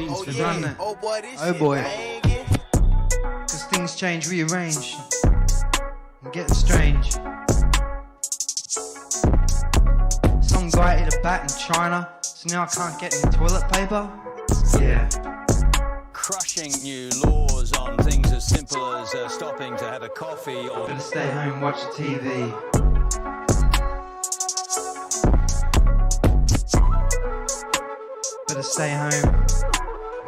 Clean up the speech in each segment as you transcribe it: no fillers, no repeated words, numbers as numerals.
meetings for run it. Oh boy, this Oh shit boy. banging. Cause things change, rearrange, and get strange. Some guy ate a bat in China, so now I can't get any toilet paper. Yeah. Crushing new laws on things as simple as stopping to have a coffee or... Better stay home, watch the TV. Better stay home,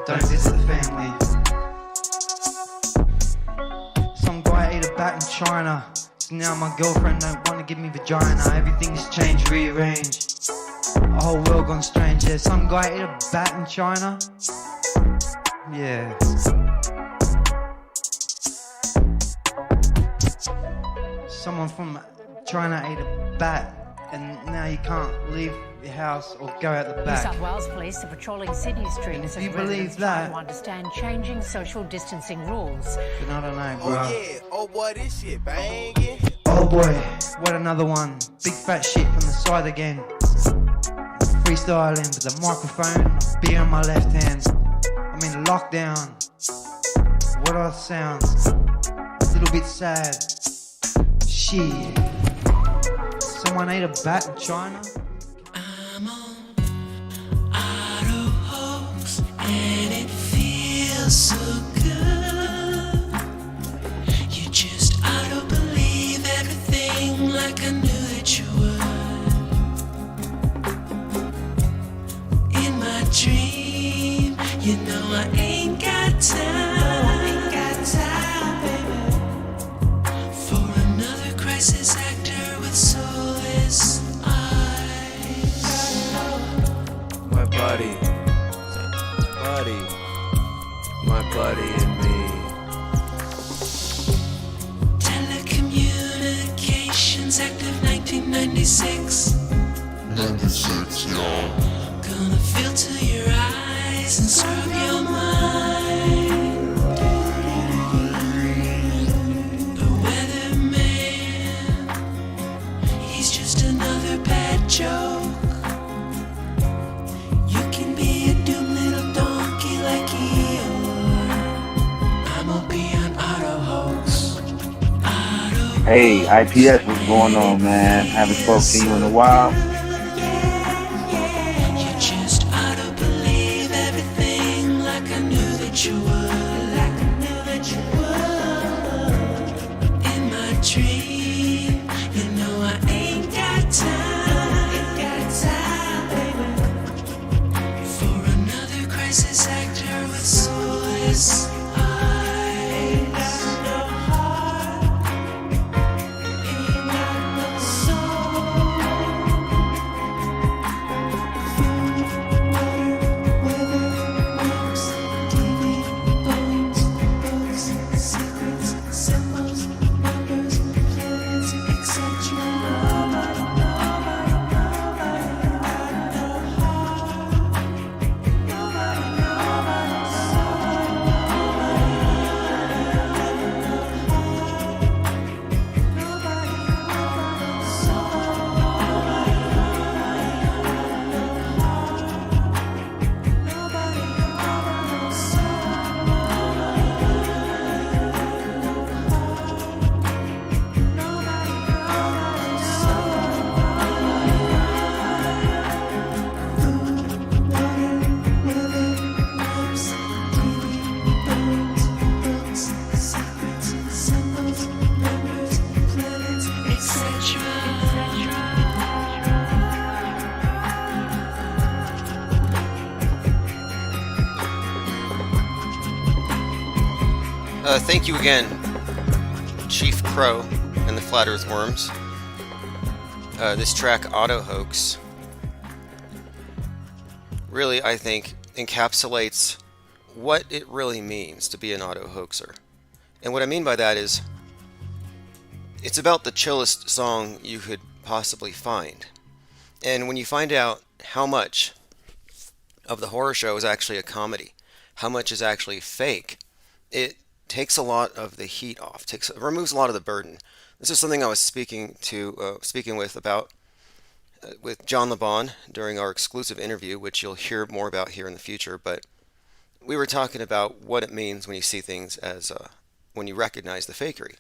don't visit the family. Some guy ate a bat in China, so now my girlfriend don't want to give me vagina. Everything's changed, rearranged, a whole world gone strange. Yeah, some guy ate a bat in China. Yeah. Someone from China ate a bat, and now you can't leave your house or go out the New back. South Wales Police are patrolling Sydney streets as you believe residents try that? to understand changing social distancing rules. But I don't know, bro. Oh yeah, oh boy, this shit banging. Oh boy, what another one. Big fat shit from the side again. Freestyling with the microphone, a beer in my left hand. I'm in lockdown. What are the sounds? A little bit sad. Shit. Someone ate a bat in China? I'm on auto hoax and it feels so good. You just auto believe everything like I knew that you would. In my dream, you know I ain't got time. For another crisis actor with soulless eyes. My buddy, my buddy and me. Telecommunications Act of 1996. 96, y'all. Gonna filter your eyes and scrub your mind. The weatherman, he's just another bad joke. You can be a doomed little donkey like Eeyore. I'm gonna be an auto hoax. Hey, IPS, what's going on, man? Haven't spoken to you in a while. You just auto believe everything like I knew that you would. In my dream, you know I ain't got time. For another crisis actor with soulless eyes. No heart, ain't got no soul. Thank you again, Chief Crow and the Flat Earth Worms. This track, Auto Hoax, really, I think, encapsulates what it really means to be an auto hoaxer. And what I mean by that is, it's about the chillest song you could possibly find. And when you find out how much of the horror show is actually a comedy, how much is actually fake, it takes a lot of the heat off, removes a lot of the burden. This is something I was speaking with John LeBon during our exclusive interview, which you'll hear more about here in the future. But we were talking about what it means when you see things as when you recognize the fakery.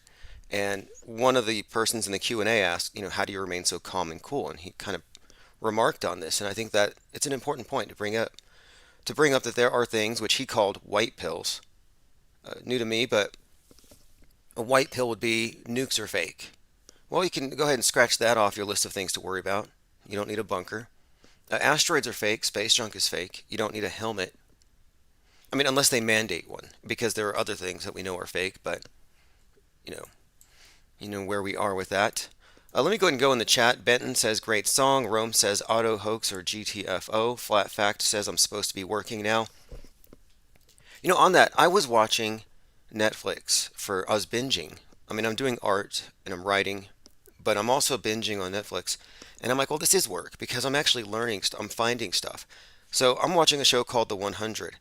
And one of the persons in the Q&A asked, how do you remain so calm and cool? And he kind of remarked on this, and I think that it's an important point to bring up. To bring up that there are things which he called white pills. New to me, but a white pill would be nukes are fake. Well, you can go ahead and scratch that off your list of things to worry about. You don't need a bunker. Asteroids are fake. Space junk is fake. You don't need a helmet. I mean, unless they mandate one, because there are other things that we know are fake, but you know where we are with that. Let me go ahead and go in the chat. Benton says, great song. Rome says, auto hoax or GTFO. Flat Fact says, I'm supposed to be working now. On that, I was watching Netflix I was binging. I mean, I'm doing art and I'm writing, but I'm also binging on Netflix. And I'm like, well, this is work because I'm actually learning, I'm finding stuff. So I'm watching a show called The 100.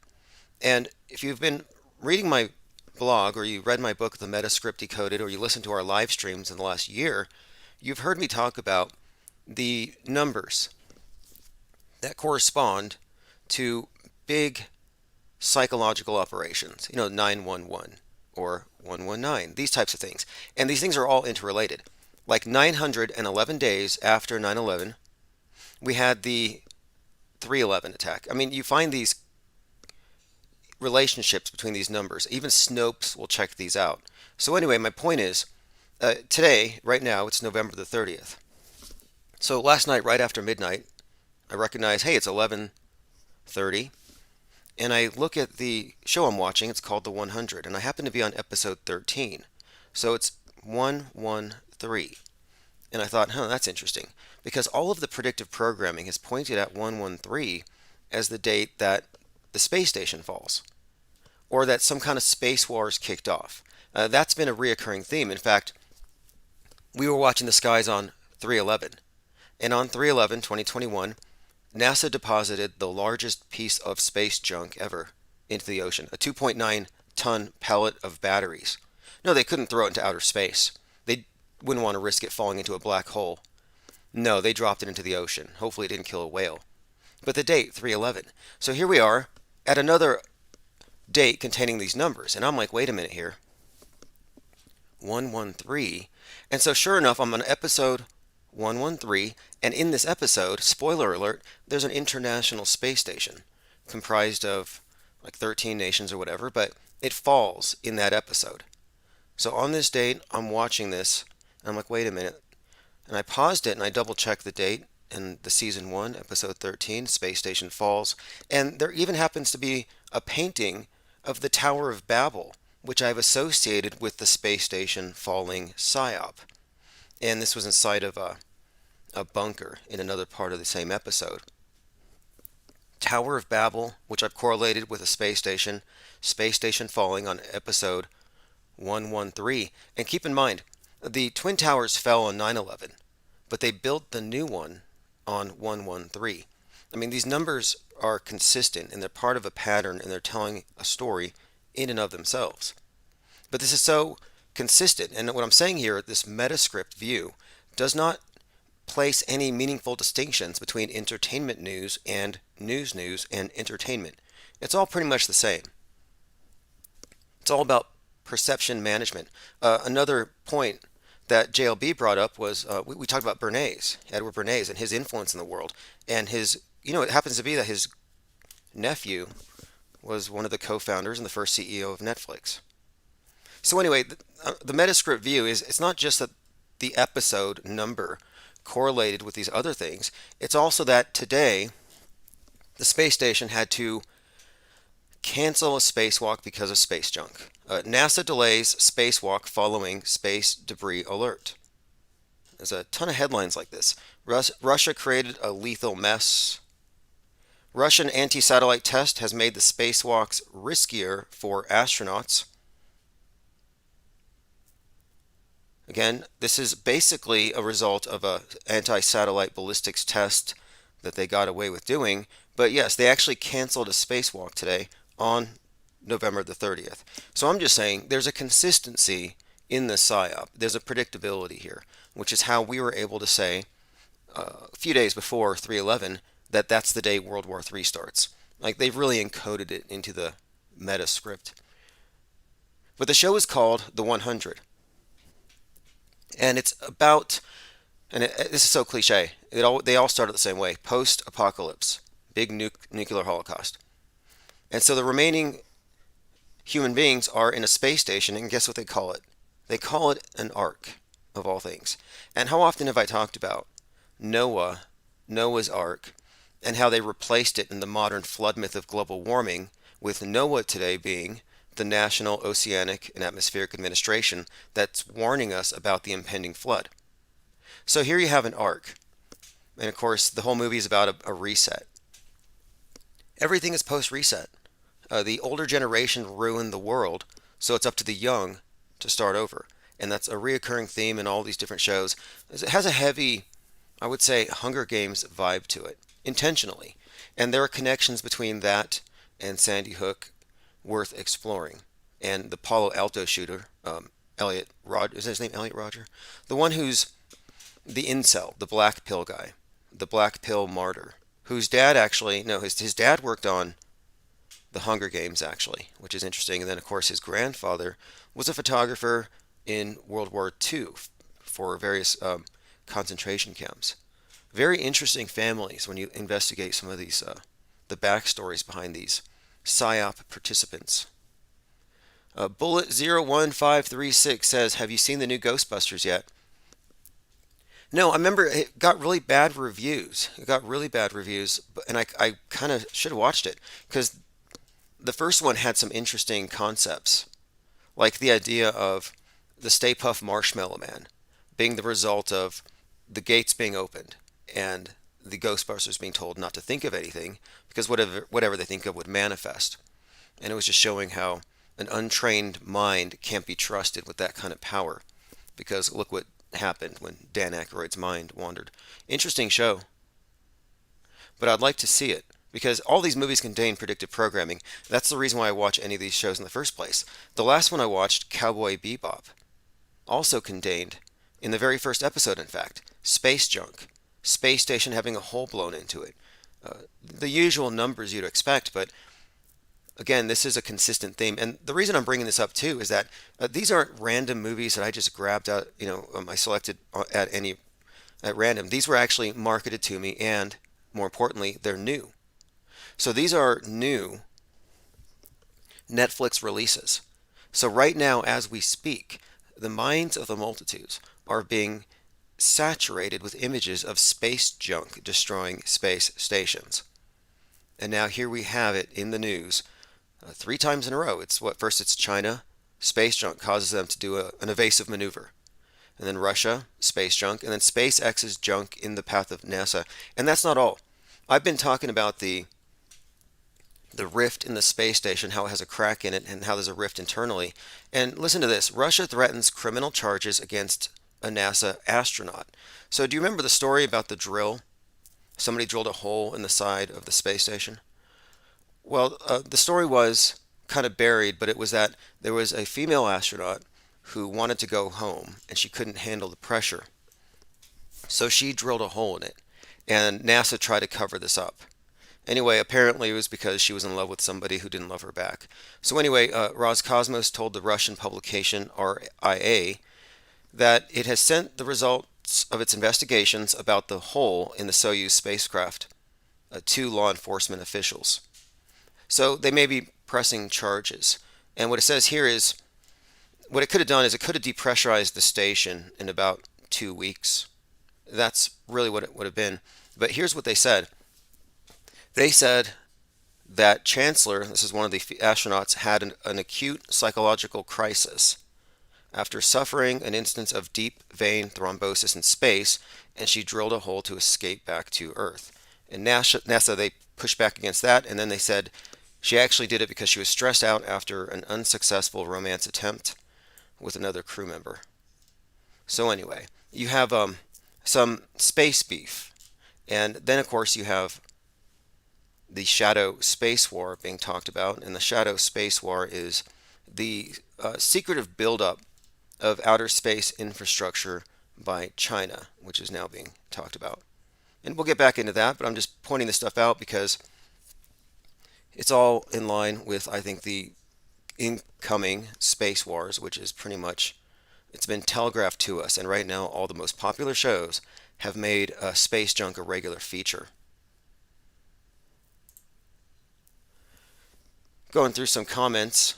And if you've been reading my blog or you read my book, The METASCRIPT Decoded, or you listened to our live streams in the last year, you've heard me talk about the numbers that correspond to big psychological operations, 911 or 119, these types of things. And these things are all interrelated. Like 911 days after 9/11, we had the 3/11 attack. I mean, you find these relationships between these numbers. Even Snopes will check these out. So anyway, my point is, today, right now, it's November the 30th. So last night, right after midnight, I recognize, hey, it's 11:30. And I look at the show I'm watching. It's called The 100. And I happen to be on episode 13. So it's 113. And I thought, that's interesting. Because all of the predictive programming has pointed at 113 as the date that the space station falls. Or that some kind of space war is kicked off. That's been a reoccurring theme. In fact, we were watching the skies on 3/11. And on 3/11, 2021, NASA deposited the largest piece of space junk ever into the ocean, a 2.9-ton pellet of batteries. No, they couldn't throw it into outer space. They wouldn't want to risk it falling into a black hole. No, they dropped it into the ocean. Hopefully it didn't kill a whale. But the date, 3/11. So here we are at another date containing these numbers. And I'm like, wait a minute here. 113. And so sure enough, I'm on episode 113, and in this episode, spoiler alert, there's an international space station comprised of like 13 nations or whatever, but it falls in that episode. So on this date, I'm watching this, and I'm like, wait a minute. And I paused it and I double checked the date, and the season 1, episode 13, Space Station Falls, and there even happens to be a painting of the Tower of Babel, which I've associated with the space station falling psyop. And this was inside of a bunker in another part of the same episode. Tower of Babel, which I've correlated with a space station falling on episode 113. And keep in mind, the Twin Towers fell on 9/11, but they built the new one on 113. I mean, these numbers are consistent and they're part of a pattern and they're telling a story in and of themselves. But this is so consistent, and what I'm saying here, this METASCRIPT view does not place any meaningful distinctions between entertainment news and news and entertainment. It's all pretty much the same. It's all about perception management. Another point that JLB brought up was we talked about Bernays, Edward Bernays, and his influence in the world. And it happens to be that his nephew was one of the co-founders and the first CEO of Netflix. So anyway, the METASCRIPT view is it's not just that the episode number correlated with these other things. It's also that today the space station had to cancel a spacewalk because of space junk. NASA delays spacewalk following space debris alert. There's a ton of headlines like this. Russia created a lethal mess. Russian anti-satellite test has made the spacewalks riskier for astronauts. Again, this is basically a result of a anti-satellite ballistics test that they got away with doing. But yes, they actually canceled a spacewalk today on November the 30th. So I'm just saying there's a consistency in the PSYOP. There's a predictability here, which is how we were able to say a few days before 3/11 that that's the day World War III starts. Like they've really encoded it into the METASCRIPT. But the show is called The 100. And it's about, this is so cliche, they all start the same way, post-apocalypse, big nuclear holocaust. And so the remaining human beings are in a space station, and guess what they call it? They call it an ark, of all things. And how often have I talked about Noah's Ark, and how they replaced it in the modern flood myth of global warming, with Noah today being the National Oceanic and Atmospheric Administration that's warning us about the impending flood. So here you have an ark, and of course the whole movie is about a reset. Everything is post-reset. The older generation ruined the world, so it's up to the young to start over. And that's a reoccurring theme in all these different shows. It has a heavy, I would say, Hunger Games vibe to it, intentionally. And there are connections between that and Sandy Hook worth exploring. And the Palo Alto shooter, Elliot Rodger, is his name Elliot Rodger? The one who's the incel, the black pill guy, the black pill martyr, whose dad actually, no, his dad worked on the Hunger Games, actually, which is interesting. And then, of course, his grandfather was a photographer in World War II for various concentration camps. Very interesting families when you investigate some of these, the backstories behind these PSYOP participants. Bullet01536 says, have you seen the new Ghostbusters yet? No, I remember it got really bad reviews. It got really bad reviews, and I kind of should have watched it, because the first one had some interesting concepts, like the idea of the Stay Puft Marshmallow Man being the result of the gates being opened and the Ghostbusters being told not to think of anything because whatever they think of would manifest. And it was just showing how an untrained mind can't be trusted with that kind of power, because look what happened when Dan Aykroyd's mind wandered. Interesting show, but I'd like to see it, because all these movies contain predictive programming. That's the reason why I watch any of these shows in the first place. The last one I watched, Cowboy Bebop, also contained, in the very first episode in fact, space junk. Space station having a hole blown into it. The usual numbers you'd expect, but again, this is a consistent theme. And the reason I'm bringing this up too is that these aren't random movies that I just grabbed out, I selected at random. These were actually marketed to me, and more importantly, they're new. So these are new Netflix releases. So right now, as we speak, the minds of the multitudes are being saturated with images of space junk destroying space stations. And now here we have it in the news 3 times in a row. First it's China, space junk causes them to do an evasive maneuver. And then Russia, space junk, and then SpaceX's junk in the path of NASA. And that's not all. I've been talking about the rift in the space station, how it has a crack in it, and how there's a rift internally. And listen to this. Russia threatens criminal charges against a NASA astronaut. So do you remember the story about the drill? Somebody drilled a hole in the side of the space station. Well, the story was kind of buried, but it was that there was a female astronaut who wanted to go home, and she couldn't handle the pressure. So she drilled a hole in it, and NASA tried to cover this up. Anyway, apparently it was because she was in love with somebody who didn't love her back. So anyway, Roscosmos told the Russian publication RIA that it has sent the results of its investigations about the hole in the Soyuz spacecraft to law enforcement officials. So they may be pressing charges. And what it says here is, what it could have done is it could have depressurized the station in about 2 weeks. That's really what it would have been. But here's what they said. They said that Chancellor, this is one of the astronauts, had an acute psychological crisis after suffering an instance of deep vein thrombosis in space, and she drilled a hole to escape back to Earth. And NASA, they pushed back against that, and then they said she actually did it because she was stressed out after an unsuccessful romance attempt with another crew member. So anyway, you have some space beef, and then of course you have the shadow space war being talked about, and the shadow space war is the secretive buildup of outer space infrastructure by China, which is now being talked about. And we'll get back into that, but I'm just pointing this stuff out because It's all in line with, I think, the incoming space wars, which is pretty much, it's been telegraphed to us. And right now, all the most popular shows have made space junk a regular feature. Going through some comments.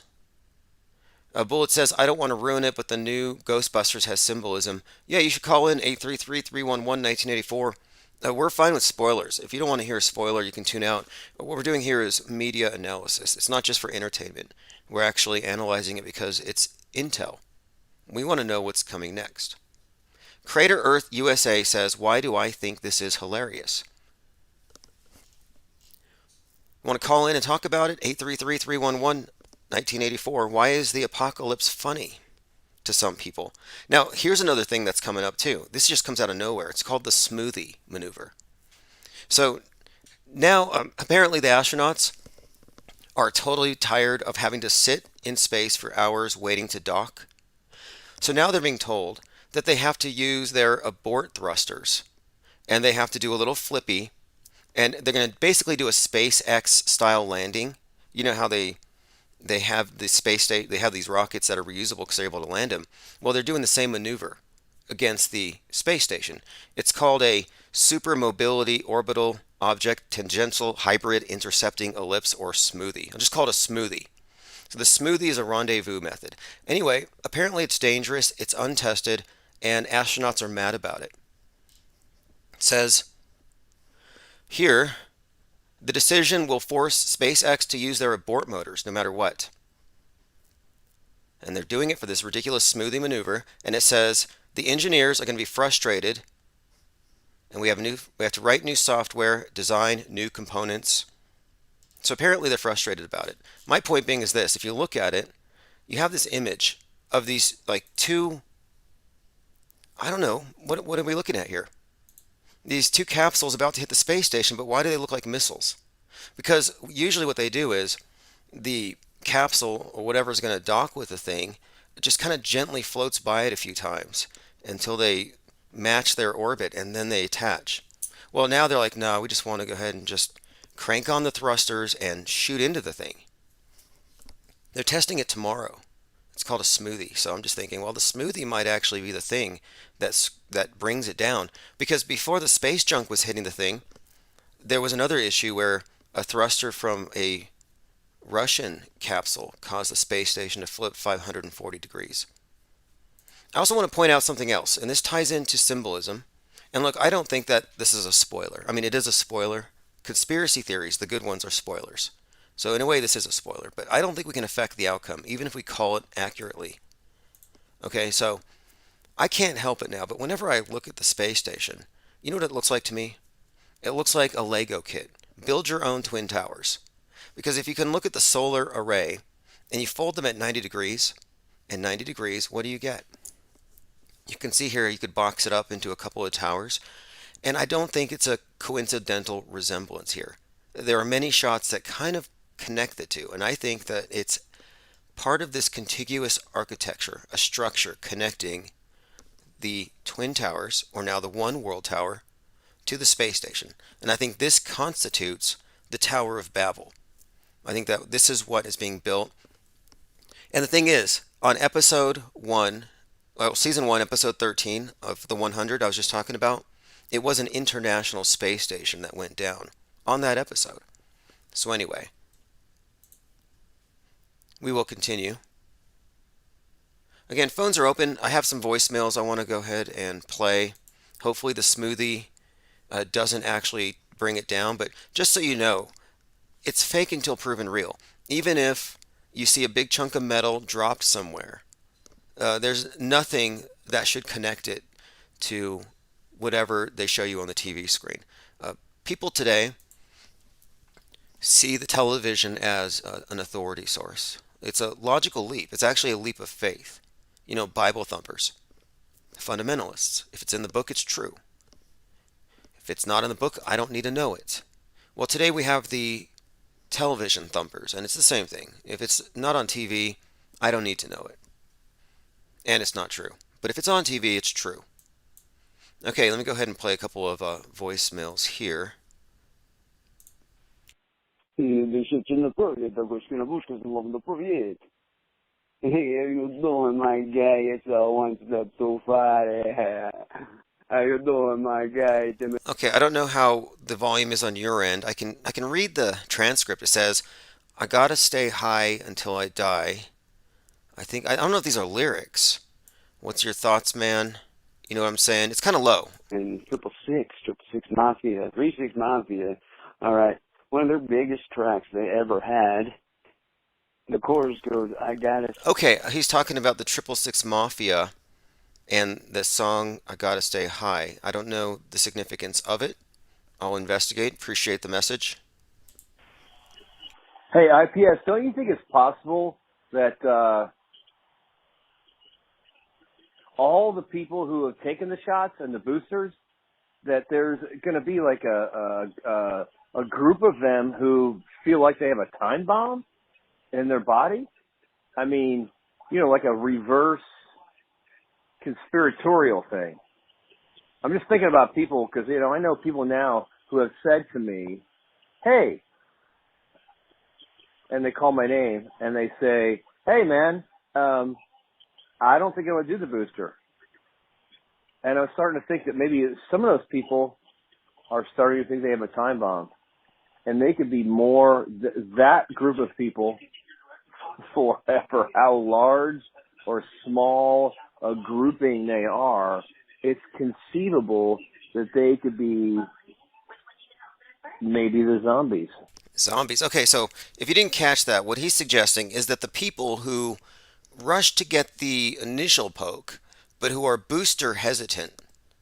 Bullet says, I don't want to ruin it, but the new Ghostbusters has symbolism. Yeah, you should call in 833-311-1984. We're fine with spoilers. If you don't want to hear a spoiler, you can tune out. What we're doing here is media analysis. It's not just for entertainment. We're actually analyzing it because it's intel. We want to know what's coming next. Crater Earth USA says, why do I think this is hilarious? Want to call in and talk about it? 833-311-1984. Why is the apocalypse funny to some people? Now, here's another thing that's coming up too. This just comes out of nowhere. It's called the smoothie maneuver. So now, apparently the astronauts are totally tired of having to sit in space for hours waiting to dock. So now they're being told that they have to use their abort thrusters, and they have to do a little flippy, and they're going to basically do a SpaceX style landing. You know how they have the space state, they have these rockets that are reusable because they're able to land them. Well, they're doing the same maneuver against the space station. It's called a super mobility orbital object tangential hybrid intercepting ellipse, or smoothie. I'll just call it a smoothie. So the smoothie is a rendezvous method. Anyway, apparently it's dangerous, it's untested, and astronauts are mad about it. It says here, the decision will force SpaceX to use their abort motors no matter what. And they're doing it for this ridiculous smoothie maneuver. And it says the engineers are going to be frustrated, and we have to write new software, design new components. So apparently they're frustrated about it. My point being is this: if you look at it, you have this image of these like two, I don't know, what are we looking at here? These two capsules about to hit the space station, but why do they look like missiles? Because usually what they do is the capsule or whatever is going to dock with the thing just kind of gently floats by it a few times until they match their orbit, and then they attach. Well, now they're like, no, we just want to go ahead and just crank on the thrusters and shoot into the thing. They're testing it tomorrow. It's called a smoothie. So I'm just thinking, well, the smoothie might actually be the thing that brings it down. Because before the space junk was hitting the thing, there was another issue where a thruster from a Russian capsule caused the space station to flip 540 degrees. I also want to point out something else, and this ties into symbolism. And look, I don't think that this is a spoiler. I mean, it is a spoiler. Conspiracy theories, the good ones, are spoilers. So in a way, this is a spoiler, but I don't think we can affect the outcome, even if we call it accurately. Okay, so I can't help it now, but whenever I look at the space station, you know what it looks like to me? It looks like a Lego kit. Build your own twin towers. Because if you can look at the solar array and you fold them at 90 degrees and 90 degrees, what do you get? You can see here you could box it up into a couple of towers, and I don't think it's a coincidental resemblance here. There are many shots that kind of connect the two, and I think that it's part of this contiguous architecture, a structure connecting the twin towers, or now the one world tower, to the space station. And I think this constitutes the Tower of Babel. I think that this is what is being built. And the thing is, on episode 1, well, season 1, episode 13 of the 100 I was just talking about, it was an international space station that went down on that episode. So anyway, we will continue. Again, phones are open. I have some voicemails I want to go ahead and play. Hopefully the smoothie doesn't actually bring it down, but just so you know, it's fake until proven real. Even if you see a big chunk of metal dropped somewhere, there's nothing that should connect it to whatever they show you on the TV screen. People today see the television as an authority source. It's a logical leap. It's actually a leap of faith. You know, Bible thumpers, fundamentalists. If it's in the book, it's true. If it's not in the book, I don't need to know it. Well, today we have the television thumpers, and it's the same thing. If it's not on TV, I don't need to know it. And it's not true. But if it's on TV, it's true. Okay, let me go ahead and play a couple of voicemails here. The shit in the project, I was gonna push because of the project. Hey, how you doing, my guy? It's a one step too far. How you doing, my guy? Okay, I don't know how the volume is on your end. I can read the transcript. It says, "I gotta stay high until I die." I don't know if these are lyrics. What's your thoughts, man? You know what I'm saying? It's kind of low. And Triple Six Mafia, 3-6 Mafia. All right, one of their biggest tracks they ever had. The chorus goes, "I gotta." Okay, he's talking about the 666 Mafia and the song "I Gotta Stay High." I don't know the significance of it. I'll investigate. Appreciate the message. Hey, IPS, don't you think it's possible that all the people who have taken the shots and the boosters, that there's going to be like a group of them who feel like they have a time bomb in their body? I mean, like a reverse conspiratorial thing. I'm just thinking about people because, I know people now who have said to me, "Hey," and they call my name and they say, "Hey, man, I don't think I would do the booster." And I'm starting to think that maybe some of those people are starting to think they have a time bomb. And they could be more, that group of people, for how large or small a grouping they are, it's conceivable that they could be maybe the zombies. Zombies. Okay, so if you didn't catch that, what he's suggesting is that the people who rush to get the initial poke, but who are booster hesitant,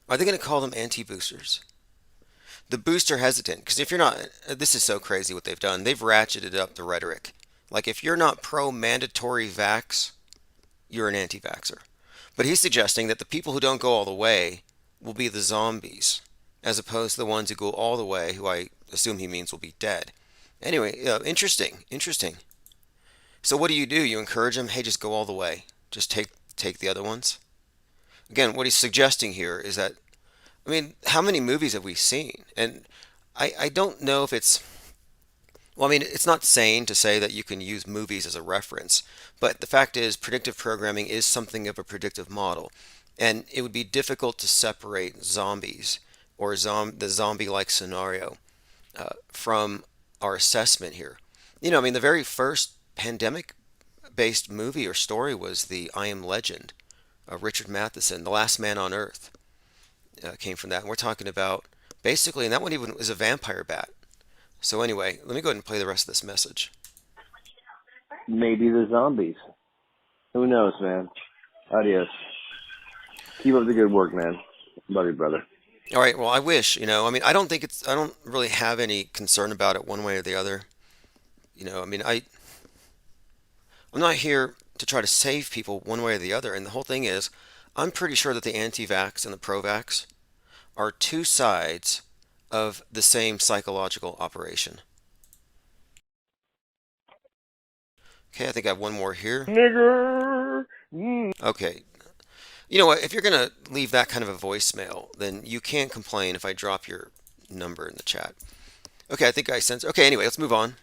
are they going to call them anti-boosters? The booster hesitant, because if you're not, this is so crazy what they've done. They've ratcheted up the rhetoric. Like if you're not pro-mandatory vax, you're an anti-vaxxer. But he's suggesting that the people who don't go all the way will be the zombies, as opposed to the ones who go all the way, who I assume he means will be dead. Anyway, interesting. So what do? You encourage them, hey, just go all the way. Just take the other ones? Again, what he's suggesting here is that, I mean, how many movies have we seen? And I don't know if it's, well, I mean, it's not sane to say that you can use movies as a reference, but the fact is predictive programming is something of a predictive model. And it would be difficult to separate zombies or the zombie-like scenario from our assessment here. I mean, the very first pandemic-based movie or story was the I Am Legend of Richard Matheson, The Last Man on Earth, came from that. And we're talking about basically, and that one even was a vampire bat. So anyway, let me go ahead and play the rest of this message. Maybe the zombies. Who knows, man? Adios. Keep up the good work, man. Love you, brother. All right. Well, I wish, I mean, I don't really have any concern about it one way or the other. I mean, I'm not here to try to save people one way or the other. And the whole thing is, I'm pretty sure that the anti-vax and the pro-vax are two sides of the same psychological operation. Okay, I think I have one more here. Nigger! Okay. You know what? If you're going to leave that kind of a voicemail, then you can't complain if I drop your number in the chat. Okay, I think I sense. Okay, anyway, let's move on.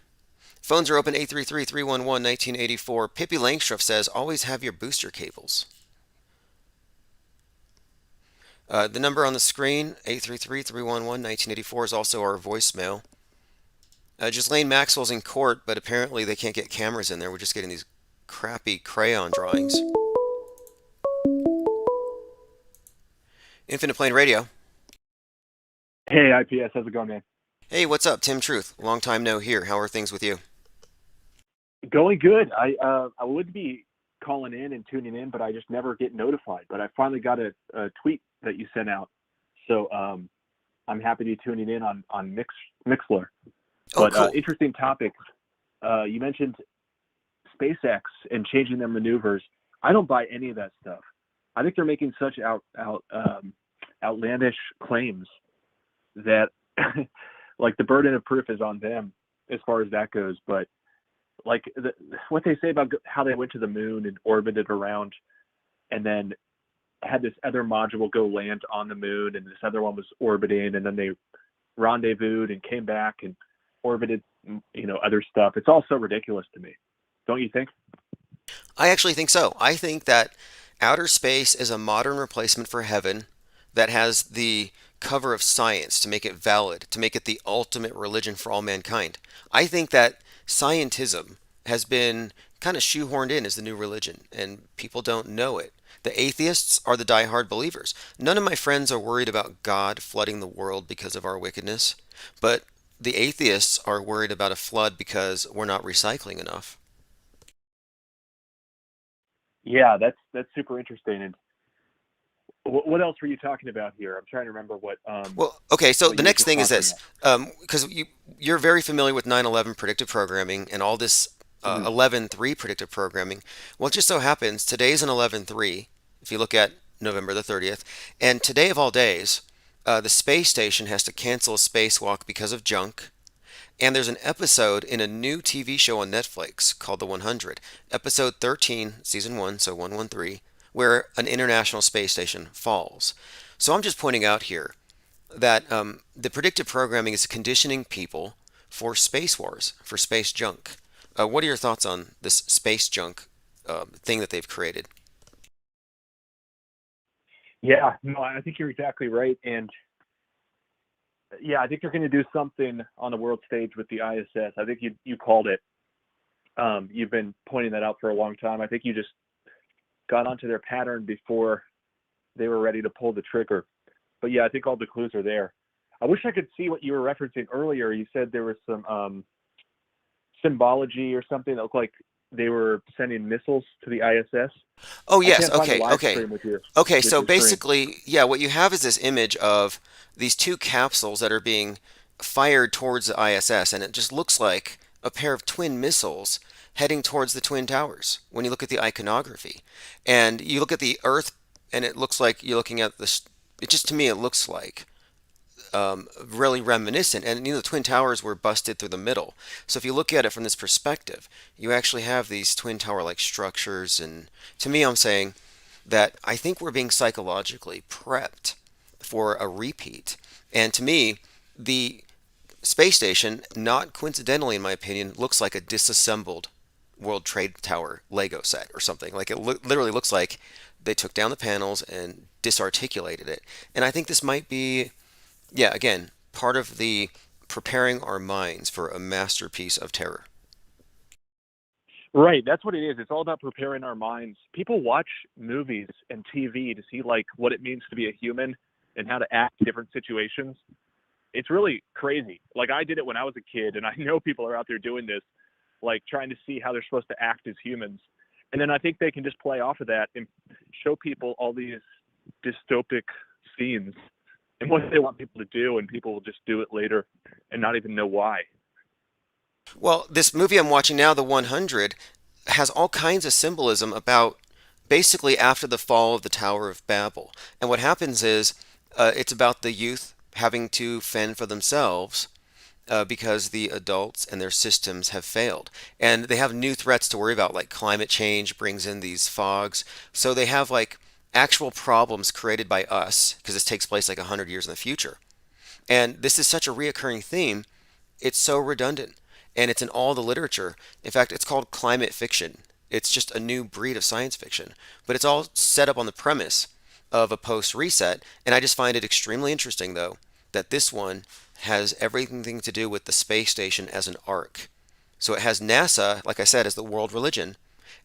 Phones are open 833-311-1984. Pippi Langstruff says, always have your booster cables. The number on the screen, 833-311-1984, is also our voicemail. Ghislaine Maxwell's in court, but apparently they can't get cameras in there. We're just getting these crappy crayon drawings. Infinite Plane Radio. Hey, IPS. How's it going, man? Hey, what's up? Tim Truth. Long time no hear. How are things with you? Going good. I would be calling in and tuning in, but I just never get notified. But I finally got a tweet that you sent out. So I'm happy to be tuning in on Mixlr. But cool. Interesting topic. You mentioned SpaceX and changing their maneuvers. I don't buy any of that stuff. I think they're making such outlandish claims that like the burden of proof is on them as far as that goes. But like what they say about how they went to the moon and orbited around and then had this other module go land on the moon and this other one was orbiting and then they rendezvoused and came back and orbited other stuff. It's all so ridiculous to me. Don't you think? I actually think so. I think that outer space is a modern replacement for heaven that has the cover of science to make it valid, to make it the ultimate religion for all mankind. I think that scientism has been kind of shoehorned in as the new religion, and people don't know it. The atheists are the die-hard believers. None of my friends are worried about God flooding the world because of our wickedness, but the atheists are worried about a flood because we're not recycling enough. Yeah, that's super interesting. And what else were you talking about here? I'm trying to remember what Well, okay, so what the you were next just thing is talking this, about. because you're very familiar with 9/11 predictive programming and all this Hmm. 11/3 predictive programming. Well, it just so happens today's an 11/3. If you look at November the 30th, and today of all days, the space station has to cancel a spacewalk because of junk. And there's an episode in a new TV show on Netflix called The 100, episode 13, season 1, so 113, where an international space station falls. So I'm just pointing out here that the predictive programming is conditioning people for space wars, for space junk. What are your thoughts on this space junk thing that they've created? Yeah, no, I think you're exactly right. And yeah, I think they're going to do something on the world stage with the ISS. I think you called it. You've been pointing that out for a long time. I think you just got onto their pattern before they were ready to pull the trigger. But yeah, I think all the clues are there. I wish I could see what you were referencing earlier. You said there was some symbology or something that looked like they were sending missiles to the ISS. Oh I yes, can't find the okay, live okay. stream with your Okay, with so your screen. basically, yeah, what you have is this image of these two capsules that are being fired towards the ISS, and it just looks like a pair of twin missiles heading towards the Twin Towers when you look at the iconography. And you look at the Earth, and it looks like you're looking at this. It just, to me, it looks like really reminiscent. And the Twin Towers were busted through the middle. So if you look at it from this perspective, you actually have these Twin Tower-like structures. And to me, I'm saying that I think we're being psychologically prepped for a repeat. And to me, the space station, not coincidentally, in my opinion, looks like a disassembled World Trade Tower Lego set or something. Like it literally looks like they took down the panels and disarticulated it. And I think this might be, yeah, again, part of the preparing our minds for a masterpiece of terror. Right, that's what it is. It's all about preparing our minds. People watch movies and TV to see like what it means to be a human and how to act in different situations. It's really crazy. Like I did it when I was a kid, and I know people are out there doing this, like trying to see how they're supposed to act as humans. And then I think they can just play off of that and show people all these dystopic scenes and what they want people to do, and people will just do it later and not even know why. Well, this movie I'm watching now, The 100, has all kinds of symbolism about basically after the fall of the Tower of Babel. And what happens is it's about the youth having to fend for themselves because the adults and their systems have failed. And they have new threats to worry about, like climate change brings in these fogs. So they have like actual problems created by us because this takes place like 100 years in the future. And this is such a reoccurring theme. It's so redundant. And it's in all the literature. In fact, it's called climate fiction. It's just a new breed of science fiction. But it's all set up on the premise of a post reset. And I just find it extremely interesting, though, that this one has everything to do with the space station as an arc. So it has NASA, like I said, as the world religion,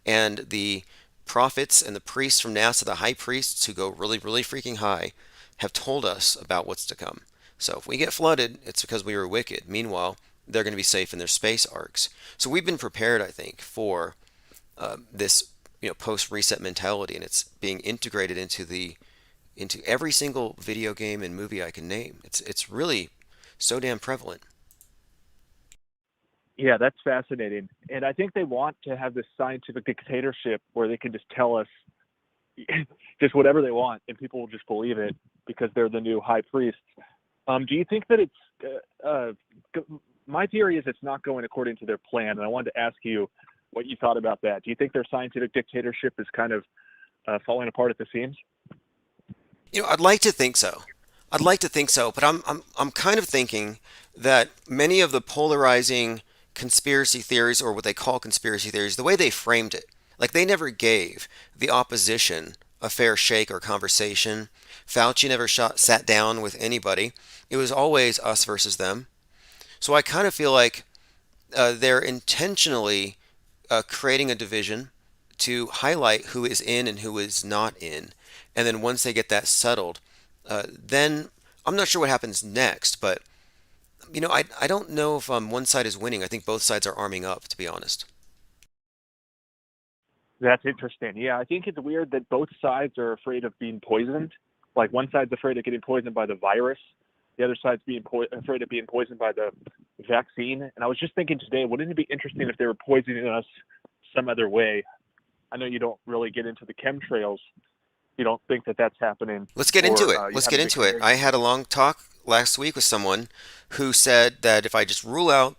and the prophets and the priests from NASA, the high priests who go really, really freaking high, have told us about what's to come. So if we get flooded, it's because we were wicked. Meanwhile, they're going to be safe in their space arcs. So we've been prepared, I think, for this post reset mentality, and it's being integrated into every single video game and movie I can name. It's really so damn prevalent. Yeah, that's fascinating. And I think they want to have this scientific dictatorship where they can just tell us just whatever they want and people will just believe it because they're the new high priests. Do you think that my theory is it's not going according to their plan, and I wanted to ask you what you thought about that. Do you think their scientific dictatorship is kind of falling apart at the seams? I'd like to think so. I'd like to think so, but I'm kind of thinking that many of the polarizing conspiracy theories, or what they call conspiracy theories, the way they framed it, like they never gave the opposition a fair shake or conversation. Fauci never sat down with anybody. It was always us versus them. So I kind of feel like they're intentionally creating a division to highlight who is in and who is not in. And then once they get that settled, then I'm not sure what happens next. But, I don't know if one side is winning. I think both sides are arming up, to be honest. That's interesting. Yeah, I think it's weird that both sides are afraid of being poisoned. Like one side's afraid of getting poisoned by the virus, the other side's being afraid of being poisoned by the vaccine. And I was just thinking today, wouldn't it be interesting if they were poisoning us some other way? I know you don't really get into the chemtrails. You don't think that that's happening. Let's get into it. Let's get into it. I had a long talk last week with someone who said that if I just rule out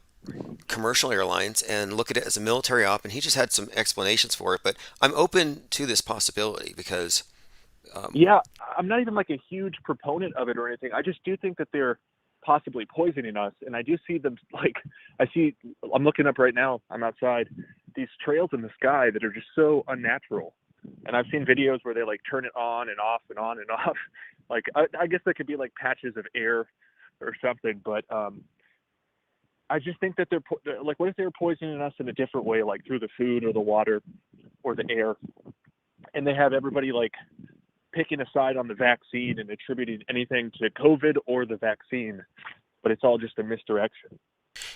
commercial airlines and look at it as a military op, and he just had some explanations for it, but I'm open to this possibility because yeah, I'm not even like a huge proponent of it or anything. I just do think that they're possibly poisoning us, and I do see them, like I'm looking up right now, I'm outside, these trails in the sky that are just so unnatural. And I've seen videos where they like turn it on and off and on and off. Like I guess that could be like patches of air or something, but I just think that they're like, what if they were poisoning us in a different way, like through the food or the water or the air, and they have everybody like picking a side on the vaccine and attributing anything to COVID or the vaccine, but it's all just a misdirection.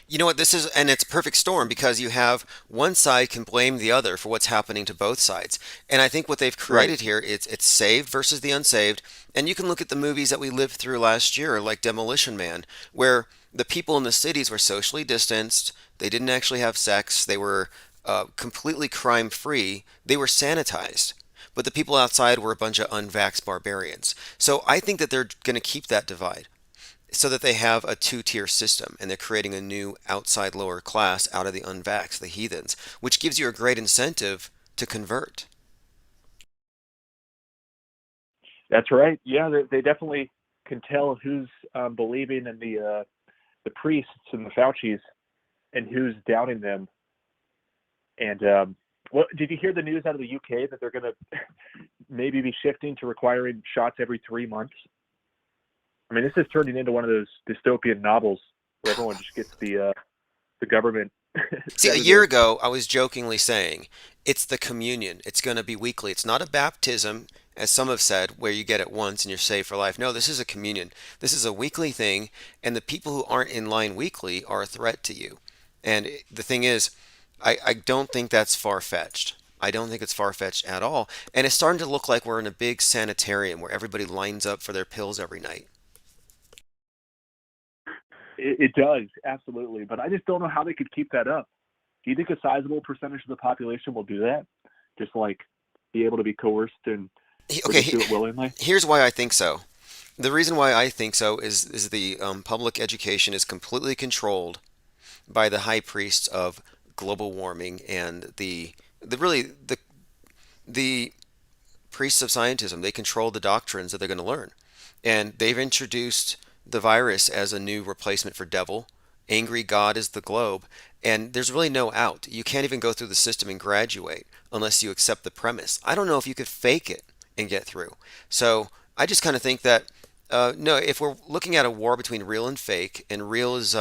You know what this is, and it's a perfect storm because you have one side can blame the other for what's happening to both sides. And I think what they've created here, it's saved versus the unsaved. And you can look at the movies that we lived through last year, like Demolition Man, where the people in the cities were socially distanced. They didn't actually have sex. They were completely crime free. They were sanitized. But the people outside were a bunch of unvaxxed barbarians. So I think that they're going to keep that divide so that they have a two-tier system, and they're creating a new outside lower class out of the unvaxxed, the heathens, which gives you a great incentive to convert. That's right. Yeah, they definitely can tell who's believing in the priests and the Faucis and who's doubting them. And what did you hear the news out of the UK that they're going to maybe be shifting to requiring shots every 3 months? I mean, this is turning into one of those dystopian novels where everyone just gets the government. See, a year ago, I was jokingly saying it's the communion. It's going to be weekly. It's not a baptism, as some have said, where you get it once and you're saved for life. No, this is a communion. This is a weekly thing, and the people who aren't in line weekly are a threat to you. And the thing is, I don't think that's far-fetched. I don't think it's far-fetched at all. And it's starting to look like we're in a big sanitarium where everybody lines up for their pills every night. It does, absolutely. But I just don't know how they could keep that up. Do you think a sizable percentage of the population will do that? Just like be able to be coerced and do it willingly? Here's why I think so. The reason why I think so is the public education is completely controlled by the high priests of global warming and the priests of scientism. They control the doctrines that they're going to learn, and they've introduced the virus as a new replacement for devil. Angry God is the globe, and there's really no out. You can't even go through the system and graduate unless you accept the premise. I don't know if you could fake it and get through. So I just kind of think that no, if we're looking at a war between real and fake, and real is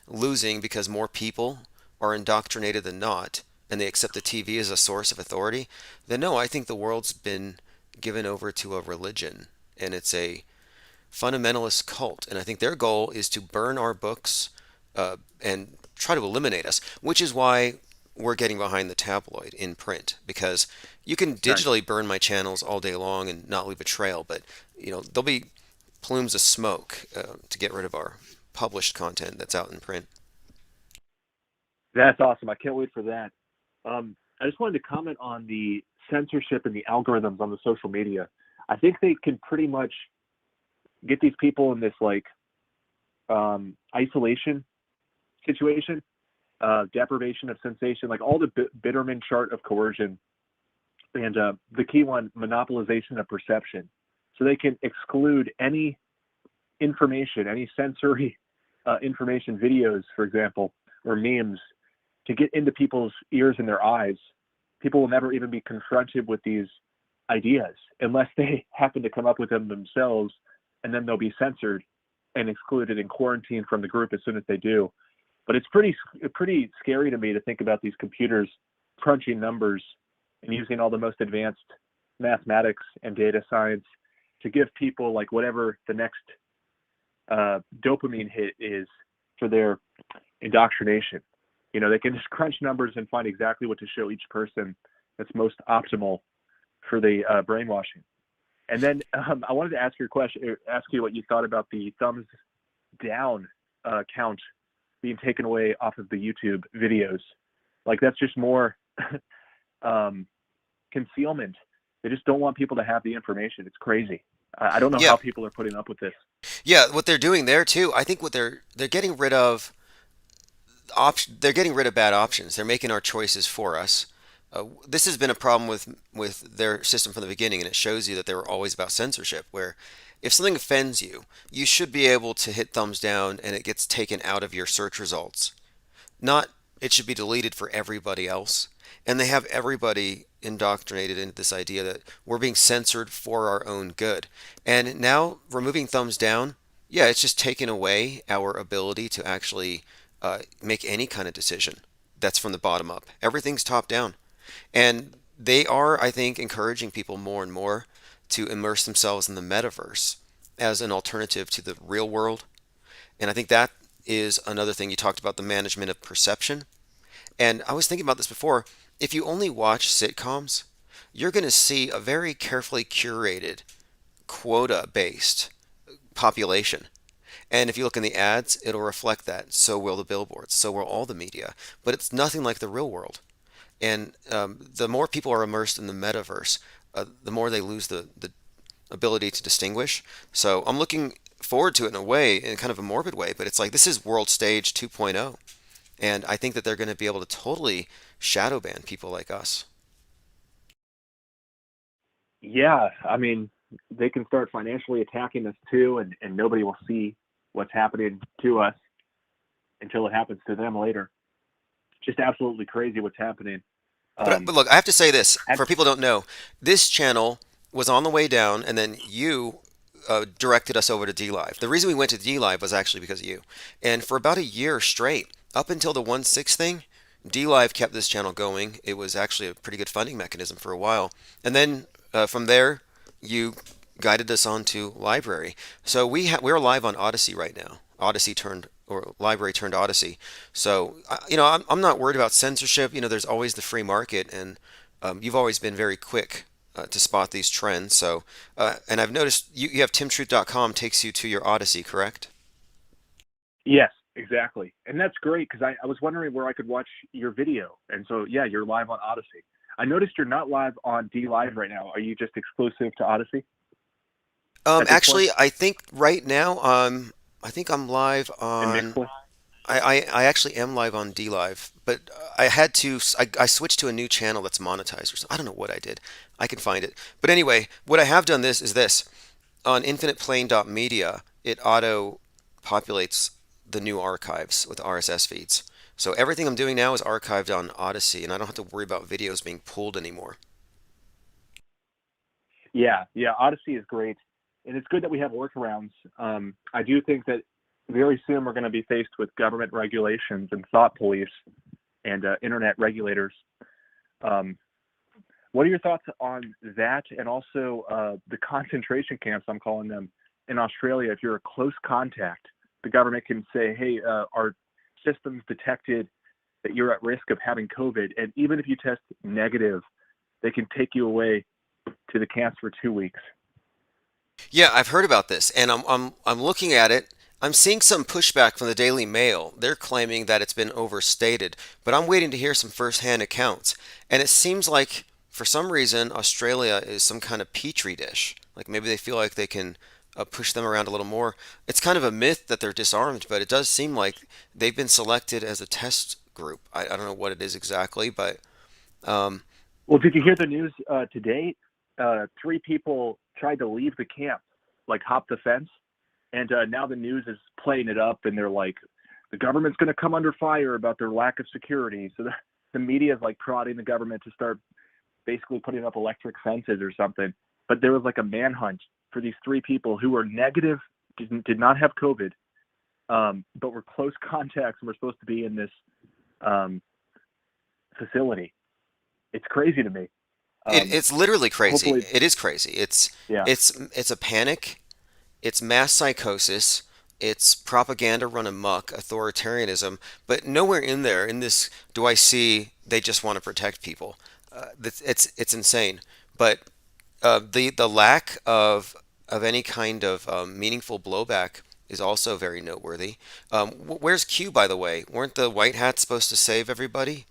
losing because more people are indoctrinated than not, and they accept the TV as a source of authority, then no, I think the world's been given over to a religion, and it's a fundamentalist cult. And I think their goal is to burn our books and try to eliminate us, which is why we're getting behind the tabloid in print, because you can digitally burn my channels all day long and not leave a trail, but there'll be plumes of smoke to get rid of our published content that's out in print. That's awesome. I can't wait for that. I just wanted to comment on the censorship and the algorithms on the social media. I think they can pretty much get these people in this like isolation situation, deprivation of sensation, like all the Bitterman chart of coercion, and the key one, monopolization of perception. So they can exclude any information, any sensory information, videos, for example, or memes to get into people's ears and their eyes. People will never even be confronted with these ideas unless they happen to come up with them themselves, and then they'll be censored and excluded and quarantined from the group as soon as they do. But it's pretty scary to me to think about these computers crunching numbers and using all the most advanced mathematics and data science to give people like whatever the next dopamine hit is for their indoctrination. You know, they can just crunch numbers and find exactly what to show each person that's most optimal for the brainwashing. And then I wanted to ask you what you thought about the thumbs down count being taken away off of the YouTube videos. Like, that's just more concealment. They just don't want people to have the information. It's crazy. I don't know how people are putting up with this. Yeah, what they're doing there too, I think what they're getting rid of they're getting rid of bad options. They're making our choices for us. This has been a problem with their system from the beginning, and it shows you that they were always about censorship, where if something offends you, you should be able to hit thumbs down and it gets taken out of your search results. Not it should be deleted for everybody else. And they have everybody indoctrinated into this idea that we're being censored for our own good. And now removing thumbs down, yeah, it's just taking away our ability to actually make any kind of decision that's from the bottom up. Everything's top down. And they are, I think, encouraging people more and more to immerse themselves in the metaverse as an alternative to the real world. And I think that is another thing. You talked about the management of perception. And I was thinking about this before. If you only watch sitcoms, you're going to see a very carefully curated, quota-based population. And if you look in the ads, it'll reflect that. So will the billboards. So will all the media. But it's nothing like the real world. And the more people are immersed in the metaverse, the more they lose the ability to distinguish. So I'm looking forward to it in a way, in kind of a morbid way. But it's like this is World Stage 2.0. And I think that they're going to be able to totally shadow ban people like us. Yeah, I mean, they can start financially attacking us too, and nobody will see what's happening to us until it happens to them later. Just absolutely crazy what's happening. But look, I have to say this, for people who don't know, this channel was on the way down, and then you directed us over to DLive. The reason we went to DLive was actually because of you. And for about a year straight, up until the 1.6 thing, DLive kept this channel going. It was actually a pretty good funding mechanism for a while. And then from there, you guided us on to Library. So we're live on Odyssey right now. Library turned Odyssey. So, I'm not worried about censorship. There's always the free market, and you've always been very quick to spot these trends. So, and I've noticed you have timtruth.com takes you to your Odyssey, correct? Yes, exactly. And that's great because I was wondering where I could watch your video. And so, yeah, you're live on Odyssey. I noticed you're not live on DLive right now. Are you just exclusive to Odyssey? Actually, I think right now, I think I'm live on. I actually am live on DLive, but I switched to a new channel that's monetized or something. I don't know what I did. I can find it. But anyway, what I have done is this. On infiniteplane.media, it auto populates the new archives with RSS feeds. So everything I'm doing now is archived on Odyssey, and I don't have to worry about videos being pulled anymore. Yeah, Odyssey is great. And it's good that we have workarounds. I do think that very soon we're going to be faced with government regulations and thought police and internet regulators. What are your thoughts on that, and also the concentration camps, I'm calling them, in Australia? If you're a close contact, the government can say, hey, our systems detected that you're at risk of having COVID, and even if you test negative, they can take you away to the camps for 2 weeks. Yeah, I've heard about this, and I'm looking at it. I'm seeing some pushback from the Daily Mail. They're claiming that it's been overstated, but I'm waiting to hear some first-hand accounts. And it seems like, for some reason, Australia is some kind of petri dish. Like maybe they feel like they can push them around a little more. It's kind of a myth that they're disarmed, but it does seem like they've been selected as a test group. I don't know what it is exactly, but... Well, did you hear the news today? 3 people tried to leave the camp, like hop the fence, and now the news is playing it up, and they're like, the government's going to come under fire about their lack of security. So the media is like prodding the government to start basically putting up electric fences or something. But there was like a manhunt for these 3 people who were negative, did not have COVID, but were close contacts and were supposed to be in this facility. It's crazy to me. It's literally crazy. Hopefully, It is crazy. It's a panic. It's mass psychosis. It's propaganda run amok, authoritarianism. But nowhere in there, in this, do I see they just want to protect people. It's insane. But the lack of any kind of meaningful blowback is also very noteworthy. Where's Q, by the way? Weren't the white hats supposed to save everybody?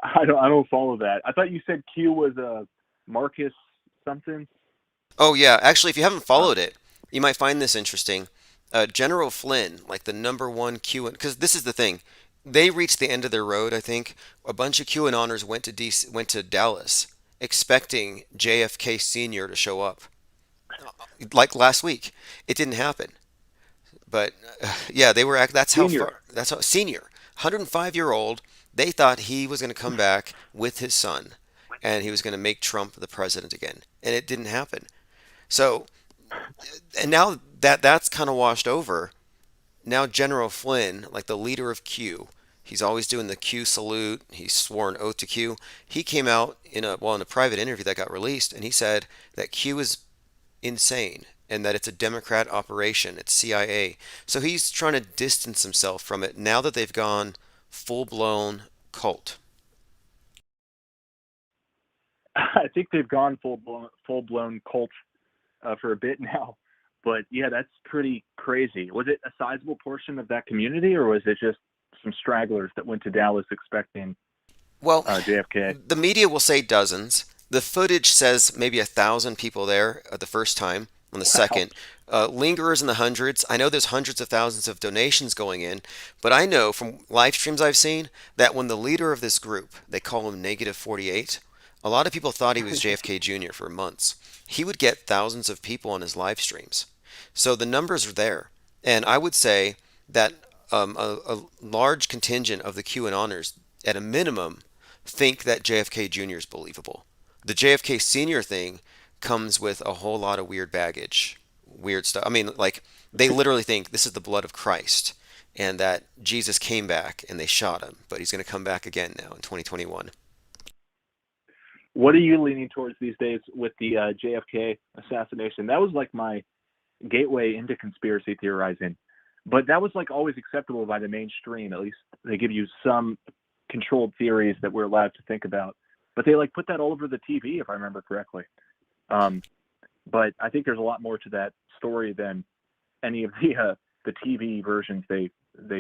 I don't follow that. I thought you said Q was Marcus something. Oh yeah, actually, if you haven't followed it, you might find this interesting. General Flynn, like the number one Q, because this is the thing, they reached the end of their road. I think a bunch of QAnoners went to Dallas, expecting JFK Senior to show up, like last week. It didn't happen, but yeah, they were. That's how Senior. far. That's how senior, 105-year-old. They thought he was going to come back with his son, and he was going to make Trump the president again, and it didn't happen. So, and now that that's kind of washed over, now General Flynn, like the leader of Q, he's always doing the Q salute. He swore an oath to Q. He came out in a private interview that got released, and he said that Q is insane and that it's a Democrat operation. It's CIA. So he's trying to distance himself from it now that they've gone full blown cult. I think they've gone full blown cult for a bit now. But yeah, that's pretty crazy. Was it a sizable portion of that community, or was it just some stragglers that went to Dallas expecting JFK? The media will say dozens. The footage says maybe 1,000 people there the first time. On the second, lingerers in the hundreds. I know there's hundreds of thousands of donations going in, but I know from live streams I've seen that when the leader of this group, they call him Negative 48, a lot of people thought he was JFK Jr. for months. He would get thousands of people on his live streams. So the numbers are there. And I would say that a large contingent of the QAnoners, at a minimum, think that JFK Jr. is believable. The JFK Sr. thing comes with a whole lot of weird baggage, weird stuff. I mean, like, they literally think this is the blood of Christ and that Jesus came back and they shot him, but he's going to come back again now in 2021. What are you leaning towards these days with the JFK assassination? That was like my gateway into conspiracy theorizing, but that was like always acceptable by the mainstream. At least they give you some controlled theories that we're allowed to think about, but they like put that all over the TV, if I remember correctly. But I think there's a lot more to that story than any of the TV versions they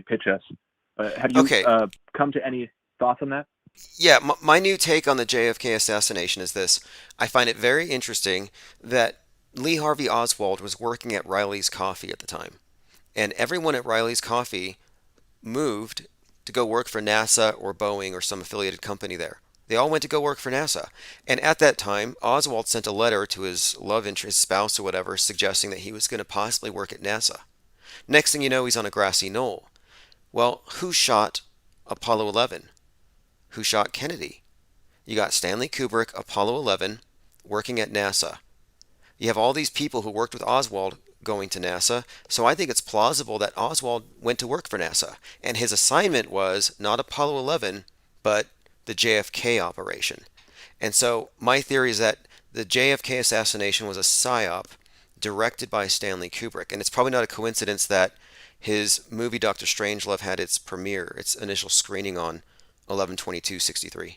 pitch us. Have you come to any thoughts on that? Yeah, my new take on the JFK assassination is this. I find it very interesting that Lee Harvey Oswald was working at Riley's Coffee at the time. And everyone at Riley's Coffee moved to go work for NASA or Boeing or some affiliated company there. They all went to go work for NASA. And at that time, Oswald sent a letter to his love interest, spouse or whatever, suggesting that he was going to possibly work at NASA. Next thing you know, he's on a grassy knoll. Well, who shot Apollo 11? Who shot Kennedy? You got Stanley Kubrick, Apollo 11, working at NASA. You have all these people who worked with Oswald going to NASA, so I think it's plausible that Oswald went to work for NASA. And his assignment was not Apollo 11, but the JFK operation. And so my theory is that the JFK assassination was a psyop directed by Stanley Kubrick. And it's probably not a coincidence that his movie Dr. Strangelove had its premiere, its initial screening on 11/22/63.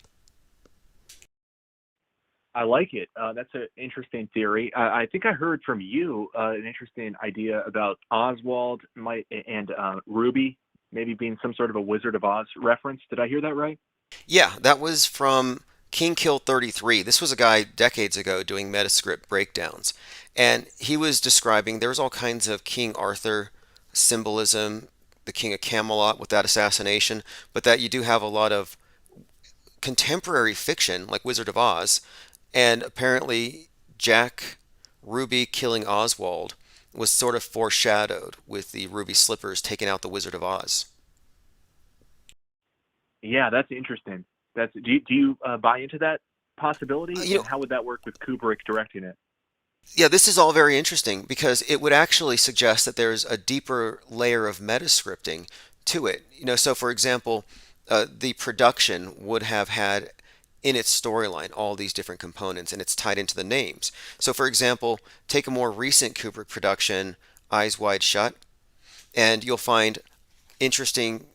I like it. That's an interesting theory. I think I heard from you an interesting idea about Oswald and Ruby maybe being some sort of a Wizard of Oz reference. Did I hear that right? Yeah, that was from King Kill 33. This was a guy decades ago doing METASCRIPT breakdowns. And he was describing there's all kinds of King Arthur symbolism, the King of Camelot with that assassination, but that you do have a lot of contemporary fiction like Wizard of Oz. And apparently Jack Ruby killing Oswald was sort of foreshadowed with the ruby slippers taking out the Wizard of Oz. Yeah, that's interesting. Do you buy into that possibility? You know, And how would that work with Kubrick directing it? yeah, this is all very interesting because it would actually suggest that there's a deeper layer of metascripting to it. So for example, the production would have had in its storyline all these different components and it's tied into the names. So for example, take a more recent Kubrick production, Eyes Wide Shut, and you'll find interesting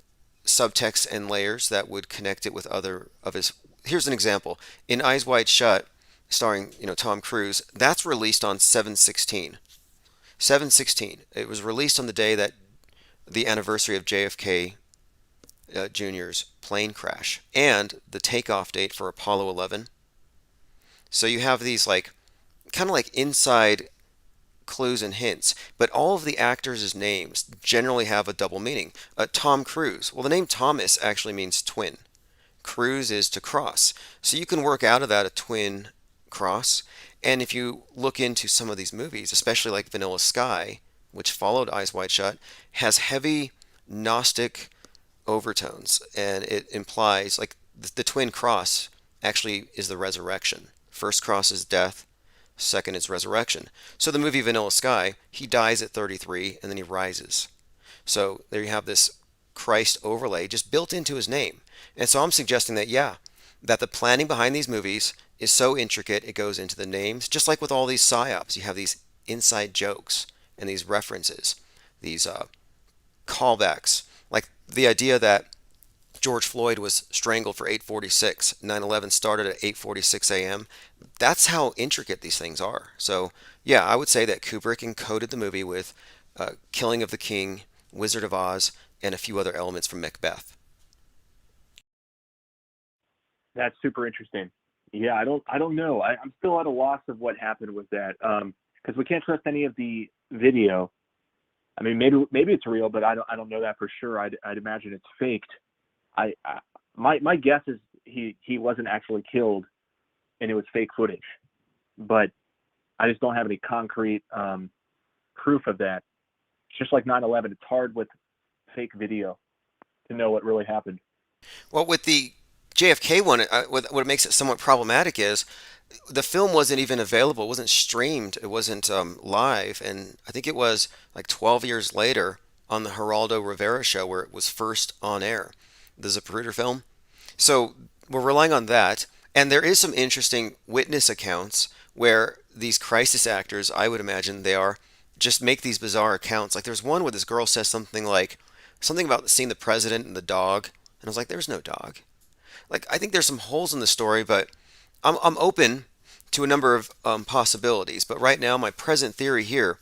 subtext and layers that would connect it with other of his. Here's an example. In Eyes Wide Shut, starring Tom Cruise, that's released on 7/16. 7/16. It was released on the day that the anniversary of JFK Jr.'s plane crash and the takeoff date for Apollo 11. So you have these like kind of like inside clues and hints, but all of the actors' names generally have a double meaning. Tom Cruise. Well, the name Thomas actually means twin. Cruise is to cross. So you can work out of that a twin cross. And if you look into some of these movies, especially like Vanilla Sky, which followed Eyes Wide Shut, has heavy Gnostic overtones, and it implies like the twin cross actually is the resurrection. First cross is death, second is resurrection. So the movie Vanilla Sky, he dies at 33 and then he rises. So there you have this Christ overlay just built into his name. And so I'm suggesting that, yeah, that the planning behind these movies is so intricate it goes into the names. Just like with all these psyops, you have these inside jokes and these references, these callbacks. Like the idea that George Floyd was strangled for 8:46, 9/11 started at 8:46 a.m. That's how intricate these things are. So yeah, I would say that Kubrick encoded the movie with Killing of the King, Wizard of Oz, and a few other elements from Macbeth. That's super interesting. Yeah, I don't know. I'm still at a loss of what happened with that because we can't trust any of the video. I mean, maybe it's real, but I don't know that for sure. I'd imagine it's faked. My guess is he wasn't actually killed, and it was fake footage, but I just don't have any concrete proof of that. It's just like 9/11. It's hard with fake video to know what really happened. Well, with the JFK one, what makes it somewhat problematic is the film wasn't even available. It wasn't streamed. It wasn't live. And I think it was like 12 years later on the Geraldo Rivera show where it was first on air, the Zapruder film. So we're relying on that. And there is some interesting witness accounts where these crisis actors, I would imagine they are, just make these bizarre accounts. Like there's one where this girl says something about seeing the president and the dog. And I was like, there's no dog. Like I think there's some holes in the story, but I'm open to a number of possibilities. But right now, my present theory here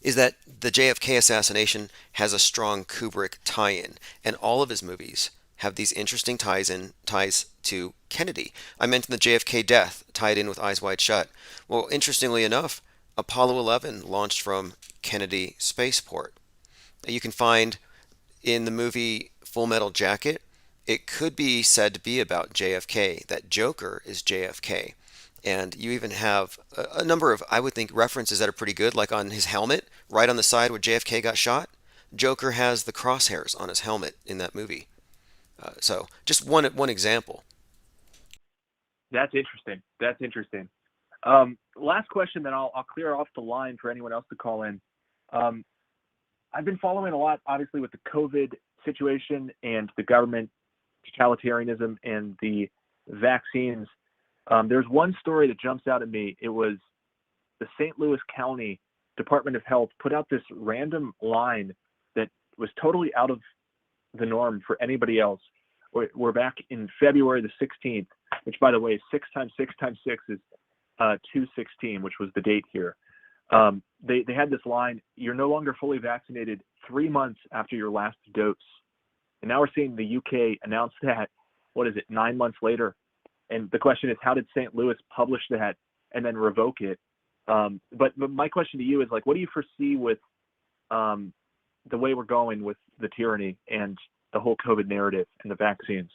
is that the JFK assassination has a strong Kubrick tie-in, and all of his movies have these interesting ties to Kennedy. I mentioned the JFK death tied in with Eyes Wide Shut. Well, interestingly enough, Apollo 11 launched from Kennedy Spaceport. You can find in the movie Full Metal Jacket, it could be said to be about JFK. That Joker is JFK. And you even have a number of, I would think, references that are pretty good, like on his helmet, right on the side where JFK got shot. Joker has the crosshairs on his helmet in that movie. So just one example. That's interesting. Last question, then I'll clear off the line for anyone else to call in. I've been following a lot, obviously, with the COVID situation and the government totalitarianism and the vaccines. There's one story that jumps out at me. It was the St. Louis County Department of Health put out this random line that was totally out of the norm for anybody else. We're back in February the 16th, which, by the way, 6 times 6 times 6 is 216, which was the date here. They had this line: you're no longer fully vaccinated 3 months after your last dose. And now we're seeing the UK announce that, 9 months later. And the question is, how did St. Louis publish that and then revoke it? But my question to you is, like, what do you foresee with the way we're going with the tyranny and the whole COVID narrative and the vaccines?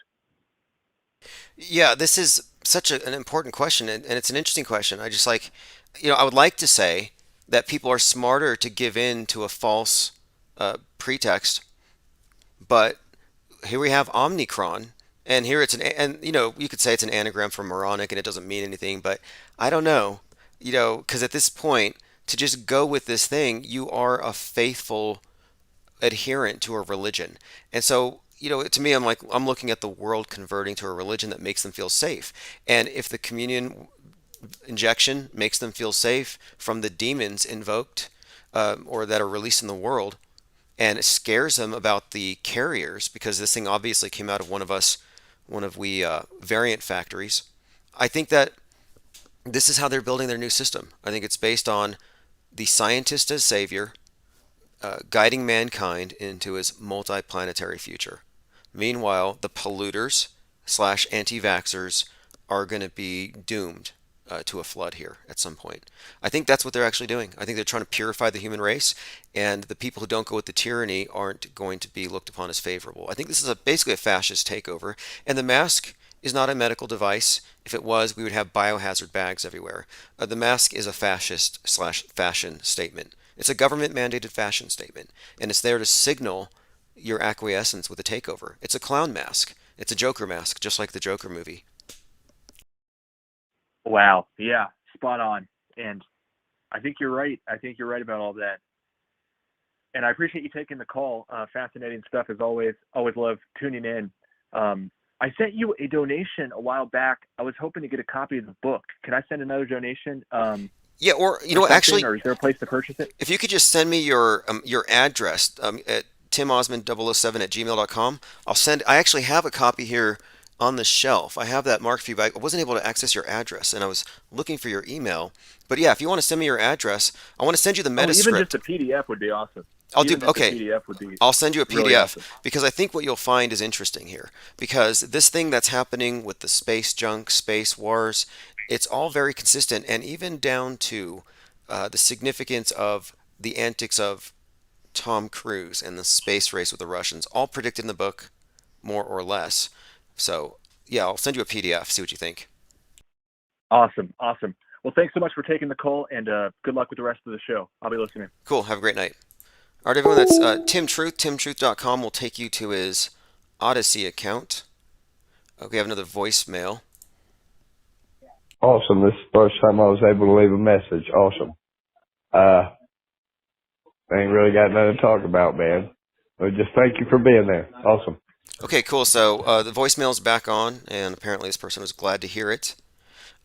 Yeah, this is such an important question, and it's an interesting question. I just I would like to say that people are smarter to give in to a false pretext. But here we have Omicron, and here and you could say it's an anagram for moronic, and it doesn't mean anything, but I don't know, because at this point, to just go with this thing, you are a faithful adherent to a religion, and so. To me, I'm looking at the world converting to a religion that makes them feel safe. And if the communion injection makes them feel safe from the demons invoked or that are released in the world, and it scares them about the carriers because this thing obviously came out of one of we variant factories. I think that this is how they're building their new system. I think it's based on the scientist as savior, guiding mankind into his multi-planetary future. Meanwhile, the polluters / anti-vaxxers are going to be doomed to a flood here at some point. I think that's what they're actually doing. I think they're trying to purify the human race, and the people who don't go with the tyranny aren't going to be looked upon as favorable. I think this is basically a fascist takeover, and the mask is not a medical device. If it was, we would have biohazard bags everywhere. The mask is a fascist / fashion statement. It's a government mandated fashion statement, and it's there to signal your acquiescence with a takeover. It's a clown mask. It's a Joker mask, just like the Joker movie. Wow. Yeah, spot on. And I think you're right. I think you're right about all that. And I appreciate you taking the call. Fascinating stuff as always. Always love tuning in. I sent you a donation a while back. I was hoping to get a copy of the book. Can I send another donation? Yeah, or actually, or is there a place to purchase it? If you could just send me your address at timosmond007@gmail.com, I actually have a copy here on the shelf. I have that marked for you, but I wasn't able to access your address, and I was looking for your email. But yeah, if you want to send me your address, I want to send you the METASCRIPT. Even just a PDF would be awesome. I'll send you a PDF really awesome. Because I think what you'll find is interesting here. Because this thing that's happening with the space junk, space wars, it's all very consistent, and even down to the significance of the antics of Tom Cruise and the space race with the Russians, all predicted in the book, more or less. So, yeah, I'll send you a PDF, see what you think. Awesome. Well, thanks so much for taking the call, and good luck with the rest of the show. I'll be listening. Cool. Have a great night. All right, everyone, that's Tim Truth. TimTruth.com will take you to his Odyssey account. We have another voicemail. Awesome. This is the first time I was able to leave a message. Awesome. I ain't really got nothing to talk about, man. But just thank you for being there. Awesome. Okay, cool. So the voicemail's back on, and apparently this person was glad to hear it.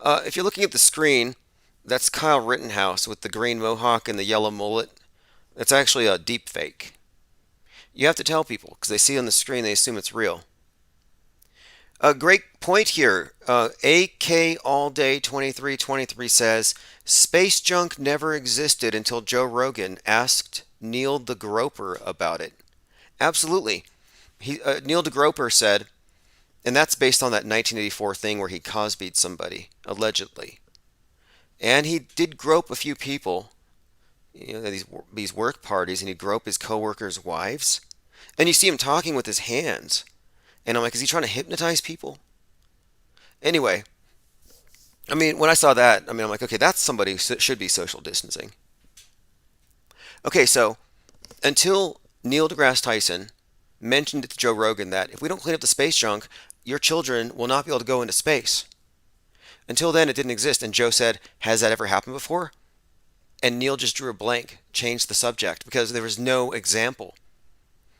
If you're looking at the screen, that's Kyle Rittenhouse with the green mohawk and the yellow mullet. That's actually a deep fake. You have to tell people, because they see on the screen, they assume it's real. A great point here. AK All Day 2323 says, space junk never existed until Joe Rogan asked Neil the Groper about it. Absolutely. Neil deGroper said, and that's based on that 1984 thing where he Cosby'd somebody, allegedly. And he did grope a few people, these work parties, and he'd grope his coworkers' wives. And you see him talking with his hands. And I'm like, is he trying to hypnotize people? Anyway, when I saw that, I'm like, okay, that's somebody who should be social distancing. Okay, so until Neil deGrasse Tyson mentioned it to Joe Rogan that if we don't clean up the space junk, your children will not be able to go into space. Until then, it didn't exist. And Joe said, has that ever happened before? And Neil just drew a blank, changed the subject, because there was no example.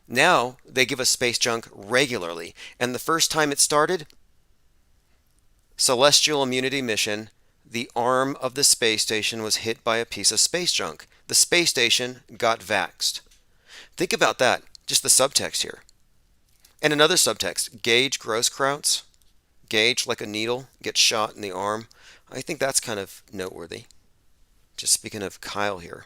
Now, they give us space junk regularly. And the first time it started, Celestial Immunity Mission, the arm of the space station was hit by a piece of space junk. The space station got vaxxed. Think about that. Just the subtext here. And another subtext, Gage Grosskreutz. Gage, like a needle, gets shot in the arm. I think that's kind of noteworthy. Just speaking of Kyle here.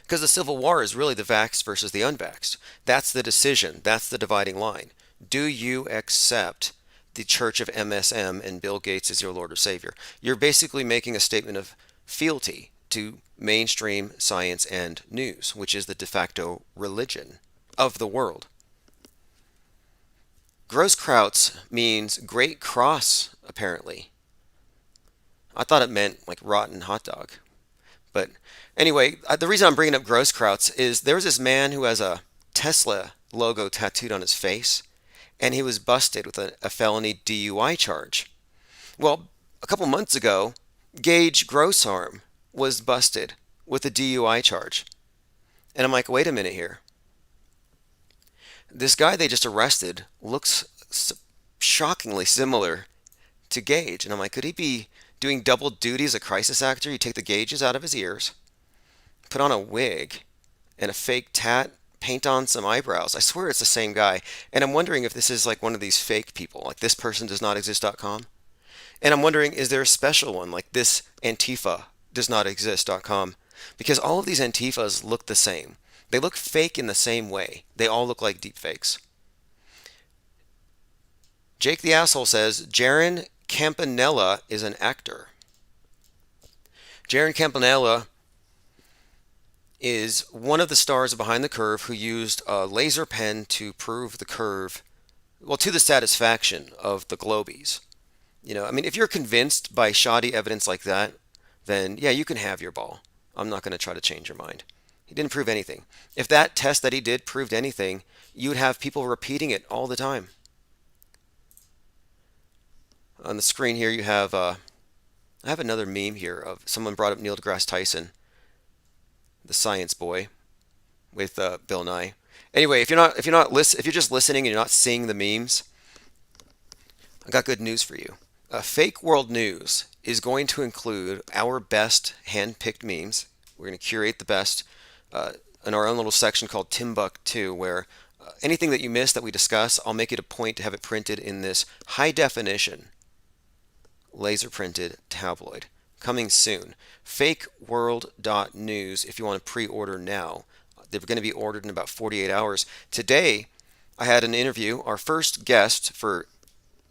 Because the Civil War is really the vaxxed versus the unvaxxed. That's the decision. That's the dividing line. Do you accept the Church of MSM and Bill Gates as your Lord or Savior? You're basically making a statement of fealty to mainstream science and news, which is the de facto religion of the world. Grosskreutz means great cross, apparently. I thought it meant like rotten hot dog. But anyway, the reason I'm bringing up Grosskreutz is there was this man who has a Tesla logo tattooed on his face, and he was busted with a felony DUI charge. Well, a couple months ago, Gage Grossarm was busted with a DUI charge. And I'm like, wait a minute here. This guy they just arrested looks shockingly similar to Gage. And I'm like, could he be doing double duty as a crisis actor? You take the gauges out of his ears, put on a wig and a fake tat, paint on some eyebrows. I swear it's the same guy. And I'm wondering if this is like one of these fake people, like thispersondoesnotexist.com. And I'm wondering, is there a special one like this Antifa does not exist.com? Because all of these Antifas look the same. They look fake in the same way. They all look like deep fakes. Jake the Asshole says, Jaron Campanella is an actor. Jaron Campanella is one of the stars of Behind the Curve who used a laser pen to prove the curve, well, to the satisfaction of the Globies. You know, I mean, if you're convinced by shoddy evidence like that, then yeah, you can have your ball. I'm not going to try to change your mind. He didn't prove anything. If that test that he did proved anything, you would have people repeating it all the time. On the screen here, you have, I have another meme here of someone brought up Neil deGrasse Tyson, the science boy, with Bill Nye. Anyway, if you're just listening and you're not seeing the memes, I got good news for you. Fake World News is going to include our best hand-picked memes. We're going to curate the best in our own little section called Timbuktu, where anything that you miss that we discuss, I'll make it a point to have it printed in this high-definition, laser-printed tabloid. Coming soon. FakeWorld.news if you want to pre-order now. They're going to be ordered in about 48 hours. Today, I had an interview. Our first guest for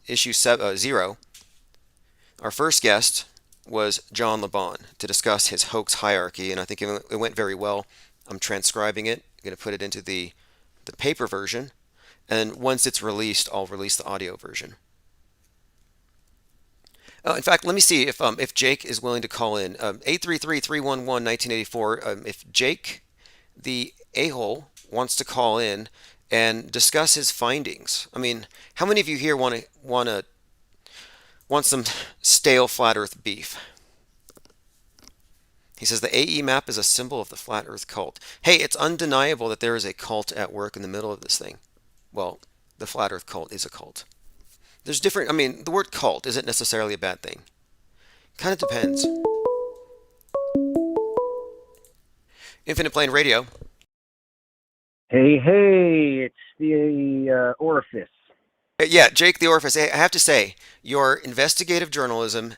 issue 0, our first guest was John LeBon to discuss his hoax hierarchy, and I think it went very well. I'm transcribing it. I'm going to put it into the paper version, and once it's released, I'll release the audio version. In fact, let me see if Jake is willing to call in. 833-311-1984. If Jake, the a-hole, wants to call in and discuss his findings. I mean, how many of you here want some stale flat Earth beef? He says the AE map is a symbol of the flat Earth cult. Hey, it's undeniable that there is a cult at work in the middle of this thing. Well, the flat Earth cult is a cult. There's different, I mean, the word cult isn't necessarily a bad thing. Kind of depends. Infinite Plane Radio. Hey, it's the Orifice. Yeah, Jake the Orifice. I have to say, your investigative journalism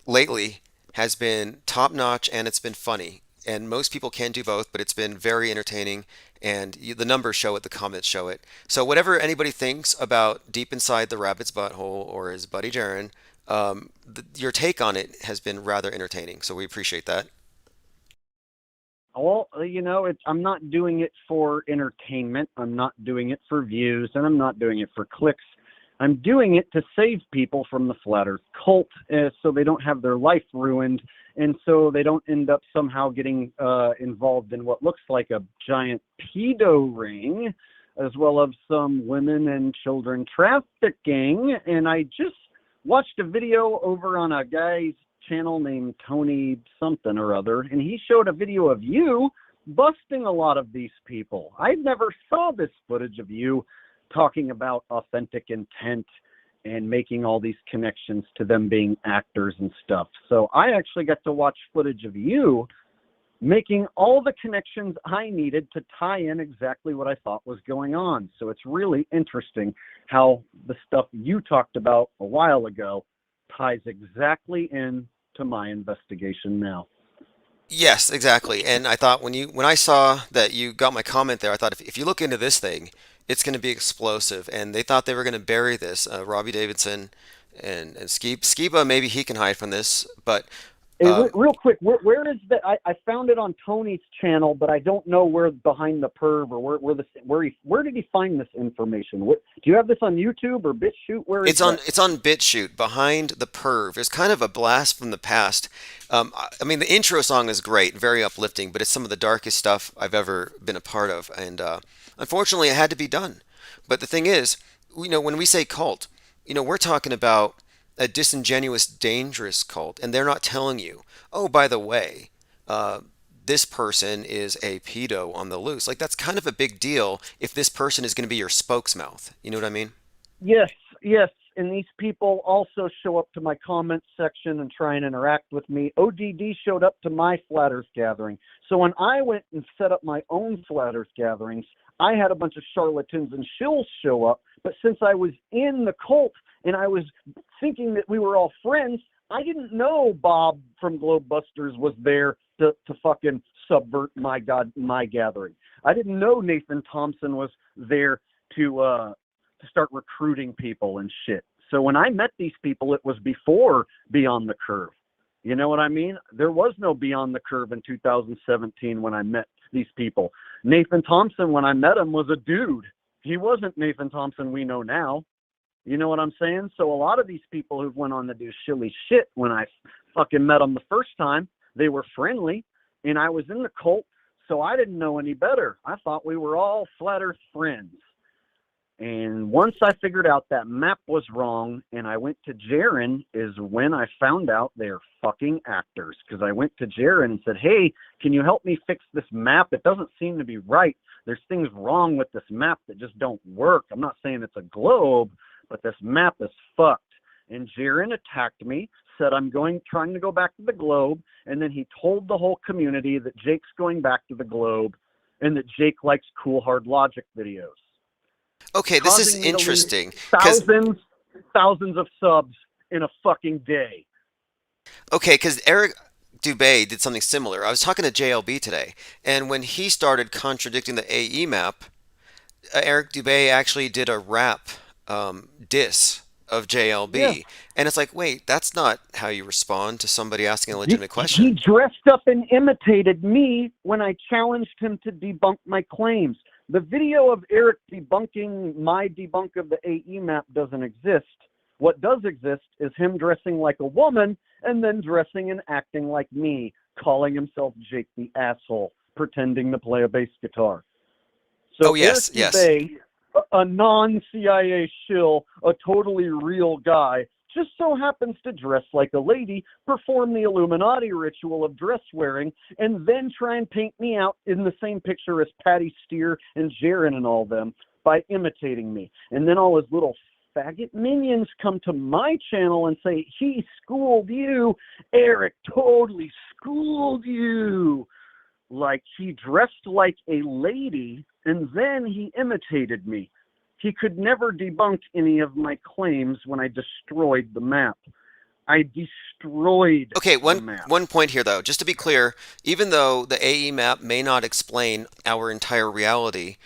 lately has been top-notch and it's been funny. And most people can do both, but it's been very entertaining. And the numbers show it, the comments show it. So whatever anybody thinks about Deep Inside the Rabbit's Butthole or his buddy Jaron, your take on it has been rather entertaining. So we appreciate that. Well, you know, I'm not doing it for entertainment. I'm not doing it for views, and I'm not doing it for clicks. I'm doing it to save people from the Flat Earth cult so they don't have their life ruined and so they don't end up somehow getting involved in what looks like a giant pedo ring, as well as some women and children trafficking. And I just watched a video over on a guy's channel named Tony something or other, and he showed a video of you busting a lot of these people. I never saw this footage of you talking about authentic intent and making all these connections to them being actors and stuff. So I actually got to watch footage of you making all the connections I needed to tie in exactly what I thought was going on. So it's really interesting how the stuff you talked about a while ago ties exactly in to my investigation now. Yes, exactly. And I thought when I saw that you got my comment there, I thought if you look into this thing, it's going to be explosive. And they thought they were going to bury this. Robbie Davidson and Skiba, maybe he can hide from this. But Hey, real quick, where is that? I found it on Tony's channel, but I don't know where Behind the Perv or where did he find this information? Do you have this on YouTube or BitChute? Where is It's on BitChute. Behind the Perv. It's kind of a blast from the past. I mean, the intro song is great, very uplifting, but it's some of the darkest stuff I've ever been a part of, and unfortunately, it had to be done. But the thing is, when we say cult, we're talking about a disingenuous, dangerous cult, and they're not telling you, oh, by the way, this person is a pedo on the loose. Like, that's kind of a big deal if this person is going to be your spokesmouth. You know what I mean? Yes. And these people also show up to my comment section and try and interact with me. ODD showed up to my Flat Earth gathering. So when I went and set up my own Flat Earth gatherings, I had a bunch of charlatans and shills show up. But since I was in the cult and I was thinking that we were all friends, I didn't know Bob from Globebusters was there to fucking subvert my gathering. I didn't know Nathan Thompson was there to start recruiting people and shit. So when I met these people, it was before Beyond the Curve. You know what I mean? There was no Beyond the Curve in 2017 when I met these people. Nathan Thompson, when I met him, was a dude. He wasn't Nathan Thompson we know now. You know what I'm saying? So a lot of these people who went on to do shilly shit, when I fucking met them the first time, they were friendly, and I was in the cult, so I didn't know any better. I thought we were all Flat Earth friends. And once I figured out that map was wrong and I went to Jaren is when I found out they're fucking actors. Because I went to Jaren and said, hey, can you help me fix this map? It doesn't seem to be right. There's things wrong with this map that just don't work. I'm not saying it's a globe, but this map is fucked. And Jaren attacked me, said I'm trying to go back to the globe. And then he told the whole community that Jake's going back to the globe and that Jake likes Cool Hard Logic videos. Okay, this is interesting. Thousands of subs in a fucking day. Okay, because Eric Dubé did something similar. I was talking to JLB today, and when he started contradicting the AE map, Eric Dubé actually did a rap diss of JLB. Yeah. And it's like, wait, that's not how you respond to somebody asking a legitimate question. He dressed up and imitated me when I challenged him to debunk my claims. The video of Eric debunking my debunk of the AE map doesn't exist. What does exist is him dressing like a woman and then dressing and acting like me, calling himself Jake the Asshole, pretending to play a bass guitar. So yes. Dubé, a non-CIA shill, a totally real guy, just so happens to dress like a lady, perform the Illuminati ritual of dress wearing, and then try and paint me out in the same picture as Patty Steer and Jaren and all them by imitating me. And then all his little faggot minions come to my channel and say, he schooled you. Eric totally schooled you. Like, he dressed like a lady, and then he imitated me. He could never debunk any of my claims when I destroyed the map. I destroyed the map. One point here, though. Just to be clear, even though the AE map may not explain our entire reality,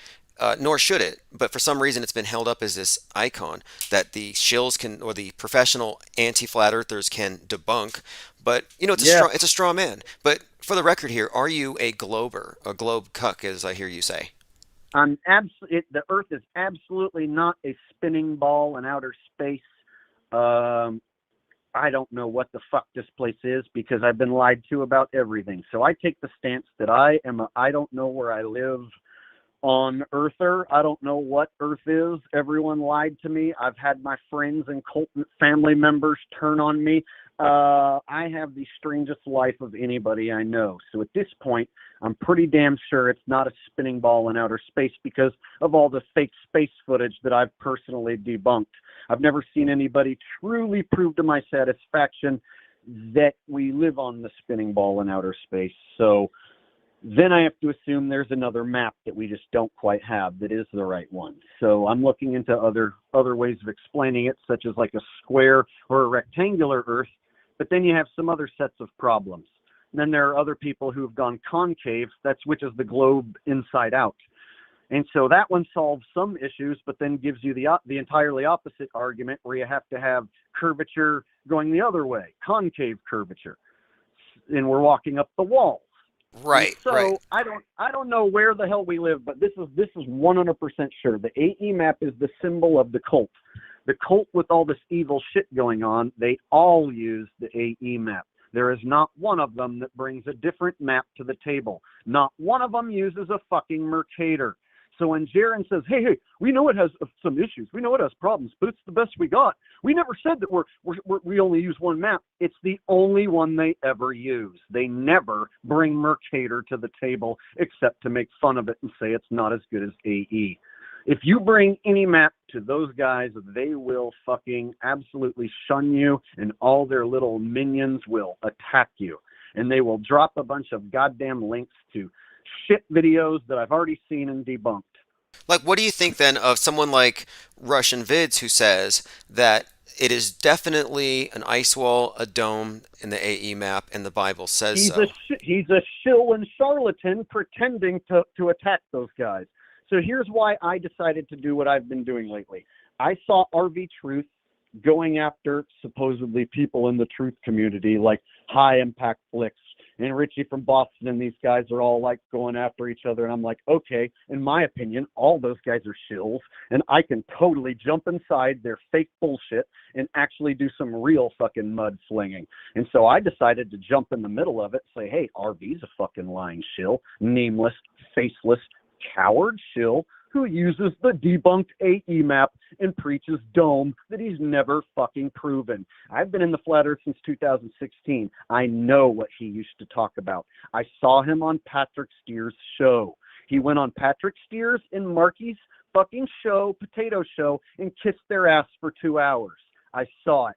nor should it, but for some reason it's been held up as this icon that the shills can, or the professional anti-flat earthers can debunk. But, it's a straw man. But for the record here, are you a glober, a globe cuck, as I hear you say? The Earth is absolutely not a spinning ball in outer space. I don't know what the fuck this place is because I've been lied to about everything. So I take the stance that I don't know where I live on Earther. I don't know what Earth is. Everyone lied to me. I've had my friends and cult family members turn on me. I have the strangest life of anybody I know. So at this point, I'm pretty damn sure it's not a spinning ball in outer space because of all the fake space footage that I've personally debunked. I've never seen anybody truly prove to my satisfaction that we live on the spinning ball in outer space. So then I have to assume there's another map that we just don't quite have that is the right one. So I'm looking into other ways of explaining it, such as like a square or a rectangular Earth. But then you have some other sets of problems. And then there are other people who have gone concave, which is the globe inside out. And so that one solves some issues, but then gives you the entirely opposite argument where you have to have curvature going the other way, concave curvature. and we're walking up the walls. Right. So right. I don't know where the hell we live, but this is 100% sure. The AE map is the symbol of the cult. The cult with all this evil shit going on, they all use the AE map. There is not one of them that brings a different map to the table. Not one of them uses a fucking Mercator. So when Jaren says, hey, we know it has some issues. We know it has problems, but it's the best we got. We never said that we only use one map. It's the only one they ever use. They never bring Mercator to the table except to make fun of it and say it's not as good as AE. If you bring any map to those guys, they will fucking absolutely shun you, and all their little minions will attack you. And they will drop a bunch of goddamn links to shit videos that I've already seen and debunked. Like, what do you think then of someone like Russian Vids who says that it is definitely an ice wall, a dome in the AE map, and the Bible says so? He's a shill and charlatan pretending to attack those guys. So here's why I decided to do what I've been doing lately. I saw RV Truth going after supposedly people in the truth community, like High Impact Flicks and Richie from Boston, and these guys are all like going after each other. And I'm like, okay, in my opinion, all those guys are shills, and I can totally jump inside their fake bullshit and actually do some real fucking mud slinging. And so I decided to jump in the middle of it, say, hey, RV's a fucking lying shill, nameless, faceless, coward shill who uses the debunked AE map and preaches dome that he's never fucking proven. I've been in the flat earth since 2016. I know what he used to talk about. I saw him on Patrick Steers' show. He went on Patrick Steers and Marky's fucking show, Potato Show, and kissed their ass for 2 hours. I saw it.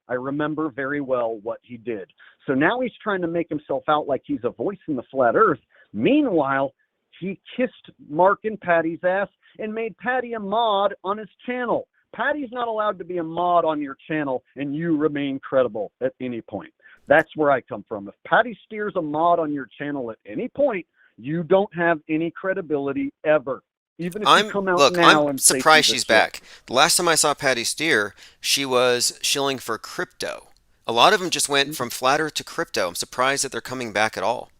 I remember very well what he did. So now he's trying to make himself out like he's a voice in the flat earth. Meanwhile, he kissed Mark and Patty's ass and made Patty a mod on his channel. Patty's not allowed to be a mod on your channel, and you remain credible at any point. That's where I come from. If Patty Steers a mod on your channel at any point, you don't have any credibility ever. Even if you come out now I'm surprised she's back. The last time I saw Patty Steer, she was shilling for crypto. A lot of them just went from flat earth to crypto. I'm surprised that they're coming back at all.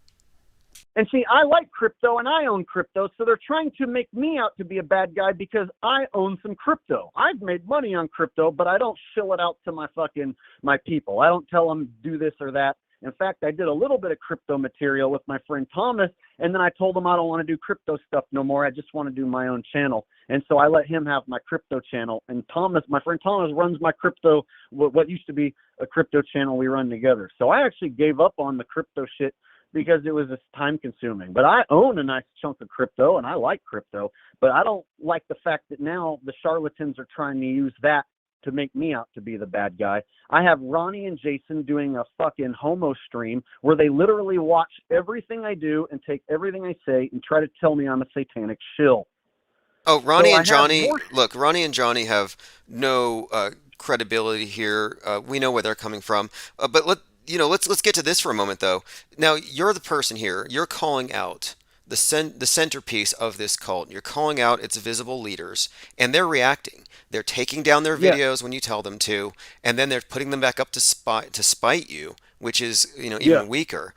And see, I like crypto and I own crypto, so they're trying to make me out to be a bad guy because I own some crypto. I've made money on crypto, but I don't shill it out to my people. I don't tell them do this or that. In fact, I did a little bit of crypto material with my friend Thomas, and then I told him I don't want to do crypto stuff no more. I just want to do my own channel. And so I let him have my crypto channel. And Thomas, my friend Thomas, runs my crypto, what used to be a crypto channel we run together. So I actually gave up on the crypto shit because it was time consuming. But I own a nice chunk of crypto and I like crypto, but I don't like the fact that now the charlatans are trying to use that to make me out to be the bad guy. I have Ronnie and Jason doing a fucking homo stream where they literally watch everything I do and take everything I say and try to tell me I'm a satanic shill. Oh, Ronnie and Johnny, look, Ronnie and Johnny have no credibility here. We know where they're coming from. But let's get to this for a moment, though. Now, you're the person here. You're calling out the centerpiece of this cult. You're calling out its visible leaders, and they're reacting. They're taking down their videos when you tell them to, and then they're putting them back up to spite you, which is even weaker.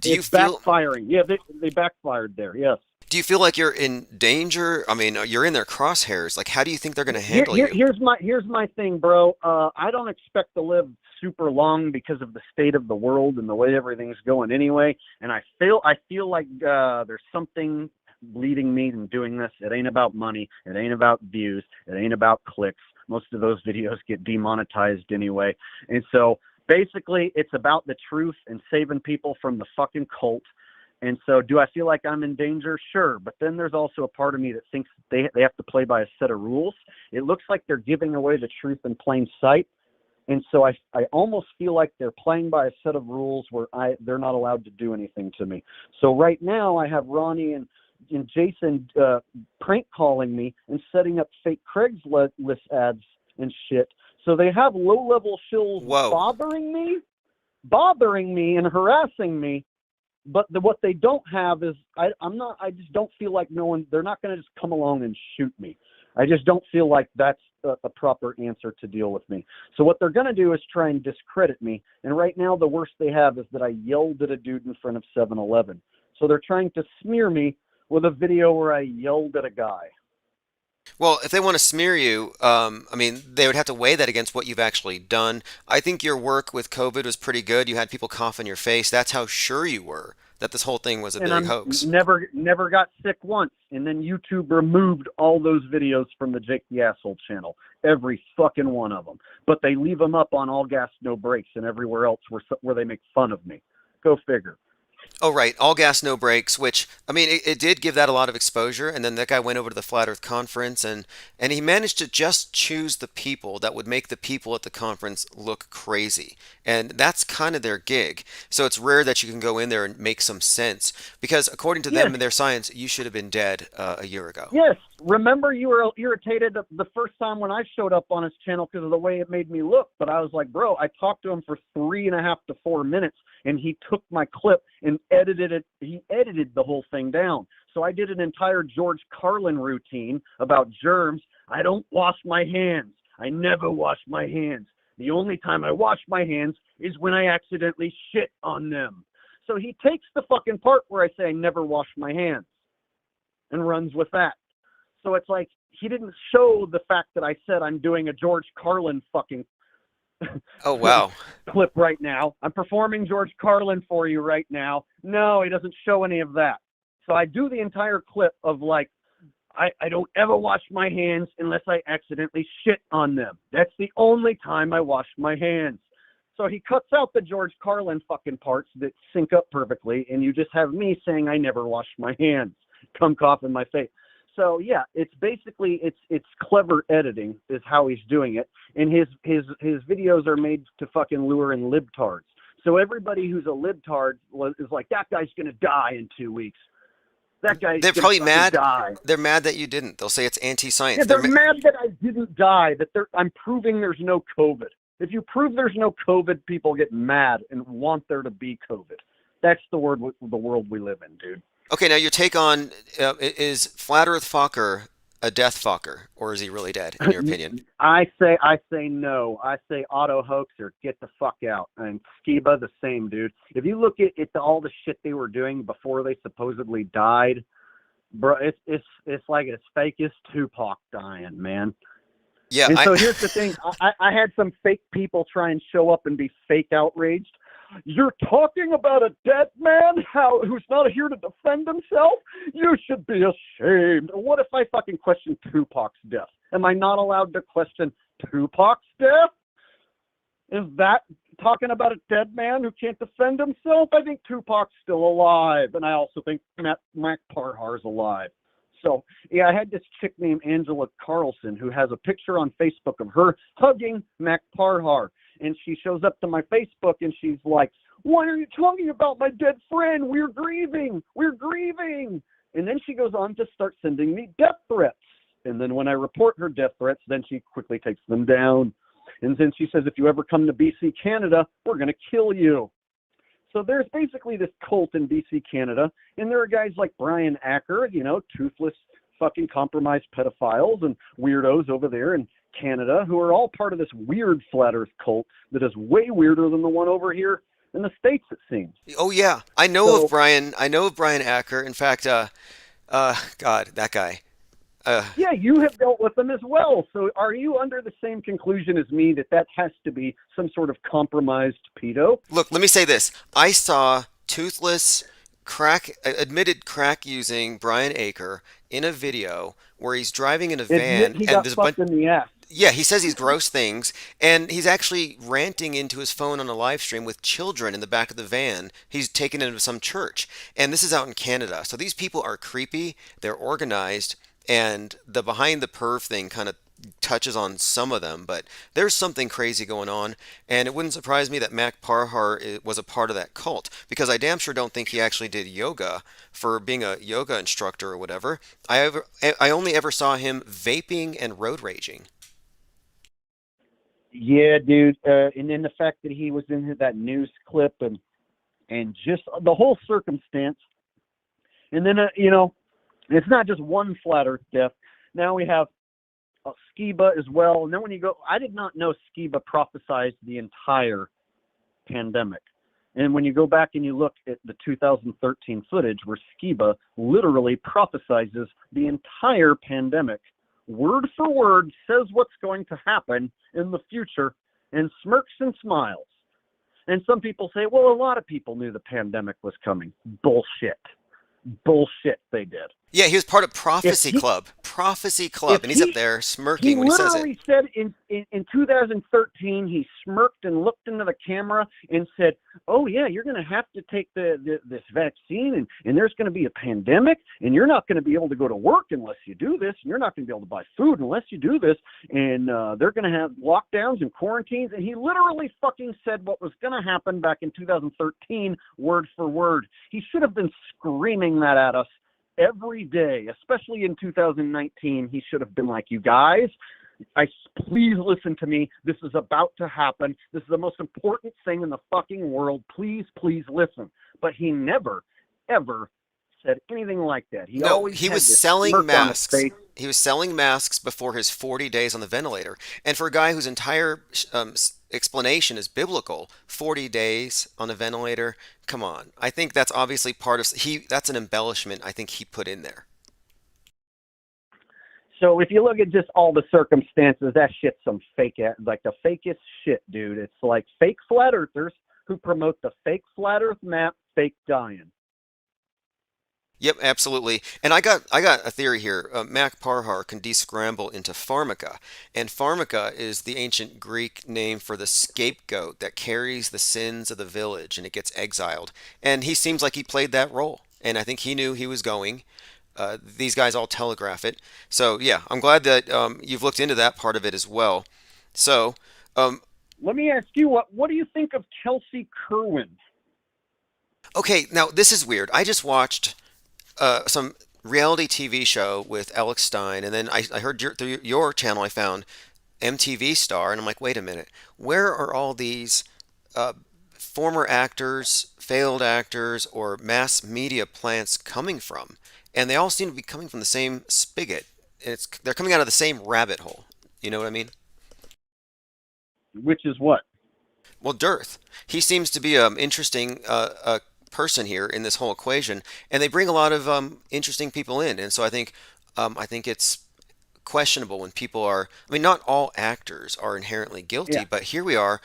Do you feel backfiring? Yeah, they backfired there. Yes. Do you feel like you're in danger? I mean, you're in their crosshairs. Like, how do you think they're going to handle you? Here's my thing, bro. I don't expect to live super long because of the state of the world and the way everything's going anyway. And I feel like there's something leading me in doing this. It ain't about money. It ain't about views. It ain't about clicks. Most of those videos get demonetized anyway. And so basically, it's about the truth and saving people from the fucking cult. And so do I feel like I'm in danger? Sure. But then there's also a part of me that thinks they have to play by a set of rules. It looks like they're giving away the truth in plain sight. And so I almost feel like they're playing by a set of rules where they're not allowed to do anything to me. So right now I have Ronnie and Jason prank calling me and setting up fake Craigslist ads and shit. So they have low-level shills bothering me and harassing me. But what they don't have is I just don't feel like they're not going to just come along and shoot me. I just don't feel like that's a proper answer to deal with me. So what they're going to do is try and discredit me. And right now, the worst they have is that I yelled at a dude in front of 7-Eleven. So they're trying to smear me with a video where I yelled at a guy. Well, if they want to smear you, I mean, they would have to weigh that against what you've actually done. I think your work with COVID was pretty good. You had people cough in your face. That's how sure you were that this whole thing was a And big I'm hoax. never got sick once. And then YouTube removed all those videos from the Jake the Asshole channel, every fucking one of them. But they leave them up on All Gas No Brakes and everywhere else where they make fun of me. Go figure. Oh, right. All gas, no brakes, which, I mean, it did give that a lot of exposure. And then that guy went over to the Flat Earth Conference and he managed to just choose the people that would make the people at the conference look crazy. And that's kind of their gig. So it's rare that you can go in there and make some sense because according to them and their science, you should have been dead a year ago. Yes. Remember you were irritated the first time when I showed up on his channel because of the way it made me look. But I was like, bro, I talked to him for 3.5 to 4 minutes and he took my clip and edited it. He edited the whole thing down. So I did an entire George Carlin routine about germs. I don't wash my hands. I never wash my hands. The only time I wash my hands is when I accidentally shit on them. So he takes the fucking part where I say I never wash my hands and runs with that. So it's like he didn't show the fact that I said I'm doing a George Carlin fucking Oh, wow. clip right now. I'm performing George Carlin for you right now. No, he doesn't show any of that. So I do the entire clip of like, I don't ever wash my hands unless I accidentally shit on them. That's the only time I wash my hands. So he cuts out the George Carlin fucking parts that sync up perfectly, and you just have me saying I never wash my hands. Come cough in my face. So yeah, it's basically it's clever editing is how he's doing it, and his videos are made to fucking lure in libtards. So everybody who's a libtard is like, that guy's gonna die in 2 weeks. That guy's They're probably mad. Die. They're mad that you didn't. They'll say it's anti-science. Yeah, they're mad that I didn't die. I'm proving there's no COVID. If you prove there's no COVID, people get mad and want there to be COVID. That's the world we live in, dude. Okay, now your take on is Flat Earth Fokker a death fucker, or is he really dead, in your opinion? I say no. I say auto hoaxer, get the fuck out. And Skiba, the same, dude. If you look at all the shit they were doing before they supposedly died, bro, it's like as fake as Tupac dying, man. Yeah. And so here's the thing. I had some fake people try and show up and be fake outraged. You're talking about a dead man who's not here to defend himself? You should be ashamed. What if I fucking question Tupac's death? Am I not allowed to question Tupac's death? Is that talking about a dead man who can't defend himself? I think Tupac's still alive, and I also think Mac Parhar's alive. So, yeah, I had this chick named Angela Carlson who has a picture on Facebook of her hugging Mac Parhar. And she shows up to my Facebook and she's like, why are you talking about my dead friend? We're grieving. We're grieving. And then she goes on to start sending me death threats. And then when I report her death threats, then she quickly takes them down. And then she says, if you ever come to BC, Canada, we're going to kill you. So there's basically this cult in BC, Canada. And there are guys like Brian Acker, toothless fucking compromised pedophiles and weirdos over there in Canada who are all part of this weird flat earth cult that is way weirder than the one over here in the States, it seems. Oh yeah. I know of Brian Acker. In fact, God, that guy. Yeah, you have dealt with them as well. So are you under the same conclusion as me that has to be some sort of compromised pedo? Look, let me say this. I saw toothless admitted crack using Brian Acker in a video where he's driving in a van and there's a bunch in the ass. Yeah, he says he's gross things, and he's actually ranting into his phone on a live stream with children in the back of the van. He's taken into some church, and this is out in Canada. So these people are creepy, they're organized, and the behind the perv thing kind of touches on some of them, but there's something crazy going on, and it wouldn't surprise me that Mac Parhar was a part of that cult, because I damn sure don't think he actually did yoga for being a yoga instructor or whatever. I only ever saw him vaping and road raging. Yeah, dude. And then the fact that he was in that news clip and just the whole circumstance. And then, it's not just one flat earth death. Now we have Skiba as well. And then when you go, I did not know Skiba prophesized the entire pandemic. And when you go back and you look at the 2013 footage where Skiba literally prophesizes the entire pandemic, word for word, says what's going to happen in the future, and smirks and smiles. And some people say, well, a lot of people knew the pandemic was coming. Bullshit. Bullshit, they did. Yeah, he was part of Prophecy Club. Prophecy Club. And he's up there smirking when he says it. He literally said in 2013, he smirked and looked into the camera and said, oh, yeah, you're going to have to take this vaccine, and there's going to be a pandemic, and you're not going to be able to go to work unless you do this, and you're not going to be able to buy food unless you do this, and they're going to have lockdowns and quarantines. And he literally fucking said what was going to happen back in 2013, word for word. He should have been screaming that at us every day, especially in 2019. He should have been like, you guys, please listen to me. This is about to happen. This is the most important thing in the fucking world. Please, please listen. But he never, ever said anything like that. He was selling masks. He was selling masks before his 40 days on the ventilator. And for a guy whose entire explanation is biblical, 40 days on a ventilator, come on. I think that's obviously part of that's an embellishment I think he put in there. So if you look at just all the circumstances, that shit's some fake, like the fakest shit, dude. It's like fake flat earthers who promote the fake flat earth map, fake dying. Yep, absolutely. And I got a theory here. Mac Parhar can descramble into pharmaca, and pharmaca is the ancient Greek name for the scapegoat that carries the sins of the village and it gets exiled. And he seems like he played that role, and I think he knew he was going. These guys all telegraph it. So yeah, I'm glad that you've looked into that part of it as well. So let me ask you, what do you think of Kelsey Kerwin? Okay, now this is weird. I just watched some reality TV show with Alex Stein, and then I heard through your channel I found MTV Star, and I'm like, wait a minute, where are all these former actors, failed actors, or mass media plants coming from? And they all seem to be coming from the same spigot. They're coming out of the same rabbit hole. You know what I mean? Which is what? Well, Dearth. He seems to be an interesting person here in this whole equation, and they bring a lot of interesting people in, and so I think it's questionable when people are. I mean, not all actors are inherently guilty, but here we are.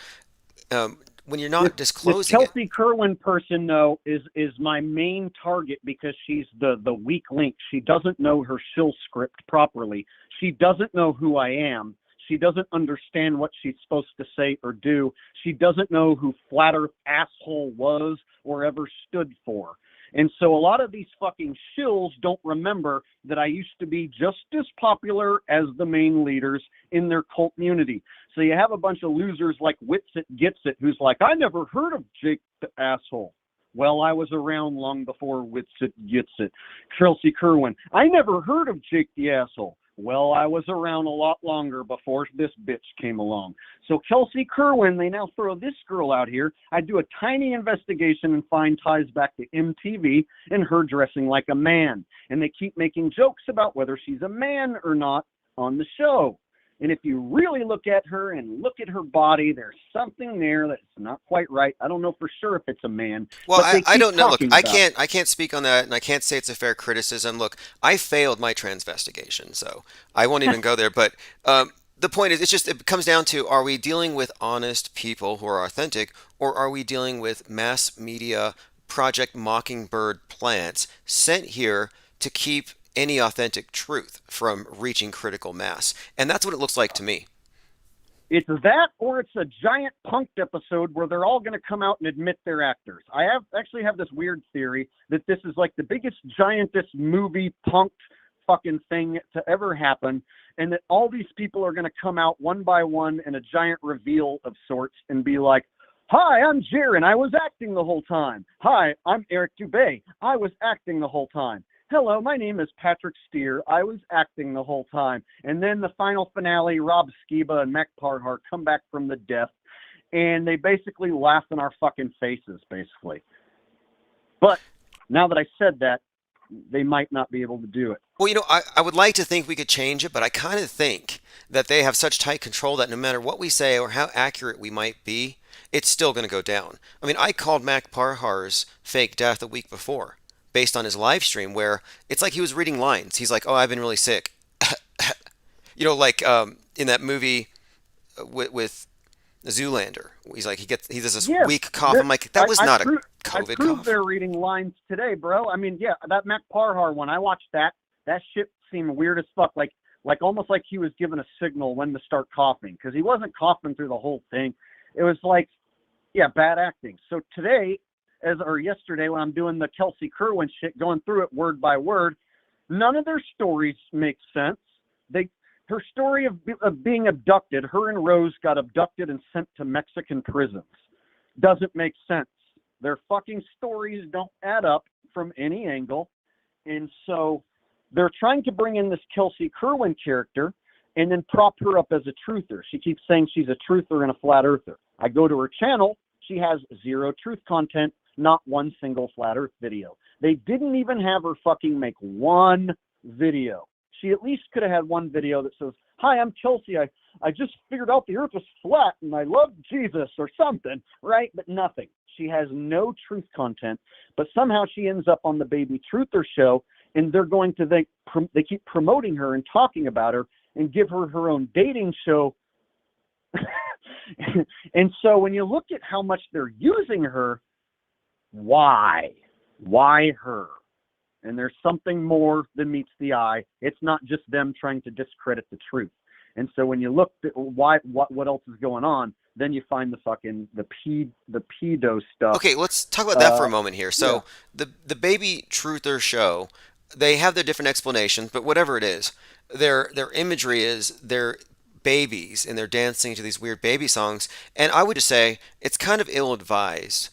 When you're not disclosing this Kelsey Kerwin person, though, is my main target because she's the weak link. She doesn't know her shill script properly. She doesn't know who I am. She doesn't understand what she's supposed to say or do. She doesn't know who Flat Earth asshole was or ever stood for. And so a lot of these fucking shills don't remember that I used to be just as popular as the main leaders in their cult community. So you have a bunch of losers like Witsit Gets It, who's like, I never heard of Jake the asshole. Well, I was around long before Witsit Gets It. Kelsey Kerwin, I never heard of Jake the asshole. Well, I was around a lot longer before this bitch came along. So Kelsey Kerwin, they now throw this girl out here. I do a tiny investigation and find ties back to MTV and her dressing like a man. And they keep making jokes about whether she's a man or not on the show. And if you really look at her and look at her body, there's something there that's not quite right. I don't know for sure if it's a man. Well, I don't know. Look, I can't speak on that, and I can't say it's a fair criticism. Look, I failed my transvestigation, so I won't even go there. But the point is, it comes down to, are we dealing with honest people who are authentic, or are we dealing with mass media Project Mockingbird plants sent here to keep any authentic truth from reaching critical mass? And that's what it looks like to me. It's that, or it's a giant punked episode where they're all going to come out and admit they're actors. I actually have this weird theory that this is like the biggest, giantest movie punked fucking thing to ever happen, and that all these people are going to come out one by one in a giant reveal of sorts and be like, hi, I'm Jaron. I was acting the whole time. Hi, I'm Eric Dubé. I was acting the whole time. Hello, my name is Patrick Steer. I was acting the whole time. And then the final finale, Rob Skiba and Mac Parhar come back from the death, and they basically laugh in our fucking faces, basically. But now that I said that, they might not be able to do it. Well, I would like to think we could change it, but I kind of think that they have such tight control that no matter what we say or how accurate we might be, it's still going to go down. I mean, I called Mac Parhar's fake death a week before based on his live stream where it's like he was reading lines. He's like, "Oh, I've been really sick." Like in that movie with Zoolander. He's like, he does this weak cough. I'm like, that was not a COVID I proved cough. they're reading lines today, bro. I mean, yeah, that Mac Parhar one, I watched that. That shit seemed weird as fuck. Like almost like he was given a signal when to start coughing, because he wasn't coughing through the whole thing. It was like, yeah, bad acting. So today, or yesterday, when I'm doing the Kelsey Kerwin shit, going through it word by word, none of their stories make sense. Her story of being abducted, her and Rose got abducted and sent to Mexican prisons. Doesn't make sense. Their fucking stories don't add up from any angle. And so they're trying to bring in this Kelsey Kerwin character and then prop her up as a truther. She keeps saying she's a truther and a flat earther. I go to her channel. She has zero truth content, not one single flat earth video. They didn't even have her fucking make one video. She at least could have had one video that says, "Hi, I'm Kelsey. I just figured out the earth was flat and I love Jesus," or something, right? But nothing. She has no truth content, but somehow she ends up on the Baby Truther show, and they're going to, they keep promoting her and talking about her and give her her own dating show. And so when you look at how much they're using her, why her? And there's something more than meets the eye. It's not just them trying to discredit the truth. And so when you look at what else is going on, then you find the pedo stuff. Okay, let's talk about that for a moment here. So the Baby Truther show, they have their different explanations, but whatever it is, their imagery is they're babies and they're dancing to these weird baby songs. And I would just say it's kind of ill-advised,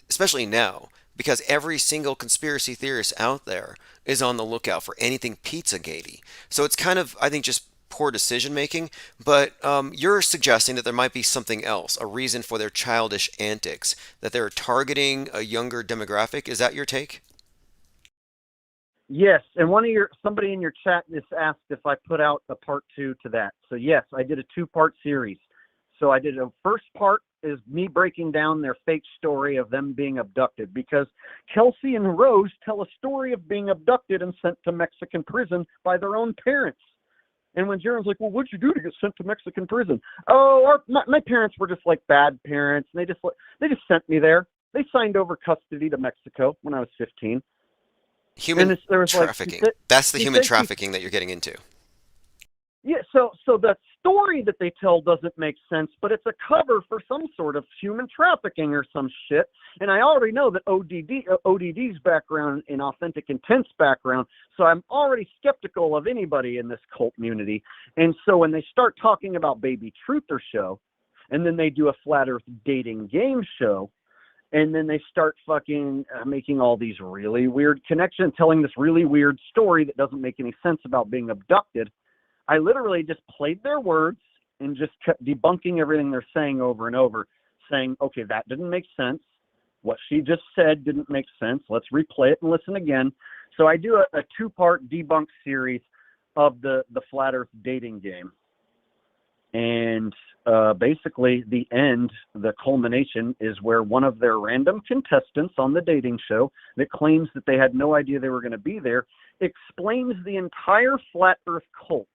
especially now, because every single conspiracy theorist out there is on the lookout for anything Pizzagate-y. So it's kind of, I think, just poor decision making. But you're suggesting that there might be something else, a reason for their childish antics, that they're targeting a younger demographic. Is that your take? Yes, and somebody in your chat just asked if I put out a part 2 to that. So yes, I did a 2-part series. So I did a first part is me breaking down their fake story of them being abducted, because Kelsey and Rose tell a story of being abducted and sent to Mexican prison by their own parents. And when Jaron's like, "Well, what'd you do to get sent to Mexican prison?" "Oh, my parents were just like bad parents, and they just sent me there. They signed over custody to Mexico when I was 15. Human trafficking. That's the human trafficking that you're getting into. Yeah, so the story that they tell doesn't make sense, but it's a cover for some sort of human trafficking or some shit. And I already know that ODD's background in authentic intent's background, so I'm already skeptical of anybody in this cult community. And so when they start talking about Baby Truther show, and then they do a flat earth dating game show, and then they start fucking making all these really weird connections, telling this really weird story that doesn't make any sense about being abducted, I literally just played their words and just kept debunking everything they're saying over and over, saying, okay, that didn't make sense. What she just said didn't make sense. Let's replay it and listen again. So I do a 2-part debunk series of the flat earth dating game. And basically the end, the culmination, is where one of their random contestants on the dating show that claims that they had no idea they were going to be there explains the entire flat earth cult.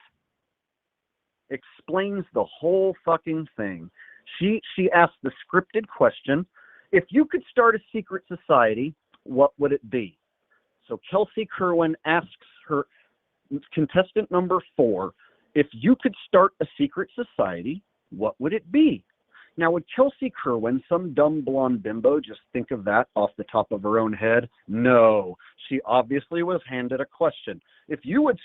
Explains the whole fucking thing. She asked the scripted question, if you could start a secret society, what would it be? So Kelsey Kerwin asks her, contestant number 4, if you could start a secret society, what would it be? Now, would Kelsey Kerwin, some dumb blonde bimbo, just think of that off the top of her own head? No. She obviously was handed a question. If you wanted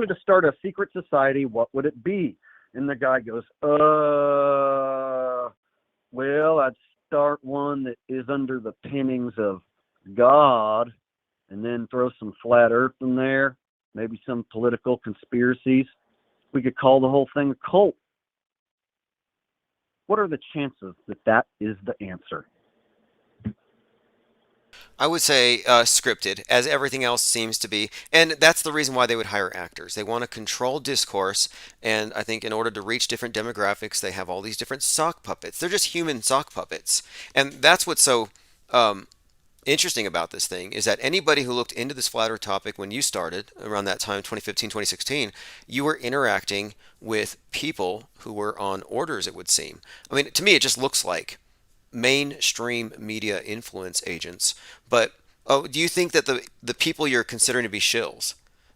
to start a secret society, what would it be? And the guy goes, well, I'd start one that is under the pinnings of God, and then throw some flat earth in there, maybe some political conspiracies. We could call the whole thing a cult. What are the chances that that is the answer? I would say scripted, as everything else seems to be. And that's the reason why they would hire actors. They want to control discourse. And I think in order to reach different demographics, they have all these different sock puppets. They're just human sock puppets. And that's what's so um, interesting about this thing is that anybody who looked into this flat earth topic when you started around that time, 2015, 2016, you were interacting with people who were on orders, it would seem. I mean, to me, it just looks like mainstream media influence agents. But oh, do you think that the people you're considering to be shills,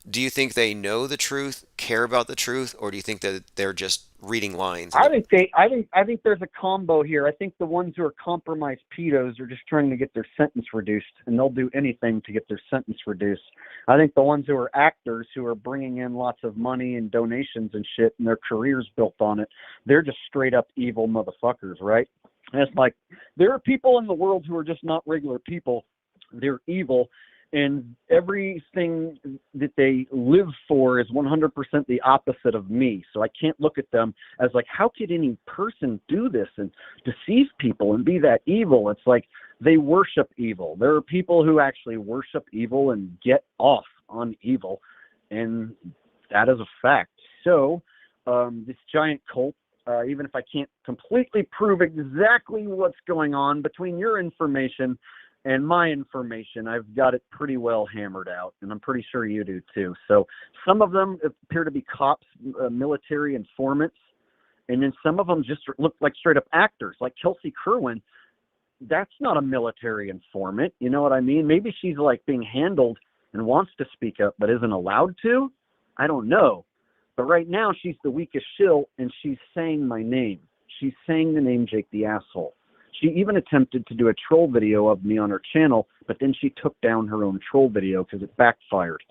do you think they know the truth, care about the truth, or do you think that they're just reading lines? I think there's a combo here. I think the ones who are compromised pedos are just trying to get their sentence reduced, and they'll do anything to get their sentence reduced. I think the ones who are actors who are bringing in lots of money and donations and shit, and their careers built on it, they're just straight up evil motherfuckers, right? And it's like there are people in the world who are just not regular people. They're evil, and everything that they live for is 100% the opposite of me. So I can't look at them as like, how could any person do this and deceive people and be that evil? It's like they worship evil. There are people who actually worship evil and get off on evil, and that is a fact. So this giant cult, even if I can't completely prove exactly what's going on between your information and my information, I've got it pretty well hammered out, and I'm pretty sure you do too. So some of them appear to be cops, military informants, and then some of them just look like straight up actors, like Kelsey Kerwin. That's not a military informant. You know what I mean? Maybe she's like being handled and wants to speak up but isn't allowed to. I don't know. But right now she's the weakest shill, and she's saying my name. She's saying the name Jake the Asshole. She even attempted to do a troll video of me on her channel, but then she took down her own troll video because it backfired.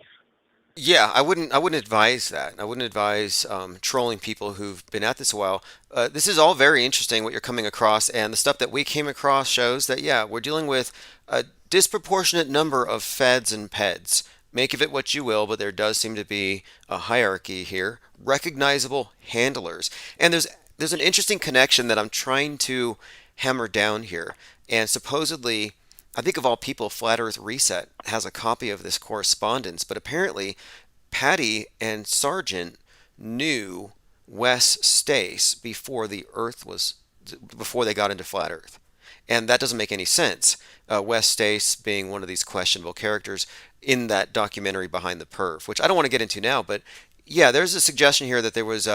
Yeah, I wouldn't advise that. I wouldn't advise trolling people who've been at this a while. This is all very interesting what you're coming across, and the stuff that we came across shows that, yeah, we're dealing with a disproportionate number of feds and peds. Make of it what you will, but there does seem to be a hierarchy here. Recognizable handlers. And there's an interesting connection that I'm trying to hammer down here. And supposedly, I think of all people, Flat Earth Reset has a copy of this correspondence, but apparently Patty and Sargent knew Wes Stace before they got into Flat Earth. And that doesn't make any sense. Wes Stace being one of these questionable characters in that documentary Behind the Perv, which I don't want to get into now, but yeah, there's a suggestion here that there was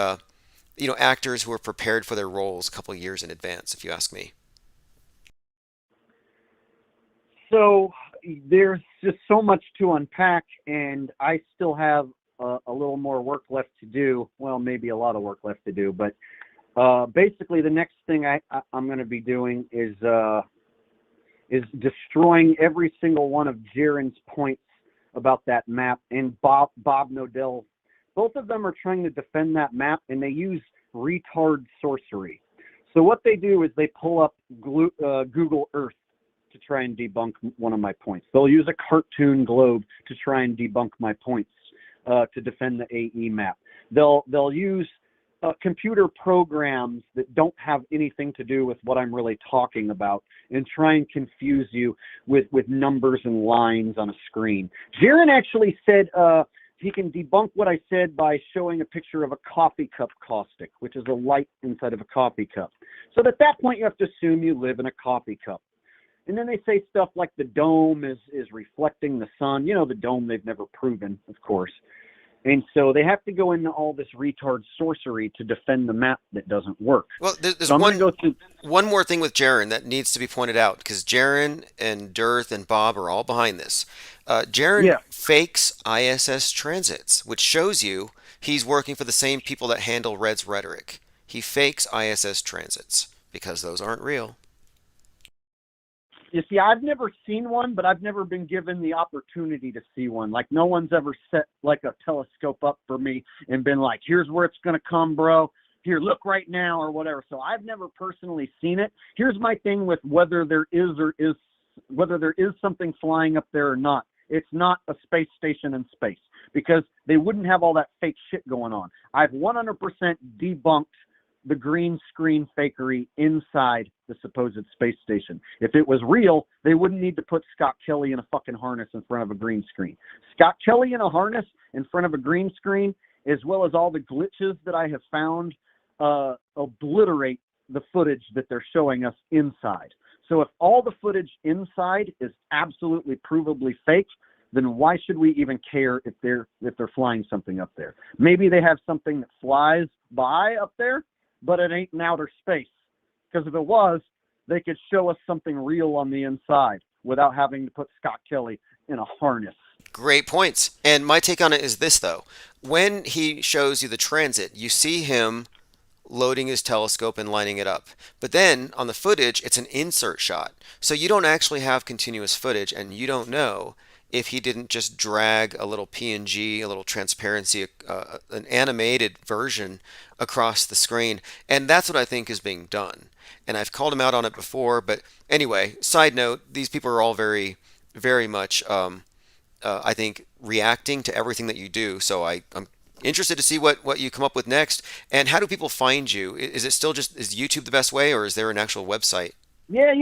actors who were prepared for their roles a couple of years in advance, if you ask me. So there's just so much to unpack, and I still have a little more work left to do. Well, maybe a lot of work left to do, but basically the next thing I'm going to be doing is destroying every single one of Jaren's points about that map, and Bob Nodell. Both of them are trying to defend that map, and they use retard sorcery. So what they do is they pull up Google Earth to try and debunk one of my points. They'll use a cartoon globe to try and debunk my points to defend the AE map. They'll use computer programs that don't have anything to do with what I'm really talking about and try and confuse you with numbers and lines on a screen. Jaren actually said he can debunk what I said by showing a picture of a coffee cup caustic, which is a light inside of a coffee cup. So at that point, you have to assume you live in a coffee cup. And then they say stuff like the dome is reflecting the sun. You know, the dome they've never proven, of course. And so they have to go into all this retard sorcery to defend the map that doesn't work. Well, there's so one more thing with Jaren that needs to be pointed out, because Jaren and Dearth and Bob are all behind this. Jaren fakes ISS transits, which shows you he's working for the same people that handle Red's rhetoric. He fakes ISS transits because those aren't real. You see, I've never seen one, but I've never been given the opportunity to see one. Like, no one's ever set, like, a telescope up for me and been like, here's where it's going to come, bro. Here, look right now, or whatever. So I've never personally seen it. Here's my thing with whether there is something flying up there or not. It's not a space station in space, because they wouldn't have all that fake shit going on. I've 100% debunked the green screen fakery inside the supposed space station. If it was real, they wouldn't need to put Scott Kelly in a fucking harness in front of a green screen. Scott Kelly in a harness in front of a green screen, as well as all the glitches that I have found, obliterate the footage that they're showing us inside. So if all the footage inside is absolutely provably fake, then why should we even care if they're flying something up there? Maybe they have something that flies by up there, but it ain't in outer space. Because if it was, they could show us something real on the inside without having to put Scott Kelly in a harness. Great points. And my take on it is this, though. When he shows you the transit, you see him loading his telescope and lining it up. But then on the footage, it's an insert shot. So you don't actually have continuous footage, and you don't know if he didn't just drag a little PNG, a little transparency, an animated version across the screen. And that's what I think is being done. And I've called him out on it before. But anyway, side note, these people are all very, very much, I think, reacting to everything that you do. So I'm interested to see what you come up with next. And how do people find you? Is it still just, is YouTube the best way, or is there an actual website? Yeah,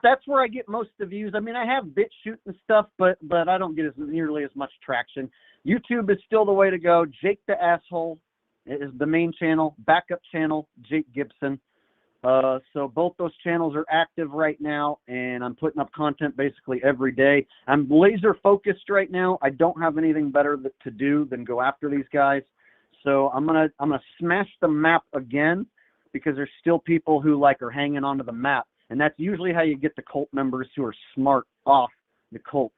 that's where I get most of the views. I mean, I have BitChute and stuff, but I don't get nearly as much traction. YouTube is still the way to go. Jake the Asshole is the main channel. Backup channel, Jake Gibson. So both those channels are active right now, and I'm putting up content basically every day. I'm laser focused right now. I don't have anything better to do than go after these guys. So I'm gonna smash the map again, because there's still people who are hanging onto the map. And that's usually how you get the cult members who are smart off the cult,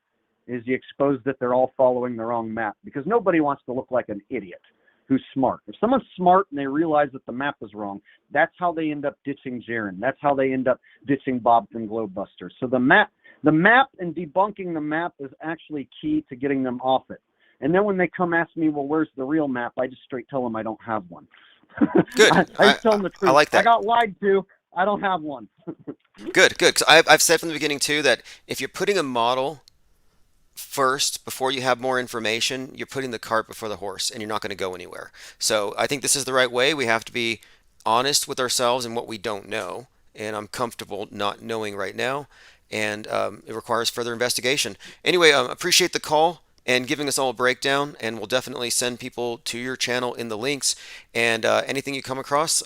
is you expose that they're all following the wrong map, because nobody wants to look like an idiot who's smart. If someone's smart and they realize that the map is wrong, that's how they end up ditching Jaren. That's how they end up ditching Bob from Globebusters. So the map and debunking the map is actually key to getting them off it. And then when they come ask me, well, where's the real map? I just straight tell them I don't have one. Good. I tell them the truth. I like that. I got lied to. I don't have one. Good. Because I've said from the beginning, too, that if you're putting a model first before you have more information, you're putting the cart before the horse, and you're not going to go anywhere. So I think this is the right way. We have to be honest with ourselves and what we don't know, and I'm comfortable not knowing right now, and it requires further investigation. Anyway, appreciate the call and giving us all a breakdown, and we'll definitely send people to your channel in the links, and anything you come across,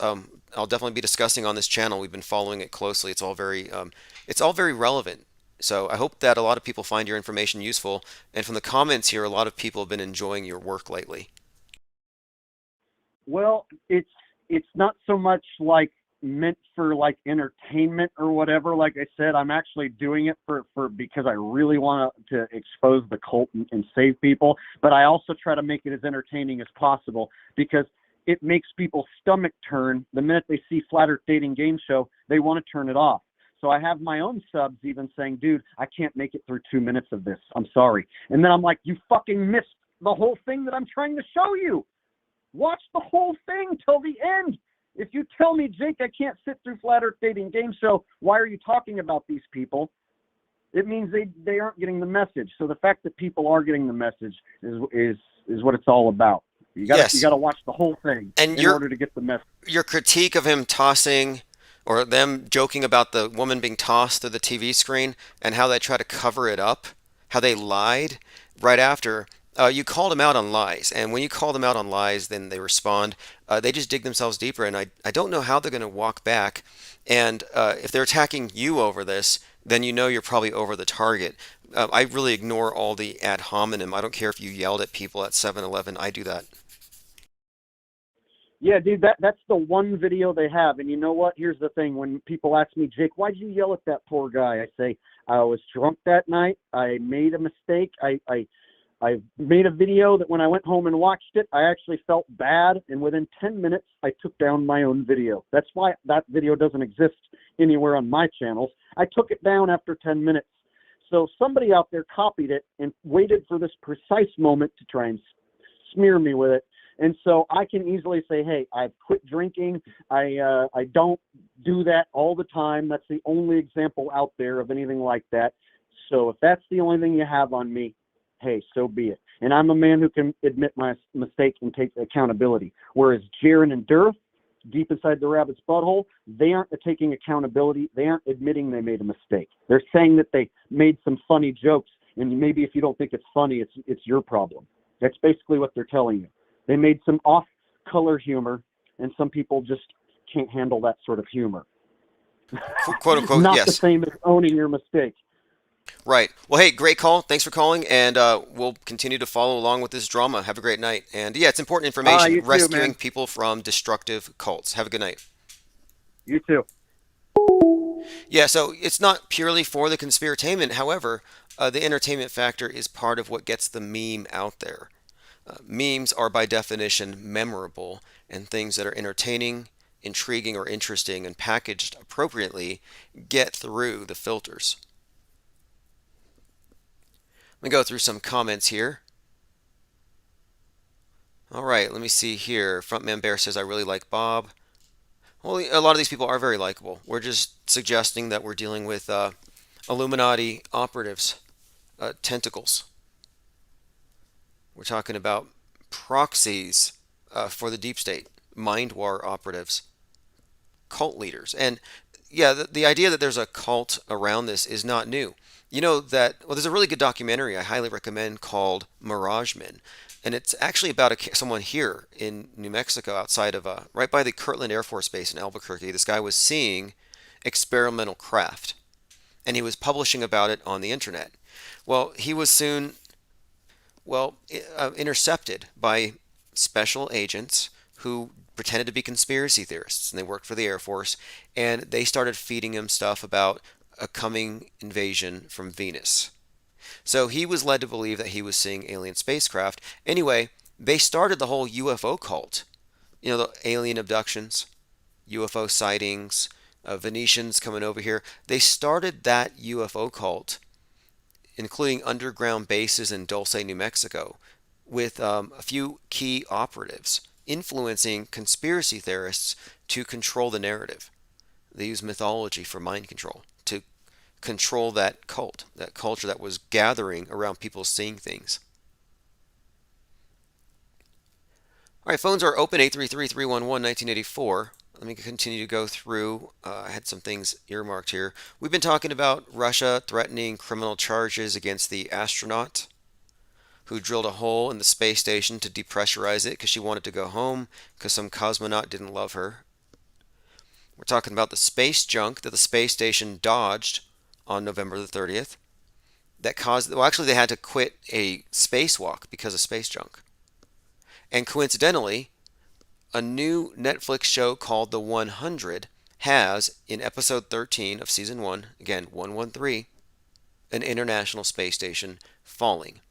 I'll definitely be discussing on this channel. We've been following it closely. It's all very relevant. So I hope that a lot of people find your information useful. And from the comments here, a lot of people have been enjoying your work lately. Well, it's not so much meant for entertainment or whatever. Like I said, I'm actually doing it for because I really want to expose the cult and save people. But I also try to make it as entertaining as possible, because it makes people's stomach turn the minute they see Flat Earth Dating Game Show. They want to turn it off. So I have my own subs even saying, dude, I can't make it through 2 minutes of this. I'm sorry. And then I'm like, you fucking missed the whole thing that I'm trying to show you. Watch the whole thing till the end. If you tell me, Jake, I can't sit through Flat Earth Dating Game Show, why are you talking about these people? It means they aren't getting the message. So the fact that people are getting the message is what it's all about. You gotta watch the whole thing in order to get the message. Your critique of him tossing, or them joking about the woman being tossed through the TV screen and how they try to cover it up, how they lied right after. You called them out on lies, and when you call them out on lies, then they respond. They just dig themselves deeper, and I don't know how they're going to walk back. And if they're attacking you over this, then you know you're probably over the target. I really ignore all the ad hominem. I don't care if you yelled at people at 7-Eleven. I do that. Yeah, dude, that's the one video they have. And you know what? Here's the thing. When people ask me, Jake, why'd you yell at that poor guy? I say, I was drunk that night. I made a mistake. I made a video that when I went home and watched it, I actually felt bad. And within 10 minutes, I took down my own video. That's why that video doesn't exist anywhere on my channels. I took it down after 10 minutes. So somebody out there copied it and waited for this precise moment to try and smear me with it. And so I can easily say, hey, I've quit drinking. I don't do that all the time. That's the only example out there of anything like that. So if that's the only thing you have on me, hey, so be it. And I'm a man who can admit my mistake and take accountability. Whereas Jaren and Durf, deep inside the rabbit's butthole, they aren't taking accountability. They aren't admitting they made a mistake. They're saying that they made some funny jokes, and maybe if you don't think it's funny, it's your problem. That's basically what they're telling you. They made some off-color humor, and some people just can't handle that sort of humor. Quote unquote, Not yes. the same as owning your mistake. Right. Well, hey, great call. Thanks for calling, and we'll continue to follow along with this drama. Have a great night. And yeah, it's important information, You too, rescuing man. people from destructive cults. Have a good night. You too. Yeah, so it's not purely for the conspiratainment. However, the entertainment factor is part of what gets the meme out there. Memes are by definition memorable, and things that are entertaining, intriguing, or interesting and packaged appropriately get through the filters. Let me go through some comments here. All right, let me see here. Frontman Bear says, I really like Bob. Well, a lot of these people are very likable. We're just suggesting that we're dealing with Illuminati operatives, tentacles. We're talking about proxies for the deep state, mind war operatives, cult leaders. And yeah, the idea that there's a cult around this is not new. You know that, well, there's a really good documentary I highly recommend called Mirage Men. And it's actually about someone here in New Mexico, outside of, right by the Kirtland Air Force Base in Albuquerque. This guy was seeing experimental craft, and he was publishing about it on the internet. Well, he was soon, intercepted by special agents who pretended to be conspiracy theorists, and they worked for the Air Force, and they started feeding him stuff about a coming invasion from Venus. So he was led to believe that he was seeing alien spacecraft. Anyway, they started the whole UFO cult. You know, the alien abductions, UFO sightings, Venetians coming over here. They started that UFO cult, including underground bases in Dulce, New Mexico, with a few key operatives influencing conspiracy theorists to control the narrative. They use mythology for mind control to control that cult, that culture that was gathering around people seeing things. All right, phones are open, 833-311-1984. Let me continue to go through. I had some things earmarked here. We've been talking about Russia threatening criminal charges against the astronaut who drilled a hole in the space station to depressurize it because she wanted to go home because some cosmonaut didn't love her. We're talking about the space junk that the space station dodged on November the 30th. That caused, well, actually, they had to quit a spacewalk because of space junk. And coincidentally, a new Netflix show called The 100 has, in episode 13 of season 1, again, 113, an international space station falling.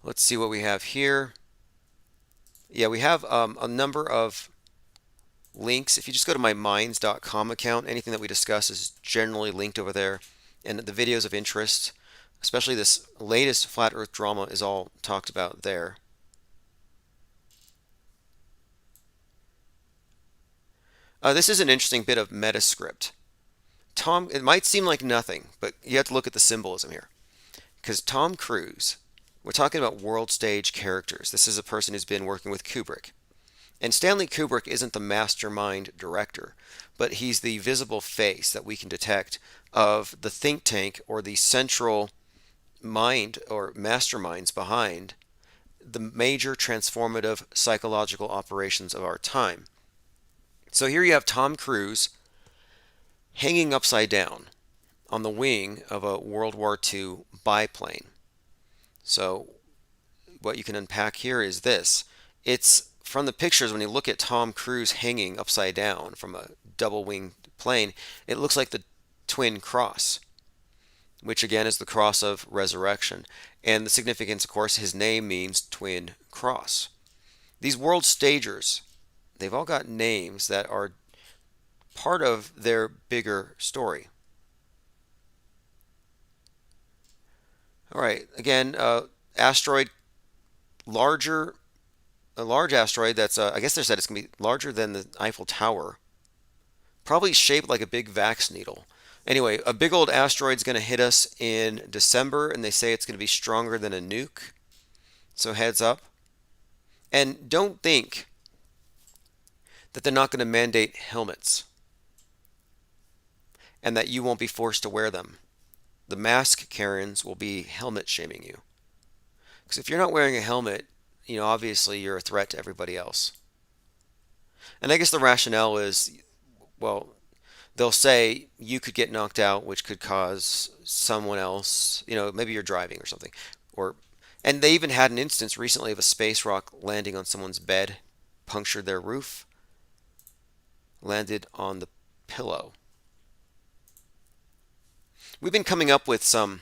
Let's see what we have here. Yeah, we have a number of links. If you just go to my minds.com account, anything that we discuss is generally linked over there. And the videos of interest, especially this latest flat earth drama, is all talked about there. This is an interesting bit of METASCRIPT. It might seem like nothing, but you have to look at the symbolism here. Because Tom Cruise, we're talking about world stage characters. This is a person who's been working with Kubrick. And Stanley Kubrick isn't the mastermind director, but he's the visible face that we can detect of the think tank or the central mind or masterminds behind the major transformative psychological operations of our time. So here you have Tom Cruise hanging upside down on the wing of a World War II biplane. So what you can unpack here is this. It's from the pictures, when you look at Tom Cruise hanging upside down from a double-winged plane, it looks like the twin cross, which again is the cross of resurrection. And the significance, of course, his name means twin cross. These world stagers, they've all got names that are part of their bigger story. All right, again, asteroid, a large asteroid that's, I guess they said it's going to be larger than the Eiffel Tower. Probably shaped like a big vax needle. Anyway, a big old asteroid's going to hit us in December, and they say it's going to be stronger than a nuke. So heads up. And don't think that they're not going to mandate helmets and that you won't be forced to wear them. The mask Karens will be helmet shaming you. Because if you're not wearing a helmet, obviously you're a threat to everybody else. And I guess the rationale is, well, they'll say you could get knocked out, which could cause someone else, maybe you're driving or something. And they even had an instance recently of a space rock landing on someone's bed, punctured their roof, landed on the pillow. We've been coming up with some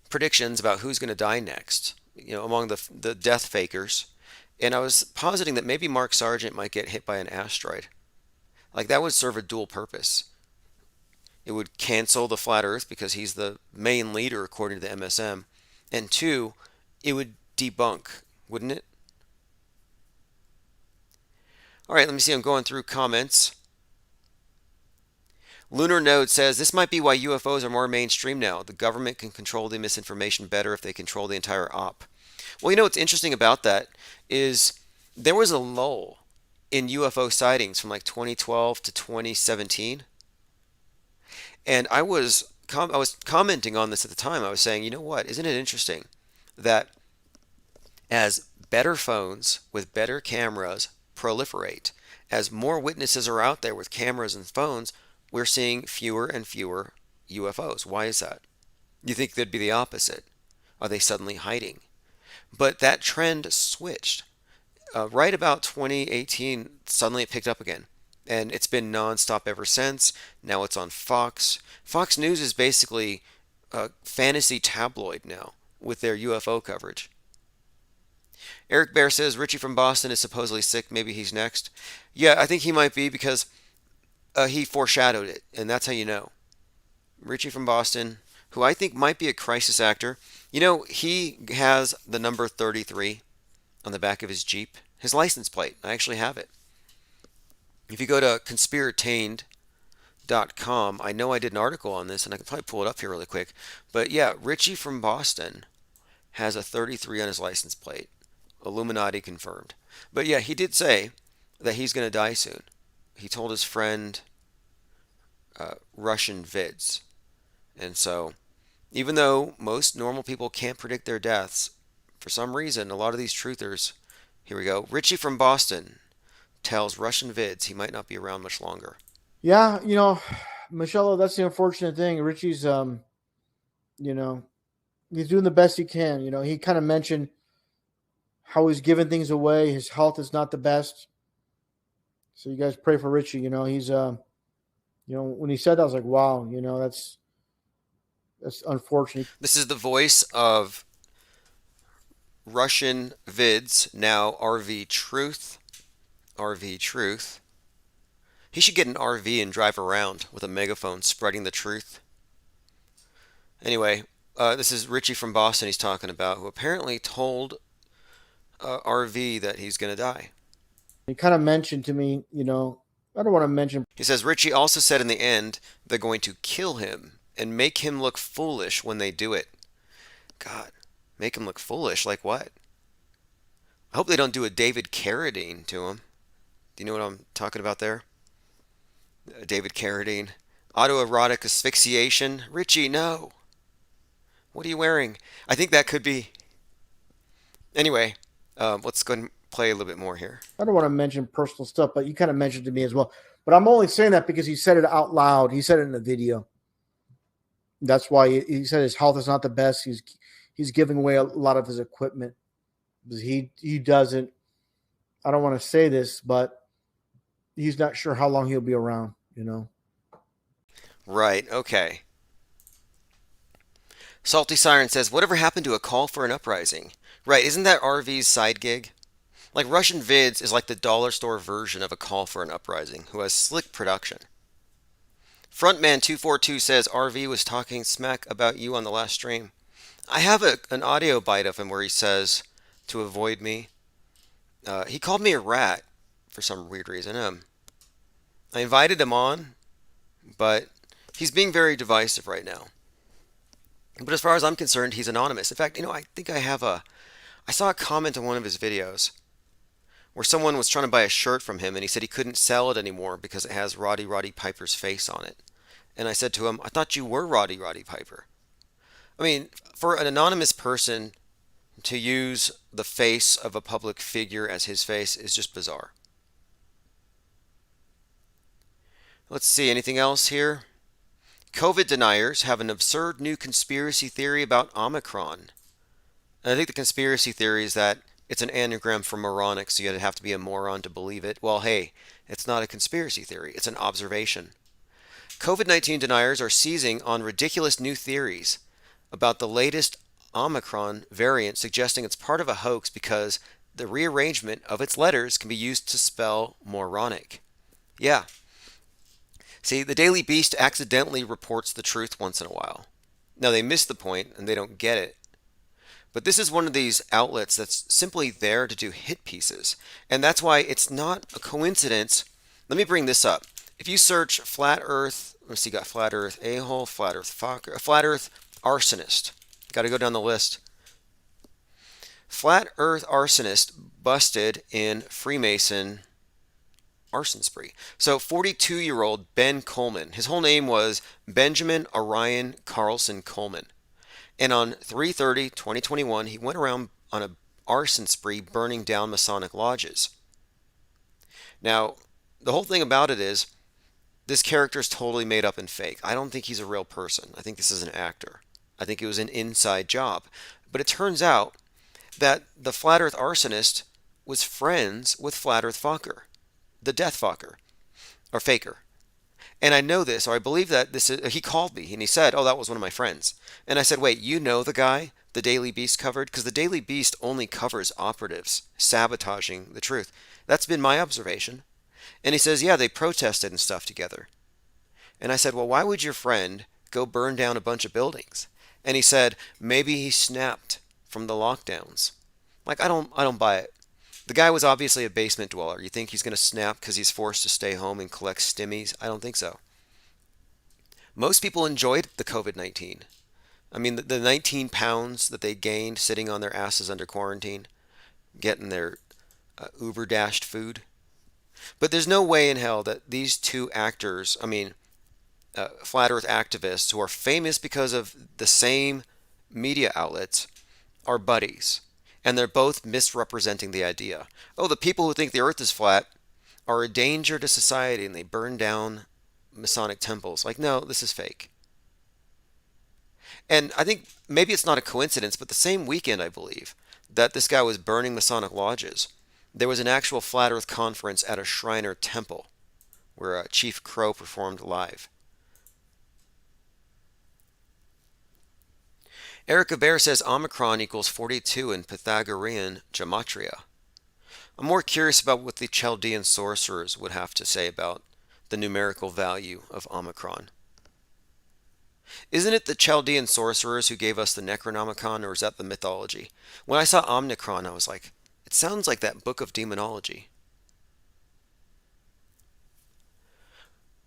predictions about who's going to die next, among the death fakers. And I was positing that maybe Mark Sargent might get hit by an asteroid. Like, that would serve a dual purpose. It would cancel the flat earth because he's the main leader according to the MSM. And two, it would debunk, wouldn't it? All right, let me see. I'm going through comments. Lunar Node says, this might be why UFOs are more mainstream now. The government can control the misinformation better if they control the entire op. Well, what's interesting about that is there was a lull in UFO sightings from like 2012 to 2017. And I was commenting on this at the time. I was saying, you know what? Isn't it interesting that as better phones with better cameras proliferate, as more witnesses are out there with cameras and phones, we're seeing fewer and fewer UFOs. Why is that? You think they'd be the opposite. Are they suddenly hiding? But that trend switched. Right about 2018, suddenly it picked up again. And it's been nonstop ever since. Now it's on Fox. Fox News is basically a fantasy tabloid now with their UFO coverage. Eric Bear says Richie from Boston is supposedly sick. Maybe he's next. Yeah, I think he might be because he foreshadowed it. And that's how you know. Richie from Boston, who I think might be a crisis actor. He has the number 33 on the back of his Jeep. His license plate. I actually have it. If you go to conspiratained.com, I know I did an article on this, and I can probably pull it up here really quick. But yeah, Richie from Boston has a 33 on his license plate. Illuminati confirmed. But yeah, he did say that he's going to die soon. He told his friend Russian Vids. And so, even though most normal people can't predict their deaths, for some reason, a lot of these truthers, here we go, Richie from Boston tells Russian Vids he might not be around much longer. Yeah, Michelle, that's the unfortunate thing. Richie's, he's doing the best he can. He kind of mentioned how he's giving things away. His health is not the best. So you guys pray for Richie. He's, when he said that, I was like, wow, that's unfortunate. This is the voice of Russian Vids, now RV Truth. RV Truth. He should get an RV and drive around with a megaphone spreading the truth. Anyway, this is Richie from Boston he's talking about, who apparently told RV that he's going to die. He kind of mentioned to me, I don't want to mention. He says Richie also said in the end they're going to kill him and make him look foolish when they do it. God, make him look foolish? Like what? I hope they don't do a David Carradine to him. Do you know what I'm talking about there? David Carradine. Autoerotic asphyxiation. Richie, no. What are you wearing? I think that could be. Anyway, let's go and play a little bit more here. I don't want to mention personal stuff, but you kind of mentioned to me as well. But I'm only saying that because he said it out loud. He said it in the video. That's why he said his health is not the best. He's giving away a lot of his equipment. He doesn't. I don't want to say this, but he's not sure how long he'll be around. Right. Okay. Salty Siren says, whatever happened to a call for an uprising? Right. Isn't that RV's side gig? Like Russian Vids is like the dollar store version of a call for an uprising, who has slick production. Frontman242 says RV was talking smack about you on the last stream. I have an audio bite of him where he says to avoid me. He called me a rat for some weird reason. I invited him on, but he's being very divisive right now. But as far as I'm concerned, he's anonymous. In fact, I think I have a I saw a comment on one of his videos where someone was trying to buy a shirt from him and he said he couldn't sell it anymore because it has Roddy Piper's face on it. And I said to him, I thought you were Roddy Piper. I mean, for an anonymous person to use the face of a public figure as his face is just bizarre. Let's see, anything else here? COVID deniers have an absurd new conspiracy theory about Omicron. And I think the conspiracy theory is that it's an anagram for moronic, so you'd have to be a moron to believe it. Well, hey, it's not a conspiracy theory, it's an observation. COVID-19 deniers are seizing on ridiculous new theories about the latest Omicron variant, suggesting it's part of a hoax because the rearrangement of its letters can be used to spell moronic. Yeah. See, the Daily Beast accidentally reports the truth once in a while. Now, they miss the point and they don't get it. But this is one of these outlets that's simply there to do hit pieces. And that's why it's not a coincidence. Let me bring this up. If you search flat earth, let's see, got flat earth a-hole, flat earth fucker, flat earth arsonist. Got to go down the list. Flat earth arsonist busted in Freemason arson spree. So 42-year-old Ben Coleman. His whole name was Benjamin Orion Carlson Coleman. And on 3/30/2021, he went around on an arson spree burning down Masonic lodges. Now, the whole thing about it is this character is totally made up and fake. I don't think he's a real person. I think this is an actor. I think it was an inside job. But it turns out that the Flat Earth arsonist was friends with Flat Earth fucker, the death fucker, or faker. And I know this, or I believe that this is, he called me and he said, oh, that was one of my friends. And I said, wait, you know the guy the Daily Beast covered? Because the Daily Beast only covers operatives sabotaging the truth. That's been my observation. And he says, yeah, they protested and stuff together. And I said, well, why would your friend go burn down a bunch of buildings? And he said, maybe he snapped from the lockdowns. Like, I don't buy it. The guy was obviously a basement dweller. You think he's going to snap because he's forced to stay home and collect stimmies? I don't think so. Most people enjoyed the COVID-19. I mean, the 19 pounds that they gained sitting on their asses under quarantine, getting their Uber dashed food. But there's no way in hell that these two actors, flat earth activists who are famous because of the same media outlets, are buddies. And they're both misrepresenting the idea. Oh, the people who think the earth is flat are a danger to society and they burn down Masonic temples. Like, no, this is fake. And I think maybe it's not a coincidence, but the same weekend, I believe, that this guy was burning Masonic lodges, there was an actual flat earth conference at a Shriner temple where Chief Crow performed live. Erica Bear says Omicron equals 42 in Pythagorean gematria. I'm more curious about what the Chaldean sorcerers would have to say about the numerical value of Omicron. Isn't it the Chaldean sorcerers who gave us the Necronomicon, or is that the mythology? When I saw Omicron, I was like, it sounds like that book of demonology.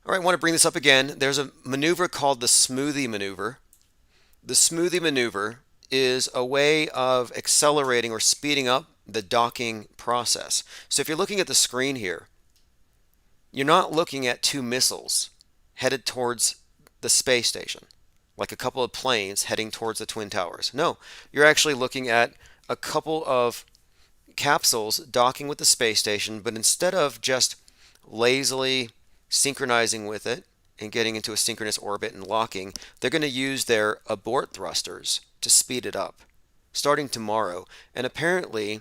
All right, I want to bring this up again. There's a maneuver called the smoothie maneuver. The smoothie maneuver is a way of accelerating or speeding up the docking process. So if you're looking at the screen here, you're not looking at two missiles headed towards the space station, like a couple of planes heading towards the Twin Towers. No, you're actually looking at a couple of capsules docking with the space station, but instead of just lazily synchronizing with it and getting into a synchronous orbit and locking, they're going to use their abort thrusters to speed it up starting tomorrow. And apparently,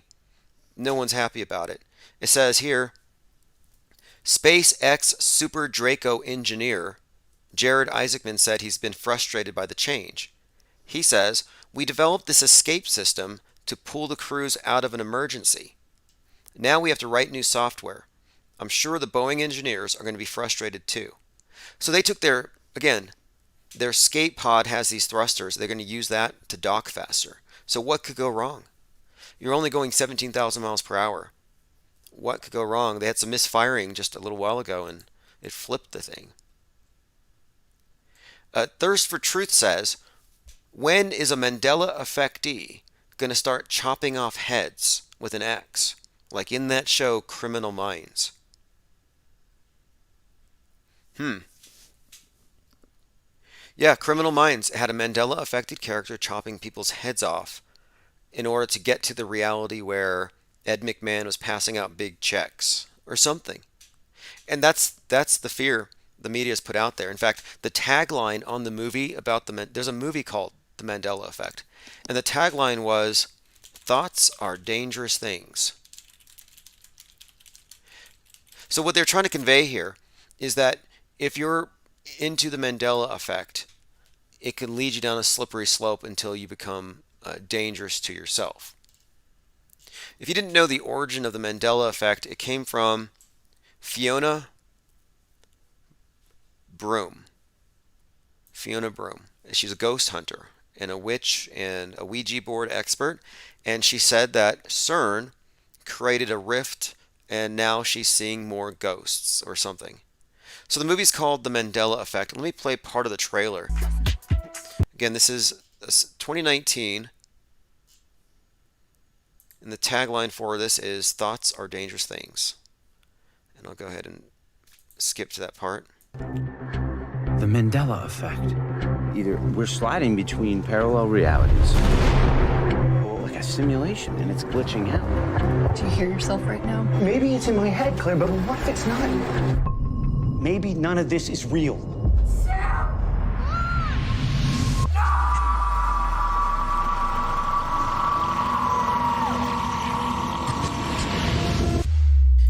no one's happy about it. It says here, SpaceX Super Draco engineer Jared Isaacman said he's been frustrated by the change. He says, we developed this escape system to pull the crews out of an emergency. Now we have to write new software. I'm sure the Boeing engineers are going to be frustrated too. So they took their escape pod has these thrusters. They're going to use that to dock faster. So what could go wrong? You're only going 17,000 miles per hour. What could go wrong? They had some misfiring just a little while ago and it flipped the thing. Thirst for Truth says, when is a Mandela affectee going to start chopping off heads with an X, like in that show Criminal Minds. Yeah, Criminal Minds had a Mandela-affected character chopping people's heads off in order to get to the reality where Ed McMahon was passing out big checks or something. And that's the fear the media has put out there. In fact, the tagline on the movie about there's a movie called The Mandela Effect, and the tagline was, "Thoughts are dangerous things." So what they're trying to convey here is that if you're into the Mandela effect, it can lead you down a slippery slope until you become dangerous to yourself. If you didn't know the origin of the Mandela effect, it came from Fiona Broom. Fiona Broom. She's a ghost hunter and a witch and a Ouija board expert, and she said that CERN created a rift and now she's seeing more ghosts or something. So the movie's called The Mandela Effect. Let me play part of the trailer. Again, this is 2019, and the tagline for this is "Thoughts are dangerous things." And I'll go ahead and skip to that part. The Mandela Effect. Either we're sliding between parallel realities, or like a simulation, and it's glitching out. Do you hear yourself right now? Maybe it's in my head, Claire, but what if it's not? Maybe none of this is real.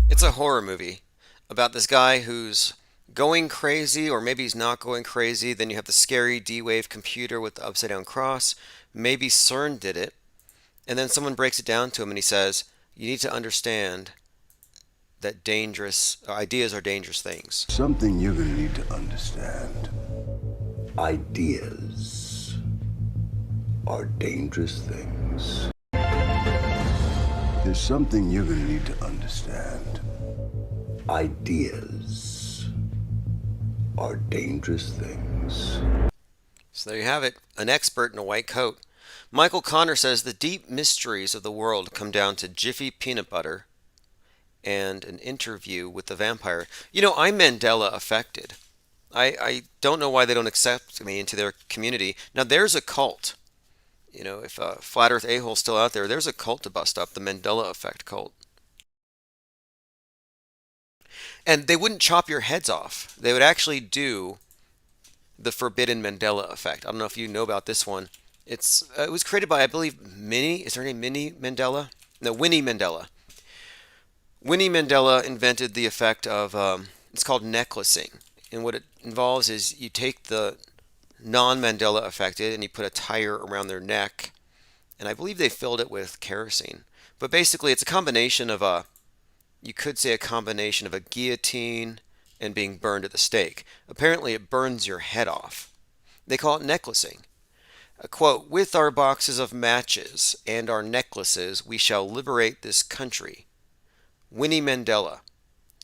It's a horror movie about this guy who's going crazy, or maybe he's not going crazy. Then you have the scary D-Wave computer with the upside down cross. Maybe CERN did it. And then someone breaks it down to him and he says, you need to understand that dangerous ideas are dangerous things. Something you're going to need to understand. Ideas are dangerous things. There's something you're going to need to understand. Ideas are dangerous things. So there you have it, an expert in a white coat. Michael Connor says the deep mysteries of the world come down to Jiffy peanut butter and an interview with the vampire. You know, I'm Mandela affected. I don't know why they don't accept me into their community. Now, there's a cult. You know, if a Flat Earth a-hole's still out there, there's a cult to bust up, the Mandela Effect cult. And they wouldn't chop your heads off. They would actually do the forbidden Mandela Effect. I don't know if you know about this one. It was created by, I believe, Minnie. Is her name Minnie Mandela? No, Winnie Mandela. Winnie Mandela invented the effect of, it's called necklacing. And what it involves is you take the non-Mandela affected and you put a tire around their neck. And I believe they filled it with kerosene. But basically it's a combination of you could say a combination of a guillotine and being burned at the stake. Apparently it burns your head off. They call it necklacing. A quote, "With our boxes of matches and our necklaces, we shall liberate this country." Winnie Mandela,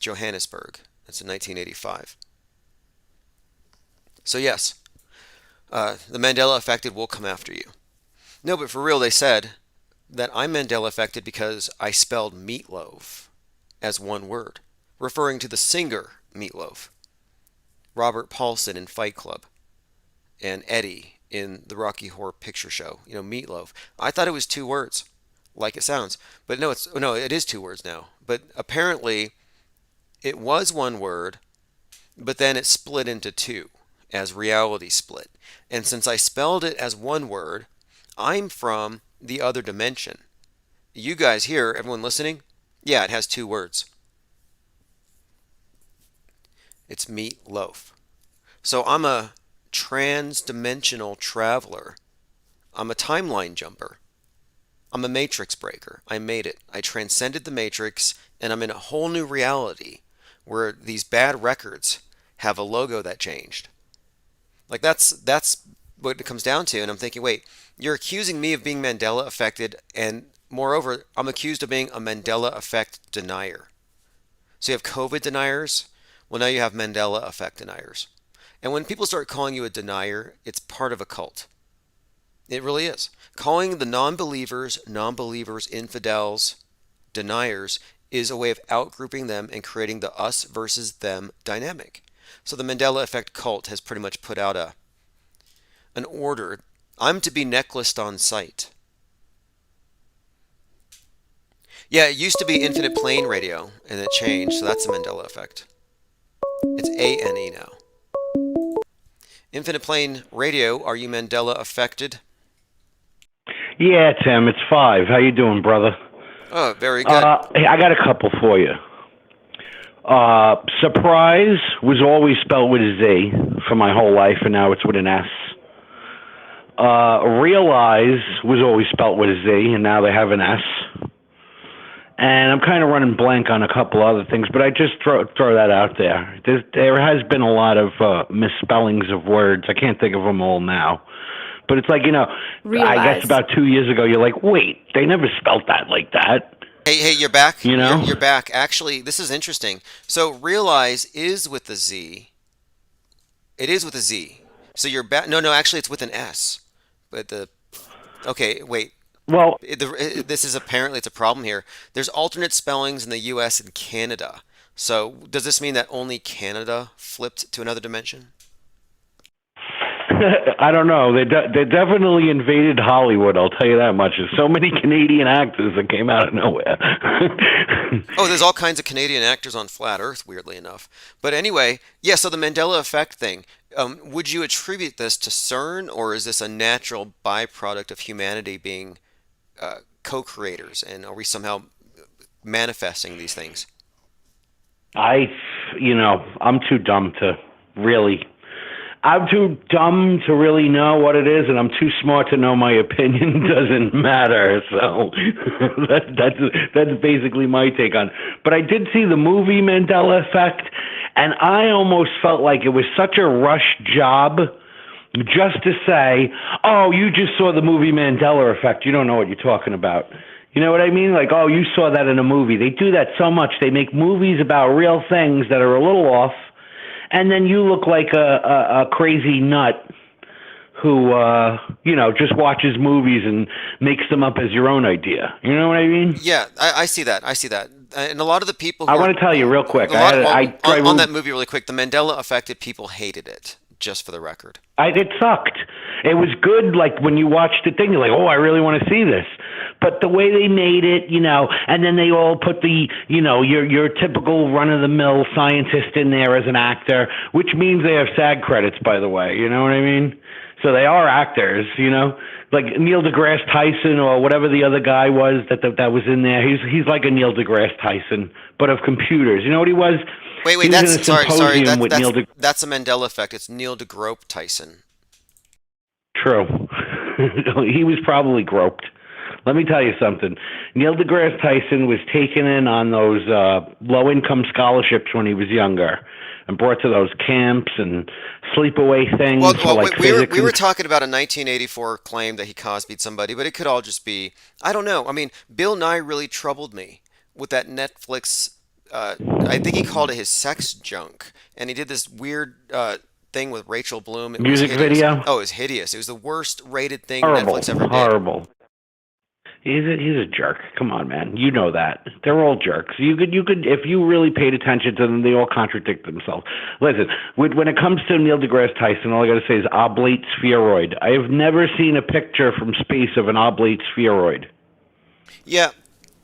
Johannesburg. That's in 1985. So yes, the Mandela affected will come after you. No, but for real, they said that I'm Mandela affected because I spelled meatloaf as one word, referring to the singer Meatloaf, Robert Paulson in Fight Club, and Eddie in the Rocky Horror Picture Show. You know, Meatloaf. I thought it was two words, like it sounds, but no, it is two words now. But apparently, it was one word, but then it split into two, as reality split. And since I spelled it as one word, I'm from the other dimension. You guys here, everyone listening, yeah, it has two words. It's meat loaf. So I'm a trans-dimensional traveler. I'm a timeline jumper. I'm a matrix breaker. I made it. I transcended the matrix, and I'm in a whole new reality where these bad records have a logo that changed. Like that's what it comes down to. And I'm thinking, wait, you're accusing me of being Mandela affected, and moreover, I'm accused of being a Mandela effect denier. So you have COVID deniers. Well, now you have Mandela effect deniers. And when people start calling you a denier, it's part of a cult. It really is. Calling the non-believers, infidels, deniers is a way of outgrouping them and creating the us versus them dynamic. So the Mandela effect cult has pretty much put out an order. I'm to be necklaced on sight. Yeah, it used to be infinite plane radio, and it changed, so that's the Mandela effect. It's ANE now. Infinite plane radio, are you Mandela affected? Yeah, Tim, it's 5. How you doing, brother? Oh, very good. Hey, I got a couple for you. Surprise was always spelled with a Z for my whole life, and now it's with an S. Realize was always spelled with a Z, and now they have an S. And I'm kind of running blank on a couple other things, but I just throw that out there. There has been a lot of misspellings of words. I can't think of them all now. But it's like, Realize. I guess about 2 years ago, you're like, wait, they never spelled that like that. Hey, you're back. You know? You're back. Actually, this is interesting. So realize is with a Z. It is with a Z. So you're back. No, actually, it's with an S. But okay, wait. Well, this is apparently it's a problem here. There's alternate spellings in the U.S. and Canada. So does this mean that only Canada flipped to another dimension? I don't know. They definitely invaded Hollywood. I'll tell you that much. There's so many Canadian actors that came out of nowhere. Oh, there's all kinds of Canadian actors on Flat Earth, weirdly enough. But anyway, yeah. So the Mandela effect thing. Would you attribute this to CERN, or is this a natural byproduct of humanity being co-creators, and are we somehow manifesting these things? I'm too dumb to really. I'm too dumb to really know what it is, and I'm too smart to know my opinion doesn't matter. So that's basically my take on it. But I did see the movie Mandela Effect, and I almost felt like it was such a rush job just to say, oh, you just saw the movie Mandela Effect. You don't know what you're talking about. You know what I mean? Like, oh, you saw that in a movie. They do that so much. They make movies about real things that are a little off, and then you look like a crazy nut who, just watches movies and makes them up as your own idea. You know what I mean? Yeah, I see that. And a lot of the people I want to tell you real quick. On that movie really quick, the Mandela Effect, people hated it, just for the record. It sucked. It was good, like, when you watched the thing, you're like, oh, I really want to see this. But the way they made it, and then they all put the, your typical run-of-the-mill scientist in there as an actor, which means they have SAG credits, by the way. You know what I mean? So they are actors, like Neil deGrasse Tyson or whatever the other guy was that was in there. He's like a Neil deGrasse Tyson, but of computers. You know what he was? Wait, that's a Mandela Effect. It's Neil deGrasse Tyson. True. He was probably groped. Let me tell you something. Neil deGrasse Tyson was taken in on those low-income scholarships when he was younger and brought to those camps and sleepaway things. We were talking about a 1984 claim that he Cosby'd somebody, but it could all just be, I don't know. I mean, Bill Nye really troubled me with that Netflix, I think he called it his sex junk, and he did this weird thing with Rachel Bloom. Music video? Oh, it was hideous. It was the worst rated thing Horrible. Netflix ever did. Horrible. He's a jerk. Come on, man. You know that. They're all jerks. You could, if you really paid attention to them, they all contradict themselves. Listen, when it comes to Neil deGrasse Tyson, all I got to say is oblate spheroid. I have never seen a picture from space of an oblate spheroid. Yeah,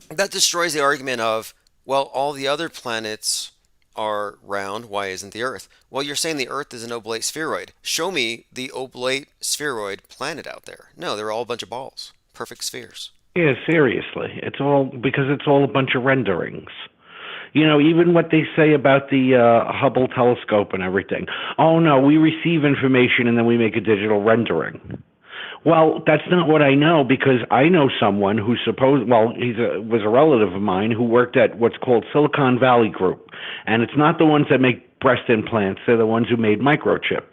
that destroys the argument of, well, all the other planets are round. Why isn't the Earth? Well, you're saying the Earth is an oblate spheroid. Show me the oblate spheroid planet out there. No, they're all a bunch of balls. Perfect spheres. Yeah, seriously. It's all a bunch of renderings. Even what they say about the Hubble telescope and everything. Oh, no, we receive information and then we make a digital rendering. Well, that's not what I know, because I know someone who was a relative of mine who worked at what's called Silicon Valley Group. And it's not the ones that make breast implants. They're the ones who made microchips.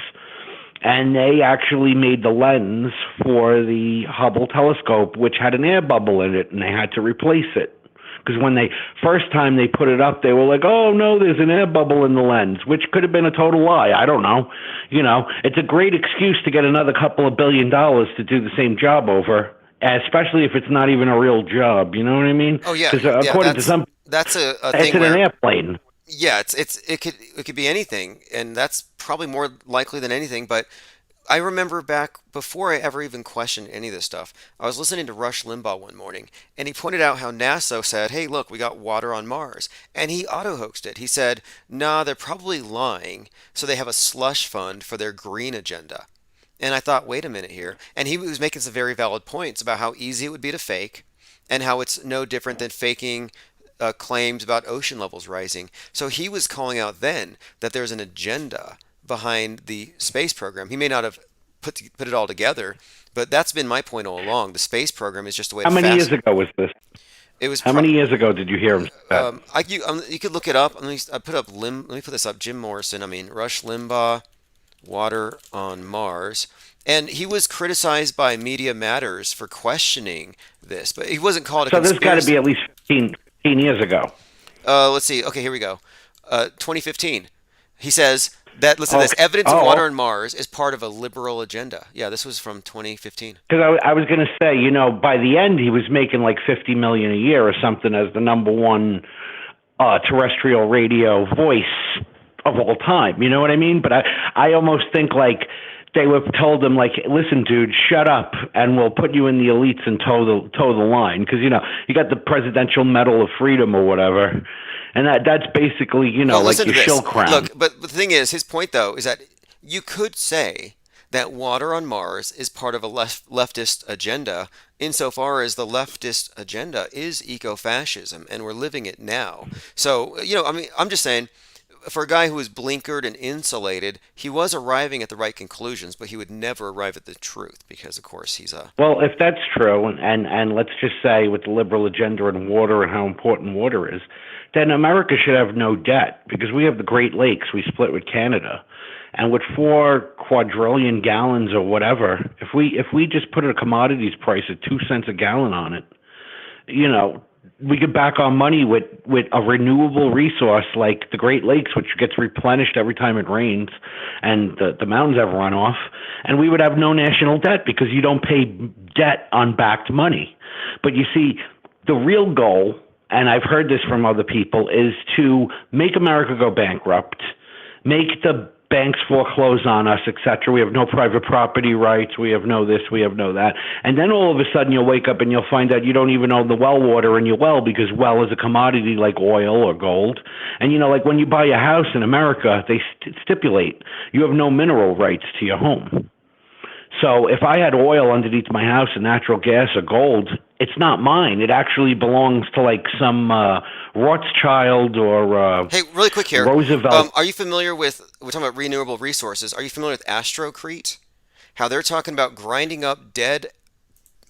And they actually made the lens for the Hubble telescope, which had an air bubble in it, and they had to replace it. Because when they first time they put it up, they were like, "Oh no, there's an air bubble in the lens," which could have been a total lie. I don't know. It's a great excuse to get another couple of $1 billion to do the same job over, especially if it's not even a real job. You know what I mean? Oh yeah, Because yeah. according to some, That's a it's thing in an where airplane. yeah, it could be anything, and that's probably more likely than anything. But I remember back before I ever even questioned any of this stuff, I was listening to Rush Limbaugh one morning, and he pointed out how NASA said, "Hey, look, we got water on Mars," and he auto-hoaxed it. He said, "Nah, they're probably lying, so they have a slush fund for their green agenda." And I thought, wait a minute here. And he was making some very valid points about how easy it would be to fake and how it's no different than faking claims about ocean levels rising. So he was calling out then that there's an agenda behind the space program. He may not have put it all together, but that's been my point all along. The space program is just a way How to many years ago was this? It was How many years ago did you hear him say that? you could look it up. Let me put this up. Jim Morrison. I mean, Rush Limbaugh, water on Mars. And he was criticized by Media Matters for questioning this, but he wasn't called a So this conspiracy. got to be at least 15 years ago. Let's see. Okay, here we go. 2015. He says that, listen to this, evidence of water on Mars is part of a liberal agenda. Yeah, this was from 2015. Because I was going to say, by the end he was making like $50 million a year or something as the number one terrestrial radio voice of all time. You know what I mean? But I almost think like they would have told him, like, "Listen, dude, shut up, and we'll put you in the elites and toe the line." Because you got the Presidential Medal of Freedom or whatever, and that's basically Well, like listen your to this. shill crown. Look, but the thing is, his point though is that you could say that water on Mars is part of a leftist agenda, insofar as the leftist agenda is eco-fascism, and we're living it now. So, I mean, I'm just saying, for a guy who was blinkered and insulated, he was arriving at the right conclusions, but he would never arrive at the truth because, of course, he's a... Well, if that's true, and let's just say with the liberal agenda and water and how important water is, then America should have no debt because we have the Great Lakes we split with Canada. And with 4 quadrillion gallons or whatever, if we just put a commodities price at 2 cents a gallon on it, we could back our money with a renewable resource like the Great Lakes, which gets replenished every time it rains, and the mountains have runoff, and we would have no national debt because you don't pay debt on backed money. But you see, the real goal, and I've heard this from other people, is to make America go bankrupt, make the banks foreclose on us, etc. We have no private property rights. We have no this, we have no that. And then all of a sudden you'll wake up and you'll find out you don't even own the well water in your well because well is a commodity like oil or gold. And like when you buy a house in America, they stipulate you have no mineral rights to your home. So if I had oil underneath my house and natural gas or gold, it's not mine. It actually belongs to like some Rothschild or Hey, really quick here. Roosevelt. Are you familiar with, we're talking about renewable resources, are you familiar with Astrocrete? How they're talking about grinding up dead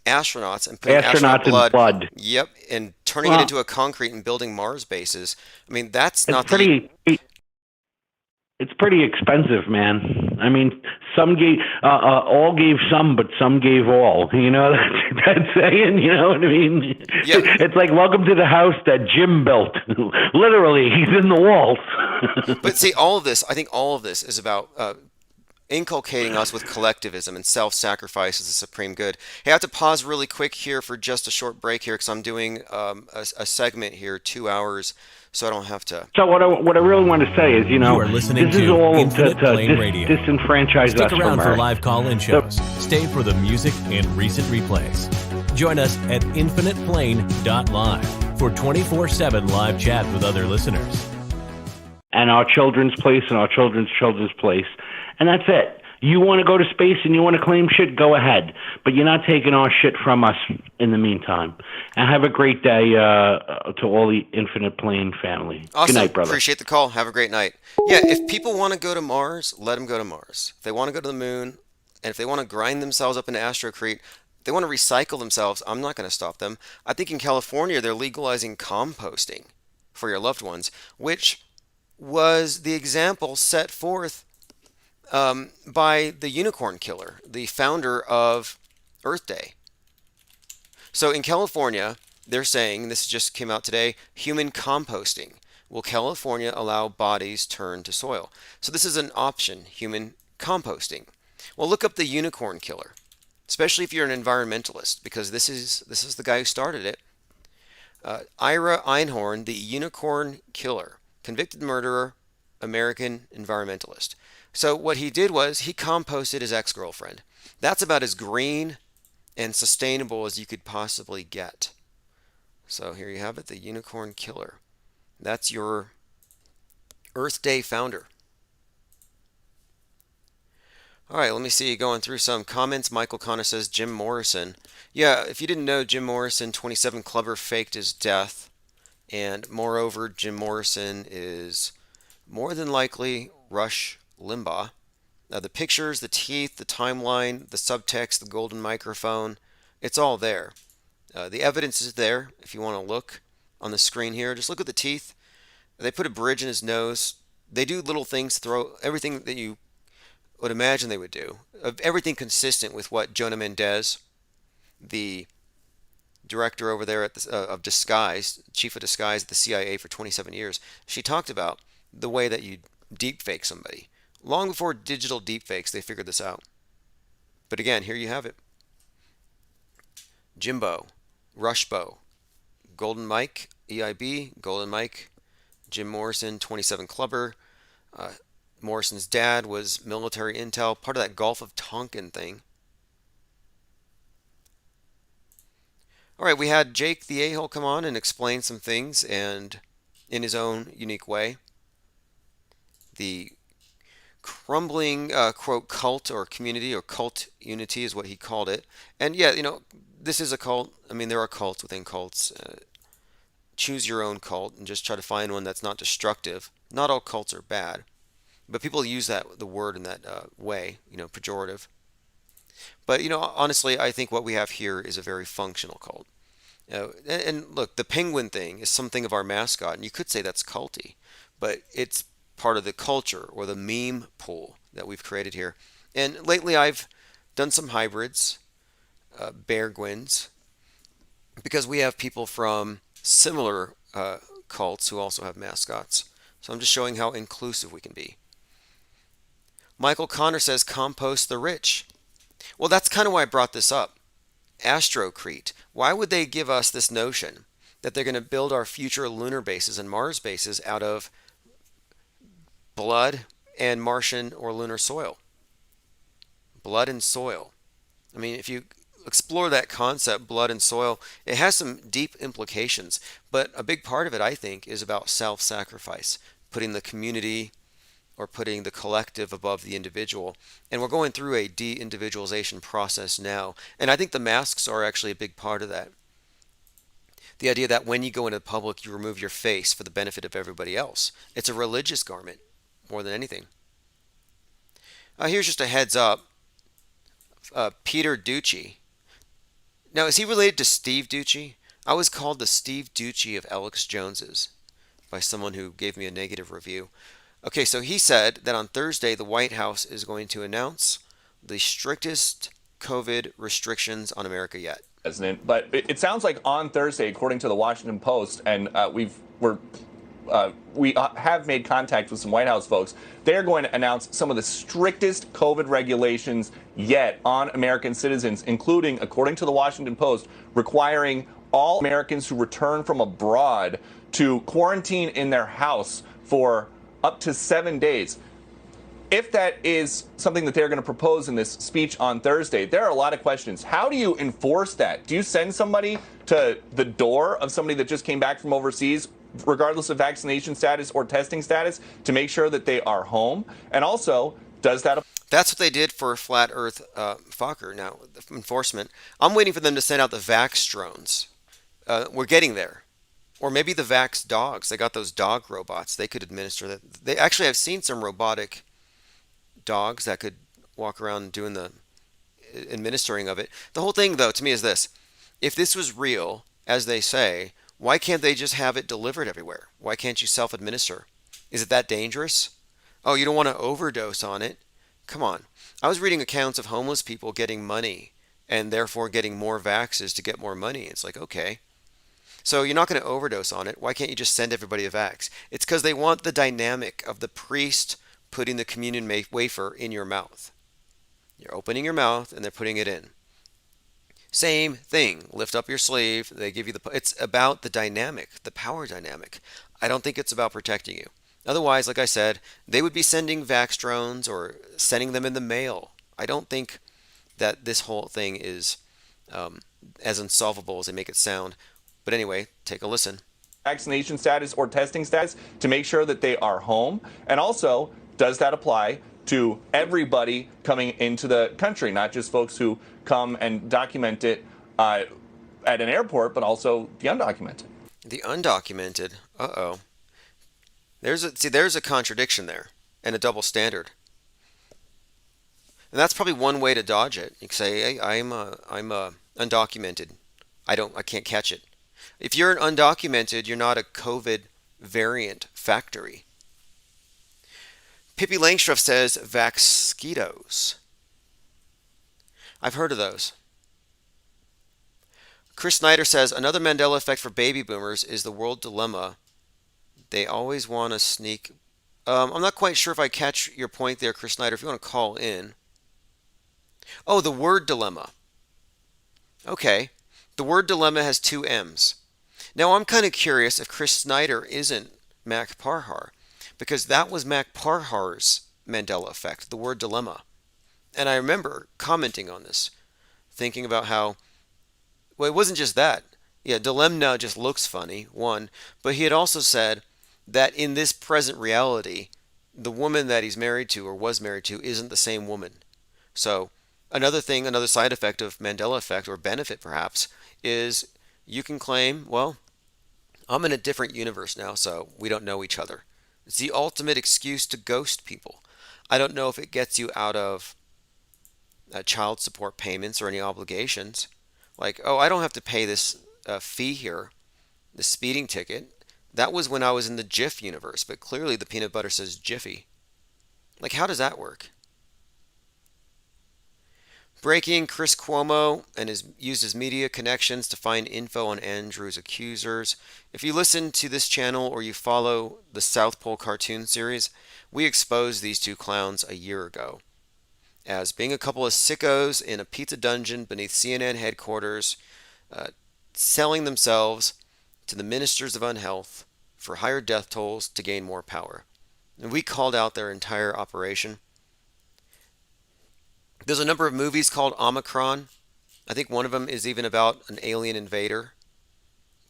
astronauts and putting astronaut in blood. Yep, and turning it into a concrete and building Mars bases. I mean, that's not It's pretty expensive, man. I mean, some gave, all gave some, but some gave all. You know that saying? You know what I mean? Yeah. It's like, welcome to the house that Jim built. Literally, he's in the walls. But see, I think all of this is about inculcating us with collectivism and self-sacrifice as the supreme good. Hey, I have to pause really quick here for just a short break here because I'm doing a segment here, 2 hours, so I don't have to. So what I really want to say is, You are listening this to is all Infinite to Plane Radio. disenfranchise Stick us around from for Earth. live call-in shows. Stay for the music and recent replays. Join us at infiniteplane.live for 24/7 live chat with other listeners. And our children's place and our children's place. And that's it. You want to go to space and you want to claim shit, go ahead. But you're not taking our shit from us in the meantime. And have a great day to all the Infinite Plane family. Awesome. Good night, brother. Appreciate the call. Have a great night. Yeah, if people want to go to Mars, let them go to Mars. If they want to go to the moon, and if they want to grind themselves up into Astrocrete, they want to recycle themselves, I'm not going to stop them. I think in California, they're legalizing composting for your loved ones, which was the example set forth by the unicorn killer, the founder of Earth Day. So in California, they're saying, this just came out today, human composting. Will California allow bodies turn to soil? So this is an option, human composting. Well, look up the unicorn killer, especially if you're an environmentalist, because this is the guy who started it. Ira Einhorn, the unicorn killer, convicted murderer, American environmentalist. So what he did was he composted his ex-girlfriend. That's about as green and sustainable as you could possibly get. So here you have it, the unicorn killer. That's your Earth Day founder. All right, let me see. Going through some comments. Michael Connor says Jim Morrison. Yeah, if you didn't know, Jim Morrison, 27 Clubber, faked his death. And moreover, Jim Morrison is more than likely Rush Limbaugh. Now, the pictures, the teeth, the timeline, the subtext, the golden microphone, it's all there. The evidence is there if you want to look on the screen here. Just look at the teeth. They put a bridge in his nose. They do little things, throw everything that you would imagine they would do. Everything consistent with what Jonah Mendez, the director over there at of disguise, chief of disguise at the CIA for 27 years, she talked about the way that you deepfake somebody. Long before digital deepfakes, they figured this out. But again, here you have it. Jimbo, Rushbo, Golden Mike, EIB, Golden Mike, Jim Morrison, 27 Clubber. Morrison's dad was military intel, part of that Gulf of Tonkin thing. All right, we had Jake the A-hole come on and explain some things, and in his own unique way. The crumbling, quote, cult or community or cult unity is what he called it. And yeah, this is a cult. I mean, there are cults within cults. Choose your own cult and just try to find one that's not destructive. Not all cults are bad. But people use the word in that way, pejorative. But, honestly, I think what we have here is a very functional cult. And look, the penguin thing is something of our mascot, and you could say that's culty, but it's part of the culture or the meme pool that we've created here. And lately I've done some hybrids, bear gwins, because we have people from similar cults who also have mascots. So I'm just showing how inclusive we can be. Michael Connor says, compost the rich. Well, that's kind of why I brought this up. Astrocrete. Why would they give us this notion that they're going to build our future lunar bases and Mars bases out of blood and Martian or lunar soil? Blood and soil. I mean, if you explore that concept, blood and soil, it has some deep implications. But a big part of it, I think, is about self-sacrifice, putting the community or putting the collective above the individual. And we're going through a de-individualization process now. And I think the masks are actually a big part of that. The idea that when you go into the public, you remove your face for the benefit of everybody else. It's a religious garment more than anything. Here's just a heads up. Peter Ducey. Now, is he related to Steve Ducey? I was called the Steve Ducey of Alex Jones's by someone who gave me a negative review. Okay, so he said that on Thursday, the White House is going to announce the strictest COVID restrictions on America yet. President, but it sounds like on Thursday, according to the Washington Post, and we have made contact with some White House folks. They're going to announce some of the strictest COVID regulations yet on American citizens, including, according to the Washington Post, requiring all Americans who return from abroad to quarantine in their house for up to 7 days. If that is something that they're going to propose in this speech on Thursday, there are a lot of questions. How do you enforce that? Do you send somebody to the door of somebody that just came back from overseas, regardless of vaccination status or testing status, to make sure that they are home? And also, does that... That's what they did for Flat Earth Fokker. Now, the enforcement. I'm waiting for them to send out the Vax drones. We're getting there. Or maybe the Vax dogs. They got those dog robots. They could administer that. They actually have seen some robotic dogs that could walk around doing the administering of it. The whole thing, though, to me is this. If this was real, as they say, why can't they just have it delivered everywhere? Why can't you self-administer? Is it that dangerous? Oh, you don't want to overdose on it? Come on. I was reading accounts of homeless people getting money and therefore getting more vaxes to get more money. It's like, okay. So you're not going to overdose on it. Why can't you just send everybody a vax? It's because they want the dynamic of the priest putting the communion wafer in your mouth. You're opening your mouth and they're putting it in. Same thing. Lift up your sleeve. They give you the. It's about the dynamic, the power dynamic. I don't think it's about protecting you. Otherwise, like I said, they would be sending vax drones or sending them in the mail. I don't think that this whole thing is as unsolvable as they make it sound. But anyway, take a listen. Vaccination status or testing status to make sure that they are home? And also, does that apply to everybody coming into the country, not just folks who come and document it at an airport, but also the undocumented? The undocumented? Uh-oh. There's a contradiction there and a double standard. And that's probably one way to dodge it. You can say, "Hey, I'm undocumented. I can't catch it." If you're an undocumented, you're not a COVID variant factory. Pippi Langstruff says vaxquitos. I've heard of those. Chris Snyder says another Mandela effect for baby boomers is the world dilemma. They always want to sneak. I'm not quite sure if I catch your point there, Chris Snyder. If you want to call in. Oh, the word dilemma. Okay. The word dilemma has two M's. Now, I'm kind of curious if Chris Snyder isn't Mac Parhar, because that was Mac Parhar's Mandela effect, the word dilemma. And I remember commenting on this, thinking about how, well, it wasn't just that. Yeah, dilemma just looks funny, one, but he had also said that in this present reality, the woman that he's married to or was married to isn't the same woman. So another thing, another side effect of Mandela effect, or benefit perhaps, is you can claim, well, I'm in a different universe now, so we don't know each other. It's the ultimate excuse to ghost people. I don't know if it gets you out of child support payments or any obligations. Like, oh, I don't have to pay this fee here, the speeding ticket. That was when I was in the Jif universe, but clearly the peanut butter says Jiffy. Like, how does that work? Breaking, Chris Cuomo used his media connections to find info on Andrew's accusers. If you listen to this channel or you follow the South Pole cartoon series, we exposed these two clowns a year ago as being a couple of sickos in a pizza dungeon beneath CNN headquarters, selling themselves to the ministers of unhealth for higher death tolls to gain more power. And we called out their entire operation. There's a number of movies called Omicron. I think one of them is even about an alien invader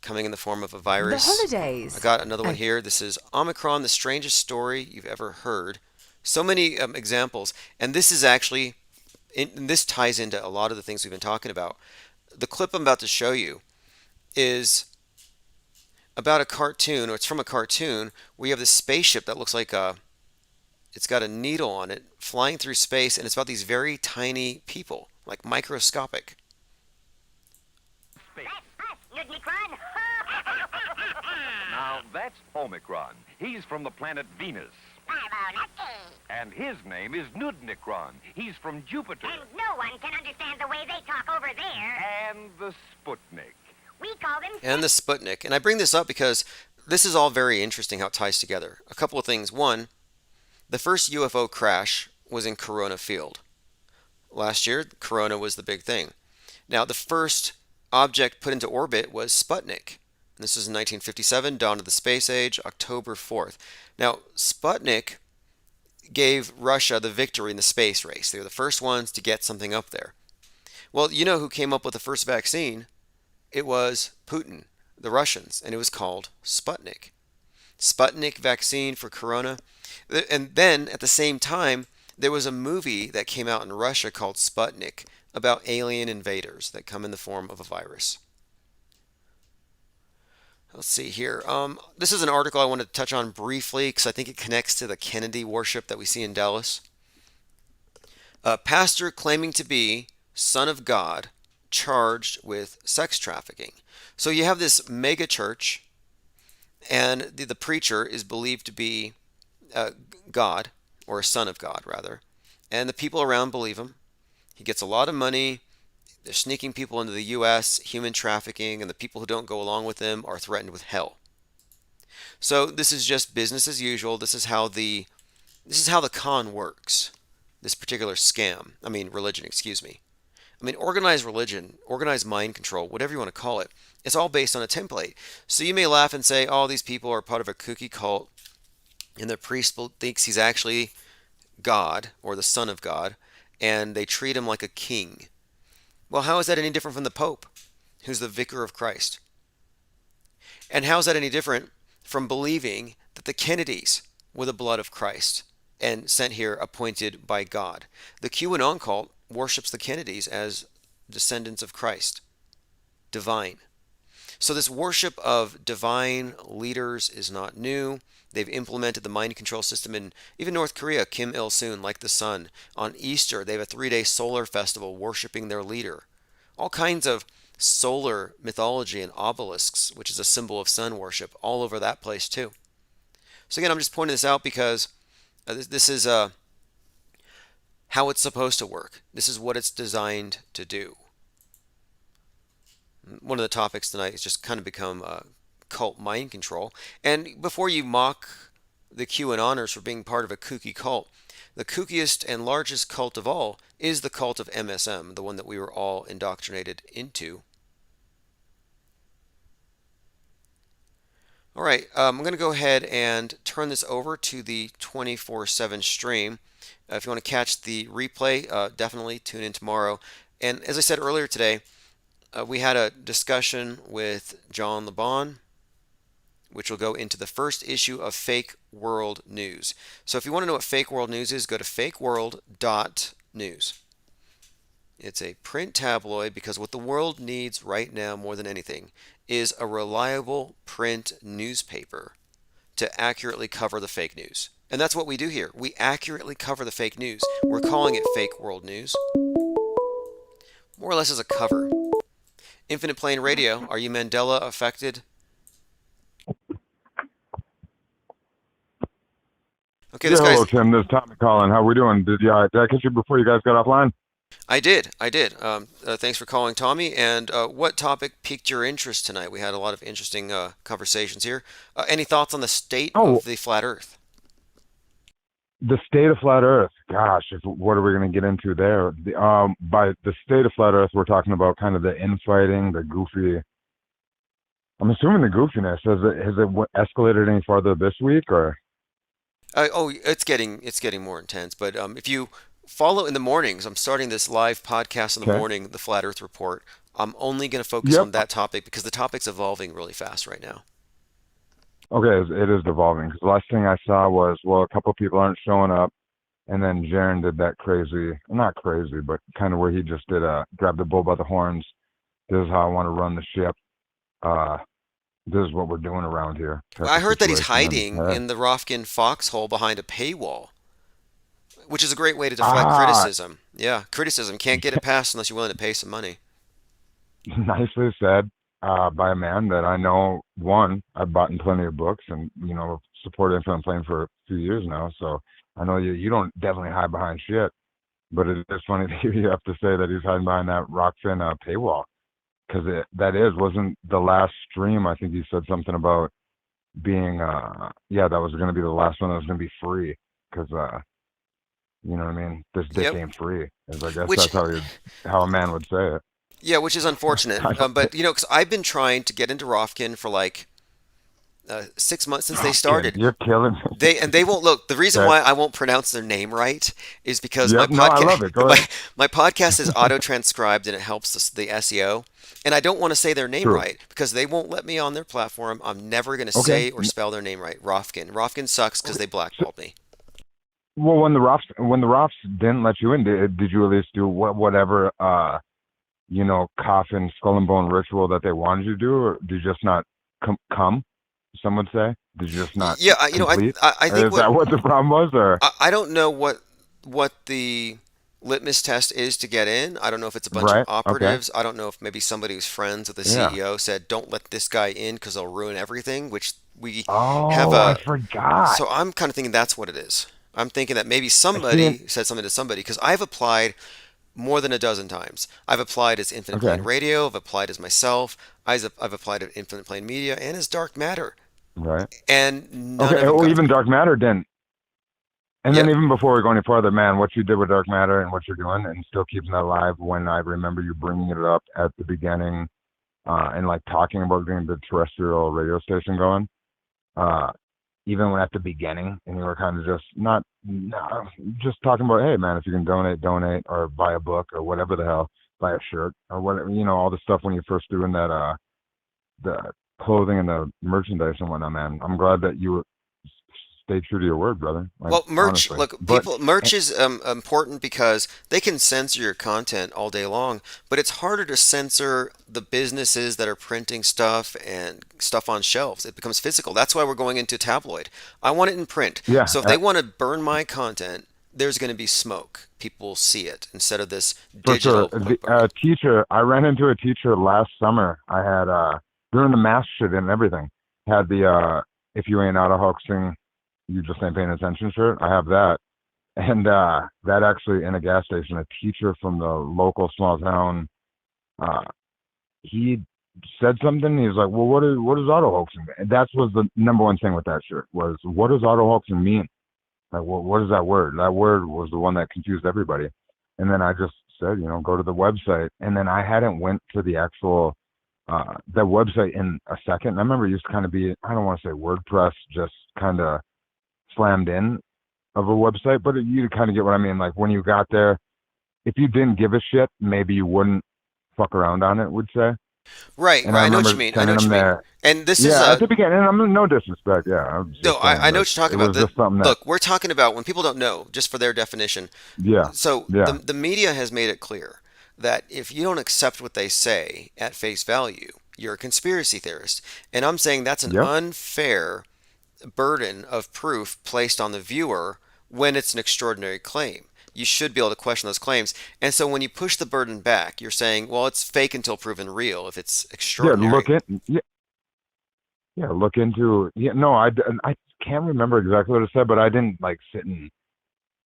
coming in the form of a virus. The holidays. I got another one here. This is Omicron, the strangest story you've ever heard. So many examples. And this is actually, this ties into a lot of the things we've been talking about. The clip I'm about to show you is about a cartoon, or it's from a cartoon, where you have this spaceship that looks like it's got a needle on it flying through space, and it's about these very tiny people, like microscopic. Now, that's Omicron. He's from the planet Venus. And his name is Nudnicron. He's from Jupiter. And no one can understand the way they talk over there. And the Sputnik. We call them... And the Sputnik. And I bring this up because this is all very interesting how it ties together. A couple of things. One, the first UFO crash was in Corona Field. Last year, Corona was the big thing. Now, the first object put into orbit was Sputnik. This was in 1957, dawn of the space age, October 4th. Now, Sputnik gave Russia the victory in the space race. They were the first ones to get something up there. Well, you know who came up with the first vaccine? It was Putin, the Russians, and it was called Sputnik. Sputnik vaccine for Corona. And then, at the same time, there was a movie that came out in Russia called Sputnik about alien invaders that come in the form of a virus. Let's see here. This is an article I want to touch on briefly because I think it connects to the Kennedy worship that we see in Dallas. A pastor claiming to be Son of God charged with sex trafficking. So you have this mega church, and the preacher is believed to be God, or a son of God, rather. And the people around believe him. He gets a lot of money. They're sneaking people into the U.S., human trafficking, and the people who don't go along with them are threatened with hell. So this is just business as usual. This is how the con works. This particular scam. I mean, religion, excuse me. I mean, organized religion, organized mind control, whatever you want to call it, it's all based on a template. So you may laugh and say, oh, these people are part of a kooky cult, and the priest thinks he's actually God or the Son of God, and they treat him like a king. Well, how is that any different from the Pope, who's the vicar of Christ? And how is that any different from believing that the Kennedys were the blood of Christ and sent here appointed by God? The QAnon cult worships the Kennedys as descendants of Christ, divine. So this worship of divine leaders is not new. They've implemented the mind control system in even North Korea, Kim Il-sung, like the sun. On Easter, they have a 3-day solar festival worshiping their leader. All kinds of solar mythology and obelisks, which is a symbol of sun worship, all over that place too. So again, I'm just pointing this out because this is how it's supposed to work. This is what it's designed to do. One of the topics tonight has just kind of become cult mind control. And before you mock the QAnoners for being part of a kooky cult, the kookiest and largest cult of all is the cult of MSM, the one that we were all indoctrinated into. All right, I'm going to go ahead and turn this over to the 24/7 stream. If you want to catch the replay, definitely tune in tomorrow. And as I said earlier today, we had a discussion with John LeBon, which will go into the first issue of Fake World News. So if you want to know what Fake World News is, go to fakeworld.news. It's a print tabloid because what the world needs right now more than anything is a reliable print newspaper to accurately cover the fake news. And that's what we do here. We accurately cover the fake news. We're calling it Fake World News, more or less as a cover. Infinite Plane Radio, are you Mandela affected? Okay, this Hello, guy's... Tim. This is Tommy calling. How we doing? Did I catch you before you guys got offline? I did. Thanks for calling, Tommy. And what topic piqued your interest tonight? We had a lot of interesting conversations here. Any thoughts on the state of the flat Earth? The state of flat Earth. Gosh, what are we going to get into there? By the state of flat Earth, we're talking about kind of the infighting, the goofy. I'm assuming the goofiness. Has it escalated any farther this week, or? It's getting more intense. But if you follow in the mornings, I'm starting this live podcast in the morning, the Flat Earth Report. I'm only going to focus on that topic because the topic's evolving really fast right now. Okay, it is evolving. Because the last thing I saw was, well, a couple of people aren't showing up, and then Jaron did that crazy, not crazy, but kind of where he just did grab the bull by the horns. This is how I want to run the ship. This is what we're doing around here. I heard that he's hiding in the Rofkin foxhole behind a paywall, which is a great way to deflect criticism. Yeah, criticism. Can't get it passed unless you're willing to pay some money. Nicely said by a man that I know. One, I've bought in plenty of books and, supported Infinite Plane for a few years now. So I know you don't definitely hide behind shit. But it is funny to hear you have to say that he's hiding behind that Rockfin paywall. Because wasn't the last stream, I think he said something about being, that was going to be the last one that was going to be free. Because, you know what I mean? This dick ain't free. I guess that's how a man would say it. Yeah, which is unfortunate. But, because I've been trying to get into Rofkin for 6 months since they started. You're killing me. They won't look. The reason why I won't pronounce their name right is because my podcast. I love it. Go ahead. My podcast is auto transcribed and it helps the SEO. And I don't want to say their name right because they won't let me on their platform. I'm never going to say or spell their name right. Rofkin. Rofkin sucks because they blackballed me. Well, when the Rofs didn't let you in, did you at least do whatever coffin, skull and bone ritual that they wanted you to do, or did you just not come? Some would say, did you just not? Yeah, I think that what the problem was, or I don't know what the litmus test is to get in. I don't know if it's a bunch of operatives. I don't know if maybe somebody who's friends with the CEO said, "Don't let this guy in because they'll ruin everything." Which we have I forgot. So I'm kind of thinking that's what it is. I'm thinking that maybe somebody said something to somebody because I've applied more than a dozen times. I've applied as Infinite Okay. Plane Radio, I've applied as myself, I've applied as Infinite Plane Media, and as Dark Matter. Right. And none Okay. of them Well, got even through. Dark Matter didn't. And Yep. then even before we go any further, man, what you did with Dark Matter and what you're doing and still keeping that alive when I remember you bringing it up at the beginning and like talking about getting the terrestrial radio station going. Even when at the beginning and you were kind of just just talking about, hey man, if you can donate or buy a book or whatever the hell, buy a shirt or whatever, all the stuff when you first doing that, the clothing and the merchandise and whatnot, man. I'm glad that you stay true to your word, brother. Like, Well, merch, honestly. look, merch is important because they can censor your content all day long, but it's harder to censor the businesses that are printing stuff and stuff on shelves. It becomes physical. That's why we're going into tabloid. I want it in print. Yeah. So if they want to burn my content, there's going to be smoke. People will see it instead of this For sure. digital quick burn. Teacher, I ran into a teacher last summer. I had, during the mask shit and everything, had the, if you ain't out of hoaxing, you just ain't paying attention shirt. I have that. And that actually in a gas station, a teacher from the local small town, he said something. He was like, well, what is auto hoaxing? And that was the number one thing with that shirt was, what does auto hoaxing mean? Like, what is that word? That word was the one that confused everybody. And then I just said, go to the website. And then I hadn't went to the actual, the website in a second. I remember it used to kind of be, I don't want to say WordPress, just kind of slammed in of a website, but you kind of get what I mean. Like when you got there, if you didn't give a shit, maybe you wouldn't fuck around on it, would say. Right, And right. I know what remember you mean. I know sending what you them mean. there. And this is Yeah, at the beginning, and I'm no disrespect. Yeah, I'm just no, saying, I know like, what you're talking it about. was just something that. Look, we're talking about when people don't know, just for their definition. Yeah. So Yeah. the media has made it clear that if you don't accept what they say at face value, you're a conspiracy theorist. And I'm saying that's an Yep. unfair burden of proof placed on the viewer when it's an extraordinary claim. You should be able to question those claims. And so when you push the burden back, you're saying, well, it's fake until proven real if it's Yeah, extraordinary. look into. Yeah, no, I can't remember exactly what it said, but I didn't like sit and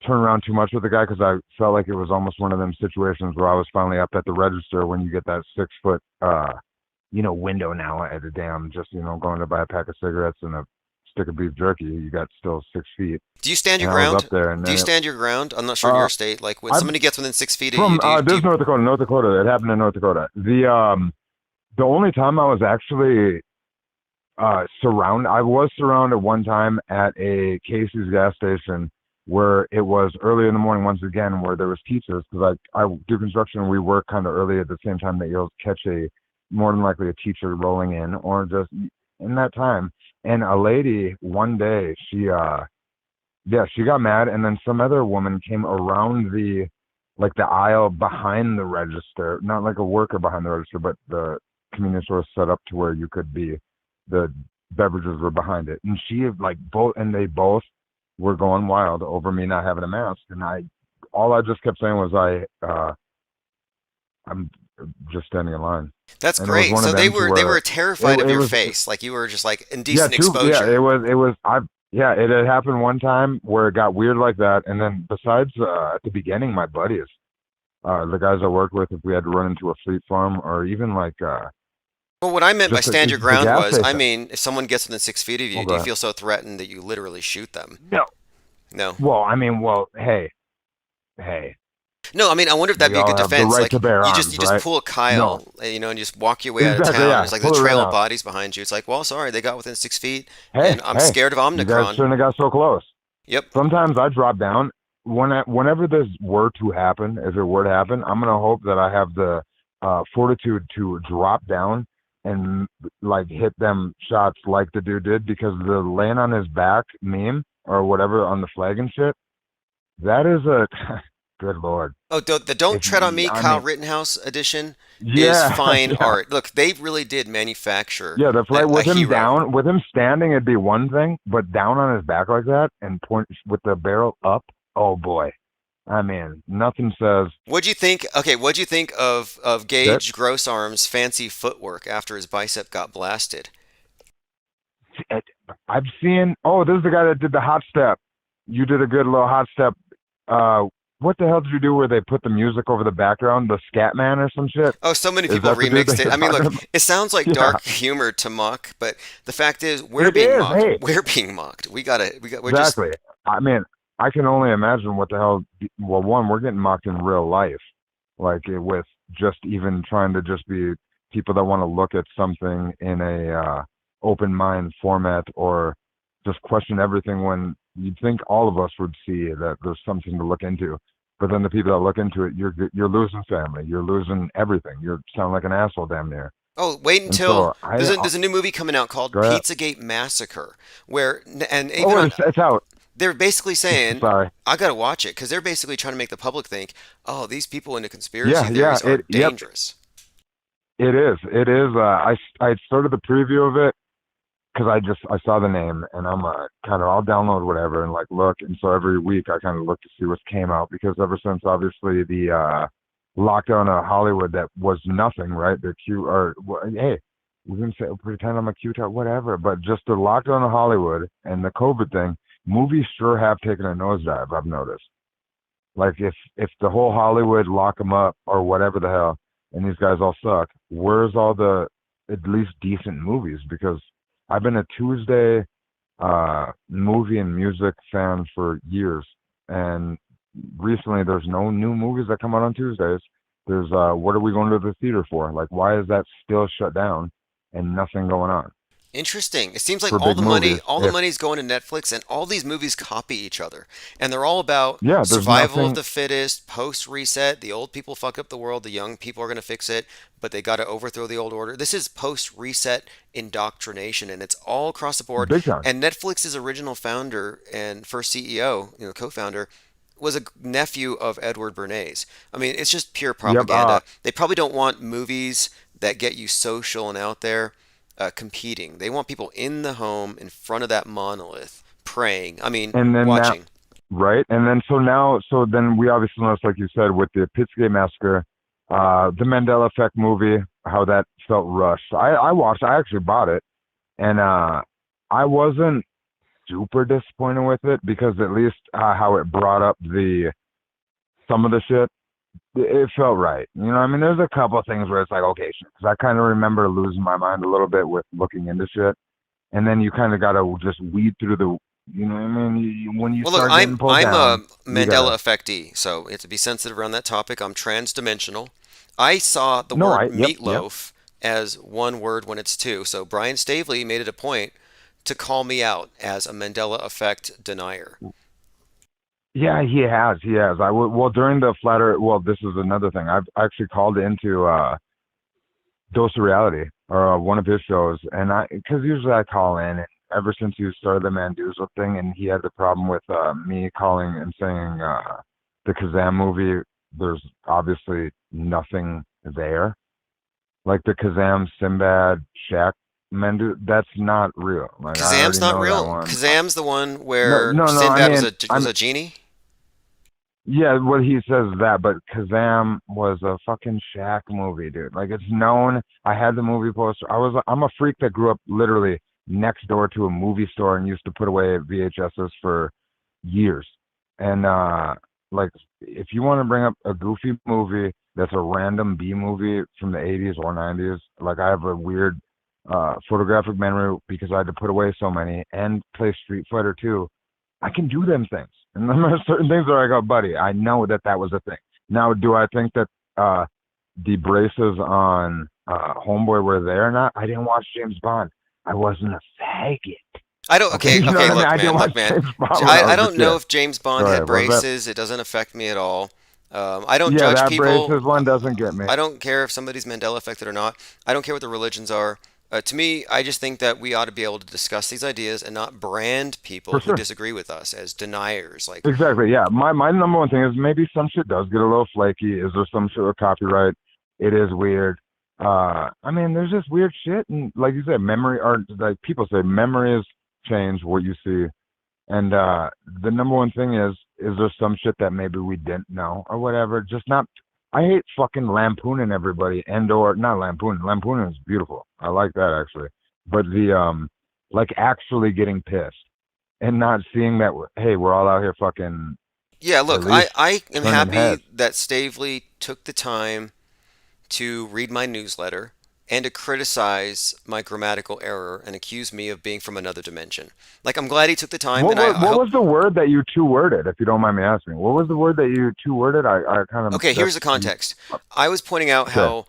turn around too much with the guy because I felt like it was almost one of them situations where I was finally up at the register when you get that 6 foot, window now at a damn just going to buy a pack of cigarettes and a stick of beef jerky. You got still 6 feet. Do you stand your And I was ground? up there, and Do you then stand your ground? I'm not sure in your state. Like when somebody gets within 6 feet of from you, do this you North Dakota. It happened in North Dakota. The only time I was actually surrounded, I was surrounded one time at a Casey's gas station where it was early in the morning once again, where there was teachers because I do construction and we work kind of early at the same time that you'll catch more than likely a teacher rolling in or just in that time. And a lady one day, she got mad, and then some other woman came around the aisle behind the register, not like a worker behind the register, but the convenience store set up to where you could be, the beverages were behind it. And they both were going wild over me not having a mask. And all I just kept saying was I'm just standing in line. That's And it was great. one So of they them to were where terrified of it your was, face, like you were just like yeah, indecent exposure. it had happened one time where it got weird like that. And then besides, at the beginning, my buddies, the guys I work with, if we had to run into a fleet farm or even Well, what I meant by just stand your the ground gas was, I station. mean, if someone gets within 6 feet of you, Oh, do go you ahead. feel so threatened that you literally shoot them? No. No. Well, hey, No, I mean, I wonder if that'd we be a all good have the defense. right Like to bear you arms, just right? pull a No. Kyle, and you just walk your way out of Exactly, town. yeah. It's like Pull the it right trail of out. bodies behind you. It's like, well, sorry, they got within 6 feet, Hey, and I'm hey, scared of you guys Omicron. shouldn't have got so close. Yep. Sometimes I drop down. Whenever this were to happen, if it were to happen, I'm gonna hope that I have the fortitude to drop down and hit them shots like the dude did, because the laying on his back meme or whatever on the flag and shit, that is a good lord. Oh, the Don't Tread on Me, Kyle Rittenhouse edition is fine yeah. art. Look, they really did manufacture Yeah, the flag a with him hero. down, with him standing, it'd be one thing, but down on his back like that and point with the barrel up, oh boy. I mean, nothing says. What'd you think? Okay, what'd you think of Gage Grossarm's fancy footwork after his bicep got blasted? I've seen. Oh, this is the guy that did the hot step. You did a good little hot step what the hell did you do where they put the music over the background, the scat man or some shit? Oh, so many Is people that the dude remixed that it. you're I mean, talking look, about? it sounds like Yeah, dark humor to mock, but the fact is, we're it being is. mocked. Hey, We're being mocked. We're just. exactly. I mean, I can only imagine what the hell. Well, one, we're getting mocked in real life, like with just even trying to just be people that want to look at something in a open mind format or just question everything when you'd think all of us would see that there's something to look into. But then the people that look into it, you're losing family, you're losing everything. You sound like an asshole, damn near. Oh, wait And until so I, there's a new movie coming out called go ahead. Pizzagate Massacre, where and even Oh, on it's out. they're basically saying Sorry. I gotta watch it because they're basically trying to make the public think, oh, these people into conspiracy Yeah, yeah. theories are Yep. dangerous. It is. It is. I started the preview of it because I saw the name and I'm kind of I'll download whatever and like look, and so every week I kind of look to see what's came out because ever since obviously the lockdown of Hollywood that was nothing, right? The Q or hey, we can say pretend I'm a Q talk, whatever, but just the lockdown of Hollywood and the COVID thing, movies sure have taken a nosedive. I've noticed. Like if the whole Hollywood lock them up or whatever the hell, and these guys all suck, where's all the at least decent movies? Because I've been a Tuesday movie and music fan for years, and recently there's no new movies that come out on Tuesdays. There's what are we going to the theater for? Like why is that still shut down and nothing going on Interesting. It seems like for big movies? all the If money's going to Netflix, and all these movies copy each other, and they're all about yeah, there's survival of nothing. the fittest, post reset. The old people fuck up the world, the young people are going to fix it, but they got to overthrow the old order. This is post reset indoctrination, and it's all across the board. Big time. And Netflix's original founder and first CEO, co-founder, was a nephew of Edward Bernays. I mean, it's just pure Yep. propaganda. They probably don't want movies that get you social and out there competing. They want people in the home in front of that monolith praying. I mean, And then now, watching. right? And then so then we obviously noticed, like you said, with the Pizzagate Massacre, the Mandela Effect movie, how that felt rushed. I watched. I actually bought it, and I wasn't super disappointed with it because at least how it brought up some of the shit. It felt right. You know, I mean, there's a couple of things where it's like, okay, because I kind of remember losing my mind a little bit with looking into shit, and then you kind of got to just weed through the, you know what I mean? When you Well, look, start I'm getting pulled I'm a down, you Mandela gotta. effectee, so you have to be sensitive around that topic. I'm trans-dimensional. I saw the No, word yep. meatloaf as one word when it's two. So Brian Stavely made it a point to call me out as a Mandela effect denier. Yeah, he has. He has. Well, during the flatter, well, this is another thing. I've actually called into Dose of Reality or one of his shows, and because usually I call in, and ever since he started the Manduzo thing, and he had the problem with me calling and saying the Kazam movie, there's obviously nothing there. Like the Kazam Sinbad Shaq Mandu, that's not real. Like I Kazam's already not know that real. one. Kazam's the one No, where no, no. I Sinbad was mean, a genie. yeah, well, he says that, but Kazam was a fucking Shaq movie, dude. Like it's known. I had the movie poster. I'm a freak that grew up literally next door to a movie store and used to put away VHSs for years. And like, if you want to bring up a goofy movie that's a random B movie from the 80s or 90s, like I have a weird photographic memory because I had to put away so many and play Street Fighter 2. I can do them things. And there are certain things where I go, buddy, I know that was a thing. Now, do I think that the braces on Homeboy were there or not? I didn't watch James Bond. I wasn't a faggot. I don't. Okay, Okay, you know okay. what I mean? Look, I man. didn't Look, watch man. James Bond when I I was a don't know kid. if James Go Bond had ahead. What was that? braces. It doesn't affect me at all. I don't Yeah, judge that people. braces one doesn't get me. I don't care if somebody's Mandela affected or not. I don't care what the religions are. To me, I just think that we ought to be able to discuss these ideas and not brand people For who sure. disagree with us as deniers. Like, Exactly. Yeah. My number one thing is maybe some shit does get a little flaky. Is there some shit with copyright? It is weird. I mean, there's just weird shit, and like you said, memory or like people say, memories change what you see. And the number one thing is there some shit that maybe we didn't know or whatever? Just not. I hate fucking lampooning everybody and or not lampooning. Lampooning is beautiful. I like that actually. But the like actually getting pissed and not seeing that hey, we're all out here fucking Yeah, Or look, at least I am turning happy heads. that Stavely took the time to read my newsletter and to criticize my grammatical error and accuse me of being from another dimension. Like, I'm glad he took the time, and I What hope. was the word that you two worded? If you don't mind me asking, what was the word that you two worded? I kind of Okay, that's here's the context. I was pointing out okay. how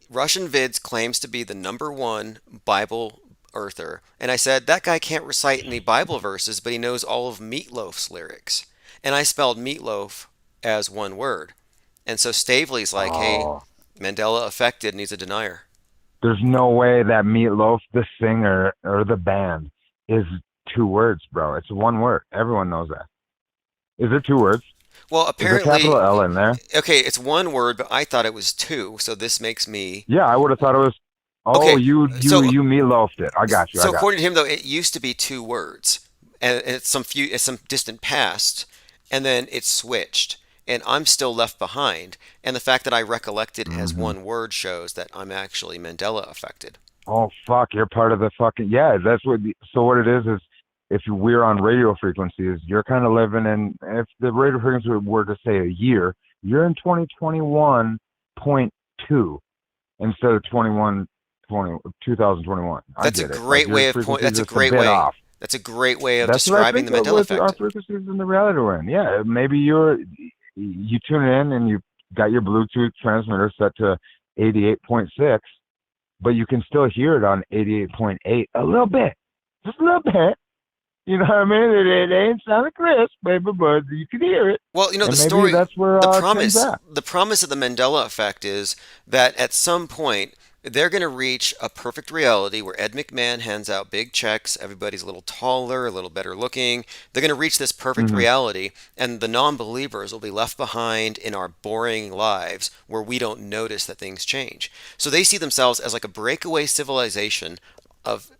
Russian Vids claims to be the number one Bible earther, and I said that guy can't recite any Bible verses, but he knows all of Meatloaf's lyrics. And I spelled meatloaf as one word. And so Stavely's like, hey, Oh, Mandela affected needs a denier. there's no way that Meatloaf, the singer or the band, is two words, bro. It's one word. Everyone knows that. Is it two words? Well, Is there a capital apparently, L in there? okay, it's one word, but I thought it was two, so this makes me. Yeah, I would have thought it was. Oh, Okay, so you meatloafed it. I got you. I so got according to him though, it used to be two words, and it's some distant past, and then it switched, and I'm still left behind, and the fact that I recollect it you. as Hmm. one word shows that I'm actually Mandela affected. Oh fuck, you're part of the fucking yeah. That's what. So what it is if we're on radio frequencies, you're kind of living in. If the radio frequency were to say a year, you're in 2021.2 instead of 2021. I That's a get it. Like great your way of point. frequency is That's a just a great bit way. off. That's a great way of That's what I describing think the Mandela with our effect. frequencies in the reality we're in. Yeah, maybe you tune in and you got your Bluetooth transmitter set to 88.6, but you can still hear it on 88.8 a little bit, just a little bit. You know what I mean? It ain't sounding crisp, baby, but you can hear it. Well, you know, And the maybe story, that's where Tim's at. the promise of the Mandela effect is that at some point they're going to reach a perfect reality where Ed McMahon hands out big checks, everybody's a little taller, a little better looking. They're going to reach this perfect Hmm. reality, and the non-believers will be left behind in our boring lives where we don't notice that things change. So they see themselves as like a breakaway civilization of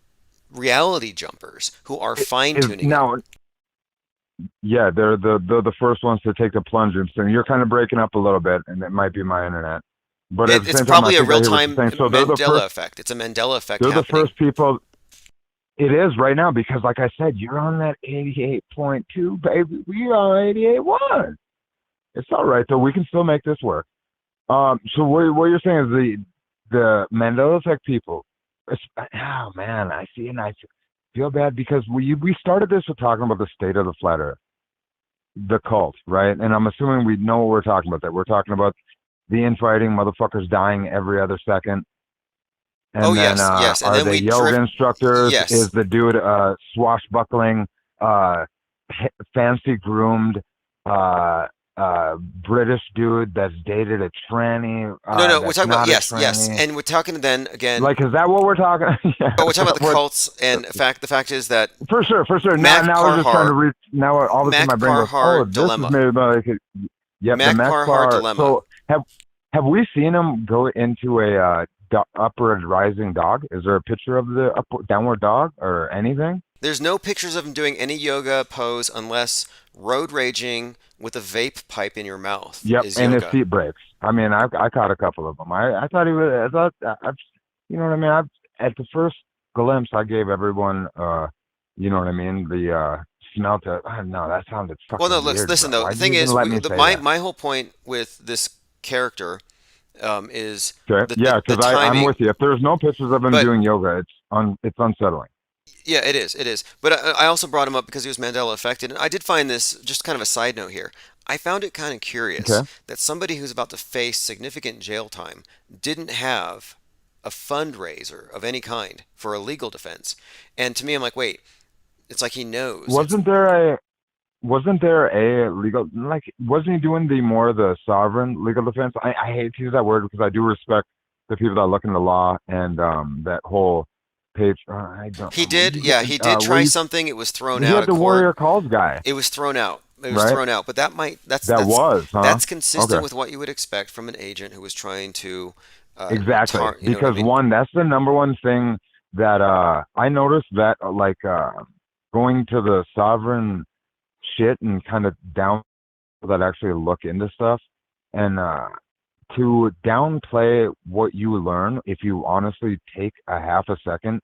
reality jumpers who are fine-tuning it. Now, yeah, they're the first ones to take the plunge. And so you're kind of breaking up a little bit, and it might be my internet. But at the It's same time, I probably a think I hear what you're real-time saying. So Mandela effect. It's a Mandela effect they're the happening. first people. It is right now because, like I said, you're on that 88.2, baby. We are on 88.1. It's all right, though. We can still make this work. So what you're saying is the Mandela effect people. Oh man, I see, and I feel bad because we started this with talking about the state of the flat Earth, the cult, right? And I'm assuming we know what we're talking about. That we're talking about the infighting, motherfuckers dying every other second. Oh And then yes, yes, and are then they we yoga instructors? Is Yes, the dude swashbuckling, uh, fancy groomed British dude that's dated a tranny no, no, we're that's talking about not a yes, yes, tranny? and we're talking then again. Like, is that what we're talking? Yeah, But we're is talking that about the what? cults, and the fact is that For sure, for sure. Mac Now we're just trying to Parhar, reach. Now all of a sudden my Mac brain goes, oh, Parhar this is dilemma, maybe about like, yep, the Mac Parhar Maxpar. dilemma. So have we seen him go into a upward rising dog? Is there a picture of the downward dog or anything? There's no pictures of him doing any yoga pose unless road raging with a vape pipe in your mouth Yep, is and his yoga. feet breaks. I mean, I caught a couple of them. I thought he was. I thought you know what I mean. At the first glimpse, I gave everyone. You know what I mean. The smell to. No, that sounded Well, no, fucking listen, weird, listen bro. though. The Why'd you thing even is, let me say my that? my whole point with this character is Okay. Yeah, the because I'm timing. with you. If there's no pictures of him But doing yoga, it's unsettling. yeah, it is, it is. But I also brought him up because he was Mandela affected, and I did find this just kind of a side note here. I found it kind of curious Okay. that somebody who's about to face significant jail time didn't have a fundraiser of any kind for a legal defense. And to me, I'm like, wait, it's like he knows. It's Wasn't there a legal like wasn't he doing the sovereign legal defense? I hate to use that word because I do respect the people that look into law and that whole page. I don't. he did, yeah, he did Where try you something. It was thrown he out had of the court. warrior calls guy, It was thrown out. It was right? thrown out. But that might That was, huh? that's consistent Okay. with what you would expect from an agent who was trying to Exactly. you know what I Because mean? one, that's the number one thing that I noticed that going to the sovereign shit and kind of down that actually look into stuff and to downplay what you learn if you honestly take a half a second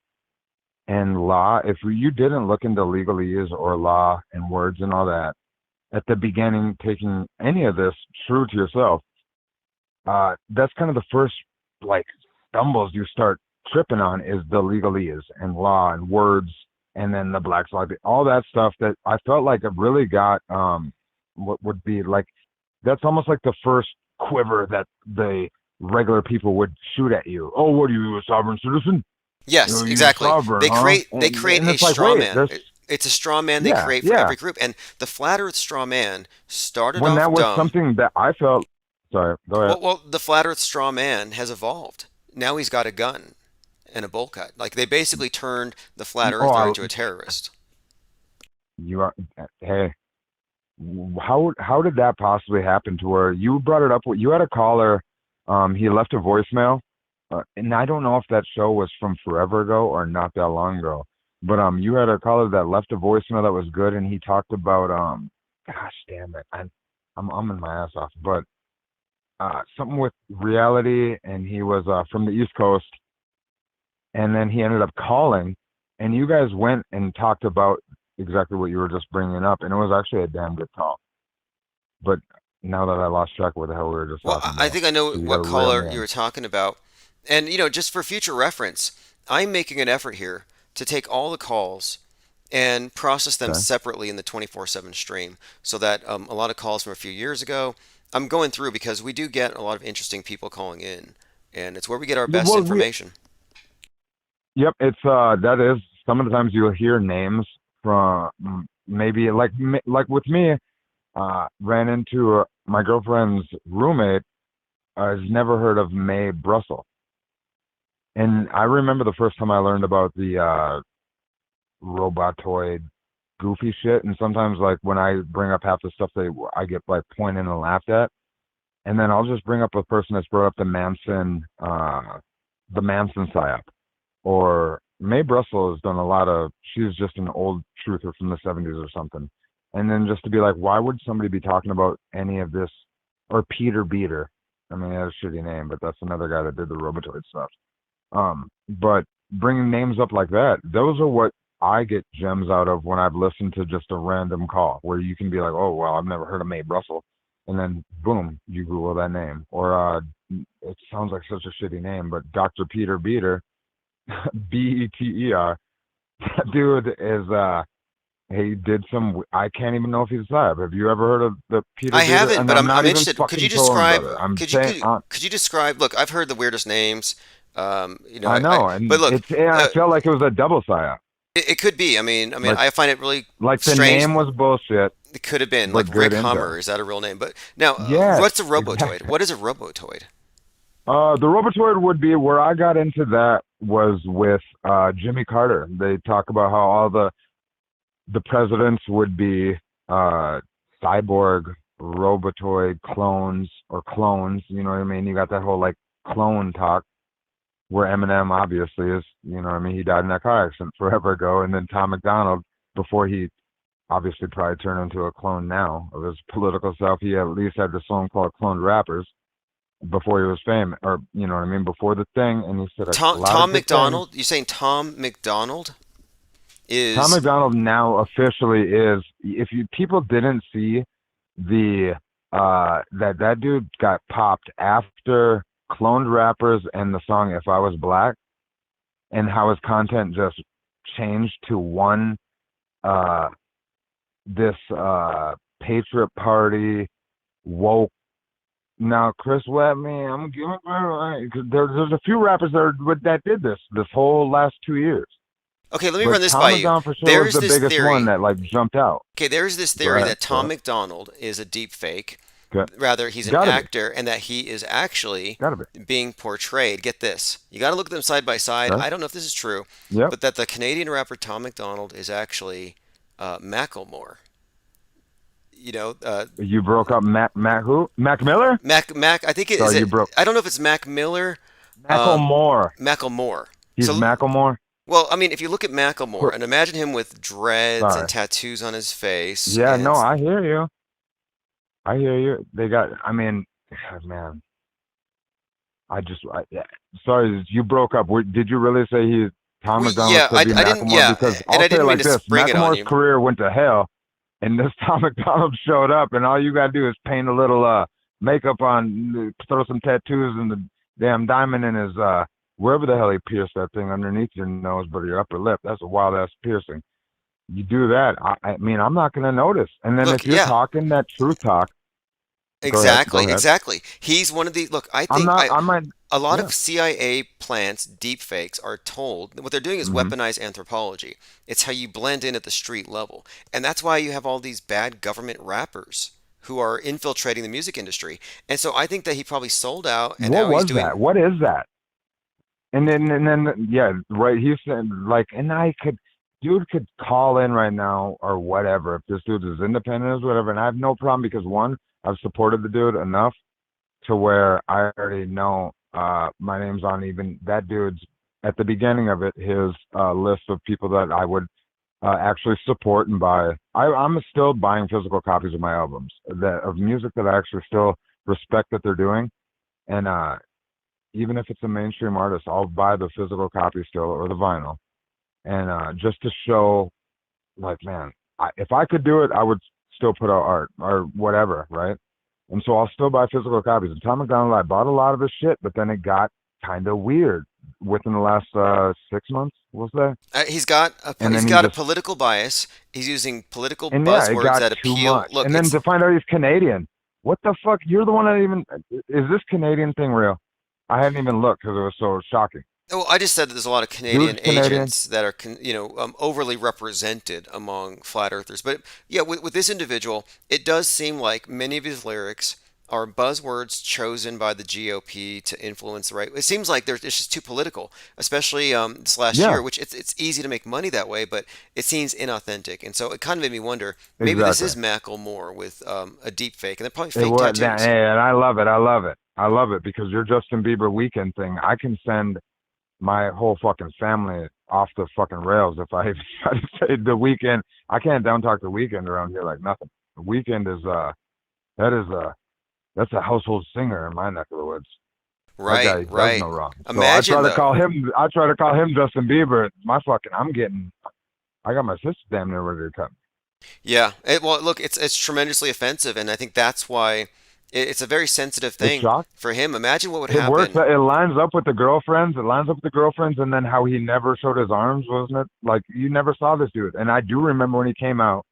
and law if you didn't look into legalese or law and words and all that at the beginning taking any of this true to yourself, that's kind of the first like stumbles you start tripping on is the legalese and law and words, and then the Black's Law, all that stuff that I felt like it really got what would be like, that's almost like the first quiver that the regular people would shoot at you. Oh, what are you, a sovereign citizen? Yes, You're exactly. sovereign, They huh? create And a it's like, straw wait, man. there's It's a straw man they yeah, create for yeah. every group, and the flat Earth straw man started When that off was dumb. something that I felt. Sorry, go ahead. Well, the flat Earth straw man has evolved. Now he's got a gun and a bowl cut. Like they basically turned the flat Oh, earther into a terrorist. you are. Hey, how did that possibly happen? To where you brought it up? You had a caller. He left a voicemail, and I don't know if that show was from forever ago or not that long ago. But you had a caller that left a voicemail that was good, and he talked about gosh damn it, I'm in my ass off, but something with reality, and he was from the East Coast, and then he ended up calling, and you guys went and talked about exactly what you were just bringing up, and it was actually a damn good call. But now that I lost track of what the hell we were just Well, talking I about, think I know so you got what to reel caller me you in. were talking about. And, just for future reference, I'm making an effort here to take all the calls and process them Okay. separately in the 24/7 stream so that a lot of calls from a few years ago, I'm going through because we do get a lot of interesting people calling in, and it's where we get our best Well, information. yep, it's that is some of the times you'll hear names from maybe like with me, ran into my girlfriend's roommate. Has never heard of Mae Brussel, and I remember the first time I learned about the robotoid goofy shit, and sometimes like when I bring up half the stuff I get like pointed and laughed at, and then I'll just bring up a person that's brought up the Manson psyop, or Mae Brussel has done a lot of. She's just an old truther from the '70s or something, and then just to be like, why would somebody be talking about any of this? Or Peter Beater. I mean, he has a shitty name, but that's another guy that did the robotoid stuff. But bringing names up like that, those are what I get gems out of when I've listened to just a random call where you can be like, oh, well, I've never heard of Mae Brussel. And then, boom, you Google that name. Or it sounds like such a shitty name, but Dr. Peter Beater, Beter, that dude is, he did some, I can't even know if he's alive. Have you ever heard of the Peter I Beater? haven't, And but I'm not I'm even interested. Could fucking you trolling, describe? brother. I'm Could you saying, could you describe? Look, I've heard the weirdest names. I know, But and look, I felt like it was a double psyop. it could be. Like, I find it really the strange. name was bullshit, It could have been but like good Rick info. Hummer. Is that a real name? But now, Yes, what's a robotoid? exactly. What is a robotoid? The robotoid would be where I got into that was with Jimmy Carter. They talk about how all the presidents would be cyborg robotoid clones or clones. You know what I mean? You got that whole like clone talk. Where Eminem obviously is, you know what I mean? He died in that car accident forever ago. And then Tom McDonald, before he obviously probably turned into a clone now of his political self, he at least had this song called Cloned Rappers before he was famous, or, you know what I mean, before the thing. And he said a lot Tom of good things. McDonald? You saying Tom McDonald Tom is? McDonald now officially is, if you people didn't see the, that dude got popped after Cloned Rappers and the song If I Was Black, and how his content just changed to one this Patriot Party woke. Now Chris Webby, I'm giving there's a few rappers that did this whole last 2 years. Okay, let me But run this Tom by you. McDonald for sure There's was the this biggest theory. one that like jumped out. Okay, there's this Go theory ahead, that go Tom ahead. McDonald is a deep fake. Okay. Rather, he's an Gotta be. actor, and that he is actually Gotta be. being portrayed. Get this. You got to look at them side by side. Okay. I don't know if this is true, Yep. but that the Canadian rapper Tom McDonald is actually Macklemore. You broke up Mac who? Mac Miller? Mac. I think it Sorry, is. you broke. I don't know if it's Mac Miller. Macklemore. Macklemore. He's Macklemore. Well, I mean, if you look at Macklemore and imagine him with dreads Sorry. and tattoos on his face. Yeah, and no, I hear you. I hear you. They got. I mean, God, man. Yeah. Sorry, you broke up. Did you really say Tom McDonald yeah, could be I didn't. Macklemore? Yeah, Because and I'll I say it didn't mean like to this: spring it on Macklemore's you. career went to hell and this Tom McDonald showed up, and all you gotta do is paint a little makeup on, throw some tattoos, and the damn diamond in his wherever the hell he pierced that thing underneath your nose, but your upper lip. That's a wild ass piercing. You do that, I mean, I'm not gonna notice. And then Look, if you're yeah, talking that truth talk, go ahead, go exactly, ahead. exactly. He's one of the look. I I'm think not. I might. a lot Yeah. of CIA plants, deep fakes, are told what they're doing is Hmm. weaponize anthropology. It's how you blend in at the street level, and that's why you have all these bad government rappers who are infiltrating the music industry. And so I think that he probably sold out, and What now he's was doing. that? What is that? And then yeah, right. He said like, and I could, dude could call in right now or whatever if this dude is independent or whatever, and I have no problem because one, I've supported the dude enough to where I already know my name's on even that dude's at the beginning of it his list of people that I would actually support and buy. I'm still buying physical copies of my albums that of music that I actually still respect that they're doing, and even if it's a mainstream artist, I'll buy the physical copy still or the vinyl, and just to show, like, man, if I could do it, I would still put out art or whatever, right? And so I'll still buy physical copies. And Tom McDonald, I bought a lot of his shit, but then it got kind of weird within the last 6 months, was that? And He's then he got a just, political bias. He's using political and yeah, it buzzwords got that too appeal. much. Look, And then it's to find out he's Canadian, what the fuck? You're the one that even, is this Canadian thing real? I hadn't even looked because it was so shocking. Oh, I just said that there's a lot of Dude's Canadian Canadian. agents that are, overly represented among flat earthers. But yeah, with this individual, it does seem like many of his lyrics are buzzwords chosen by the GOP to influence the right. It seems like it's just too political, especially this last Yeah, year, which it's easy to make money that way, but it seems inauthentic. And so it kind of made me wonder, maybe this exactly. is Macklemore with a deep fake, and they're probably It fake was that, tattoos. hey, and I love it. I love it. I love it because your Justin Bieber weekend thing, I can send my whole fucking family off the fucking rails if I try to say the weekend. I can't down talk the weekend around here like nothing. The weekend is that is that's a household singer in my neck of the woods. That Right, guy does right. no wrong. So I try Imagine to call though. him. I try to call him Justin Bieber. My fucking. I'm getting. I got my sister damn near ready to cut me. Yeah. Well, look, it's tremendously offensive, and I think that's why it's a very sensitive It's thing shock. for him. Imagine what would It works. happen. It lines up with the girlfriends. It lines up with the girlfriends, and then how he never showed his arms, wasn't it? Like you never saw this dude. And I do remember when he came out,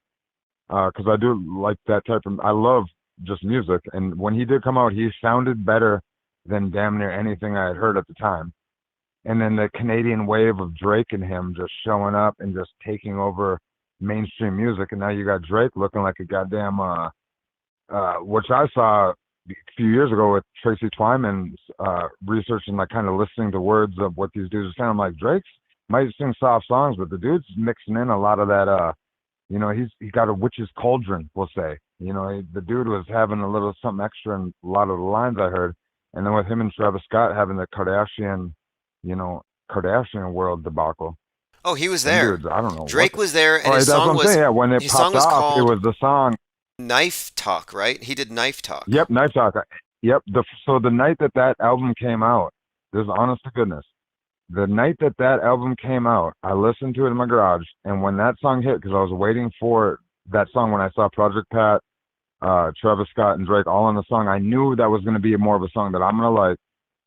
because I do like that type of. I love just music, and when he did come out, he sounded better than damn near anything I had heard at the time. And then the Canadian wave of Drake and him just showing up and just taking over mainstream music, and now you got Drake looking like a goddamn which I saw a few years ago with Tracy Twyman's research and like kind of listening to words of what these dudes are saying. I'm like, Drake's might sing soft songs, but the dude's mixing in a lot of that. He got a witch's cauldron, we'll say. The dude was having a little something extra in a lot of the lines I heard. And then with him and Travis Scott having the you know, Kardashian world debacle. Oh, he was Them there. dudes, I don't know what. Drake was there, All and right, that's what I'm saying. Yeah, when it his song popped was off, it called was the song. Knife Talk, right? He did Knife Talk. Yep, Night Talk. Yep. So the night that album came out, this is honest to goodness. The night that album came out, I listened to it in my garage, and when that song hit, because I was waiting for that song when I saw Project Pat, Travis Scott, and Drake all on the song, I knew that was going to be more of a song that I'm gonna like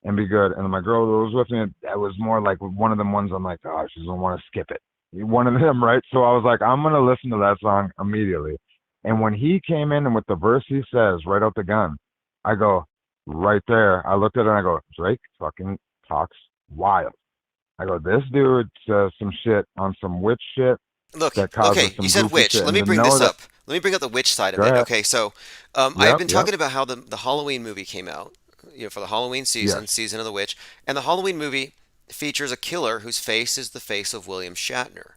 and be good. And my girl that was with me, that was more like one of them ones I'm like, oh, she's gonna want to skip it. One of them, right? So I was like, I'm gonna listen to that song immediately. And when he came in and with the verse he says right out the gun, I go, right there. I looked at it and I go, Drake fucking talks wild. I go, this dude says some shit on some witch shit Look, that causes okay, you some said goofy witch. shit. Let And me to bring know this that, up. Let me bring up the witch side of go it. ahead. Okay, so I've Yep, been yep, talking about how the Halloween movie came out, for the Halloween yes, season of the witch, and the Halloween movie features a killer whose face is the face of William Shatner.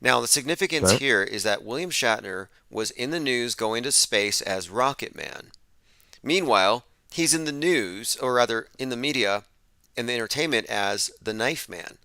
Now, the significance okay, here is that William Shatner was in the news going to space as Rocket Man. Meanwhile, he's in the news, or rather in the media, in the entertainment as the Knife Man,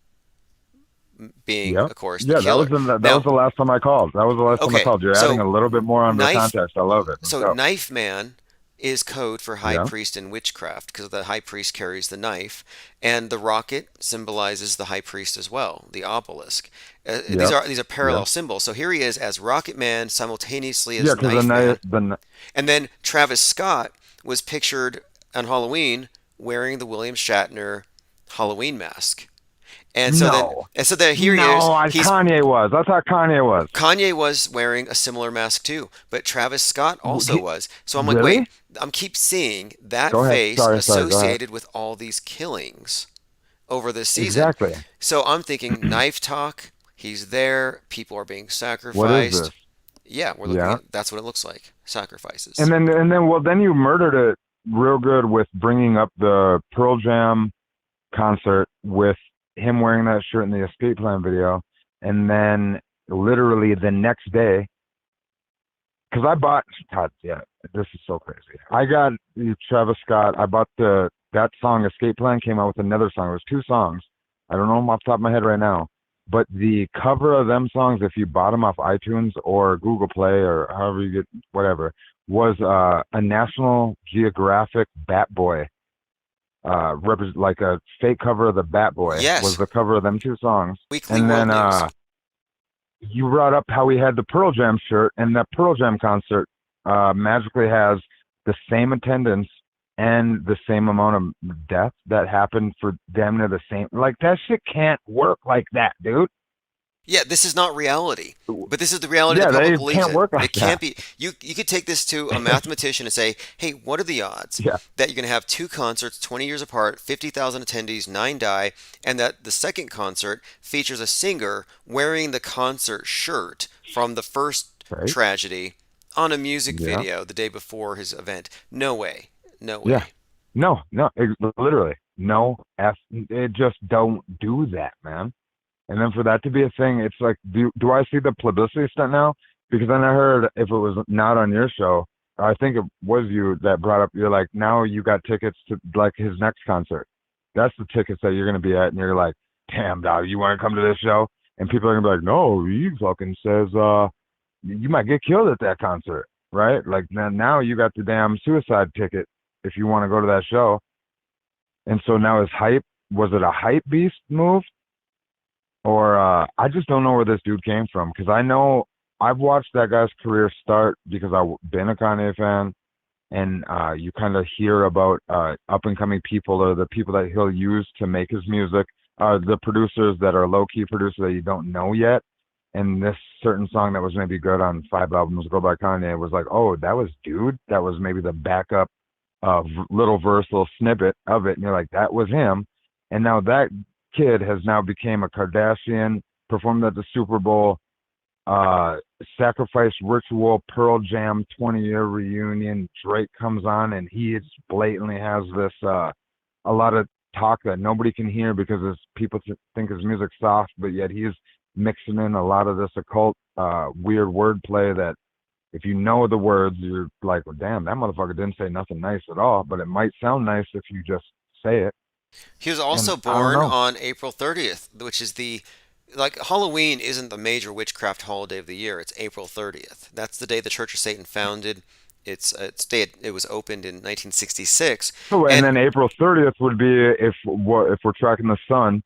being, yep, of course, the yeah. killer. That was Now, the last time I called. That was the last time I okay, called. You're adding so a little bit more on the Knife context. I love it. Let's so go. Knife Man is code for high Yeah. priest and witchcraft because the high priest carries the knife, and the rocket symbolizes the high priest as well, the obelisk. These Yep. are parallel Yeah. symbols. So here he is as Rocket Man simultaneously Yeah, as because Knife Man, the and then Travis Scott was pictured on Halloween wearing the William Shatner Halloween mask. no, And so then here he is. no, He's Kanye was. I thought Kanye was. Kanye was wearing a similar mask too, but Travis Scott also was. So I'm like, Really? wait, I'm keep seeing that Go ahead. face Sorry. Go ahead. associated with all these killings over this season. Exactly. So I'm thinking knife talk. He's there. People are being What is this? sacrificed. Yeah, we're looking Yeah. at that's what it looks like. Sacrifices. And then you murdered it real good with bringing up the Pearl Jam concert with him wearing that shirt in the Escape Plan video, and then literally the next day, because I bought God, yeah, this is so crazy. I got Travis Scott. I bought that song Escape Plan came out with another song. It was two songs. I don't know them off the top of my head right now. But the cover of them songs, if you bought them off iTunes or Google Play or however you get whatever, was a National Geographic Bat Boy, like a fake cover of the Bat Boy. Yes. Was the cover of them two songs. Weekly and World then News. you brought up how we had the Pearl Jam shirt, and that Pearl Jam concert magically has the same attendance and the same amount of death that happened for damn near the same. Like, that shit can't work like that, dude. Yeah, this is not reality, but this is the reality Yeah, the public they believes can't in. work like It can't that. be. You could take this to a mathematician and say, hey, what are the odds Yeah. that you're going to have two concerts 20 years apart, 50,000 attendees, 9 die, and that the second concert features a singer wearing the concert shirt from the first Right. tragedy on a music Yeah. video the day before his event? No way. No way. Yeah. No, literally. No, it just don't do that, man. And then for that to be a thing, it's like, do I see the publicity stunt now? Because then I heard if it was not on your show, I think it was you that brought up, you're like, now you got tickets to like his next concert. That's the tickets that you're going to be at. And you're like, damn, dog, you want to come to this show? And people are going to be like, no, he fucking says, you might get killed at that concert, right? Like now you got the damn suicide ticket if you want to go to that show. And so now was it a hype beast move? Or I just don't know where this dude came from, because I know I've watched that guy's career start because I've been a Kanye fan, and you kind of hear about up-and-coming people or the people that he'll use to make his music, the producers that are low-key producers that you don't know yet. And this certain song that was maybe good on 5 albums ago by Kanye was like, oh, that was Dude? That was maybe the backup little verse, little snippet of it, and you're like, that was him. And now that kid has now became a Kardashian, performed at the Super Bowl, sacrifice ritual, Pearl Jam 20-year reunion. Drake comes on and he blatantly has this a lot of talk that nobody can hear because people think his music's soft, but yet he's mixing in a lot of this occult weird wordplay that if you know the words, you're like, well, damn, that motherfucker didn't say nothing nice at all, but it might sound nice if you just say it. He was also And I don't born know. on April 30th, which is Halloween isn't the major witchcraft holiday of the year. It's April 30th. That's the day the Church of Satan founded. It was opened in 1966. So, and then April 30th would be if we're tracking the sun,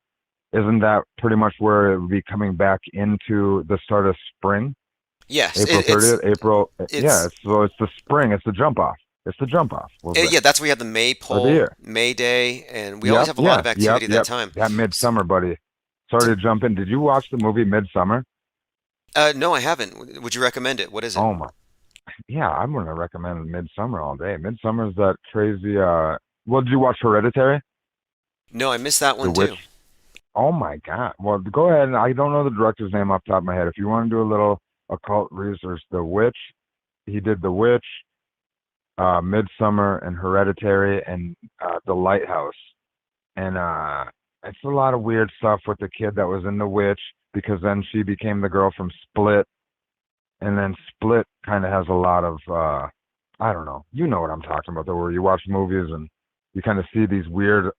isn't that pretty much where it would be coming back into the start of spring? Yes, April 30th. So it's the spring. It's the jump off. It's the jump off. Yeah, that's where you have the maypole, May Day, and we always have a lot of activity at that time. That Midsummer, buddy. Sorry to jump in. Did you watch the movie Midsummer? No, I haven't. Would you recommend it? What is it? Oh my. Yeah, I'm gonna recommend Midsummer all day. Midsummer's that crazy. Well, did you watch Hereditary? No, I missed that one The too. Witch. Oh my God. Well, go ahead. I don't know the director's name off the top of my head. If you want to do a little occult research, The Witch. He did The Witch, Midsummer, and Hereditary, and The Lighthouse. And it's a lot of weird stuff with the kid that was in The Witch, because then she became the girl from Split. And then Split kind of has a lot of, I don't know. You know what I'm talking about, though, where you watch movies and you kind of see these weird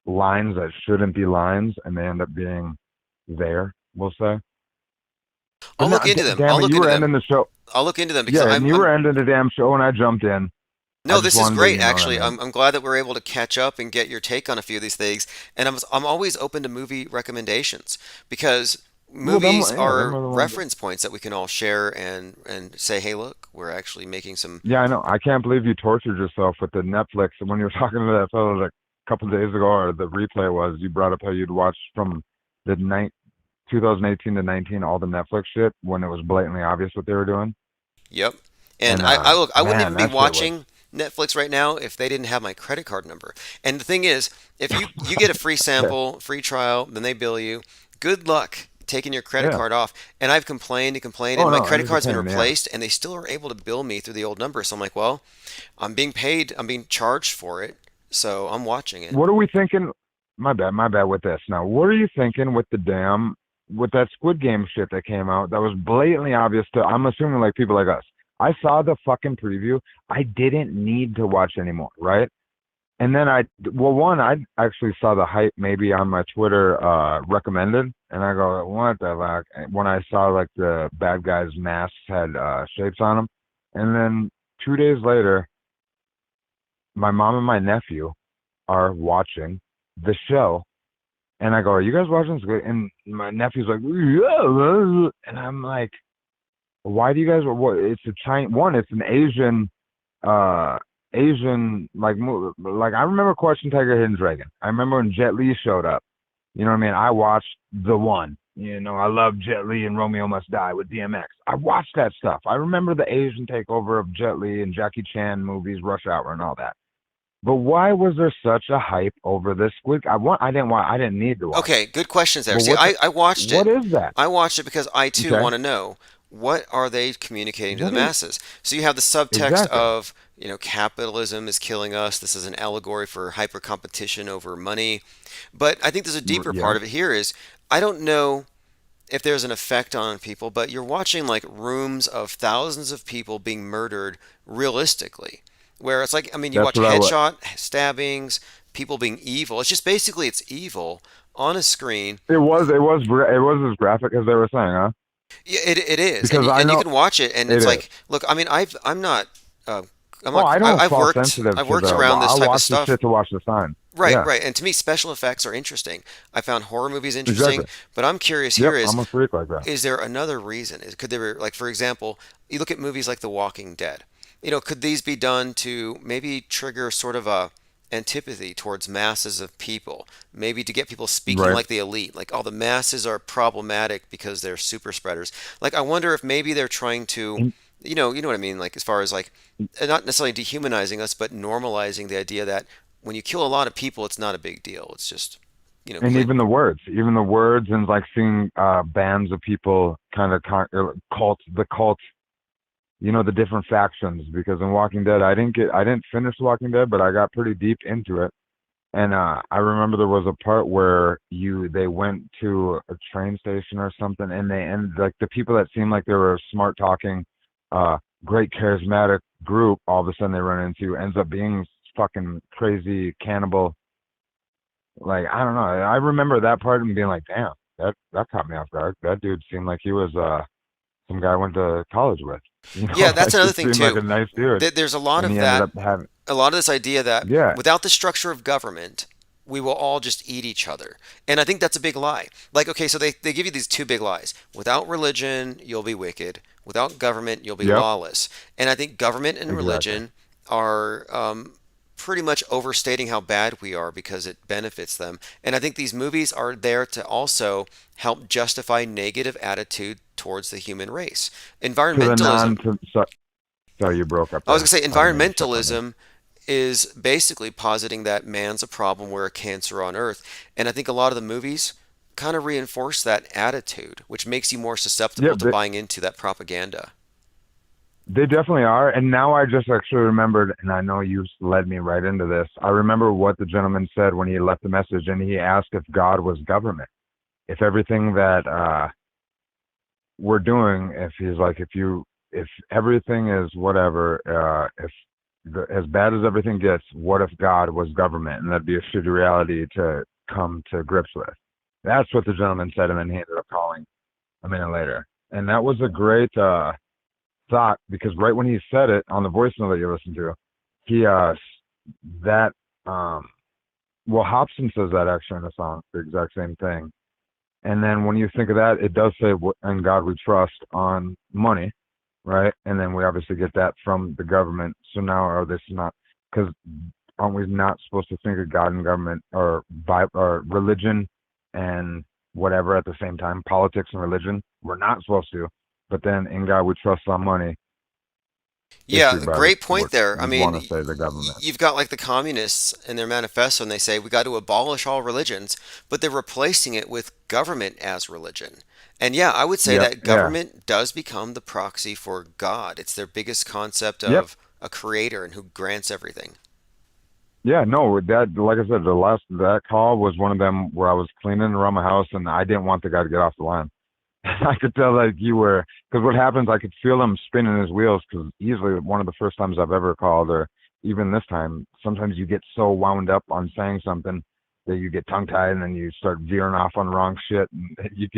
lines that shouldn't be lines, and they end up being there, we'll say. I'll look into them. Damn I'll it, look you into were them. ending the show. I'll look into them because Yeah, and you were ending the damn show, and I jumped in. No, just this is wanted to, great. that Actually, man. I'm glad that we're able to catch up and get your take on a few of these things. And I'm always open to movie recommendations because Well, movies them are are the ones. reference points that we can all share and say, hey, look, we're actually making some. Yeah, I know. I can't believe you tortured yourself with the Netflix. And when you were talking to that fellow like a couple of days ago, or the replay was, you brought up how you'd watched from the 2018 to 19 all the Netflix shit when it was blatantly obvious what they were doing. Yep. And And I look, I wouldn't man, even be that shit was. watching Netflix right now if they didn't have my credit card number. And the thing is, if you get a free Yeah, sample, free trial, then they bill you. Good luck taking your credit yeah. card off. And I've complained and complained, Oh and my no, it credit is a card's been pain in the ass. replaced, and they still are able to bill me through the old number. So I'm like, well, I'm being paid, I'm being charged for it, so I'm watching it. What are we thinking? My bad with this. Now, what are you thinking with the damn with that Squid Game shit that came out? That was blatantly obvious to. I'm assuming like people like us. I saw the fucking preview. I didn't need to watch anymore, right? And then I actually saw the hype maybe on my Twitter recommended, and I go, what the fuck? And when I saw like the bad guys' masks had shapes on them, and then 2 days later, my mom and my nephew are watching the show, and I go, are you guys watching this? And my nephew's like, yeah, and I'm like, why do you guys? What? It's a Chinese one. It's an Asian Asian like I remember Question Tiger Hidden Dragon. I remember when Jet Li showed up. You know what I mean? I watched the one. You know, I love Jet Li and Romeo Must Die with DMX. I watched that stuff. I remember the Asian takeover of Jet Li and Jackie Chan movies, Rush Hour and all that. But why was there such a hype over this Squid? I didn't need to watch Okay, it. good questions there. But See, I watched what it. is that? I watched it because I too Okay. want to know what are they communicating to the What is masses. So you have the subtext exactly? of, capitalism is killing us. This is an allegory for hyper competition over money. But I think there's a deeper Yeah. part of it here is I don't know if there's an effect on people, but you're watching like rooms of thousands of people being murdered realistically. Where it's like, I mean, you That's watch what I was. headshot stabbings, people being evil. It's just basically it's evil on a screen. It was as graphic as they were saying, huh? Yeah, it is, and Because you, I and you know can watch it, and it it's is. like, look, I mean, uh, Oh, I don't I've fall worked, sensitive I've to worked the. around this I type of watch the stuff. shit to watch the sign. Right, Yeah, right, and to me, special effects are interesting. I found horror movies interesting, exactly. but I'm curious Yep, here I'm a freak like that. is there another reason? Could there, like, for example, you look at movies like The Walking Dead. Could these be done to maybe trigger sort of a antipathy towards masses of people? Maybe to get people speaking Right. like the elite, like, oh, the masses are problematic because they're super spreaders. Like, I wonder if maybe they're trying to, And, you know what I mean? Like, as far as like, not necessarily dehumanizing us, but normalizing the idea that when you kill a lot of people, it's not a big deal. It's just, and clean. even the words, and like seeing bands of people kind of the cult. You know, the different factions. Because in Walking Dead, I didn't finish Walking Dead, but I got pretty deep into it. And I remember there was a part where they went to a train station or something, and like the people that seemed like they were a smart talking, great charismatic group, all of a sudden they run into ends up being fucking crazy cannibal. Like I don't know. I remember that part and being like, damn, that caught me off guard. That dude seemed like he was some guy I went to college with. Yeah, that's Like another it thing seemed like too. a nice dude, There's a lot and of he ended that, up having a lot of this idea that yeah, without the structure of government, we will all just eat each other. And I think that's a big lie. Like, okay, so they give you these two big lies. Without religion, you'll be wicked. Without government, you'll be yep, lawless. And I think government and exactly. religion are pretty much overstating how bad we are because it benefits them. And I think these movies are there to also help justify negative attitude towards the human race. To the Environmentalism, non. Sorry, you broke up I was going there. to say, I didn't mean to step on you. environmentalism is basically positing that man's a problem, we're a cancer on Earth. And I think a lot of the movies kind of reinforce that attitude, which makes you more susceptible Yep, to buying into that propaganda. they definitely are. And now I just actually remembered, and I know you led me right into this. I remember what the gentleman said when he left the message, and he asked if God was government, if everything that we're doing, if he's like, if everything is whatever, if as bad as everything gets, what if God was government? And that'd be a shitty reality to come to grips with. That's what the gentleman said, and then he ended up calling a minute later. And that was a great thought, because right when he said it on the voicemail that you listened to, he that well, Hobson says that actually in the song, the exact same thing. And then when you think of that, it does say "In God We Trust" on money, right? And then we obviously get that from the government. So now, or this is not, because aren't we not supposed to think of God and government or religion and whatever at the same time? Politics and religion, we're not supposed to. But then "In God We Trust" on money, Yeah, issued by great point there. I we mean, want to say the government. you've got like the communists in their manifesto, and they say we got to abolish all religions, but they're replacing it with government as religion. And yeah, I would say Yep. that Yeah. government does become the proxy for God. It's their biggest concept Yep. of a creator and who grants everything. Yeah, no, that, like I said, that call was one of them where I was cleaning around my house and I didn't want the guy to get off the line. I could tell like you were, because what happens, I could feel him spinning his wheels, because easily one of the first times I've ever called, or even this time, sometimes you get so wound up on saying something that you get tongue tied and then you start veering off on the wrong shit and you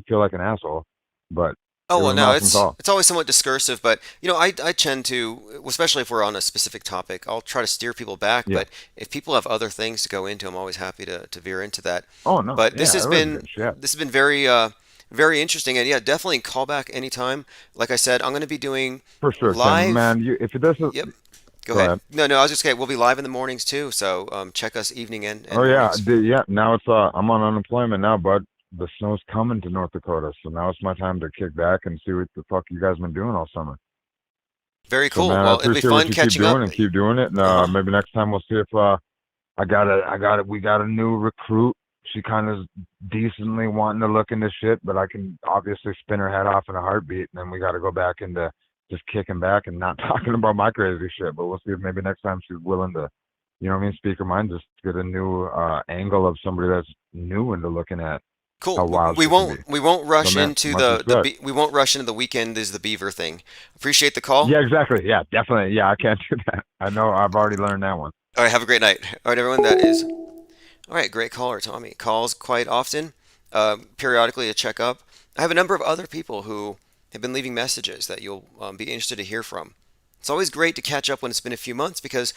feel like an asshole. But Oh it well, was an no, awesome it's call. it's always somewhat discursive, but I tend to, especially if we're on a specific topic, I'll try to steer people back. Yeah. But if people have other things to go into, I'm always happy to veer into that. Oh no, But yeah, it was good shit. this has been very very interesting, and yeah, definitely call back anytime. Like I said, I'm going to be doing For sure, Tim. live. Man, if this is, Yep, go go ahead. ahead. No, I was just saying we'll be live in the mornings too. So check us evening and Oh yeah, mornings. yeah. Now it's I'm on unemployment now, bud. The snow's coming to North Dakota, so now it's my time to kick back and see what the fuck you guys been doing all summer. Very So cool. man, I Well, it'll be appreciate what fun you keep catching up. doing and keep doing it. And Uh-huh. maybe next time we'll see if we got a new recruit. She kind of decently wanting to look into shit, but I can obviously spin her head off in a heartbeat. And then we got to go back into just kicking back and not talking about my crazy shit. But we'll see if maybe next time she's willing to, you know what I mean, speak her mind, just get a new angle of somebody that's new into looking at Cool. how wild We she can be. won't So rush man, into much respect. we won't rush into the weekend is the beaver thing. Appreciate the call. Yeah, exactly. Yeah, definitely. Yeah, I can't do that. I know. I've already learned that one. All right, have a great night. All right, everyone. That is all right. Great caller, Tommy. Calls quite often, periodically to check up. I have a number of other people who have been leaving messages that you'll be interested to hear from. It's always great to catch up when it's been a few months because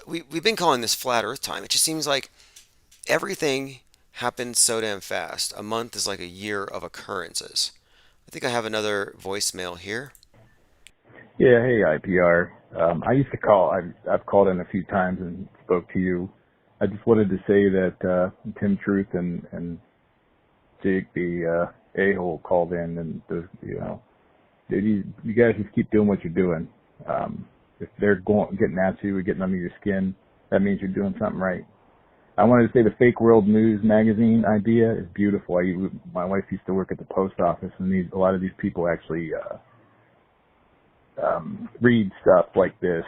we've been calling this flat Earth time. It just seems like everything happens so damn fast. A month is like a year of occurrences. I think I have another voicemail here. Yeah, hey IPR. I used to call. I've called in a few times and spoke to you. I just wanted to say that Tim Truth and Jake the a-hole called in, and you guys just keep doing what you're doing. If they're getting at you, getting under your skin, that means you're doing something right. I wanted to say the Fake World News magazine idea is beautiful. My wife used to work at the post office, and a lot of these people actually read stuff like this,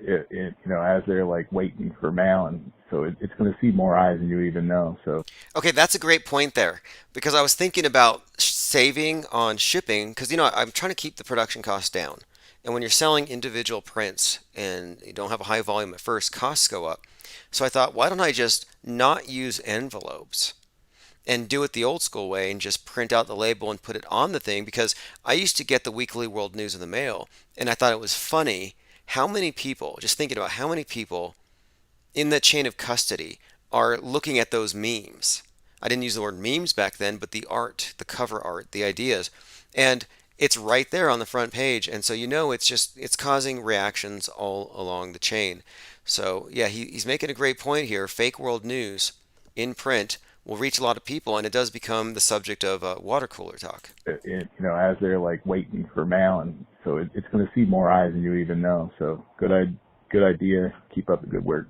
as they're like waiting for mail, and so it's going to see more eyes than you even know. So Okay, that's a great point there because I was thinking about saving on shipping because I'm trying to keep the production costs down. And when you're selling individual prints and you don't have a high volume at first, costs go up. So I thought, why don't I just not use envelopes and do it the old school way and just print out the label and put it on the thing? Because I used to get the Weekly World News in the mail and I thought it was funny how many people, just thinking about how many people in the chain of custody are looking at those memes. I didn't use the word memes back then, but the art, the cover art, the ideas. And it's right there on the front page. And so it's causing reactions all along the chain. So yeah, he's making a great point here. Fake world news in print will reach a lot of people, and it does become the subject of water cooler talk. as they're like waiting for mail, and so it's going to see more eyes than you even know. So good idea. Keep up the good work.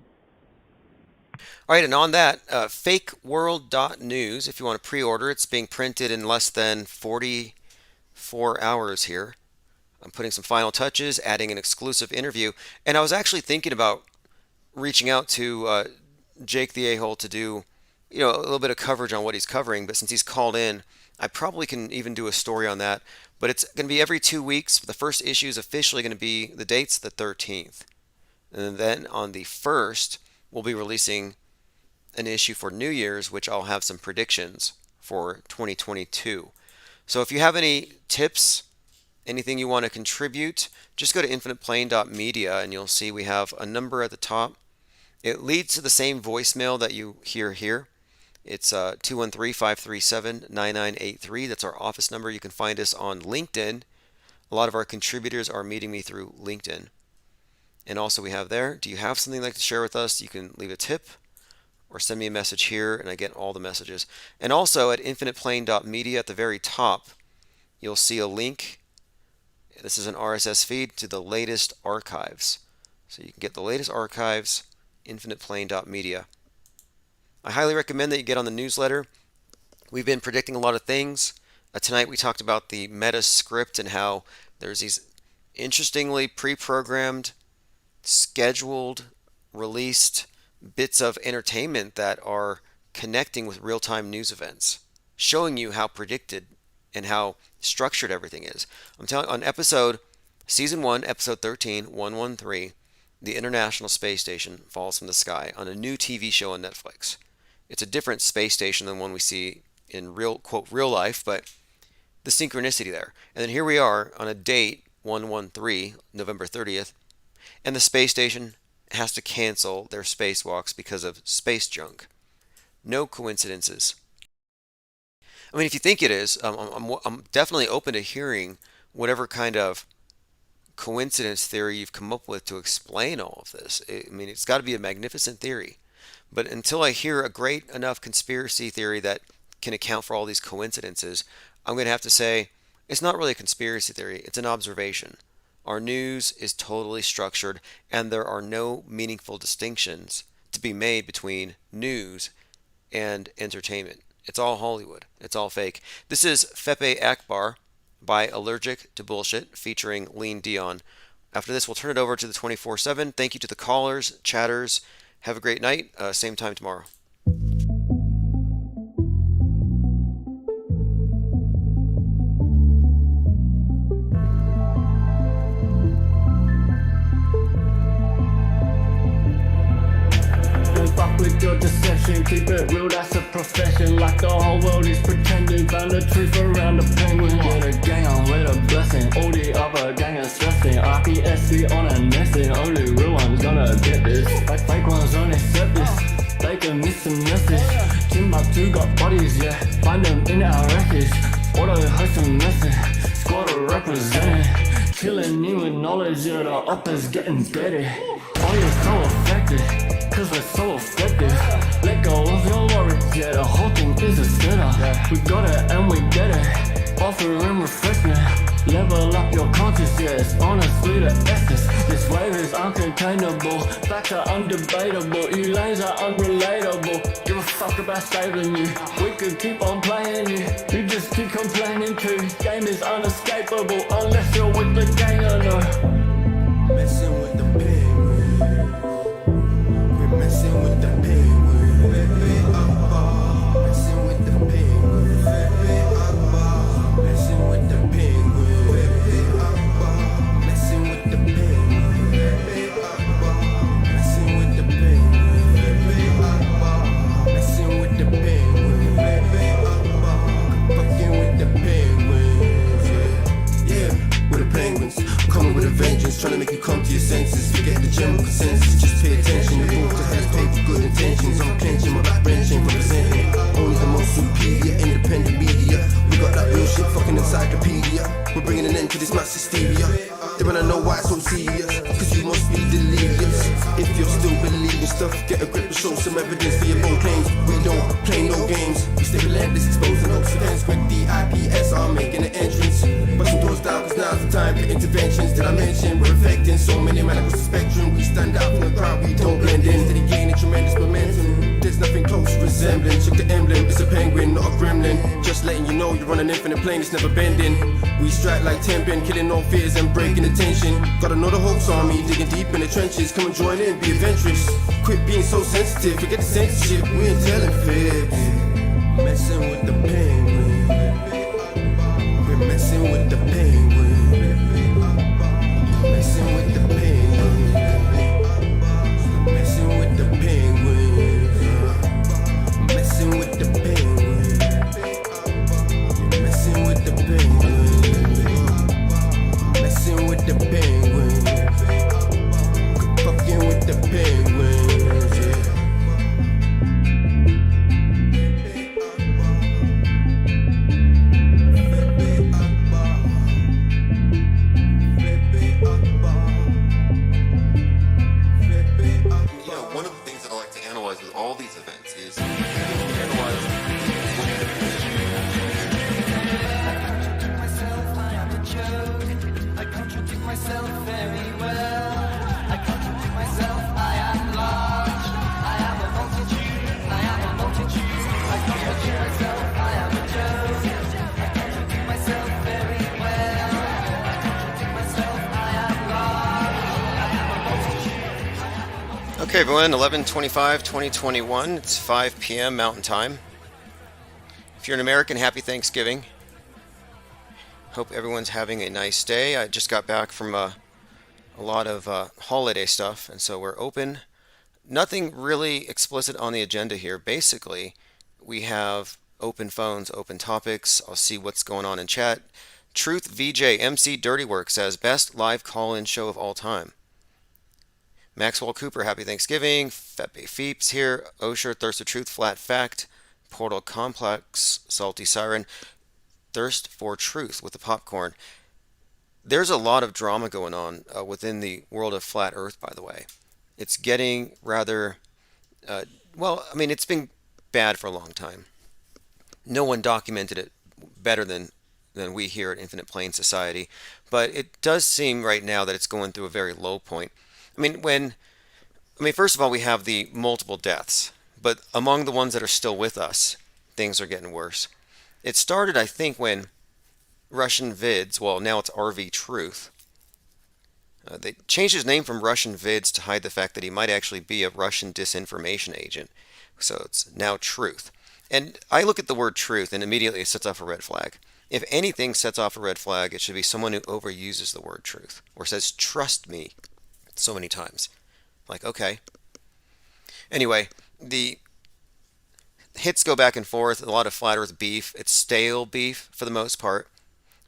All right, and on that, fakeworld.news, if you want to pre-order, it's being printed in less than 44 hours here. I'm putting some final touches, adding an exclusive interview, and I was actually thinking about reaching out to Jake the A-hole to do, a little bit of coverage on what he's covering, but since he's called in, I probably can even do a story on that. But it's going to be every 2 weeks. The first issue is officially going to be, the date's the 13th. And then on the 1st, we'll be releasing an issue for New Year's, which I'll have some predictions for 2022. So if you have any tips anything you want to contribute, just go to infiniteplane.media and you'll see we have a number at the top. It leads to the same voicemail that you hear here. It's 213-537-9983. That's our office number. You can find us on LinkedIn. A lot of our contributors are meeting me through LinkedIn. And also we have there, do you have something you'd like to share with us? You can leave a tip or send me a message here, and I get all the messages. And also at infiniteplane.media at the very top, you'll see a link. This is an RSS feed to the latest archives. So you can get the latest archives, infiniteplane.media. I highly recommend that you get on the newsletter. We've been predicting a lot of things. Tonight we talked about the METASCRIPT and how there's these interestingly pre-programmed, scheduled, released bits of entertainment that are connecting with real-time news events, showing you how predicted and how structured everything is. I'm telling on season 1, episode 13, 113, the International Space Station falls from the sky on a new TV show on Netflix. It's a different space station than one we see in real life, but the synchronicity there. And then here we are on a date, 113, November 30th, and the space station has to cancel their spacewalks because of space junk. No coincidences. I mean, if you think it is, I'm definitely open to hearing whatever kind of coincidence theory you've come up with to explain all of this. I mean, it's got to be a magnificent theory. But until I hear a great enough conspiracy theory that can account for all these coincidences, I'm going to have to say it's not really a conspiracy theory, it's an observation. Our news is totally structured, and there are no meaningful distinctions to be made between news and entertainment. It's all Hollywood. It's all fake. This is Fepe Akbar by Allergic to Bullshit, featuring Lean Dion. After this, we'll turn it over to the 24/7. Thank you to the callers, chatters. Have a great night. Same time tomorrow. Fuck with your deception, keep it real, that's a profession. Like the whole world is pretending, found the truth around the penguin. Get a gang on with a blessing, all the other gang are stressing. RPSC on a nesting, only real one's gonna get this. Fake ones don't accept this, they can miss the message. Timbuktu got bodies, yeah, find them in our records. Auto host a message, squad are representing. Killing you with knowledge, yeah, the oppa's getting dirty. Oh, you're so affected, cause we're so effective. Let go of your worries, yeah, the whole thing is a setup. We got it and we get it, offering refreshment. Level up your consciousness, honestly the essence. This wave is uncontainable, facts are undebatable. You lanes are unrelatable, give a fuck about saving you. We could keep on playing you, you just keep complaining too. Game is unescapable, unless you're with the gang or no. Messing with the penguin, we're messing with the penguin. Messing with the penguin, messing with the penguin, messing with the penguin, messing with the penguin, messing with the penguin, fucking with the penguins, yeah, with the penguins. Coming with a vengeance, trying to make you come to your senses. Forget the general consensus, just pay attention. The book just has paid with good intentions. I'm clenching, my back wrenching, representing only the most superior, independent media. We got that real shit, fucking encyclopedia. We're bringing an end to this mass hysteria. They wanna know why it's so serious, cause you must be delirious. If you're still believing stuff, get a grip and show some evidence for your bold claims. We don't play no games, we stay relentless, exposing those events. Quick, the IPS are making an entrance. Busting doors down, cause now's the time for interventions. Did I mention we're affecting so many man across the spectrum? We stand out from the crowd, we don't blend in. Steady gaining tremendous momentum, there's nothing close resembling. Check the emblem, it's a penguin, not a gremlin. Just letting you know you're on an infinite plane, it's never bending. We strike like temping, killing all fears and breaking the tension. Gotta know the Hawks army, digging deep in the trenches. Come and join in, be adventurous. Quit being so sensitive, forget the censorship. We ain't telling fibs. Messing with the penguin, we're messing with the penguin, messing with the penguin, messing with the penguin, messing with the penguin, messing with the penguin. offense. He's analyzed. I contradict myself very well. I contradict myself, I am large. I am a multitude, I am a multitude. I contradict myself, I am a joke. I contradict myself very well. I contradict myself, I am large. I am a multitude. Okay, everyone, 11/25/2021. It's 5 p.m. Mountain Time. If you're an American, happy Thanksgiving. Hope everyone's having a nice day. I just got back from a lot of holiday stuff, and so we're open. Nothing really explicit on the agenda here. Basically, we have open phones, open topics. I'll see what's going on in chat. Truth VJ MC Dirtywork says best live call-in show of all time. Maxwell Cooper, happy Thanksgiving. Fepe Feeps here. Osher, Thirst of Truth, Flat Fact. Portal Complex, Salty Siren. Thirst for Truth with the popcorn. There's a lot of drama going on within the world of Flat Earth, by the way. It's getting rather, it's been bad for a long time. No one documented it better than we here at Infinite Plane Society, but it does seem right now that it's going through a very low point. First of all, we have the multiple deaths, but among the ones that are still with us, things are getting worse. It started, I think, when Russian Vids, well, now it's RV Truth. They changed his name from Russian Vids to hide the fact that he might actually be a Russian disinformation agent. So it's now Truth. And I look at the word truth and immediately it sets off a red flag. If anything sets off a red flag, it should be someone who overuses the word truth or says, trust me, so many times. Like, okay. Anyway, the hits go back and forth, a lot of flat earth beef. It's stale beef for the most part,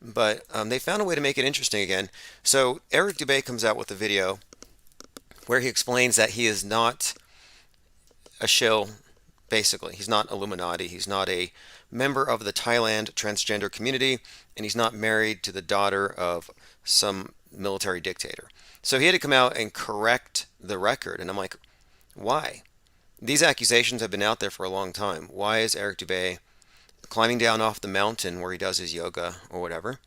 but they found a way to make it interesting again. So Eric Dubé comes out with a video where he explains that he is not a shill, basically. He's not Illuminati. He's not a member of the Thailand transgender community, and he's not married to the daughter of some military dictator. So he had to come out and correct the record, and I'm like, why? These accusations have been out there for a long time. Why is Eric Dubé climbing down off the mountain where he does his yoga or whatever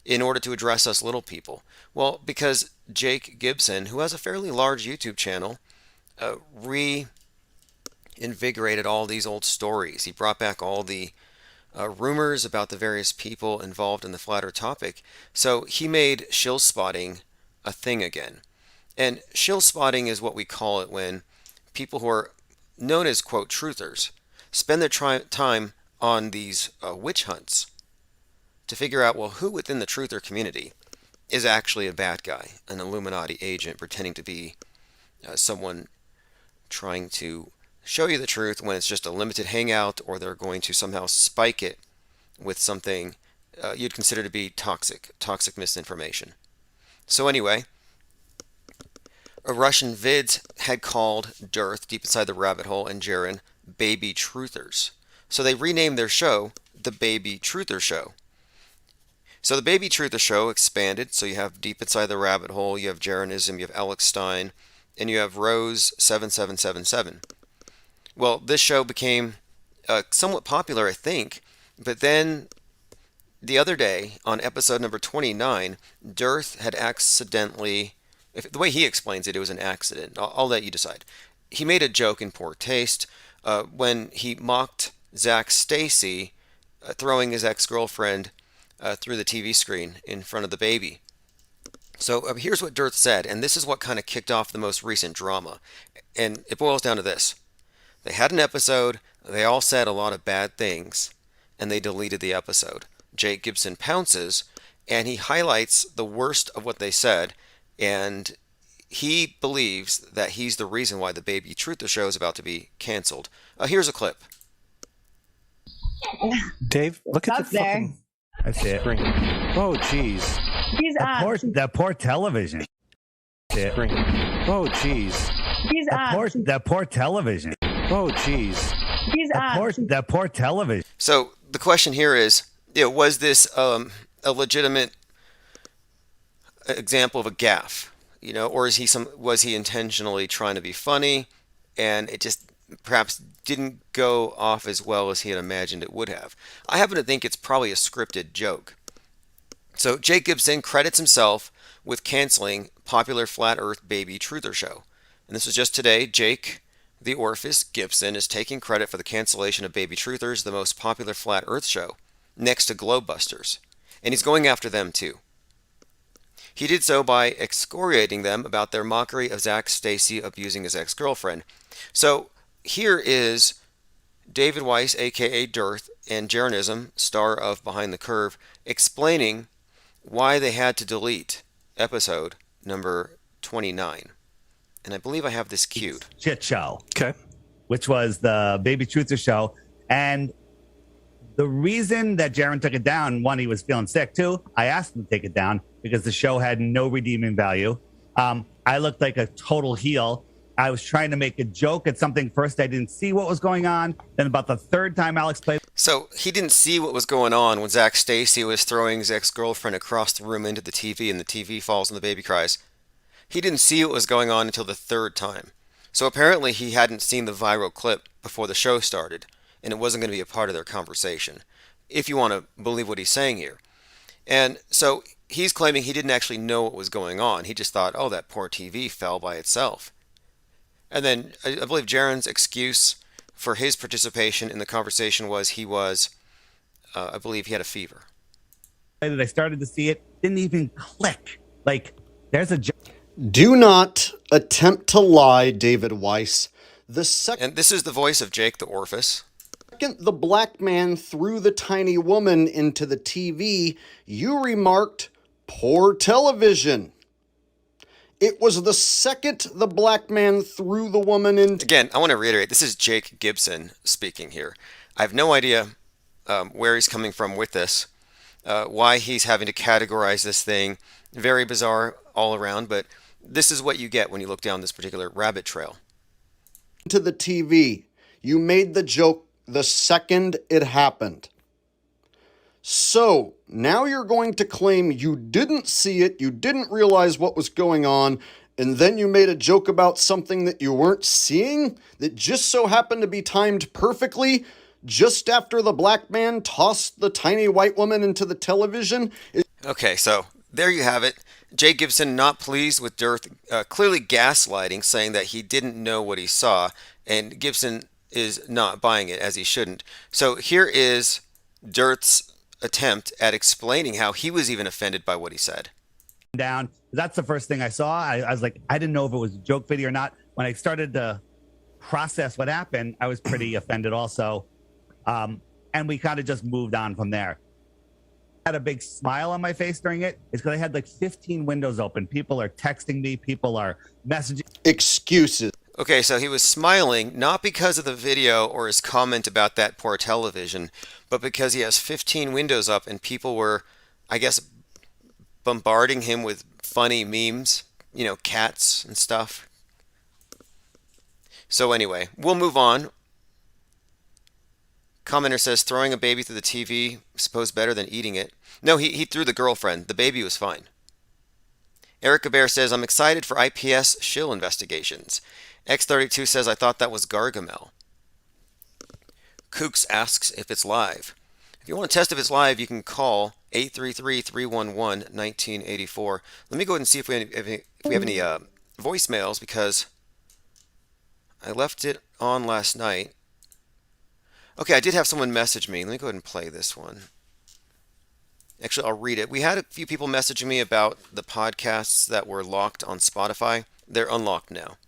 in order to address us little people? Well, because Jake Gibson, who has a fairly large YouTube channel, reinvigorated all these old stories. He brought back all the rumors about the various people involved in the flat earth topic. So he made shill spotting a thing again. And shill spotting is what we call it when people who are known as, quote, truthers, spend their time on these witch hunts to figure out, well, who within the truther community is actually a bad guy, an Illuminati agent pretending to be someone trying to show you the truth when it's just a limited hangout, or they're going to somehow spike it with something you'd consider to be toxic misinformation. So anyway, a Russian Vids had called Dearth, Deep Inside the Rabbit Hole, and Jaren Baby Truthers. So they renamed their show the Baby Truther Show. So the Baby Truther Show expanded. So you have Deep Inside the Rabbit Hole, you have Jarenism, you have Alex Stein, and you have Rose 7777. Well, this show became somewhat popular, I think, but then the other day on episode number 29, Dearth had accidentally, the way he explains it, it was an accident. I'll let you decide. He made a joke in poor taste when he mocked Zach Stacy throwing his ex-girlfriend through the TV screen in front of the baby. So here's what Dearth said, and this is what kind of kicked off the most recent drama. And it boils down to this. They had an episode, they all said a lot of bad things, and they deleted the episode. Jake Gibson pounces, and he highlights the worst of what they said, and he believes that he's the reason why the Baby Truther Show is about to be canceled. Here's a clip. Dave, look at Up the there. fucking... That's it. Oh, jeez. He's up. That poor television. That's it. Oh, jeez. He's up. That poor television. Oh, jeez. He's up. That poor television. So the question here is, was this a legitimate example of a gaffe? Or was he intentionally trying to be funny, and it just perhaps didn't go off as well as he had imagined it would have. I happen to think it's probably a scripted joke. So Jake Gibson credits himself with canceling popular Flat Earth Baby Truther show. And this was just today. Jake, the Orifice Gibson, is taking credit for the cancellation of Baby Truthers, the most popular Flat Earth show, next to Globebusters. And he's going after them too. He did so by excoriating them about their mockery of Zach Stacy abusing his ex-girlfriend. So here is David Weiss, aka Dearth, and Jeranism, star of Behind the Curve, explaining why they had to delete episode number 29. And I believe I have this queued. Shit show. Okay. Which was the Baby Truther show. And the reason that Jaron took it down, one, he was feeling sick. Two, I asked him to take it down because the show had no redeeming value. I looked like a total heel. I was trying to make a joke at something. First, I didn't see what was going on. Then about the third time Alex played. So he didn't see what was going on when Zach Stacy was throwing his ex-girlfriend across the room into the TV and the TV falls and the baby cries. He didn't see what was going on until the third time. So apparently he hadn't seen the viral clip before the show started, and it wasn't going to be a part of their conversation, if you want to believe what he's saying here. And so he's claiming he didn't actually know what was going on. He just thought, oh, that poor TV fell by itself. And then I believe Jaron's excuse for his participation in the conversation was I believe he had a fever. I started to see it, didn't even click. Like, there's a... Do not attempt to lie, David Weiss. And this is the voice of Jake the Orifice. Second the black man threw the tiny woman into the TV, you remarked, poor television. It was the second the black man threw the woman into... Again, I want to reiterate, this is Jake Gibson speaking here. I have no idea where he's coming from with this, why he's having to categorize this thing. Very bizarre all around, but this is what you get when you look down this particular rabbit trail. ...to the TV. You made the joke the second it happened. So, now you're going to claim you didn't see it, you didn't realize what was going on, and then you made a joke about something that you weren't seeing that just so happened to be timed perfectly just after the black man tossed the tiny white woman into the television? Okay, so there you have it. Jay Gibson not pleased with Dearth, clearly gaslighting, saying that he didn't know what he saw, and Gibson is not buying it, as he shouldn't. So here is Dearth's attempt at explaining how he was even offended by what he said. Down. That's the first thing I saw. I was like, I didn't know if it was a joke video or not. When I started to process what happened, I was pretty offended also. And we kind of just moved on from there. I had a big smile on my face during it. It's because I had like 15 windows open. People are texting me. People are messaging. Excuses. Okay, so he was smiling not because of the video or his comment about that poor television, but because he has 15 windows up and people were, I guess, bombarding him with funny memes, cats and stuff. So anyway, we'll move on. Commenter says, throwing a baby through the TV, suppose better than eating it. No, he threw the girlfriend. The baby was fine. Erica Bear says, I'm excited for IPS shill investigations. X32 says, I thought that was Gargamel. Kooks asks if it's live. If you want to test if it's live, you can call 833-311-1984. Let me go ahead and see if we have any voicemails, because I left it on last night. Okay, I did have someone message me. Let me go ahead and play this one. Actually, I'll read it. We had a few people messaging me about the podcasts that were locked on Spotify. They're unlocked now.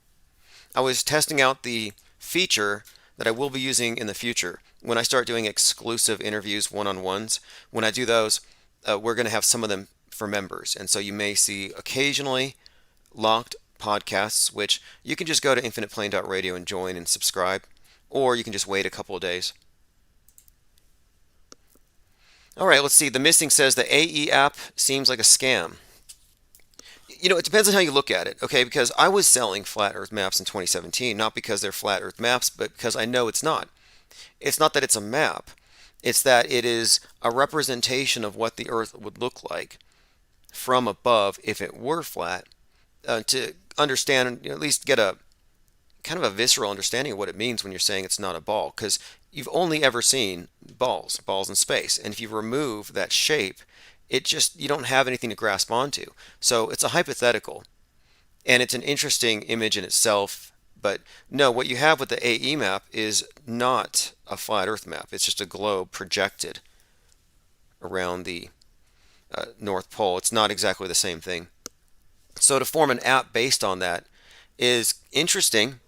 I was testing out the feature that I will be using in the future. When I start doing exclusive interviews, one-on-ones, when I do those, we're going to have some of them for members. And so you may see occasionally locked podcasts, which you can just go to infiniteplane.radio and join and subscribe, or you can just wait a couple of days. All right, let's see. The Missing says the AE app seems like a scam. It depends on how you look at it, okay? Because I was selling flat Earth maps in 2017, not because they're flat Earth maps, but because I know it's not. It's not that it's a map. It's that it is a representation of what the Earth would look like from above if it were flat, to understand, at least get a kind of a visceral understanding of what it means when you're saying it's not a ball, because you've only ever seen balls in space. And if you remove that shape, you don't have anything to grasp onto. So it's a hypothetical, and it's an interesting image in itself. But no, what you have with the AE map is not a flat Earth map. It's just a globe projected around the North Pole. It's not exactly the same thing. So to form an app based on that is interesting,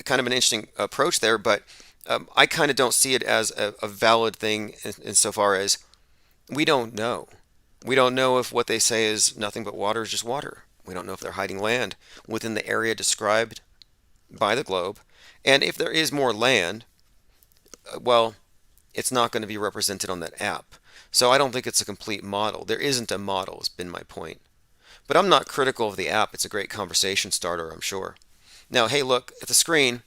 kind of an interesting approach there, but I kind of don't see it as a valid thing insofar as we don't know. We don't know if what they say is nothing but water is just water. We don't know if they're hiding land within the area described by the globe. And if there is more land, well, it's not going to be represented on that app. So I don't think it's a complete model. There isn't a model, has been my point. But I'm not critical of the app. It's a great conversation starter, I'm sure. Now, hey, look at the screen.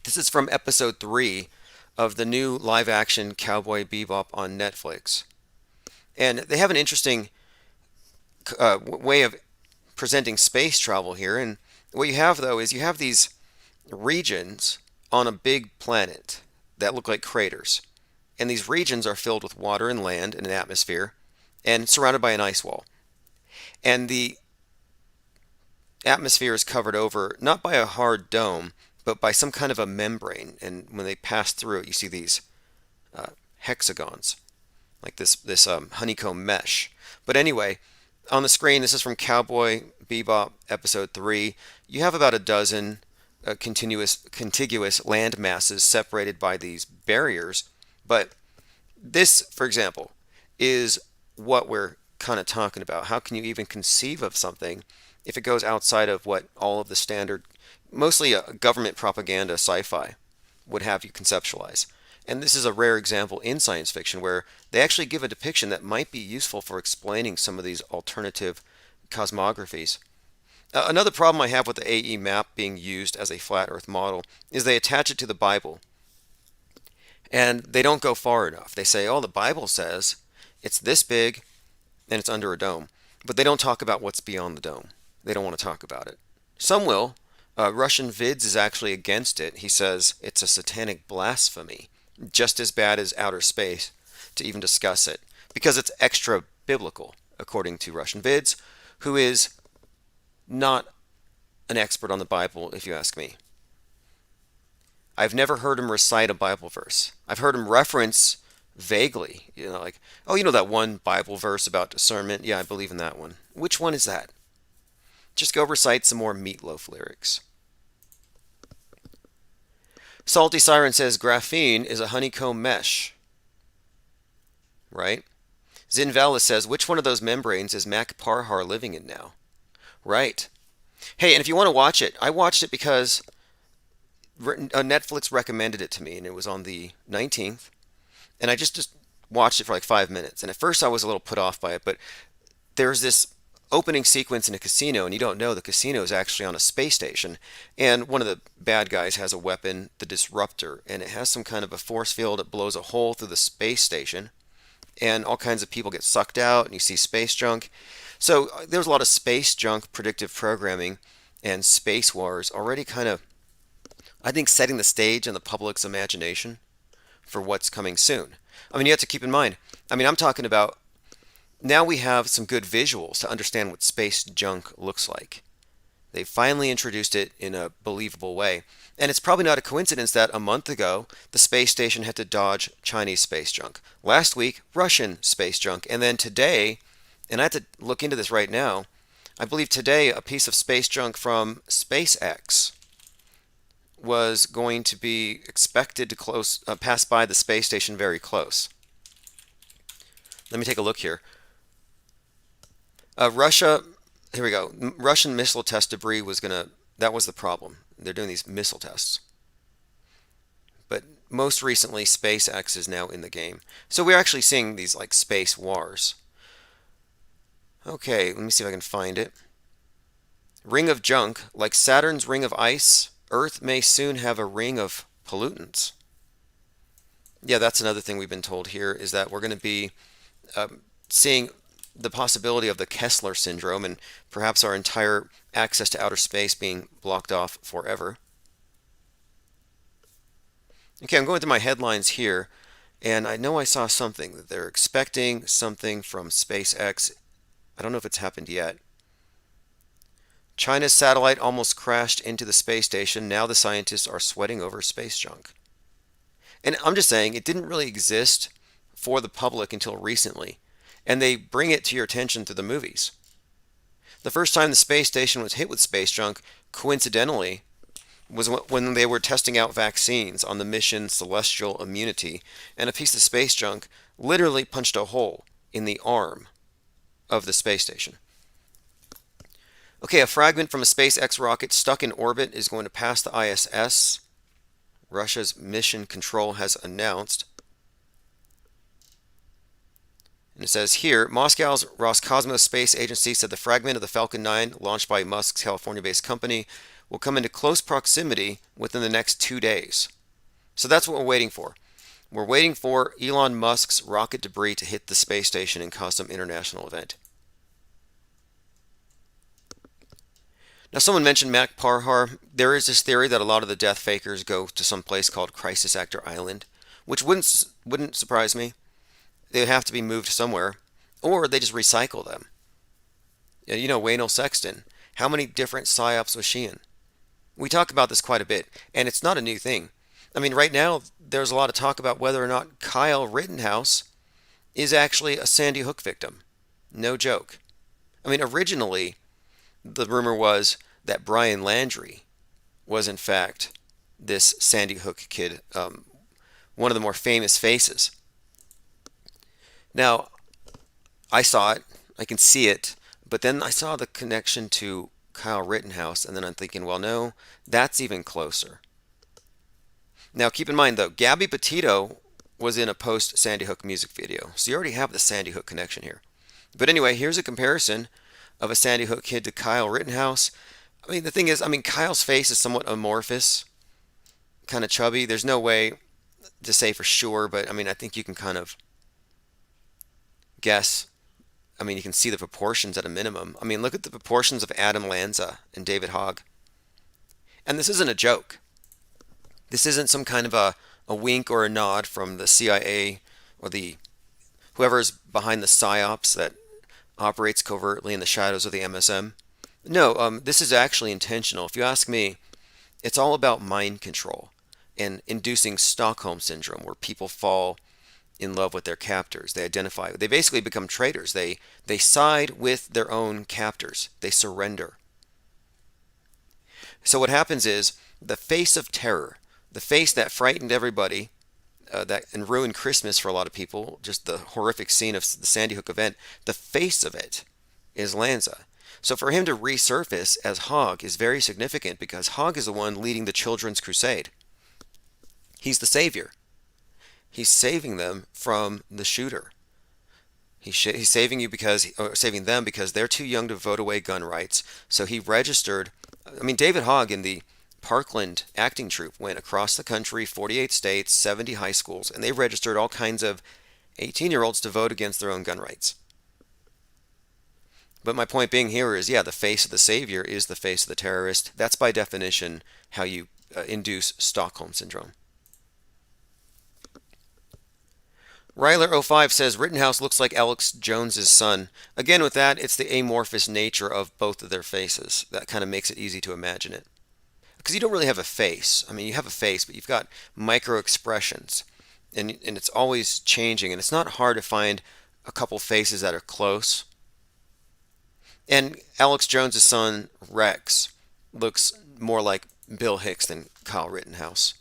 This is from episode 3 of the new live-action Cowboy Bebop on Netflix. And they have an interesting way of presenting space travel here. And what you have, though, is you have these regions on a big planet that look like craters. And these regions are filled with water and land and an atmosphere and surrounded by an ice wall. And the atmosphere is covered over not by a hard dome, but by some kind of a membrane. And when they pass through it, you see these hexagons, like this honeycomb mesh. But anyway, on the screen, this is from Cowboy Bebop episode 3. You have about a dozen contiguous land masses separated by these barriers. But this, for example, is what we're kind of talking about. How can you even conceive of something if it goes outside of what all of the standard, mostly government propaganda sci-fi, would have you conceptualize? And this is a rare example in science fiction where they actually give a depiction that might be useful for explaining some of these alternative cosmographies. Another problem I have with the AE map being used as a flat Earth model is they attach it to the Bible. And they don't go far enough. They say, oh, the Bible says it's this big and it's under a dome. But they don't talk about what's beyond the dome. They don't want to talk about it. Some will. Russian Vids is actually against it. He says it's a satanic blasphemy, just as bad as outer space, to even discuss it, because it's extra biblical, according to Russian Vids, who is not an expert on the Bible, if you ask me. I've never heard him recite a Bible verse. I've heard him reference vaguely, like, oh, you know that one Bible verse about discernment? Yeah, I believe in that one. Which one is that? Just go recite some more Meatloaf lyrics. Salty Siren says graphene is a honeycomb mesh. Right? Zinvala says, which one of those membranes is Mac Parhar living in now? Right. Hey, and if you want to watch it, I watched it because Netflix recommended it to me, and it was on the 19th. And I just watched it for like 5 minutes. And at first I was a little put off by it, but there's this opening sequence in a casino, and you don't know the casino is actually on a space station. And one of the bad guys has a weapon, the Disruptor, and it has some kind of a force field that blows a hole through the space station. And all kinds of people get sucked out, and you see space junk. So there's a lot of space junk predictive programming and space wars already kind of, I think, setting the stage in the public's imagination for what's coming soon. I mean, you have to keep in mind, I'm talking about now we have some good visuals to understand what space junk looks like. They finally introduced it in a believable way. And it's probably not a coincidence that a month ago, the space station had to dodge Chinese space junk. Last week, Russian space junk. And then today, and I have to look into this right now, I believe today a piece of space junk from SpaceX was going to be expected to pass by the space station very close. Let me take a look here. Here we go. Russian missile test debris that was the problem. They're doing these missile tests. But most recently, SpaceX is now in the game. So we're actually seeing these like space wars. Okay, let me see if I can find it. Ring of junk. Like Saturn's ring of ice, Earth may soon have a ring of pollutants. Yeah, that's another thing we've been told here, is that we're going to be seeing the possibility of the Kessler syndrome and perhaps our entire access to outer space being blocked off forever. Okay, I'm going through my headlines here, and I know I saw something that they're expecting something from SpaceX. I don't know if it's happened yet. China's satellite almost crashed into the space station. Now the scientists are sweating over space junk. And I'm just saying, it didn't really exist for the public until recently. And they bring it to your attention through the movies. The first time the space station was hit with space junk, coincidentally, was when they were testing out vaccines on the mission Celestial Immunity, and a piece of space junk literally punched a hole in the arm of the space station. Okay, a fragment from a SpaceX rocket stuck in orbit is going to pass the ISS. Russia's mission control has announced. And it says here, Moscow's Roscosmos Space Agency said the fragment of the Falcon 9, launched by Musk's California-based company, will come into close proximity within the next 2 days. So that's what we're waiting for. We're waiting for Elon Musk's rocket debris to hit the space station and cause some international event. Now, someone mentioned Mac Parhar. There is this theory that a lot of the death fakers go to some place called Crisis Actor Island, which wouldn't surprise me. They would have to be moved somewhere, or they just recycle them. You know, Waynell Sexton. How many different psyops was she in? We talk about this quite a bit, and it's not a new thing. I mean, right now, there's a lot of talk about whether or not Kyle Rittenhouse is actually a Sandy Hook victim. No joke. I mean, originally, the rumor was that Brian Landry was, in fact, this Sandy Hook kid, one of the more famous faces. Now, I saw it, I can see it, but then I saw the connection to Kyle Rittenhouse, and then I'm thinking, well, no, that's even closer. Now, keep in mind, though, Gabby Petito was in a post-Sandy Hook music video, so you already have the Sandy Hook connection here. But anyway, here's a comparison of a Sandy Hook kid to Kyle Rittenhouse. I mean, the thing is, Kyle's face is somewhat amorphous, kind of chubby. There's no way to say for sure, but I think you can kind of guess. You can see the proportions at a minimum. Look at the proportions of Adam Lanza and David Hogg. And this isn't a joke. This isn't some kind of a wink or a nod from the CIA or whoever's behind the psyops that operates covertly in the shadows of the MSM. No, this is actually intentional. If you ask me, it's all about mind control and inducing Stockholm Syndrome, where people fall in love with their captors. They basically become traitors. They side with their own captors. They surrender. So what happens is, the face of terror, the face that frightened everybody, and ruined Christmas for a lot of people, just the horrific scene of the Sandy Hook event, the face of it is Lanza. So for him to resurface as Hogg is very significant, because Hogg is the one leading the Children's Crusade. He's the savior. He's saving them from the shooter. He's saving saving them because they're too young to vote away gun rights. So he registered. David Hogg in the Parkland acting troupe went across the country, 48 states, 70 high schools, and they registered all kinds of 18-year-olds to vote against their own gun rights. But my point being here is, the face of the savior is the face of the terrorist. That's by definition how you induce Stockholm Syndrome. Ryler05 says Rittenhouse looks like Alex Jones's son. Again, with that, it's the amorphous nature of both of their faces. That kind of makes it easy to imagine it. Because you don't really have a face. You have a face, but you've got micro expressions. And it's always changing. And it's not hard to find a couple faces that are close. And Alex Jones's son, Rex, looks more like Bill Hicks than Kyle Rittenhouse.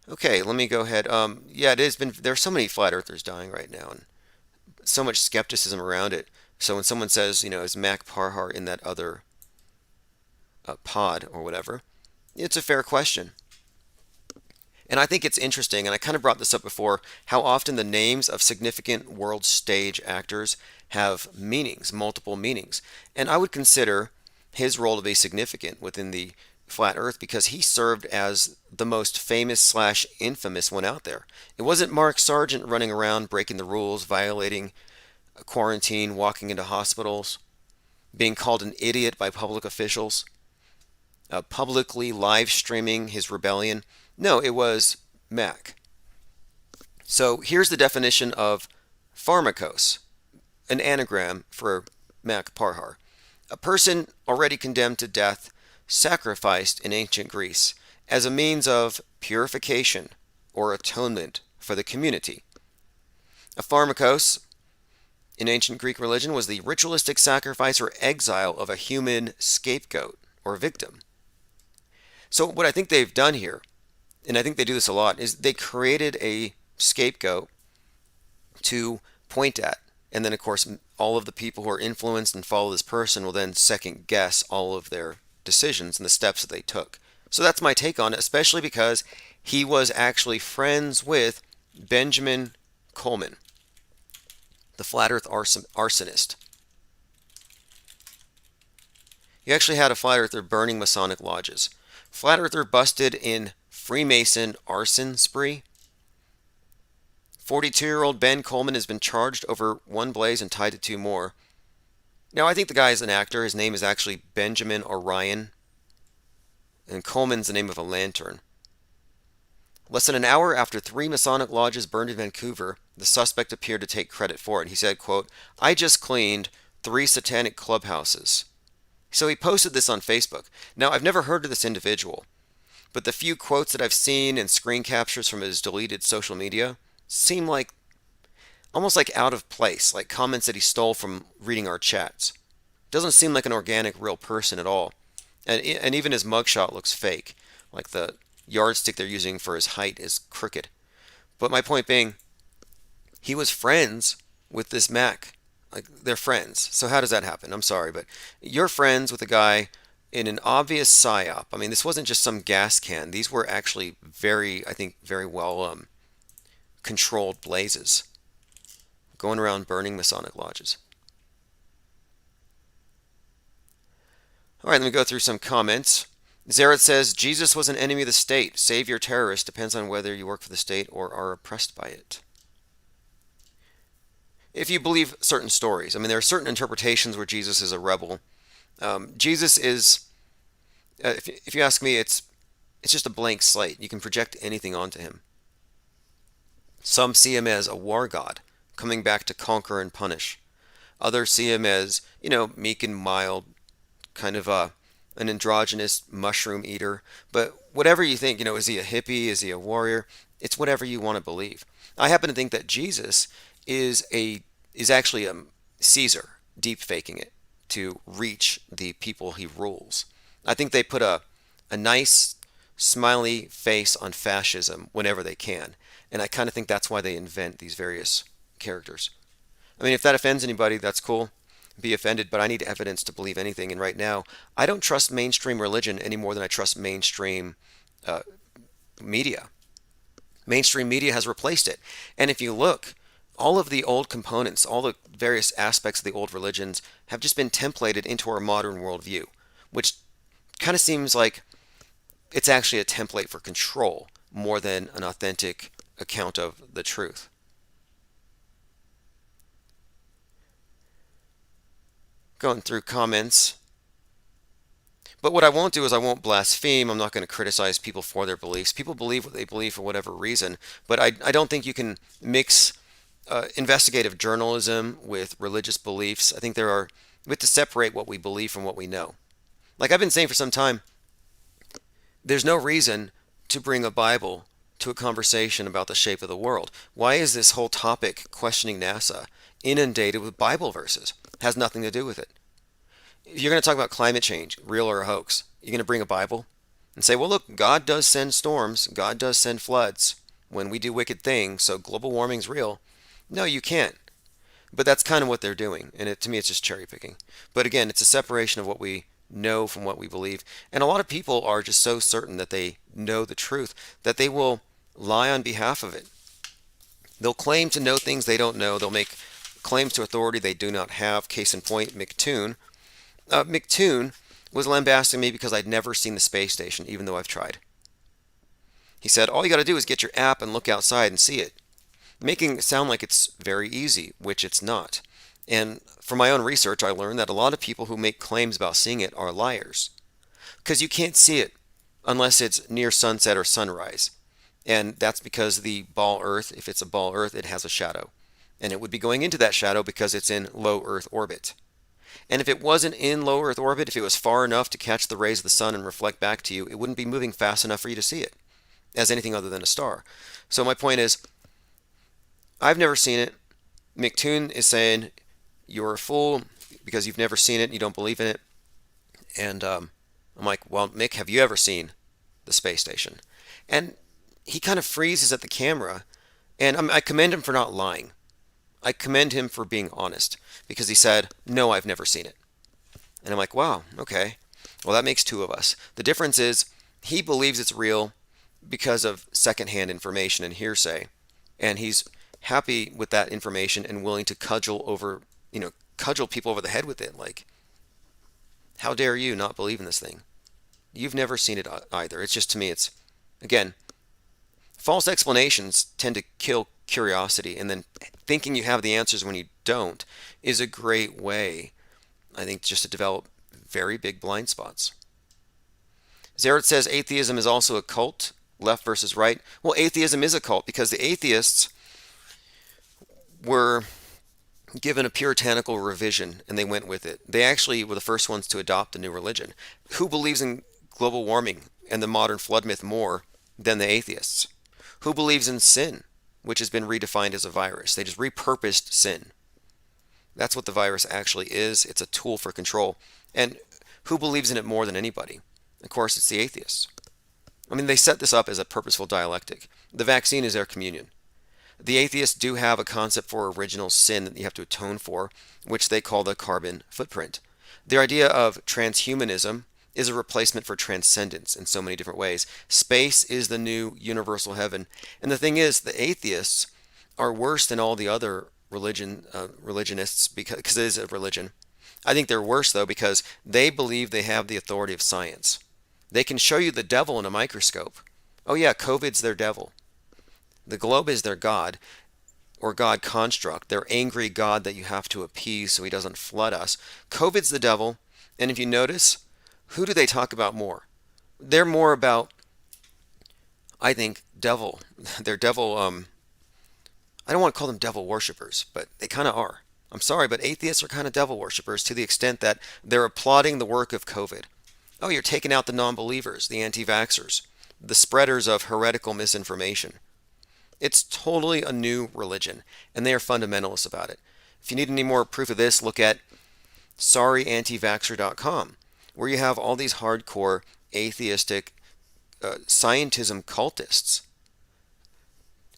Okay, let me go ahead. There's so many flat earthers dying right now, and so much skepticism around it. So when someone says, is Mac Parhar in that other pod or whatever, it's a fair question. And I think it's interesting, and I kind of brought this up before, how often the names of significant world stage actors have meanings, multiple meanings. And I would consider his role to be significant within the flat earth, because he served as the most famous / infamous one out there. It wasn't Mark Sargent running around breaking the rules, violating quarantine, walking into hospitals, being called an idiot by public officials. publicly live streaming his rebellion. No, it was Mac. So here's the definition of pharmakos, an anagram for Mac Parhar. A person already condemned to death, sacrificed in ancient Greece as a means of purification or atonement for the community. A pharmakos in ancient Greek religion was the ritualistic sacrifice or exile of a human scapegoat or victim. So what I think they've done here, and I think they do this a lot, is they created a scapegoat to point at. And then, of course, all of the people who are influenced and follow this person will then second guess all of their decisions and the steps that they took. So that's my take on it, especially because he was actually friends with Benjamin Coleman, the flat earth arsonist. He actually had a flat earther burning Masonic lodges. Flat earther busted in Freemason arson spree. 42-year-old Ben Coleman has been charged over one blaze and tied to two more. Now, I think the guy is an actor. His name is actually Benjamin Orion, and Coleman's the name of a lantern. Less than an hour after 3 Masonic lodges burned in Vancouver, the suspect appeared to take credit for it. He said, quote, "I just cleaned 3 satanic clubhouses." So he posted this on Facebook. Now, I've never heard of this individual, but the few quotes that I've seen and screen captures from his deleted social media seem like almost like out of place, like comments that he stole from reading our chats. Doesn't seem like an organic, real person at all. And even his mugshot looks fake, like the yardstick they're using for his height is crooked. But my point being, he was friends with this Mac. Like, they're friends. So how does that happen? I'm sorry, but you're friends with a guy in an obvious psyop. I mean, this wasn't just some gas can. These were actually very well controlled blazes going around burning Masonic lodges. All right, let me go through some comments. Zaret says, Jesus was an enemy of the state. Savior terrorist depends on whether you work for the state or are oppressed by it. If you believe certain stories, I mean, there are certain interpretations where Jesus is a rebel. Jesus is, if you ask me, it's just a blank slate. You can project anything onto him. Some see him as a war god, coming back to conquer and punish. Others see him as, meek and mild, kind of an androgynous mushroom eater. But whatever you think, is he a hippie? Is he a warrior? It's whatever you want to believe. I happen to think that Jesus is actually a Caesar, deep faking it to reach the people he rules. I think they put a nice smiley face on fascism whenever they can. And I kind of think that's why they invent these various characters. I mean, if that offends anybody, that's cool. Be offended, but I need evidence to believe anything. And right now, I don't trust mainstream religion any more than I trust mainstream media. Mainstream media has replaced it. And if you look, all of the old components, all the various aspects of the old religions have just been templated into our modern worldview, which kind of seems like it's actually a template for control more than an authentic account of the truth. Going through comments. But what I won't do is I won't blaspheme. I'm not going to criticize people for their beliefs. People believe what they believe for whatever reason. But I don't think you can mix investigative journalism with religious beliefs. I think we have to separate what we believe from what we know. Like I've been saying for some time, there's no reason to bring a Bible to a conversation about the shape of the world. Why is this whole topic, questioning NASA, inundated with Bible verses? It has nothing to do with it. If you're going to talk about climate change, real or a hoax, you're going to bring a Bible and say, well, look, God does send storms. God does send floods when we do wicked things, so global warming's real. No, you can't. But that's kind of what they're doing, and to me it's just cherry picking. But again, it's a separation of what we know from what we believe. And a lot of people are just so certain that they know the truth that they will lie on behalf of it. They'll claim to know things they don't know. They'll make claims to authority they do not have. Case in point, McToon. McToon was lambasting me because I'd never seen the space station, even though I've tried. He said, all you got to do is get your app and look outside and see it. Making it sound like it's very easy, which it's not. And from my own research, I learned that a lot of people who make claims about seeing it are liars. because you can't see it unless it's near sunset or sunrise. And that's because the ball Earth, if it's a ball Earth, it has a shadow. And it would be going into that shadow because it's in low Earth orbit. And if it wasn't in low Earth orbit, if it was far enough to catch the rays of the sun and reflect back to you, it wouldn't be moving fast enough for you to see it as anything other than a star. So my point is, I've never seen it. McToon is saying you're a fool because you've never seen it and you don't believe in it. And I'm like, well, Mick, have you ever seen the space station? And he kind of freezes at the camera. And I commend him for not lying. I commend him for being honest, because he said, no, I've never seen it. And I'm like, wow, okay. Well, that makes two of us. The difference is he believes it's real because of secondhand information and hearsay. And he's happy with that information and willing to cudgel people over the head with it. Like, how dare you not believe in this thing? You've never seen it either. It's just, to me, it's, again, false explanations tend to kill curiosity, and then thinking you have the answers when you don't is a great way, I think, just to develop very big blind spots. Zaret says atheism is also a cult, left versus right. Well, atheism is a cult because the atheists were given a puritanical revision and they went with it. They actually were the first ones to adopt the new religion. Who believes in global warming and the modern flood myth more than the atheists? Who believes in sin, which has been redefined as a virus? They just repurposed sin. That's what the virus actually is. It's a tool for control. And who believes in it more than anybody? Of course, it's the atheists. I mean, they set this up as a purposeful dialectic. The vaccine is their communion. The atheists do have a concept for original sin that you have to atone for, which they call the carbon footprint. Their idea of transhumanism is a replacement for transcendence in so many different ways. Space is the new universal heaven. And the thing is, the atheists are worse than all the other religionists because it is a religion. I think they're worse, though, because they believe they have the authority of science. They can show you the devil in a microscope. Oh yeah, COVID's their devil. The globe is their God, or God construct, their angry God that you have to appease so he doesn't flood us. COVID's the devil, and if you notice, who do they talk about more? They're more about, I think, devil. They're devil, I don't want to call them devil worshippers, but they kind of are. I'm sorry, but atheists are kind of devil worshippers to the extent that they're applauding the work of COVID. Oh, you're taking out the non-believers, the anti-vaxxers, the spreaders of heretical misinformation. It's totally a new religion, and they are fundamentalists about it. If you need any more proof of this, look at sorryantivaxxer.com, where you have all these hardcore atheistic scientism cultists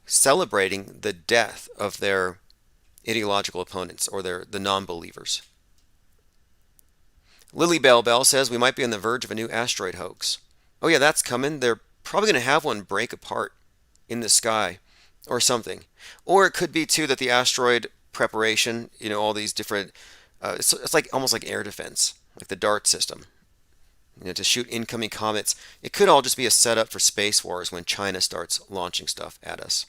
celebrating the death of their ideological opponents or the non-believers. Lily Bell Bell says we might be on the verge of a new asteroid hoax. Oh yeah, that's coming. They're probably going to have one break apart in the sky or something. Or it could be too that the asteroid preparation, all these different, it's like almost like air defense, like the DART system, to shoot incoming comets. It could all just be a setup for space wars when China starts launching stuff at us.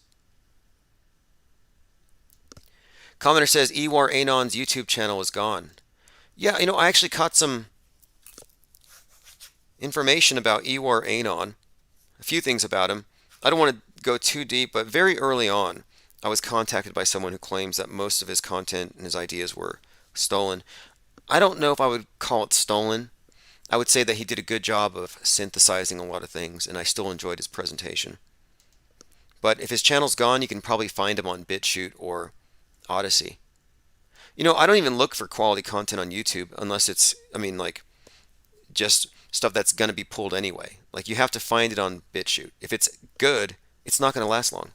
Commenter says Ewar Anon's YouTube channel is gone. Yeah, I actually caught some information about Ewar Anon, a few things about him. I don't want to go too deep, but very early on, I was contacted by someone who claims that most of his content and his ideas were stolen. I don't know if I would call it stolen. I would say that he did a good job of synthesizing a lot of things, and I still enjoyed his presentation. But if his channel's gone, you can probably find him on BitChute or Odyssey. I don't even look for quality content on YouTube unless it's, just stuff that's going to be pulled anyway. Like, you have to find it on BitChute. If it's good, it's not going to last long.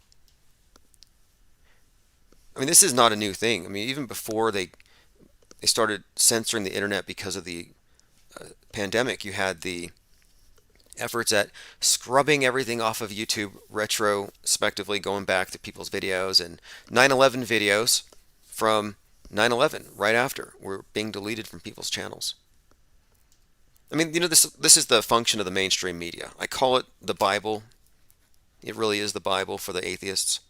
This is not a new thing. Even before they started censoring the internet because of the pandemic, you had the efforts at scrubbing everything off of YouTube retrospectively, going back to people's videos, and 9/11 videos from 9/11 right after were being deleted from people's channels. This is the function of the mainstream media. I call it the Bible. It really is the Bible for the atheists.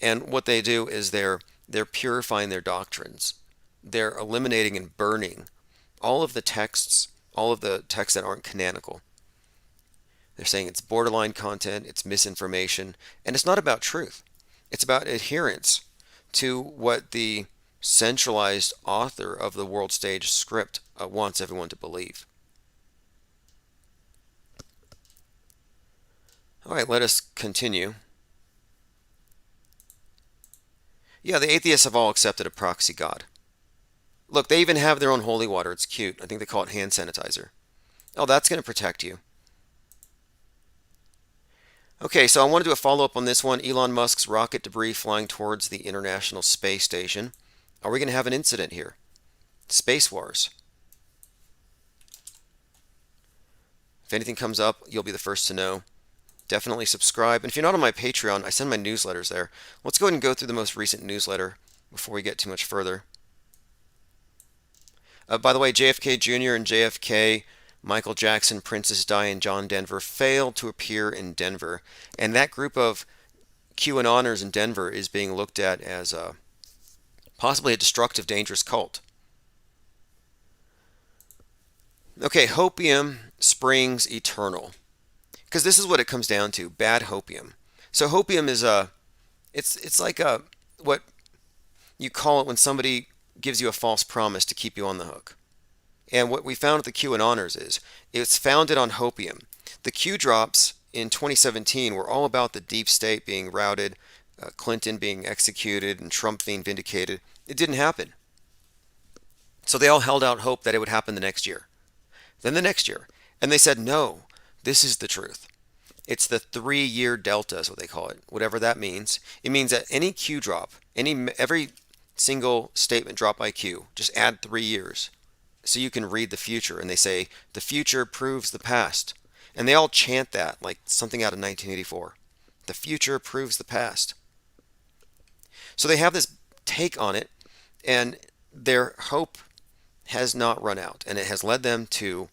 And what they do is they're purifying their doctrines. They're eliminating and burning all of the texts, all of the texts that aren't canonical. They're saying it's borderline content, it's misinformation, and it's not about truth. It's about adherence to what the centralized author of the world stage script wants everyone to believe. All right, let us continue. Yeah, the atheists have all accepted a proxy god. Look, they even have their own holy water. It's cute. I think they call it hand sanitizer. Oh, that's going to protect you. Okay, so I want to do a follow-up on this one. Elon Musk's rocket debris flying towards the International Space Station. Are we going to have an incident here? Space Wars. If anything comes up, you'll be the first to know. Definitely subscribe. And if you're not on my Patreon, I send my newsletters there. Let's go ahead and go through the most recent newsletter before we get too much further. By the way, JFK Jr. and JFK, Michael Jackson, Princess Di, and John Denver failed to appear in Denver. And that group of QAnoners in Denver is being looked at as possibly a destructive, dangerous cult. Okay, hopium springs eternal. Because this is what it comes down to, bad hopium. So hopium is it's like what you call it when somebody gives you a false promise to keep you on the hook. And what we found with the QAnoners is it's founded on hopium. The Q drops in 2017 were all about the deep state being routed, Clinton being executed, and Trump being vindicated. It didn't happen. So they all held out hope that it would happen the next year. Then the next year. And they said, no, this is the truth. It's the 3-year delta is what they call it, whatever that means. It means that any Q drop, every single statement dropped by Q, just add 3 years so you can read the future. And they say, the future proves the past. And they all chant that like something out of 1984. The future proves the past. So they have this take on it, and their hope has not run out. And it has led them to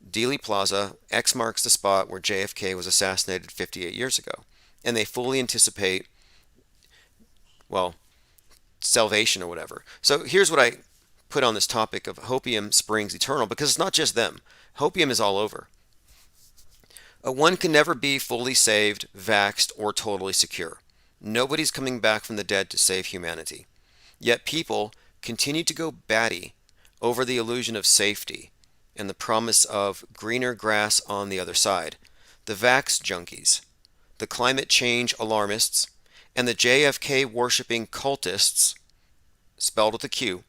Dealey Plaza. X marks the spot where JFK was assassinated 58 years ago. And they fully anticipate, well, salvation or whatever. So here's what I put on this topic of hopium springs eternal, because it's not just them. Hopium is all over. One can never be fully saved, vaxxed, or totally secure. Nobody's coming back from the dead to save humanity. Yet people continue to go batty over the illusion of safety and the promise of greener grass on the other side. The vax junkies, the climate change alarmists, and the JFK worshipping cultists, spelled with a Q,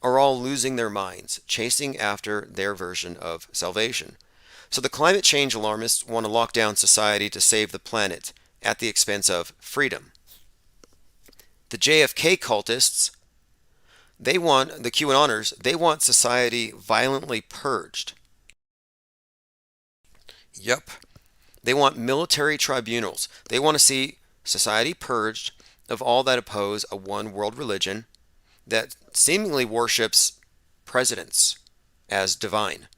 are all losing their minds, chasing after their version of salvation. So the climate change alarmists want to lock down society to save the planet at the expense of freedom. The JFK cultists, the QAnoners, they want society violently purged. Yep. They want military tribunals. They want to see society purged of all that oppose a one world religion that seemingly worships presidents as divine.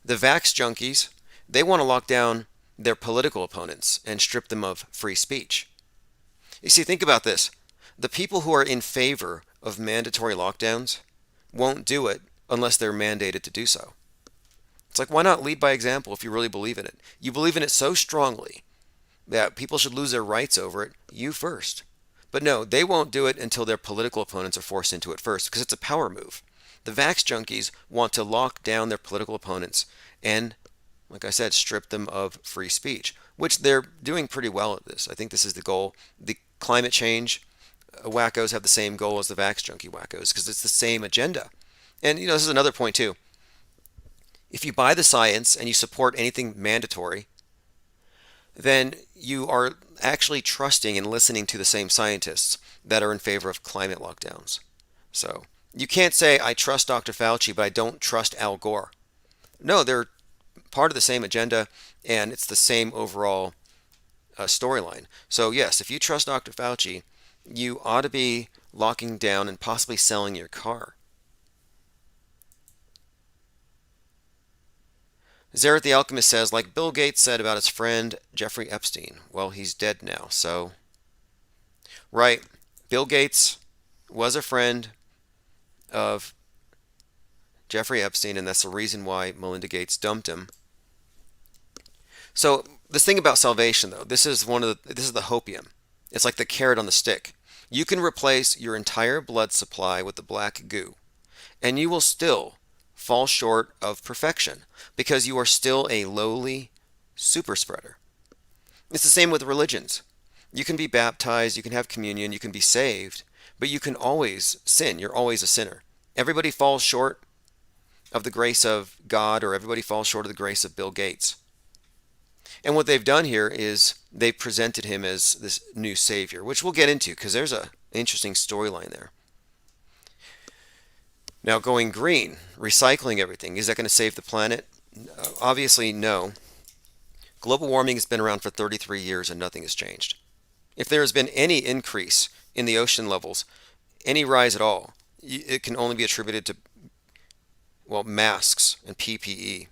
The vax junkies, they want to lock down their political opponents and strip them of free speech. You see, think about this. The people who are in favor of mandatory lockdowns won't do it unless they're mandated to do so. It's like, why not lead by example if you really believe in it? You believe in it so strongly that people should lose their rights over it, you first. But no, they won't do it until their political opponents are forced into it first, because it's a power move. The vax junkies want to lock down their political opponents and, like I said, strip them of free speech, which they're doing pretty well at this. I think this is the goal. The climate change wackos have the same goal as the vax junkie wackos, because it's the same agenda. And, this is another point too. If you buy the science and you support anything mandatory, then you are actually trusting and listening to the same scientists that are in favor of climate lockdowns. So you can't say, I trust Dr. Fauci, but I don't trust Al Gore. No, they're part of the same agenda, and it's the same overall storyline. So yes, if you trust Dr. Fauci, you ought to be locking down and possibly selling your car. Zaret the Alchemist says, like Bill Gates said about his friend Jeffrey Epstein. Well, he's dead now, so... Right. Bill Gates was a friend of Jeffrey Epstein, and that's the reason why Melinda Gates dumped him. So this thing about salvation, though, this is the hopium. It's like the carrot on the stick. You can replace your entire blood supply with the black goo, and you will still fall short of perfection because you are still a lowly super spreader. It's the same with religions. You can be baptized, you can have communion, you can be saved, but you can always sin. You're always a sinner. Everybody falls short of the grace of God, or everybody falls short of the grace of Bill Gates. And what they've done here is they've presented him as this new savior, which we'll get into because there's an interesting storyline there. Now, going green, recycling everything, is that going to save the planet? Obviously, no. Global warming has been around for 33 years and nothing has changed. If there has been any increase in the ocean levels, any rise at all, it can only be attributed to, well, masks and PPE.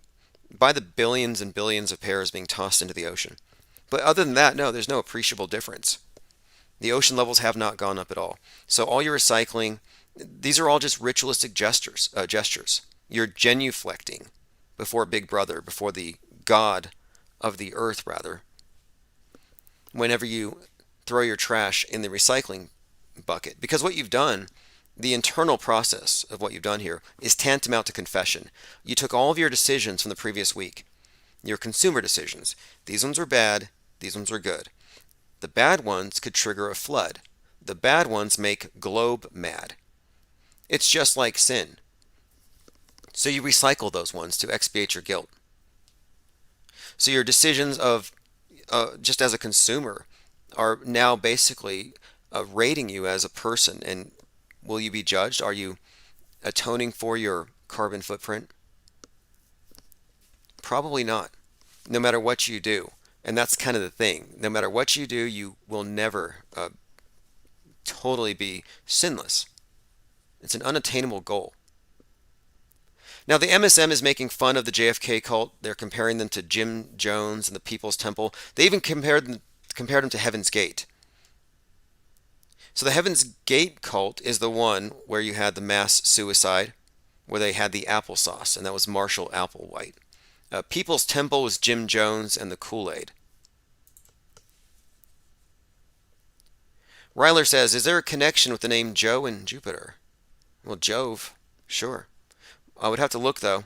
By the billions and billions of pairs being tossed into the ocean. But other than that, no, there's no appreciable difference. The ocean levels have not gone up at all. So all your recycling, these are all just ritualistic gestures. You're genuflecting before Big Brother, before the God of the earth, rather, whenever you throw your trash in the recycling bucket. Because what you've done, the internal process of what you've done here, is tantamount to confession. You took all of your decisions from the previous week, your consumer decisions. These ones are bad, these ones are good. The bad ones could trigger a flood. The bad ones make globe mad. It's just like sin. So you recycle those ones to expiate your guilt. So your decisions of, just as a consumer, are now basically rating you as a person. And will you be judged? Are you atoning for your carbon footprint? Probably not, no matter what you do. And that's kind of the thing. No matter what you do, you will never totally be sinless. It's an unattainable goal. Now, the MSM is making fun of the JFK cult. They're comparing them to Jim Jones and the People's Temple. They even compared them to Heaven's Gate. So the Heaven's Gate cult is the one where you had the mass suicide, where they had the applesauce, and that was Marshall Applewhite. People's Temple was Jim Jones and the Kool-Aid. Ryler says, is there a connection with the name Joe and Jupiter? Well, Jove, sure. I would have to look, though.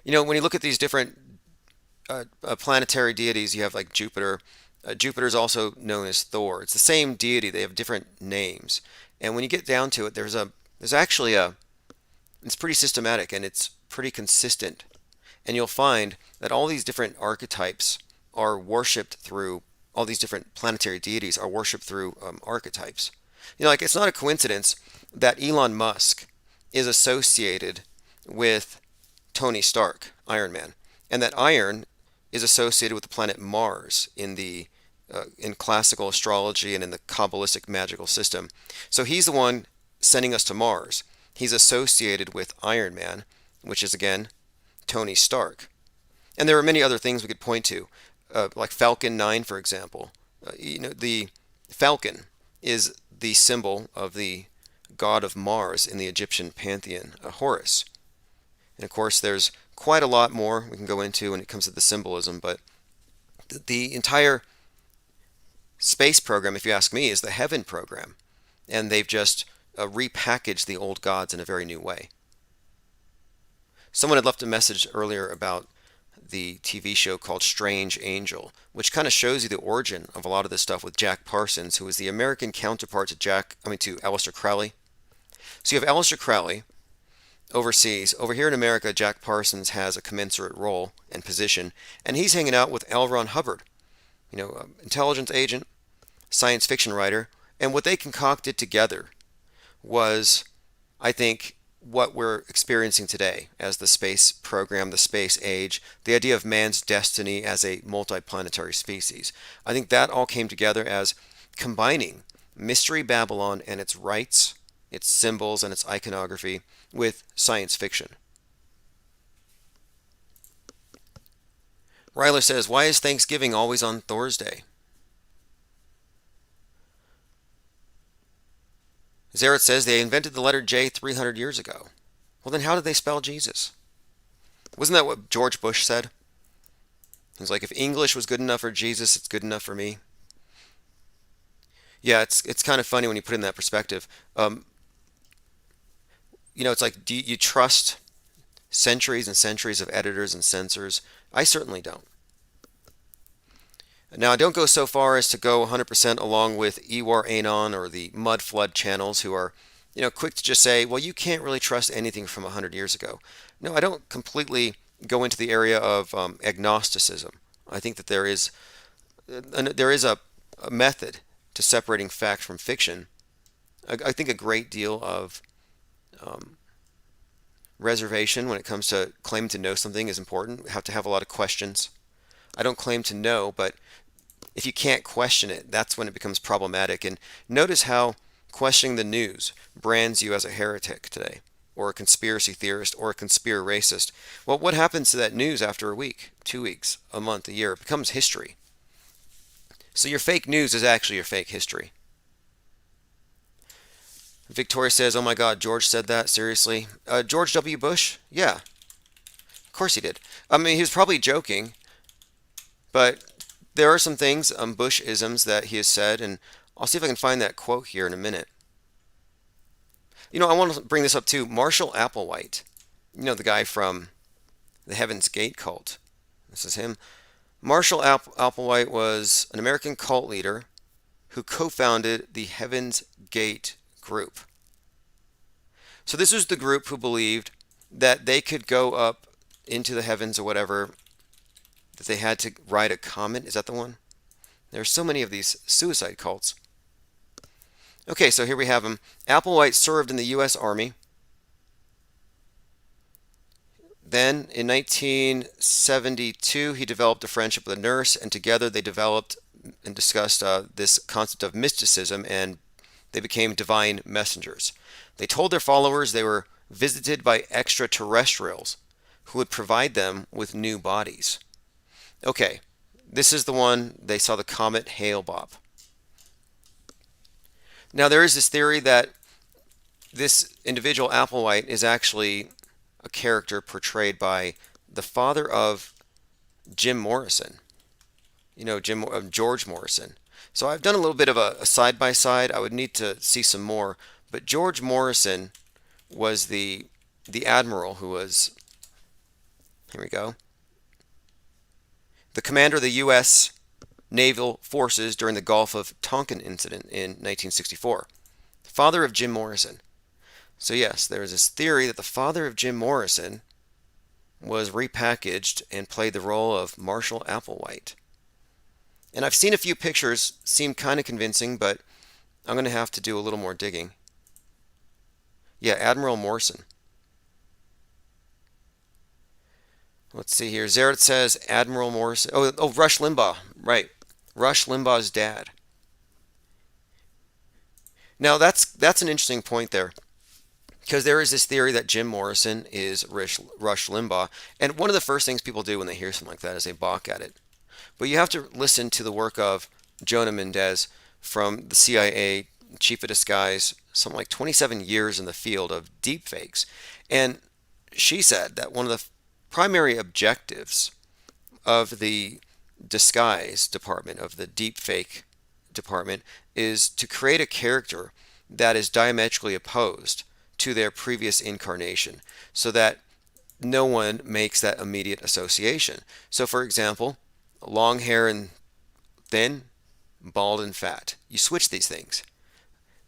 You know, when you look at these different planetary deities, you have like Jupiter. Jupiter is also known as Thor. It's the same deity. They have different names. And when you get down to it, there's actually it's pretty systematic and it's pretty consistent. And you'll find that all these different archetypes are worshipped through, all these different planetary deities are worshipped through archetypes. You know, like it's not a coincidence that Elon Musk is associated with Tony Stark, Iron Man, and that iron is associated with the planet Mars in classical astrology and in the Kabbalistic magical system. So he's the one sending us to Mars. He's associated with Iron Man, which is again Tony Stark. And there are many other things we could point to, like Falcon 9, for example. The falcon is the symbol of the god of Mars in the Egyptian pantheon, Horus. And of course, there's quite a lot more we can go into when it comes to the symbolism, but the entire space program, if you ask me, is the heaven program. And they've just repackaged the old gods in a very new way. Someone had left a message earlier about the TV show called Strange Angel, which kind of shows you the origin of a lot of this stuff with Jack Parsons, who is the American counterpart to Aleister Crowley. So you have Aleister Crowley overseas. Over here in America, Jack Parsons has a commensurate role and position, and he's hanging out with L. Ron Hubbard, intelligence agent, science fiction writer, and what they concocted together was, I think, what we're experiencing today as the space program, the space age, the idea of man's destiny as a multiplanetary species. I think that all came together as combining Mystery Babylon and its rites, its symbols, and its iconography with science fiction. Ryler says, why is Thanksgiving always on Thursday? Zaret says they invented the letter J 300 years ago. Well, then how did they spell Jesus? Wasn't that what George Bush said? He was like, if English was good enough for Jesus, it's good enough for me. Yeah, it's kind of funny when you put it in that perspective. It's like, do you trust centuries and centuries of editors and censors? I certainly don't. Now, I don't go so far as to go 100% along with Ewar Anon or the Mud Flood channels who are, quick to just say, well, you can't really trust anything from 100 years ago. No, I don't completely go into the area of agnosticism. I think that there is a method to separating fact from fiction. I think a great deal of reservation when it comes to claiming to know something is important. We have to have a lot of questions. I don't claim to know, but if you can't question it, that's when it becomes problematic. And notice how questioning the news brands you as a heretic today, or a conspiracy theorist, or a conspiracist. Well, what happens to that news after a week, 2 weeks, a month, a year? It becomes history. So your fake news is actually your fake history. Victoria says, oh my God, George said that? Seriously? George W. Bush? Yeah. Of course he did. I mean, he was probably joking, but there are some things, Bush-isms that he has said, and I'll see if I can find that quote here in a minute. I want to bring this up too. Marshall Applewhite, the guy from the Heaven's Gate cult. This is him. Marshall Applewhite was an American cult leader who co-founded the Heaven's Gate group. So this was the group who believed that they could go up into the heavens or whatever, that they had to ride a comet. Is that the one? There are so many of these suicide cults. Okay, so here we have him. Applewhite served in the U.S. Army. Then, in 1972, he developed a friendship with a nurse, and together they developed and discussed this concept of mysticism, and they became divine messengers. They told their followers they were visited by extraterrestrials who would provide them with new bodies. Okay, this is the one, they saw the comet Hale-Bopp. Now, there is this theory that this individual, Applewhite, is actually a character portrayed by the father of Jim Morrison. George Morrison. So I've done a little bit of a side-by-side. I would need to see some more. But George Morrison was the admiral who was, here we go, the commander of the U.S. naval forces during the Gulf of Tonkin incident in 1964. Father of Jim Morrison. So yes, there is this theory that the father of Jim Morrison was repackaged and played the role of Marshall Applewhite. And I've seen a few pictures, seem kind of convincing, but I'm going to have to do a little more digging. Yeah, Admiral Morrison. Let's see here. Zaret says Admiral Morrison. Oh, Rush Limbaugh. Right. Rush Limbaugh's dad. Now, that's an interesting point there, because there is this theory that Jim Morrison is Rush Limbaugh. And one of the first things people do when they hear something like that is they balk at it. But you have to listen to the work of Jonah Mendez from the CIA, chief of disguise, something like 27 years in the field of deepfakes. And she said that one of the primary objectives of the disguise department, of the deepfake department, is to create a character that is diametrically opposed to their previous incarnation, so that no one makes that immediate association. So, for example, long hair and thin, bald and fat. You switch these things.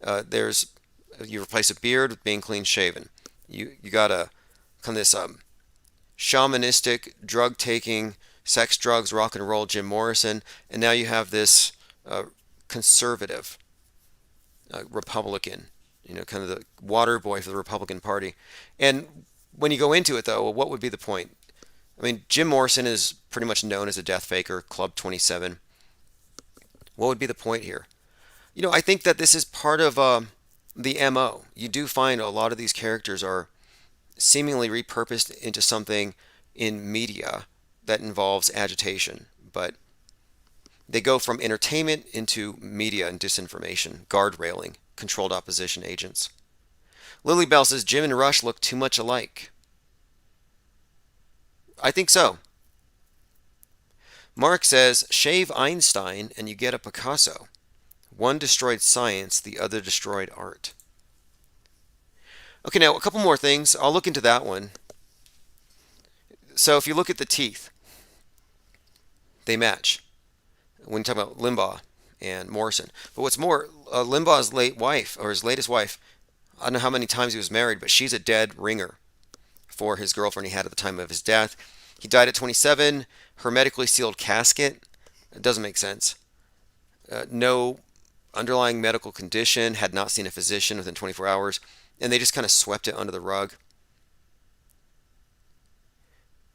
You replace a beard with being clean shaven. You got a kind of this shamanistic, drug taking, sex, drugs, rock and roll Jim Morrison, and now you have this conservative Republican, kind of the water boy for the Republican Party. And when you go into it, though, what would be the point? I mean, Jim Morrison is pretty much known as a death faker, Club 27. What would be the point here? I think that this is part of the MO. You do find a lot of these characters are seemingly repurposed into something in media that involves agitation, but they go from entertainment into media and disinformation, guardrailing, controlled opposition agents. Lily Bell says Jim and Rush look too much alike. I think so. Mark says, shave Einstein and you get a Picasso. One destroyed science, the other destroyed art. Okay, now a couple more things. I'll look into that one. So if you look at the teeth, they match when you talk about Limbaugh and Morrison. But what's more, Limbaugh's late wife, or his latest wife, I don't know how many times he was married, but she's a dead ringer for his girlfriend he had at the time of his death. He died at 27, hermetically sealed casket. It doesn't make sense. No underlying medical condition, had not seen a physician within 24 hours, and they just kind of swept it under the rug.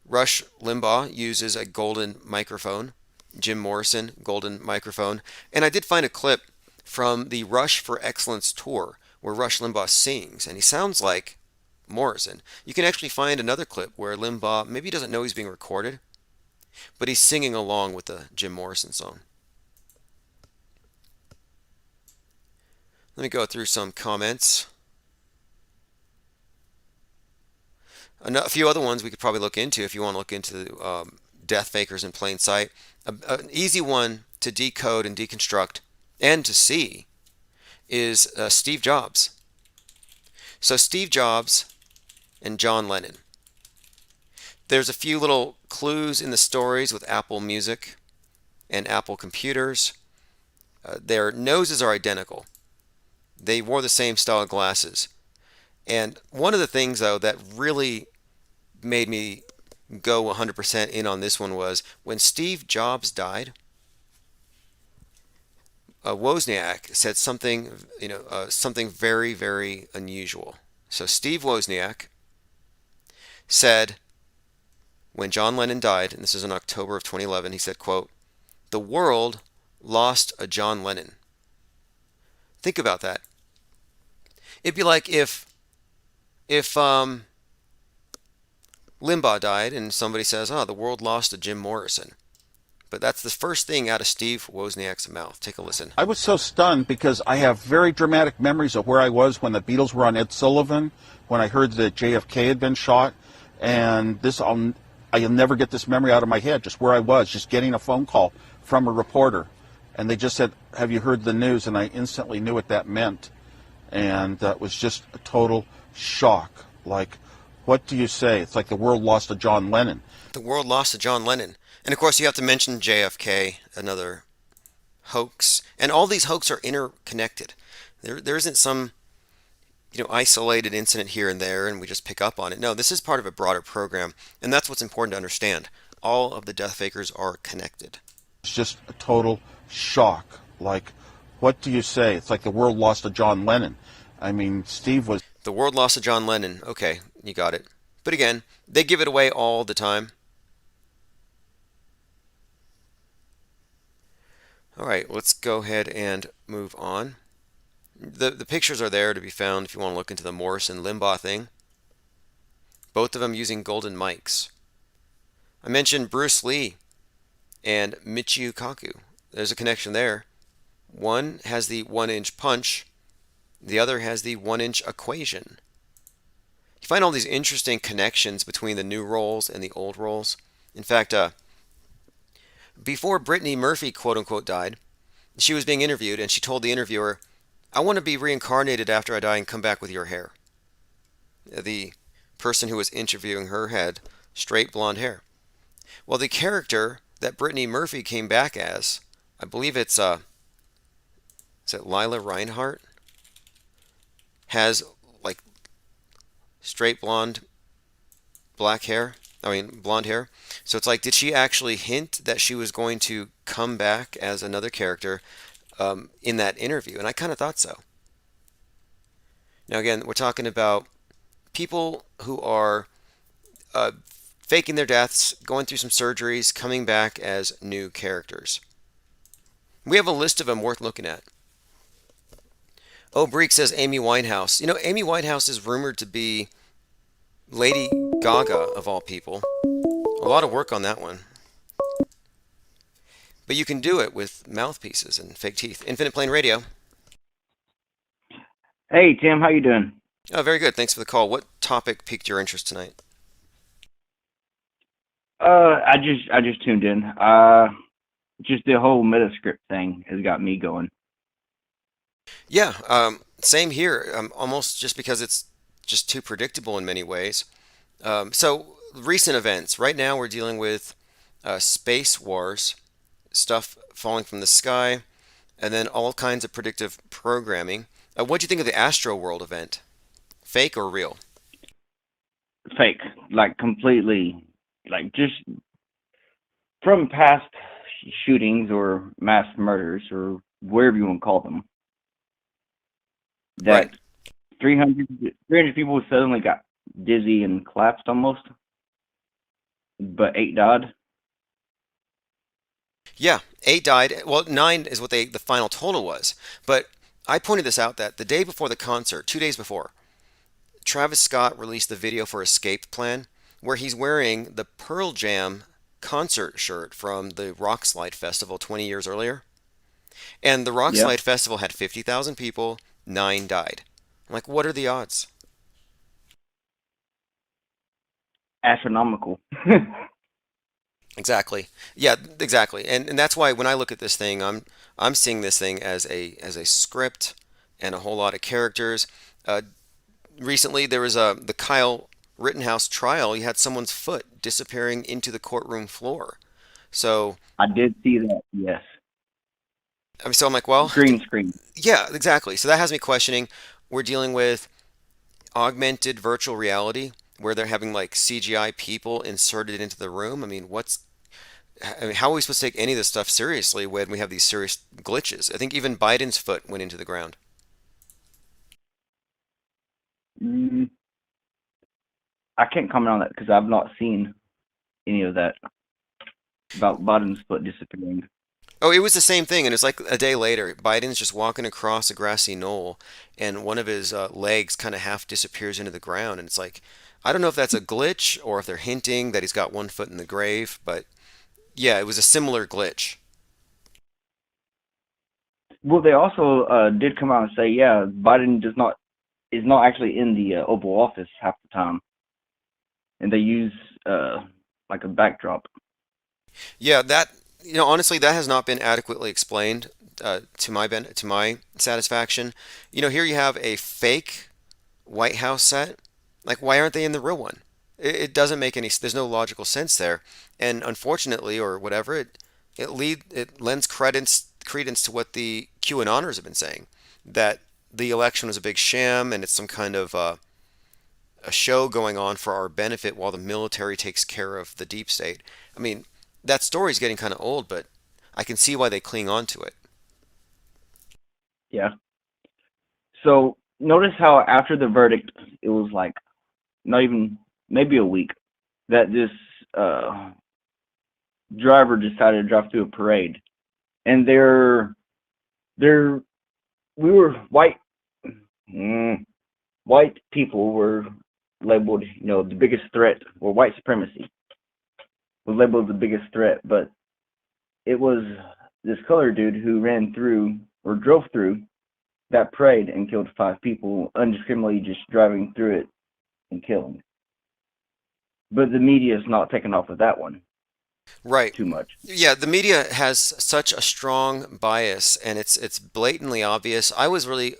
Rush Limbaugh uses a golden microphone. Jim Morrison, golden microphone. And I did find a clip from the Rush for Excellence tour where Rush Limbaugh sings, and he sounds like Morrison. You can actually find another clip where Limbaugh maybe doesn't know he's being recorded, but he's singing along with the Jim Morrison song. Let me go through some comments. A few other ones we could probably look into if you want to look into death fakers in plain sight. An easy one to decode and deconstruct and to see is Steve Jobs. So Steve Jobs and John Lennon. There's a few little clues in the stories with Apple Music and Apple computers. Their noses are identical. They wore the same style of glasses. And one of the things, though, that really made me go 100% in on this one was when Steve Jobs died, Wozniak said something, something very, very unusual. So Steve Wozniak said, when John Lennon died, and this is in October of 2011, he said, quote, "The world lost a John Lennon." Think about that. It'd be like if Limbaugh died and somebody says, "Oh, the world lost a Jim Morrison." But that's the first thing out of Steve Wozniak's mouth. Take a listen. I was so stunned because I have very dramatic memories of where I was when the Beatles were on Ed Sullivan, when I heard that JFK had been shot, and I'll never get this memory out of my head, just where I was, just getting a phone call from a reporter. And they just said, "Have you heard the news?" And I instantly knew what that meant. And that was just a total shock. Like, what do you say? It's like the world lost a John Lennon. The world lost a John Lennon. And of course, you have to mention JFK, another hoax. And all these hoaxes are interconnected. There isn't some isolated incident here and there, and we just pick up on it. No, this is part of a broader program, and that's what's important to understand. All of the death fakers are connected. It's just a total shock. Like, what do you say? It's like the world lost a John Lennon. I mean, Steve was... The world lost a John Lennon. Okay, you got it. But again, they give it away all the time. All right, let's go ahead and move on. The pictures are there to be found if you want to look into the Morrison Limbaugh thing. Both of them using golden mics. I mentioned Bruce Lee and Michio Kaku. There's a connection there. One has the 1-inch punch. The other has the 1-inch equation. You find all these interesting connections between the new roles and the old roles. In fact, before Brittany Murphy, quote-unquote, died, she was being interviewed, and she told the interviewer, "I want to be reincarnated after I die and come back with your hair." The person who was interviewing her had straight blonde hair. Well, the character that Brittany Murphy came back as, I believe it's, is it Lila Reinhart? Has, like, straight blonde, blonde hair. So it's like, did she actually hint that she was going to come back as another character in that interview? And I kind of thought so. Now, again, we're talking about people who are faking their deaths, going through some surgeries, coming back as new characters. We have a list of them worth looking at. Oh, Breek says Amy Winehouse. Amy Winehouse is rumored to be Lady Gaga, of all people. A lot of work on that one. But you can do it with mouthpieces and fake teeth. Infinite Plane Radio. Hey, Tim, how you doing? Oh, very good. Thanks for the call. What topic piqued your interest tonight? I just tuned in. Just the whole Metascript thing has got me going. Yeah, same here. Almost just because it's just too predictable in many ways. So, recent events. Right now, we're dealing with space wars, stuff falling from the sky, and then all kinds of predictive programming. What do you think of the Astro World event? Fake or real? Fake, like completely, like just from past shootings or mass murders or wherever you want to call them. That Right. 300 people suddenly got dizzy and collapsed almost, but 8 died. Yeah, 8 died. Well, 9 is what the final total was. But I pointed this out that the day before the concert, 2 days before, Travis Scott released the video for Escape Plan, where he's wearing the Pearl Jam concert shirt from the Rockslide Festival 20 years earlier. And the Yeah, Rockslide Festival had 50,000 people, 9 died. I'm like, what are the odds? astronomical. Exactly. Yeah, exactly. And that's why when I look at this thing, I'm seeing this thing as a script and a whole lot of characters. Uh, Recently, there was the Kyle Rittenhouse trial. You had someone's foot disappearing into the courtroom floor. So, I did see that. Yes, I mean, so I'm like, well, green screen. yeah, exactly. So that has me questioning. We're dealing with augmented virtual reality where they're having like CGI people inserted into the room. I mean, how are we supposed to take any of this stuff seriously when we have these serious glitches? I think even Biden's foot went into the ground. Mm, I can't comment on that because I've not seen any of that about Biden's foot disappearing. Oh, it was the same thing, and it's like a day later. Biden's just walking across a grassy knoll, and one of his legs kind of half disappears into the ground, and it's like, I don't know if that's a glitch or if they're hinting that he's got one foot in the grave, but yeah, it was a similar glitch. Well, they also did come out and say, yeah, Biden is not actually in the Oval Office half the time, and they use like a backdrop. Yeah, that honestly, that has not been adequately explained to my satisfaction. Here you have a fake White House set. Like, why aren't they in the real one? It doesn't make any. There's no logical sense there, and unfortunately, or whatever, it lends credence to what the QAnoners have been saying, that the election was a big sham and it's some kind of a show going on for our benefit while the military takes care of the deep state. I mean, that story's getting kind of old, but I can see why they cling on to it. Yeah. So notice how after the verdict, it was like not even maybe a week that this driver decided to drive through a parade, and they're we were white people were labeled, the biggest threat, or white supremacy was labeled the biggest threat, but it was this colored dude who ran through or drove through that parade and killed 5 people indiscriminately just driving through it and killing. But the media is not taking off with that one Right. too much. Yeah, the media has such a strong bias, and it's blatantly obvious. I was really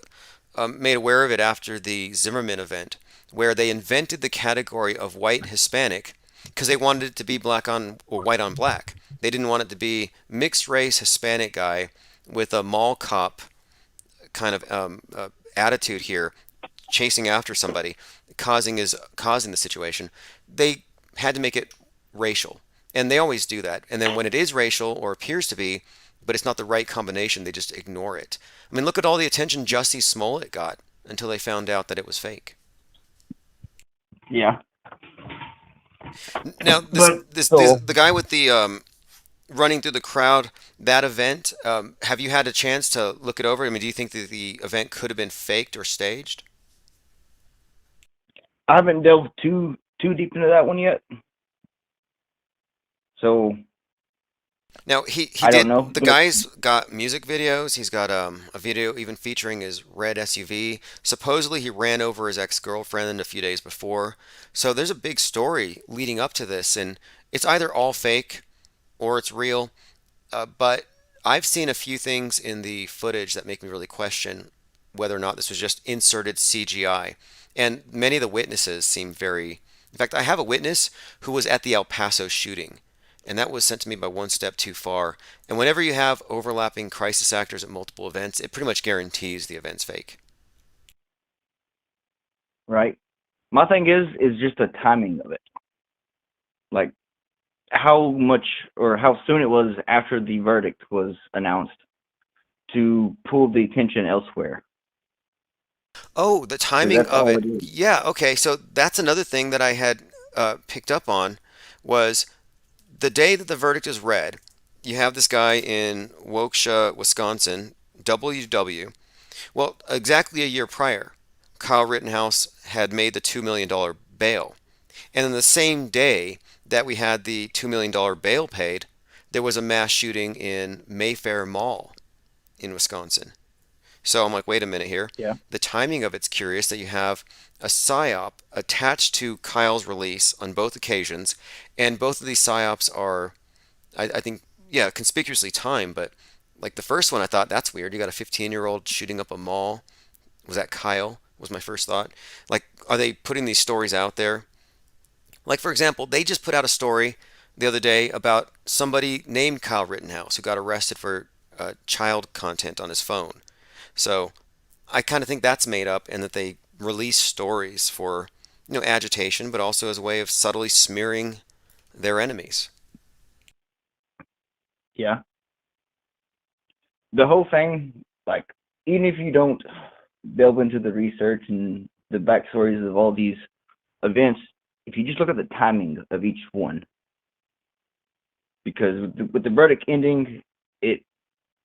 made aware of it after the Zimmerman event, where they invented the category of white Hispanic because they wanted it to be black on or white on black. They didn't want it to be mixed race Hispanic guy with a mall cop kind of attitude here, chasing after somebody, causing the situation. They had to make it racial, and they always do that. And then when it is racial or appears to be, but it's not the right combination, they just ignore it. I mean, look at all the attention Jussie Smollett got until they found out that it was fake. Yeah. Now, But the guy with the running through the crowd, that event, have you had a chance to look it over? I mean, do you think that the event could have been faked or staged? I haven't delved too deep into that one yet. So Now he I don't did. know, The but guy's got music videos. He's got a video even featuring his red SUV. Supposedly he ran over his ex-girlfriend a few days before. So there's a big story leading up to this, and it's either all fake or it's real. But I've seen a few things in the footage that make me really question whether or not this was just inserted CGI. And many of the witnesses seem very. In fact, I have a witness who was at the El Paso shooting, and that was sent to me by One Step Too Far. And whenever you have overlapping crisis actors at multiple events, it pretty much guarantees the event's fake. right. My thing is just the timing of it. Like how much or how soon it was after the verdict was announced to pull the attention elsewhere. Oh, the 'Cause timing that's of all it. it is. Yeah, okay. So that's another thing that I had picked up on was the day that the verdict is read, you have this guy in Waukesha, Wisconsin, WW. Well, exactly a year prior, Kyle Rittenhouse had made the $2 million bail. And then the same day that we had the $2 million bail paid, there was a mass shooting in Mayfair Mall in Wisconsin. So I'm like, wait a minute here. Yeah. The timing of it's curious that you have a psyop attached to Kyle's release on both occasions, and both of these psyops are, I think, yeah, conspicuously timed. But like the first one, I thought that's weird. You got a 15-year-old shooting up a mall. Was that Kyle? Was my first thought. Like, are they putting these stories out there? Like, for example, they just put out a story the other day about somebody named Kyle Rittenhouse who got arrested for child content on his phone. So I kind of think that's made up, and that they release stories for, agitation, but also as a way of subtly smearing their enemies. Yeah. The whole thing, like, even if you don't delve into the research and the backstories of all these events, if you just look at the timing of each one, because with the verdict ending, it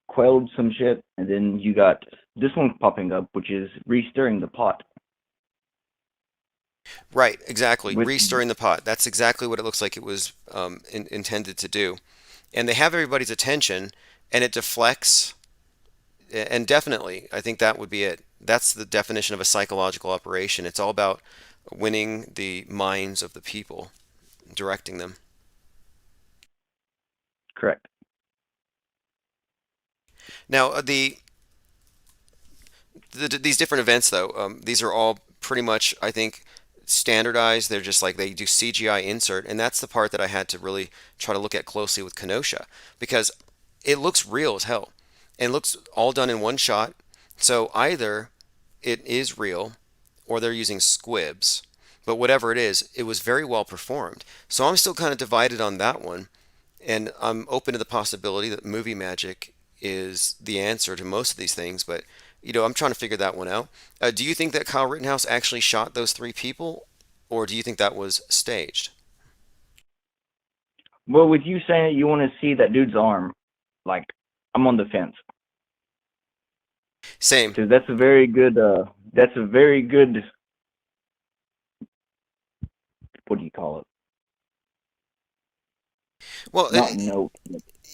quelled some shit, and then you got this one popping up, which is re-stirring the pot. Right, exactly. With Restirring the pot. That's exactly what it looks like it was intended to do. And they have everybody's attention, and it deflects. And definitely, I think that would be it. That's the definition of a psychological operation. It's all about winning the minds of the people, directing them. correct. Now, these different events, though, these are all pretty much, I think, standardized. They're just like they do CGI insert, and that's the part that I had to really try to look at closely with Kenosha, because it looks real as hell and looks all done in one shot. So either it is real or they're using squibs, but whatever it is, it was very well performed. So I'm still kind of divided on that one, and I'm open to the possibility that movie magic is the answer to most of these things, but I'm trying to figure that one out. Do you think that Kyle Rittenhouse actually shot those three people, or do you think that was staged? Well, with you saying you want to see that dude's arm, like, I'm on the fence. Same. Because that's a very good, what do you call it? Well, Not note,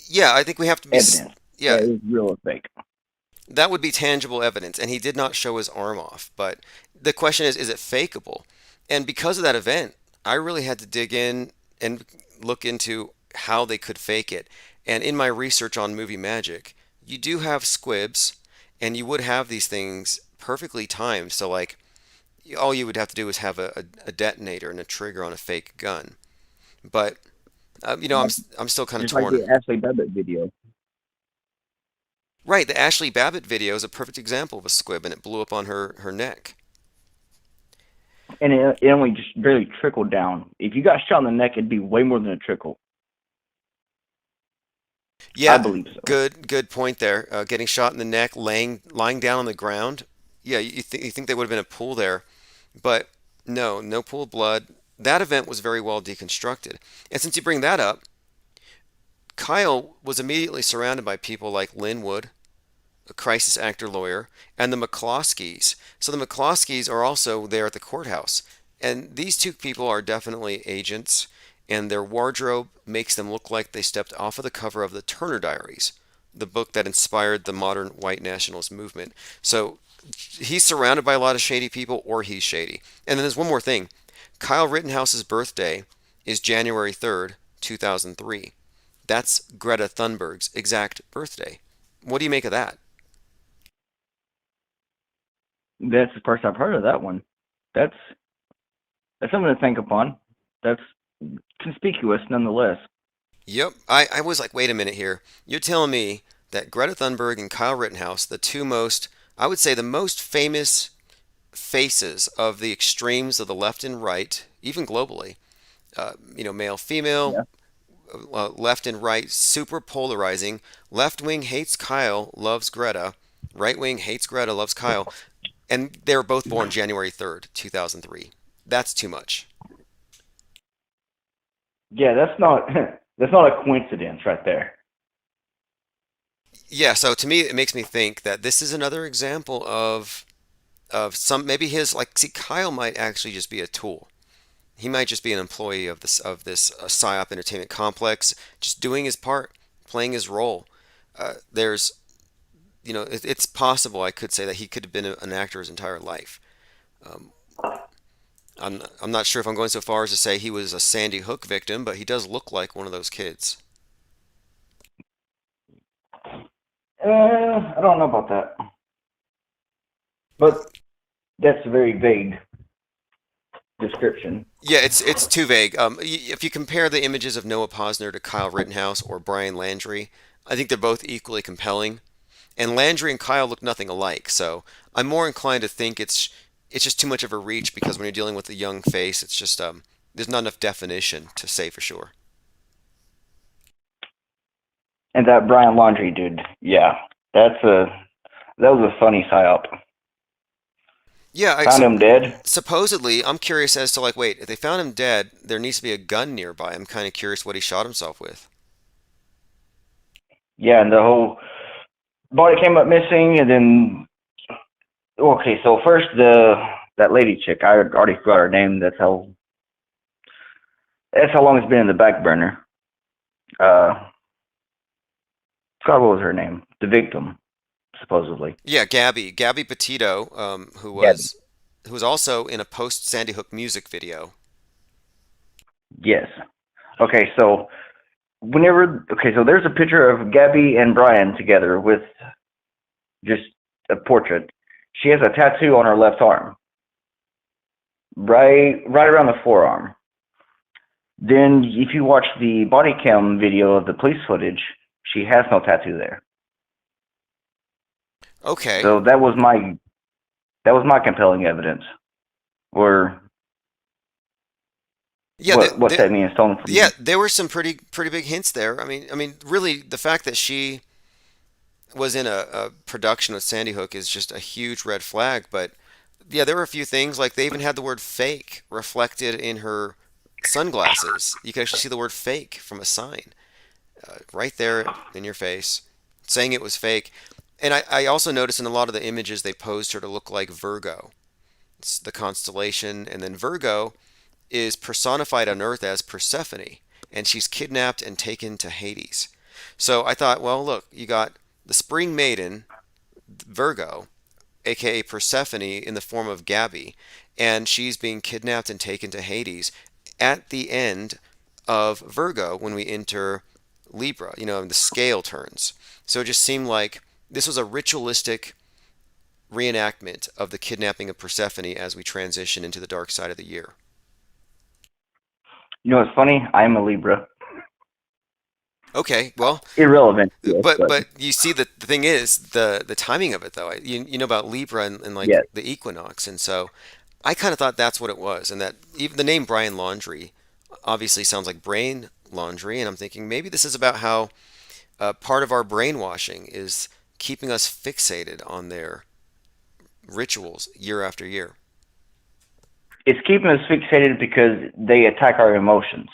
yeah, I think we have to be. evidence. Yeah, That is real or fake. that would be tangible evidence, and he did not show his arm off. But the question is it fakeable? And because of that event, I really had to dig in and look into how they could fake it. And in my research on movie magic, you do have squibs, and you would have these things perfectly timed. So, like, all you would have to do is have a detonator and a trigger on a fake gun. But I'm still kind of Just like torn. the Ashley Babbitt video. Right, the Ashley Babbitt video is a perfect example of a squib, and it blew up on her neck. And it only just barely trickled down. If you got shot in the neck, it'd be way more than a trickle. Yeah, I believe so. good point there. Getting shot in the neck, lying down on the ground. Yeah, you think there would have been a pool there, but no pool of blood. That event was very well deconstructed. And since you bring that up, Kyle was immediately surrounded by people like Lynn Wood, a crisis actor lawyer, and the McCloskeys. So the McCloskeys are also there at the courthouse. And these two people are definitely agents. and their wardrobe makes them look like they stepped off of the cover of the Turner Diaries, the book that inspired the modern white nationalist movement. So he's surrounded by a lot of shady people, or he's shady. And then there's one more thing. Kyle Rittenhouse's birthday is January 3rd, 2003. That's Greta Thunberg's exact birthday. What do you make of that? That's the first I've heard of that one. That's something to think upon. That's conspicuous nonetheless. Yep. I was like, wait a minute here. You're telling me that Greta Thunberg and Kyle Rittenhouse, the two most, I would say the most famous faces of the extremes of the left and right, even globally, male, female, left and right, super polarizing. Left wing hates Kyle, loves Greta. Right wing hates Greta, loves Kyle. And they were both born January 3rd, 2003. That's too much. Yeah, that's not that's not a coincidence right there. Yeah, so to me, it makes me think that this is another example of some, maybe his, like, see, Kyle might actually just be a tool. He might just be an employee of this PSYOP entertainment complex, just doing his part, playing his role. There's, it's possible, I could say, that he could have been an actor his entire life. I'm not sure if I'm going so far as to say he was a Sandy Hook victim, but he does look like one of those kids. I don't know about that, but that's a very vague description. Yeah, it's too vague. If you compare the images of Noah Posner to Kyle Rittenhouse or Brian Landry, I think they're both equally compelling. And Landry and Kyle look nothing alike, so I'm more inclined to think it's just too much of a reach, because when you're dealing with a young face, it's just there's not enough definition to say for sure. And that Brian Laundrie dude, yeah, that was a funny psyop. Yeah, found him dead. Supposedly, I'm curious as to, like, wait, if they found him dead, there needs to be a gun nearby. I'm kind of curious what he shot himself with. Yeah, and the whole body came up missing, and then okay, so first that lady chick, I already forgot her name. That's how long it's been in the back burner. God, what was her name? The victim, supposedly. Yeah, Gabby Petito, who was also in a post Sandy Hook music video. Yes. Okay, so there's a picture of Gabby and Brian together with just a portrait. She has a tattoo on her left arm, right around the forearm. Then, if you watch the body cam video of the police footage, she has no tattoo there. Okay. So that was my compelling evidence. Or yeah, what set me in stone for yeah, there were some pretty big hints there. I mean, really, the fact that she was in a production with Sandy Hook is just a huge red flag. But yeah, there were a few things, like they even had the word "fake" reflected in her sunglasses. You could actually see the word "fake" from a sign right there in your face, saying it was fake. And I also noticed in a lot of the images they posed her to look like Virgo. It's the constellation, and then Virgo is personified on Earth as Persephone, and she's kidnapped and taken to Hades. So I thought, well, look, you got the Spring Maiden, Virgo, aka Persephone in the form of Gabby, and she's being kidnapped and taken to Hades at the end of Virgo when we enter Libra, the scale turns. So it just seemed like this was a ritualistic reenactment of the kidnapping of Persephone as we transition into the dark side of the year. You know what's funny? I'm a Libra. Okay, well, irrelevant. Yes, but you see, the thing is the timing of it, though. You know about Libra and like yes. the equinox, and so I kind of thought that's what it was, and that even the name Brian Laundrie obviously sounds like brain laundry, and I'm thinking maybe this is about how part of our brainwashing is keeping us fixated on their rituals year after year. It's keeping us fixated because they attack our emotions,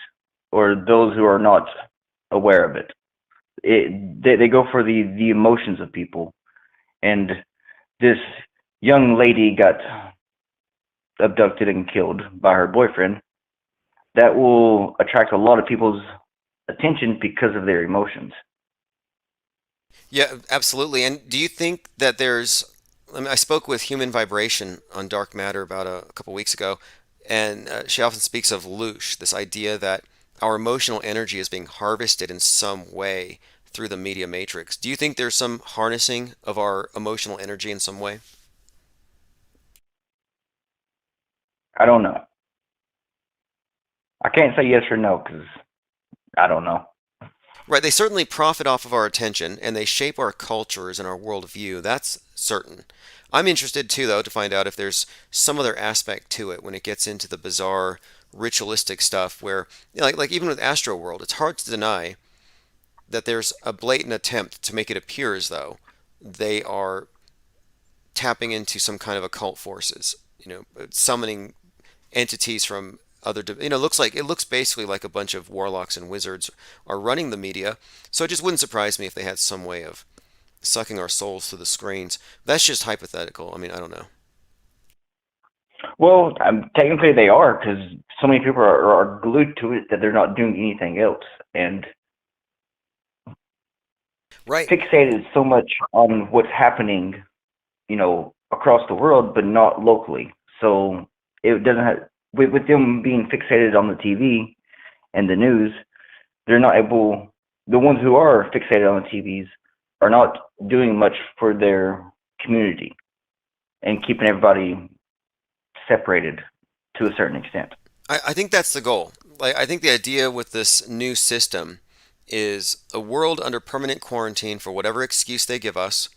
or those who are not aware of it. They go for the emotions of people. And this young lady got abducted and killed by her boyfriend. that will attract a lot of people's attention because of their emotions. Yeah, absolutely. And do you think that I spoke with Human Vibration on Dark Matter about a couple weeks ago, and she often speaks of loosh, this idea that our emotional energy is being harvested in some way through the media matrix. Do you think there's some harnessing of our emotional energy in some way? I don't know. I can't say yes or no because I don't know. Right, they certainly profit off of our attention and they shape our cultures and our worldview. That's certain. I'm interested too, though, to find out if there's some other aspect to it when it gets into the bizarre, ritualistic stuff where, like even with Astro World, it's hard to deny that there's a blatant attempt to make it appear as though they are tapping into some kind of occult forces, summoning entities from other, it looks basically like a bunch of warlocks and wizards are running the media. So it just wouldn't surprise me if they had some way of sucking our souls through the screens. That's just hypothetical. I mean, I don't know. Well, technically they are, because so many people are glued to it that they're not doing anything else, and right, fixated so much on what's happening, across the world, but not locally. So it doesn't have, with them being fixated on the TV and the news, they're not able. The ones who are fixated on the TVs are not doing much for their community and keeping everybody separated to a certain extent. I think that's the goal. Like, I think the idea with this new system is a world under permanent quarantine for whatever excuse they give us,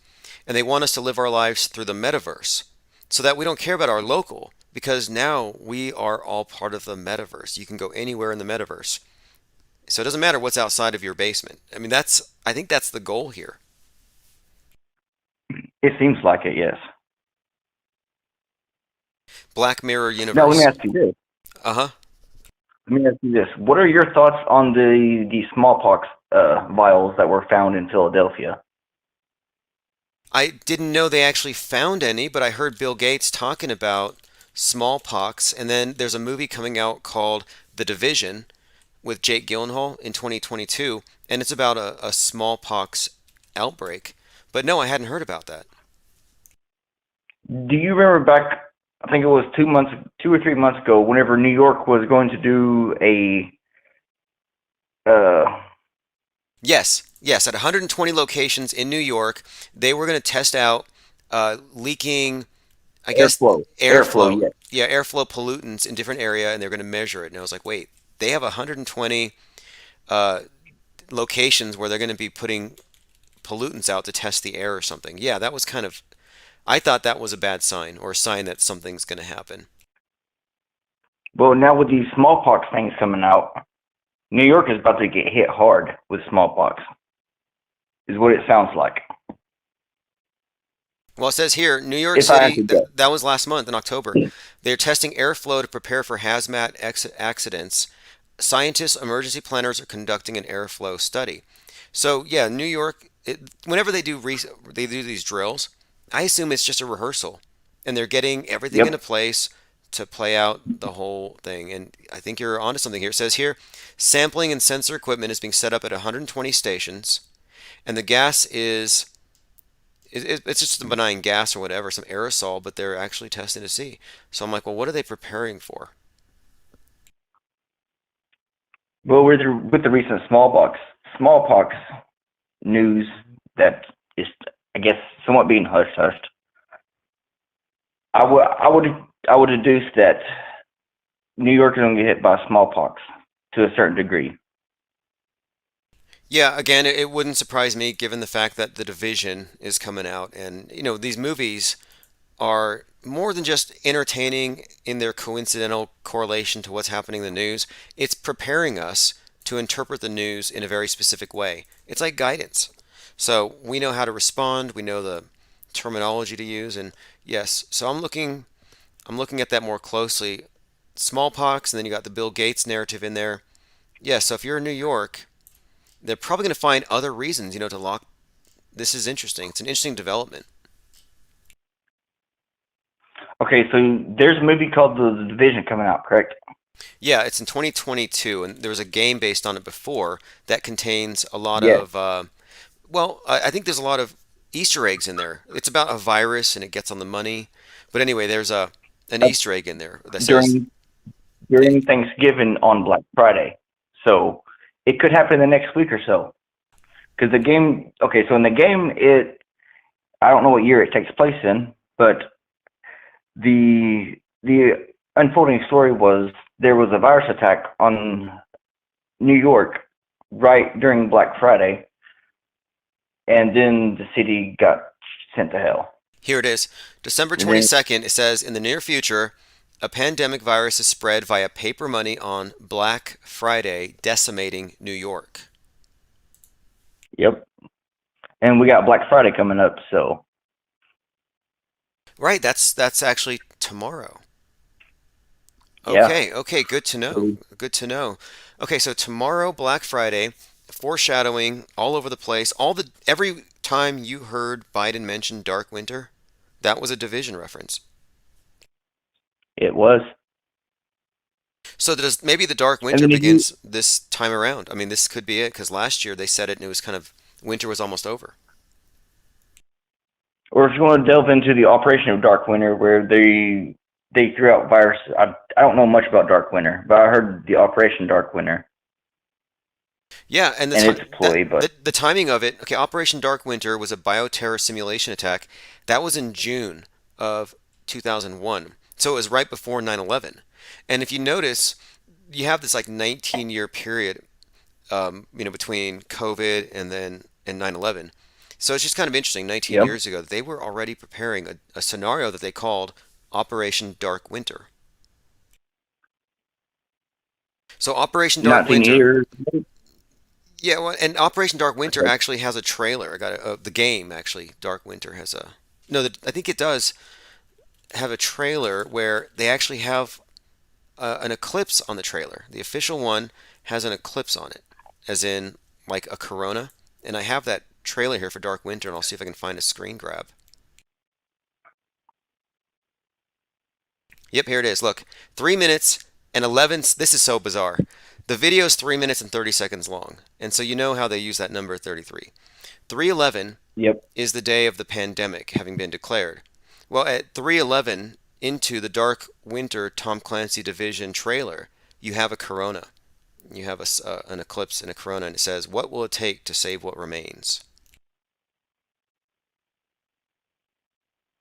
and they want us to live our lives through the metaverse so that we don't care about our local, because now we are all part of the metaverse. You can go anywhere in the metaverse. So it doesn't matter what's outside of your basement. I mean, I think that's the goal here. It seems like it, yes. Black Mirror universe. Now, let me ask you this. Uh-huh. Let me ask you this. What are your thoughts on the smallpox vials that were found in Philadelphia? I didn't know they actually found any, but I heard Bill Gates talking about smallpox, and then there's a movie coming out called The Division with Jake Gyllenhaal in 2022, and it's about a smallpox outbreak. But no, I hadn't heard about that. Do you remember back, I think it was 2 or 3 months ago, whenever New York was going to do a Yes, at 120 locations in New York, they were going to test out leaking, I guess, airflow. airflow. Yes. Yeah, airflow pollutants in different area, and they're going to measure it. And I was like, wait, they have 120 locations where they're going to be putting pollutants out to test the air or something. Yeah, that was I thought that was a bad sign, or a sign that something's going to happen. Well, now with these smallpox things coming out, New York is about to get hit hard with smallpox, is what it sounds like. Well, it says here, New York City, that was last month in October. They're testing airflow to prepare for hazmat accidents. Scientists, emergency planners are conducting an airflow study. So, yeah, New York, whenever they do these drills, I assume it's just a rehearsal, and they're getting everything into place to play out the whole thing. And I think you're onto something here. It says here, sampling and sensor equipment is being set up at 120 stations, and the gas it's just a benign gas or whatever, some aerosol, but they're actually testing to see. So I'm like, well, what are they preparing for? Well, with the recent smallpox news that is, I guess, somewhat being hushed. I would deduce that New York is going to get hit by smallpox to a certain degree. Yeah, again, it wouldn't surprise me given the fact that The Division is coming out, and these movies are more than just entertaining in their coincidental correlation to what's happening in the news. It's preparing us to interpret the news in a very specific way. It's like guidance. So we know how to respond, we know the terminology to use, and yes, so I'm looking at that more closely. Smallpox, and then you got the Bill Gates narrative in there. Yeah, so if you're in New York, they're probably going to find other reasons, to lock. This is interesting. It's an interesting development. Okay, so there's a movie called The Division coming out, correct? Yeah, it's in 2022, and there was a game based on it before that contains a lot Yes. of, well, I think there's a lot of Easter eggs in there. It's about a virus and it gets on the money. But anyway, there's an Uh, Easter egg in there that says, during during Thanksgiving on Black Friday. So it could happen in the next week or so. Because the game, okay, so in the game, I don't know what year it takes place in, but the unfolding story was there was a virus attack on New York right during Black Friday, and then the city got sent to hell. here it is, December And then, 22nd, it says, in the near future, a pandemic virus is spread via paper money on Black Friday, decimating New York. yep. And we got Black Friday coming up, so Right, that's actually tomorrow. yeah. Okay, good to know. Good to know. Okay, so tomorrow, Black Friday, foreshadowing all over the place. Every time you heard Biden mention Dark Winter, that was a Division reference. It was. So does maybe the Dark And Winter then if you, begins this time around? I mean, this could be it because last year they said it and it was kind of winter was almost over. or if you want to delve into the operation of Dark Winter, where they threw out virus. I don't know much about Dark Winter, but I heard the Operation Dark Winter Yeah, and and its ploy. But the timing of it. Okay, Operation Dark Winter was a bioterror simulation attack. That was in June of 2001. So it was right before 9/11. And if you notice, you have this like 19-year period, between COVID and 9/11. So it's just kind of interesting. 19 yep, years ago, they were already preparing a scenario that they called Operation Dark Winter. So Operation Dark 19 Winter. years. Yeah, well, and Operation Dark Winter actually has a trailer. I got the game actually. Dark Winter has a no. I think it does have a trailer where they actually have an eclipse on the trailer. The official one has an eclipse on it, as in like a corona. And I have that trailer here for Dark Winter, and I'll see if I can find a screen grab. Yep, here it is. Look, 3 minutes and 11. This is so bizarre. The video is 3 minutes and 30 seconds long, and so you know how they use that number 33. 3/11 Yep. is the day of the pandemic having been declared. Well, at 3/11 into the Dark Winter Tom Clancy Division trailer, you have a corona. You have an eclipse and a corona, and it says, "What will it take to save what remains?"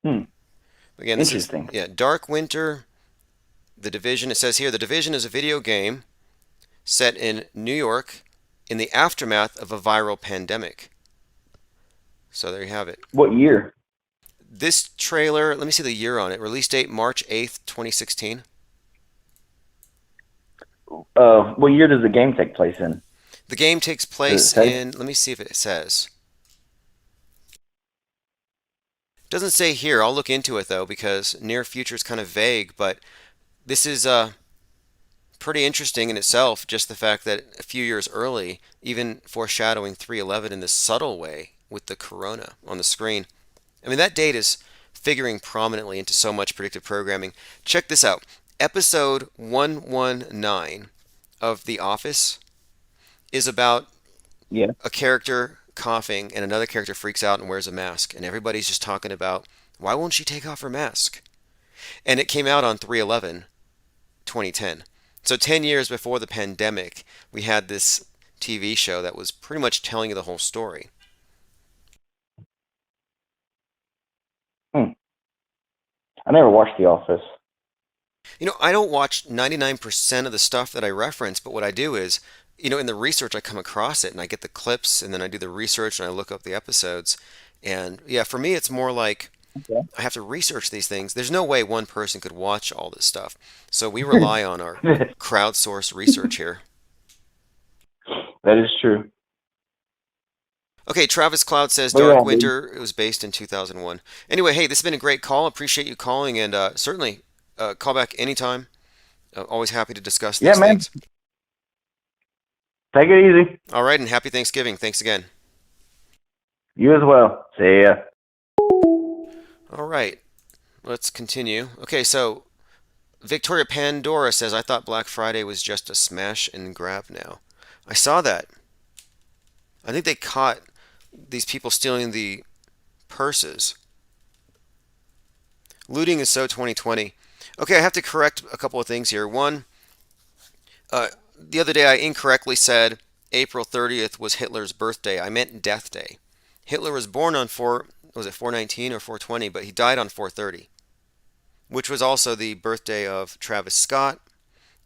Hmm. Again, this is Interesting. Dark Winter, the Division. It says here, the Division is a video game set in New York in the aftermath of a viral pandemic. So there you have it. What year? This trailer, let me see the year on it. Release date March 8th, 2016. What year does the game take place in? The game takes Does it place say? in, let me see if it says. Doesn't say here. I'll look into it though because near future is kind of vague, but this is pretty interesting in itself, just the fact that a few years early, even foreshadowing 3/11 in this subtle way with the corona on the screen. I mean, that date is figuring prominently into so much predictive programming. Check this out. Episode 119 of The Office is about Yeah. a character coughing and another character freaks out and wears a mask, and everybody's just talking about why won't she take off her mask? And it came out on 3/11 2010. So 10 years before the pandemic, we had this TV show that was pretty much telling you the whole story. Hmm. I never watched The Office. I don't watch 99% of the stuff that I reference, but what I do is, in the research I come across it and I get the clips and then I do the research and I look up the episodes. And yeah, for me, it's more like Okay. I have to research these things. There's no way one person could watch all this stuff. So we rely on our crowdsourced research here. That is true. Okay, Travis Cloud says But Dark yeah, Winter. It was based in 2001. Anyway, hey, this has been a great call. Appreciate you calling, and certainly call back anytime. Always happy to discuss yeah, these man. things. Take it easy. All right, and happy Thanksgiving. Thanks again. You as well. See ya. All right, let's continue. Okay, so Victoria Pandora says, I thought Black Friday was just a smash and grab now. I saw that. I think they caught these people stealing the purses. Looting is so 2020. Okay, I have to correct a couple of things here. One, the other day I incorrectly said April 30th was Hitler's birthday. I meant death day. Hitler was born on 419 or 420, but he died on 430, which was also the birthday of Travis Scott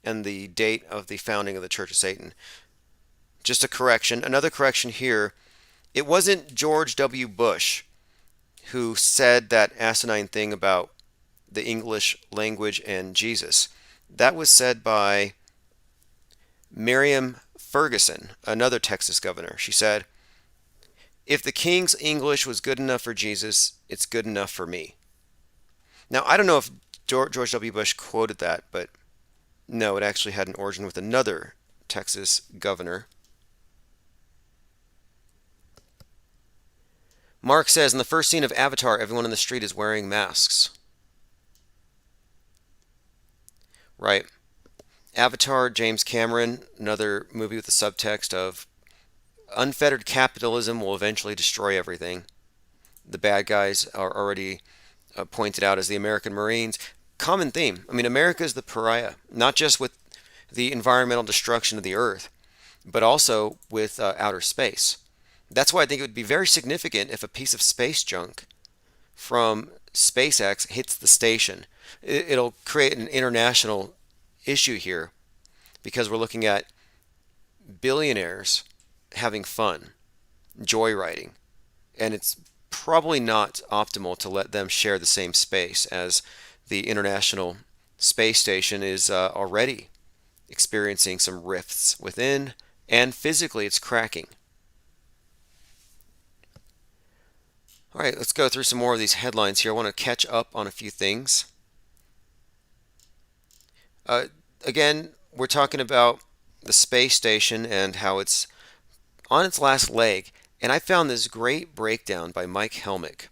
and the date of the founding of the Church of Satan. Just a correction. Another correction here. It wasn't George W. Bush who said that asinine thing about the English language and Jesus. That was said by Miriam Ferguson, another Texas governor. She said, if the king's English was good enough for Jesus, it's good enough for me. Now, I don't know if George W. Bush quoted that, but no, it actually had an origin with another Texas governor. Mark says, in the first scene of Avatar, everyone on the street is wearing masks. Right. Avatar, James Cameron, another movie with the subtext of unfettered capitalism will eventually destroy everything. The bad guys are already pointed out as the American Marines. Common theme. I mean, America is the pariah, not just with the environmental destruction of the earth, but also with outer space. That's why I think it would be very significant if a piece of space junk from SpaceX hits the station. It'll create an international issue here because we're looking at billionaires having fun, joyriding, and it's probably not optimal to let them share the same space as the International Space Station is already experiencing some rifts within, and physically it's cracking. All right, let's go through some more of these headlines here. I want to catch up on a few things. Again, we're talking about the space station and how it's on its last leg. And I found this great breakdown by Mike Helmick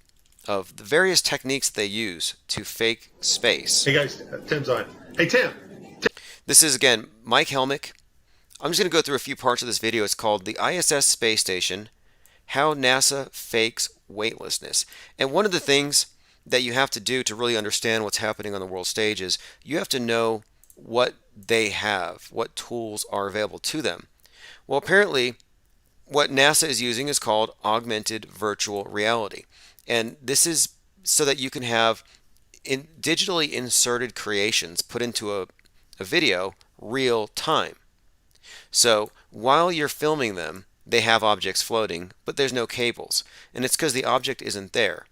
of the various techniques they use to fake space. Hey guys, Tim's on. Hey Tim. This is, again, Mike Helmick. I'm just going to go through a few parts of this video. It's called The ISS Space Station, How NASA Fakes Weightlessness. And one of the things that you have to do to really understand what's happening on the world stage is you have to know what they have, what tools are available to them. Well, apparently, what NASA is using is called augmented virtual reality. And this is so that you can have digitally inserted creations put into a video real time. So while you're filming them, they have objects floating, but there's no cables. And it's because the object isn't there.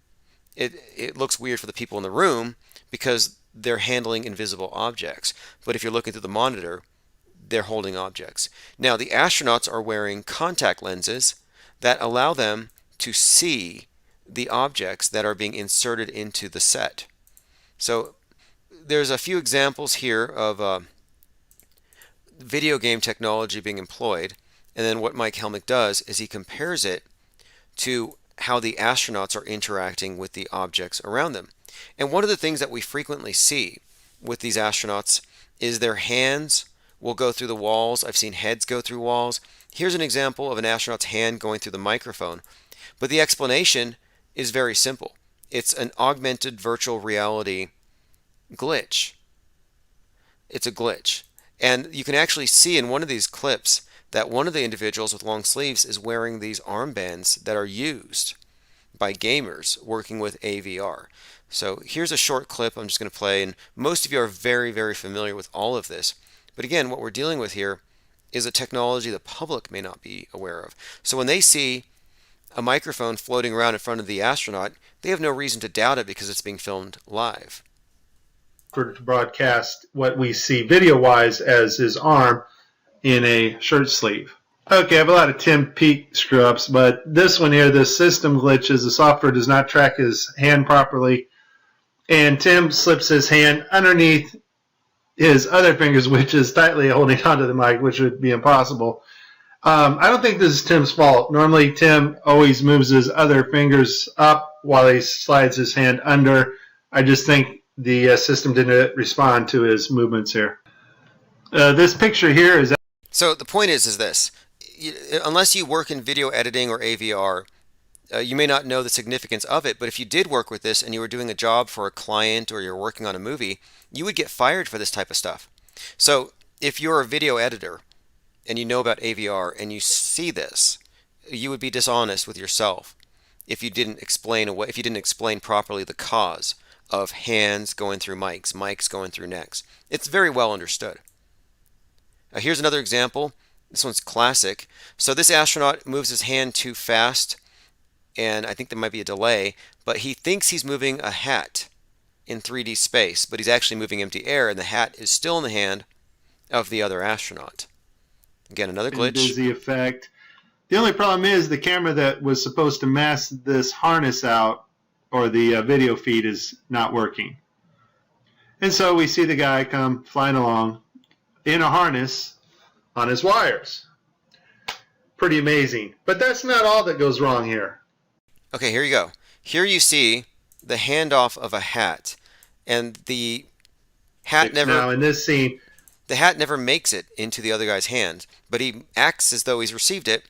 It looks weird for the people in the room because they're handling invisible objects. But if you're looking through the monitor, they're holding objects. Now, the astronauts are wearing contact lenses that allow them to see the objects that are being inserted into the set. So there's a few examples here of video game technology being employed. And then what Mike Helmick does is he compares it to how the astronauts are interacting with the objects around them. And one of the things that we frequently see with these astronauts is their hands will go through the walls. I've seen heads go through walls. Here's an example of an astronaut's hand going through the microphone. But the explanation is very simple. It's an augmented virtual reality glitch. It's a glitch. And you can actually see in one of these clips that one of the individuals with long sleeves is wearing these armbands that are used by gamers working with AVR. So here's a short clip I'm just going to play, and most of you are very, very familiar with all of this. But again, what we're dealing with here is a technology the public may not be aware of. So when they see a microphone floating around in front of the astronaut, they have no reason to doubt it because it's being filmed live. For to broadcast what we see video-wise as his arm in a shirt sleeve. Okay, I have a lot of Tim Peake screw-ups, but this one here, the system glitches, the software does not track his hand properly, and Tim slips his hand underneath his other fingers, which is tightly holding onto the mic, which would be impossible. I don't think this is Tim's fault. Normally, Tim always moves his other fingers up while he slides his hand under. I just think the system didn't respond to his movements here. This picture here is... So the point is this. Unless you work in video editing or AVR, you may not know the significance of it, but if you did work with this and you were doing a job for a client or you're working on a movie, you would get fired for this type of stuff. So if you're a video editor and you know about AVR and you see this, you would be dishonest with yourself if you didn't explain properly the cause of hands going through mics, mics going through necks. It's very well understood. Here's another example. This one's classic. So this astronaut moves his hand too fast, and I think there might be a delay, but he thinks he's moving a hat in 3D space, but he's actually moving empty air, and the hat is still in the hand of the other astronaut. Again, another glitch. Busy effect. The only problem is the camera that was supposed to mask this harness out, or the video feed, is not working. And so we see the guy come flying along in a harness on his wires. Pretty amazing. But that's not all that goes wrong here. Okay, here you go. Here you see the handoff of a hat, and the hat never... Now in this scene... The hat never makes it into the other guy's hand, but he acts as though he's received it,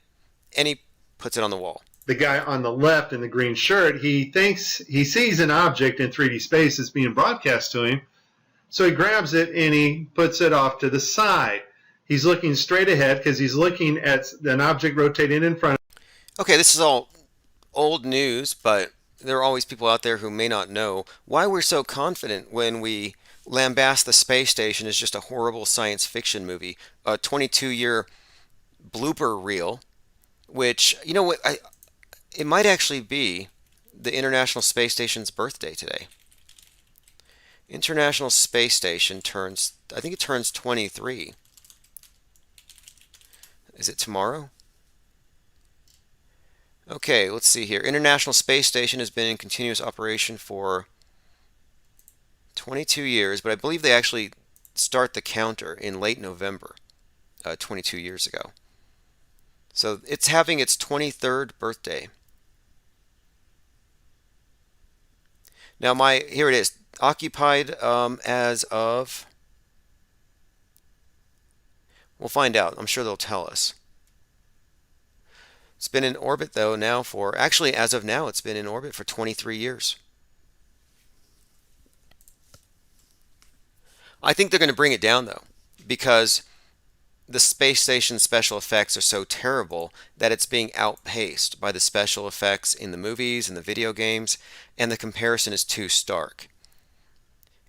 and he puts it on the wall. The guy on the left in the green shirt, he thinks he sees an object in 3D space that's being broadcast to him, so he grabs it and he puts it off to the side. He's looking straight ahead because he's looking at an object rotating in front of him. Okay, this is all old news, but there are always people out there who may not know why we're so confident when we lambast the space station as just a horrible science fiction movie, a 22-year blooper reel, which, you know what, it might actually be the International Space Station's birthday today. International Space Station turns 23. Is it tomorrow? Okay, let's see here. International Space Station has been in continuous operation for 22 years, but I believe they actually start the counter in late November, 22 years ago. So it's having its 23rd birthday. Now here it is, occupied as of... We'll find out. I'm sure they'll tell us. It's been in orbit, though, now for... Actually, as of now, it's been in orbit for 23 years. I think they're going to bring it down, though, because the space station special effects are so terrible that it's being outpaced by the special effects in the movies and the video games, and the comparison is too stark.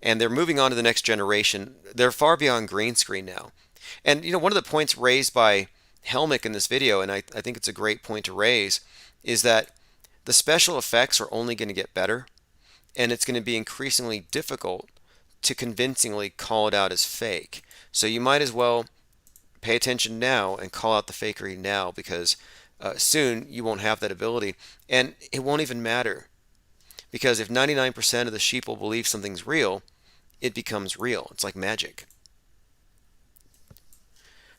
And they're moving on to the next generation. They're far beyond green screen now. And, you know, one of the points raised by Helmick in this video, and I think it's a great point to raise, is that the special effects are only going to get better, and it's going to be increasingly difficult to convincingly call it out as fake. So you might as well pay attention now and call out the fakery now, because soon you won't have that ability, and it won't even matter. Because if 99% of the sheeple believe something's real, it becomes real. It's like magic.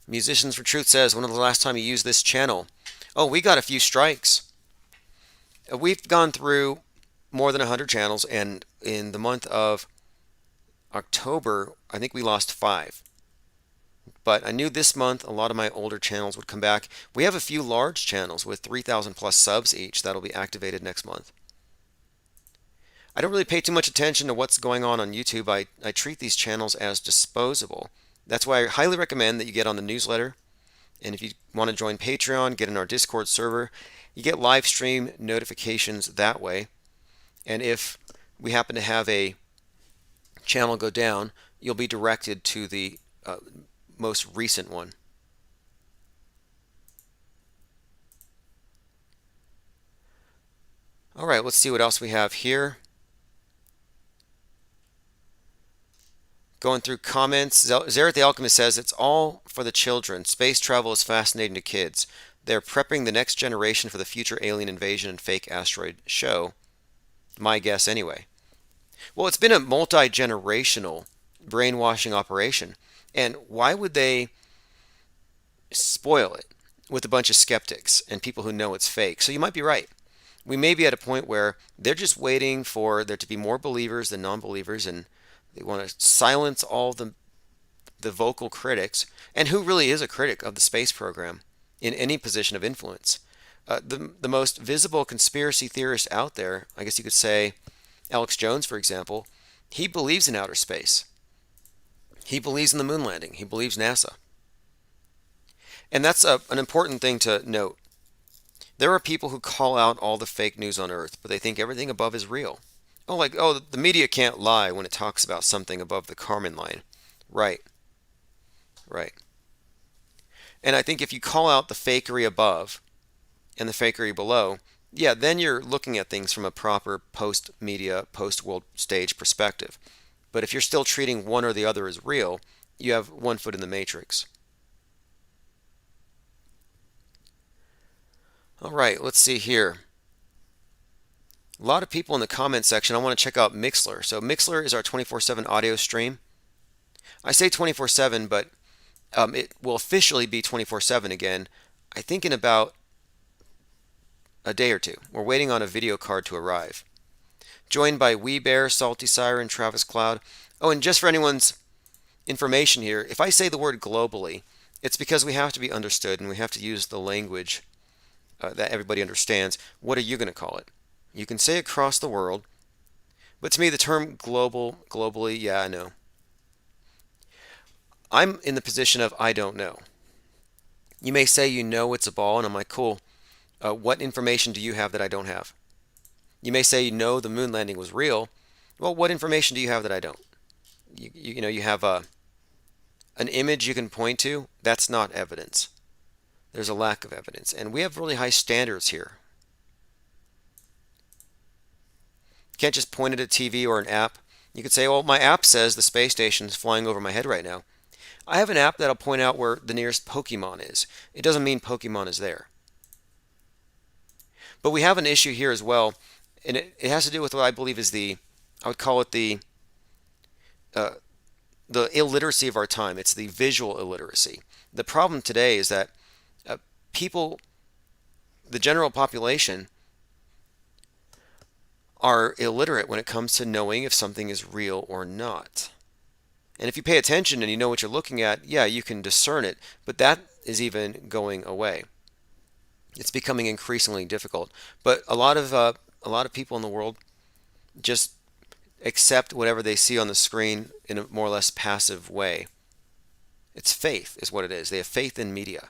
Musicians for Truth says, when was the last time you used this channel? Oh, we got a few strikes. We've gone through more than 100 channels, and in the month of October, I think we lost 5. But I knew this month a lot of my older channels would come back. We have a few large channels with 3,000 plus subs each that'll be activated next month. I don't really pay too much attention to what's going on YouTube. I treat these channels as disposable. That's why I highly recommend that you get on the newsletter. And if you want to join Patreon, get in our Discord server, you get live stream notifications that way. And if we happen to have a channel go down, you'll be directed to the most recent one. All right, let's see what else we have here. Going through comments, Zereth the Alchemist says, it's all for the children. Space travel is fascinating to kids. They're prepping the next generation for the future alien invasion and fake asteroid show. My guess anyway. Well, it's been a multi-generational brainwashing operation. And why would they spoil it with a bunch of skeptics and people who know it's fake? So you might be right. We may be at a point where they're just waiting for there to be more believers than non-believers, and they want to silence all the vocal critics. And who really is a critic of the space program in any position of influence? The most visible conspiracy theorist out there, I guess you could say Alex Jones, for example, he believes in outer space. He believes in the moon landing. He believes NASA. And that's an important thing to note. There are people who call out all the fake news on Earth, but they think everything above is real. Oh, the media can't lie when it talks about something above the Kármán line. Right. And I think if you call out the fakery above and the fakery below, yeah, then you're looking at things from a proper post-media, post-world stage perspective. But if you're still treating one or the other as real, you have one foot in the matrix. All right, let's see here. A lot of people in the comment section. I want to check out Mixler. So Mixler is our 24/7 audio stream. I say 24/7, but it will officially be 24/7 again, I think in about a day or two. We're waiting on a video card to arrive. Joined by Wee Bear, Salty Siren, Travis Cloud. Oh, and just for anyone's information here, if I say the word globally, it's because we have to be understood and we have to use the language that everybody understands. What are you going to call it? You can say across the world, but to me the term globally, yeah, I know. I'm in the position of I don't know. You may say you know it's a ball, and I'm like, cool. What information do you have that I don't have? You may say you know the moon landing was real. Well, what information do you have that I don't? You have an image you can point to. That's not evidence. There's a lack of evidence, and we have really high standards here. You can't just point at a TV or an app. You could say, well, my app says the space station is flying over my head right now. I have an app that'll point out where the nearest Pokemon is. It doesn't mean Pokemon is there. But we have an issue here as well, and it has to do with what I believe is I would call it the illiteracy of our time. It's the visual illiteracy. The problem today is that people, the general population, are illiterate when it comes to knowing if something is real or not. And if you pay attention and you know what you're looking at, yeah, you can discern it, but that is even going away. It's becoming increasingly difficult. But a lot of people in the world just accept whatever they see on the screen in a more or less passive way. It's faith is what it is. They have faith in media.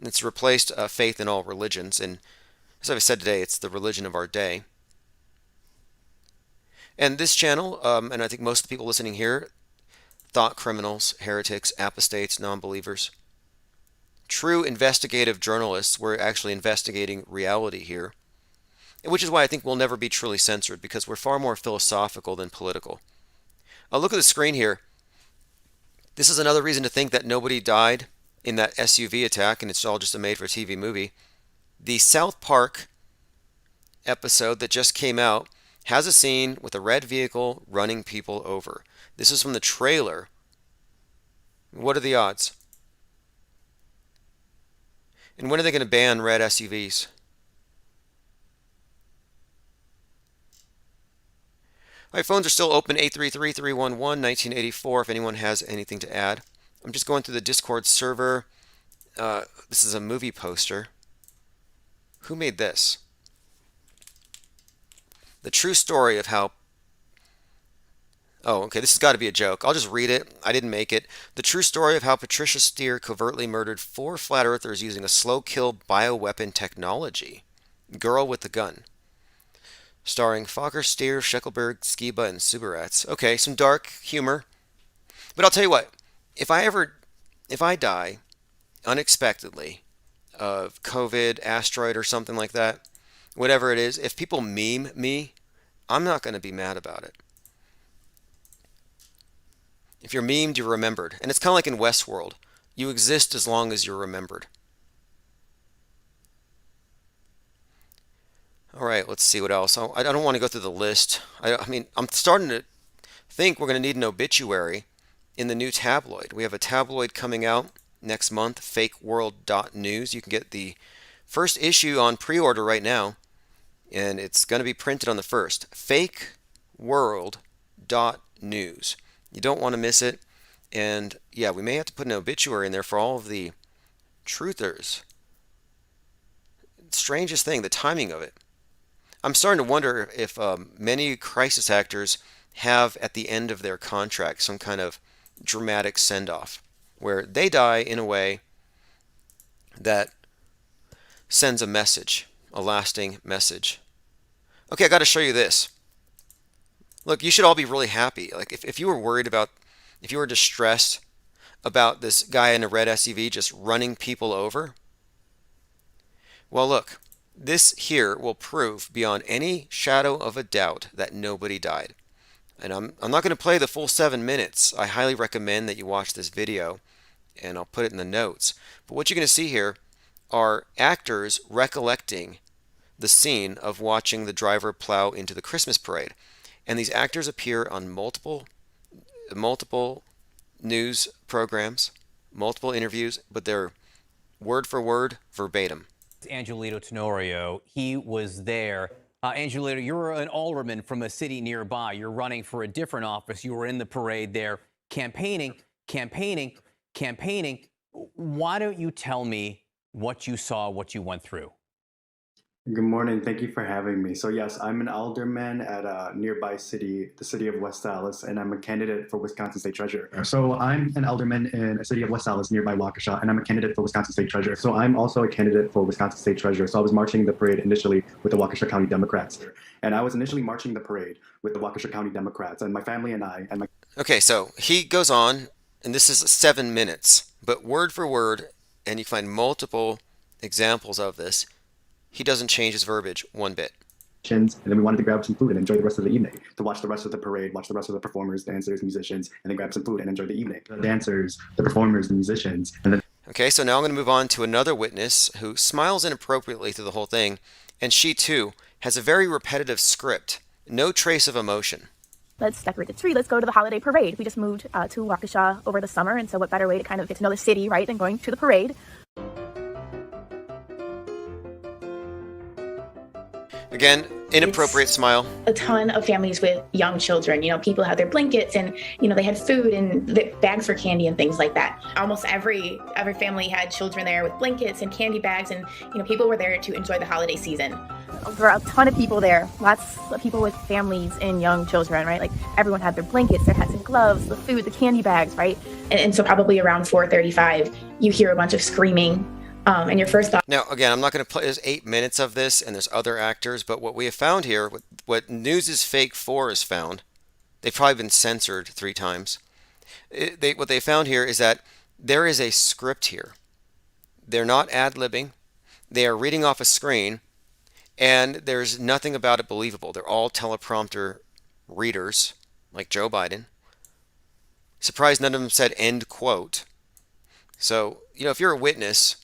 It's replaced faith in all religions, and as I've said today, it's the religion of our day. And this channel, and I think most of the people listening here, thought criminals, heretics, apostates, non-believers, true investigative journalists. We're actually investigating reality here, which is why I think we'll never be truly censored, because we're far more philosophical than political. Look at the screen here. This is another reason to think that nobody died in that SUV attack, and it's all just a made-for-TV movie. The South Park episode that just came out has a scene with a red vehicle running people over. This is from the trailer. What are the odds? And when are they going to ban red SUVs? My phones are still open, 833-311-1984, if anyone has anything to add. I'm just going through the Discord server. This is a movie poster. Who made this? The true story of how... Oh, okay, this has got to be a joke. I'll just read it. I didn't make it. The true story of how Patricia Steere covertly murdered 4 flat earthers using a slow kill bioweapon technology. Girl with the Gun. Starring Fokker, Steere, Scheckelberg, Skiba, and Subirats. Okay, some dark humor. But I'll tell you what. If I die unexpectedly of COVID, asteroid, or something like that, whatever it is, if people meme me, I'm not going to be mad about it. If you're memed, you're remembered. And it's kind of like in Westworld. You exist as long as you're remembered. All right, let's see what else. I don't want to go through the list. I mean, I'm starting to think we're going to need an obituary in the new tabloid. We have a tabloid coming out next month, fakeworld.news. You can get the first issue on pre-order right now. and it's going to be printed on the 1st. fakeworld.news. You don't want to miss it. And yeah, we may have to put an obituary in there for all of the truthers. Strangest thing, the timing of it. I'm starting to wonder if many crisis actors have at the end of their contract some kind of dramatic send-off where they die in a way that sends a message, a lasting message. Okay, I got to show you this. Look, you should all be really happy. Like if you were worried about, if you were distressed about this guy in a red SUV just running people over, well, look, this here will prove beyond any shadow of a doubt that nobody died. And I'm not going to play the full 7 minutes. I highly recommend that you watch this video, and I'll put it in the notes. But what you're going to see here are actors recollecting the scene of watching the driver plow into the Christmas parade. And these actors appear on multiple news programs, multiple interviews, but they're word for word, verbatim. Angelito Tenorio, he was there. Angelito, you're an alderman from a city nearby. You're running for a different office. You were in the parade there campaigning. Why don't you tell me what you saw, what you went through? Good morning. Thank you for having me. So yes, I'm an alderman at a nearby city, the city of West Allis, and I'm a candidate for Wisconsin State Treasurer. So I'm an alderman in a city of West Allis nearby Waukesha, and I'm a candidate for Wisconsin State Treasurer. So I'm also a candidate for Wisconsin State Treasurer. So I was marching the parade initially with the Waukesha County Democrats. And I was initially marching the parade with the Waukesha County Democrats, and my family and I and my... Okay, so he goes on, and this is 7 minutes, but word for word, and you find multiple examples of this. He doesn't change his verbiage one bit. And then we wanted to grab some food and enjoy the rest of the evening, to watch the rest of the parade, watch the rest of the performers, dancers, musicians, and then grab some food and enjoy the evening. The dancers, the performers, the musicians, and then... Okay, so now I'm going to move on to another witness who smiles inappropriately through the whole thing, and she too has a very repetitive script, no trace of emotion. Let's decorate the tree. Let's go to the holiday parade. We just moved to Waukesha over the summer, and so what better way to kind of get to know the city, right, than going to the parade. Again, inappropriate smile. A ton of families with young children, people had their blankets and, they had food and the bags for candy and things like that. Almost every family had children there with blankets and candy bags and, people were there to enjoy the holiday season. There were a ton of people there, lots of people with families and young children, right? Like everyone had their blankets, their hats and gloves, the food, the candy bags, right? And so probably around 4:35, you hear a bunch of screaming. And your first thought. Now, again, I'm not going to play. There's 8 minutes of this, and there's other actors. But what we have found here, what News is Fake 4 has found, they've probably been censored 3 times. What they found here is that there is a script here. They're not ad-libbing. They are reading off a screen, and there's nothing about it believable. They're all teleprompter readers, like Joe Biden. Surprised none of them said end quote. So, if you're a witness...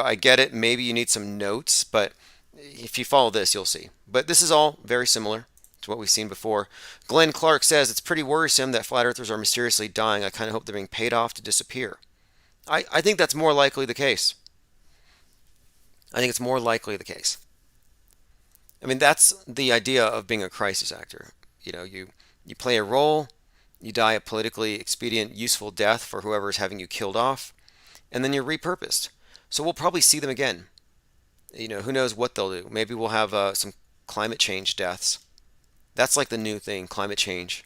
I get it. Maybe you need some notes, but if you follow this, you'll see. But this is all very similar to what we've seen before. Glenn Clark says, it's pretty worrisome that flat earthers are mysteriously dying. I kind of hope they're being paid off to disappear. I think that's more likely the case. I think it's more likely the case. I mean, that's the idea of being a crisis actor. You play a role, you die a politically expedient, useful death for whoever is having you killed off, and then you're repurposed. So we'll probably see them again. Who knows what they'll do. Maybe we'll have some climate change deaths. That's like the new thing, climate change.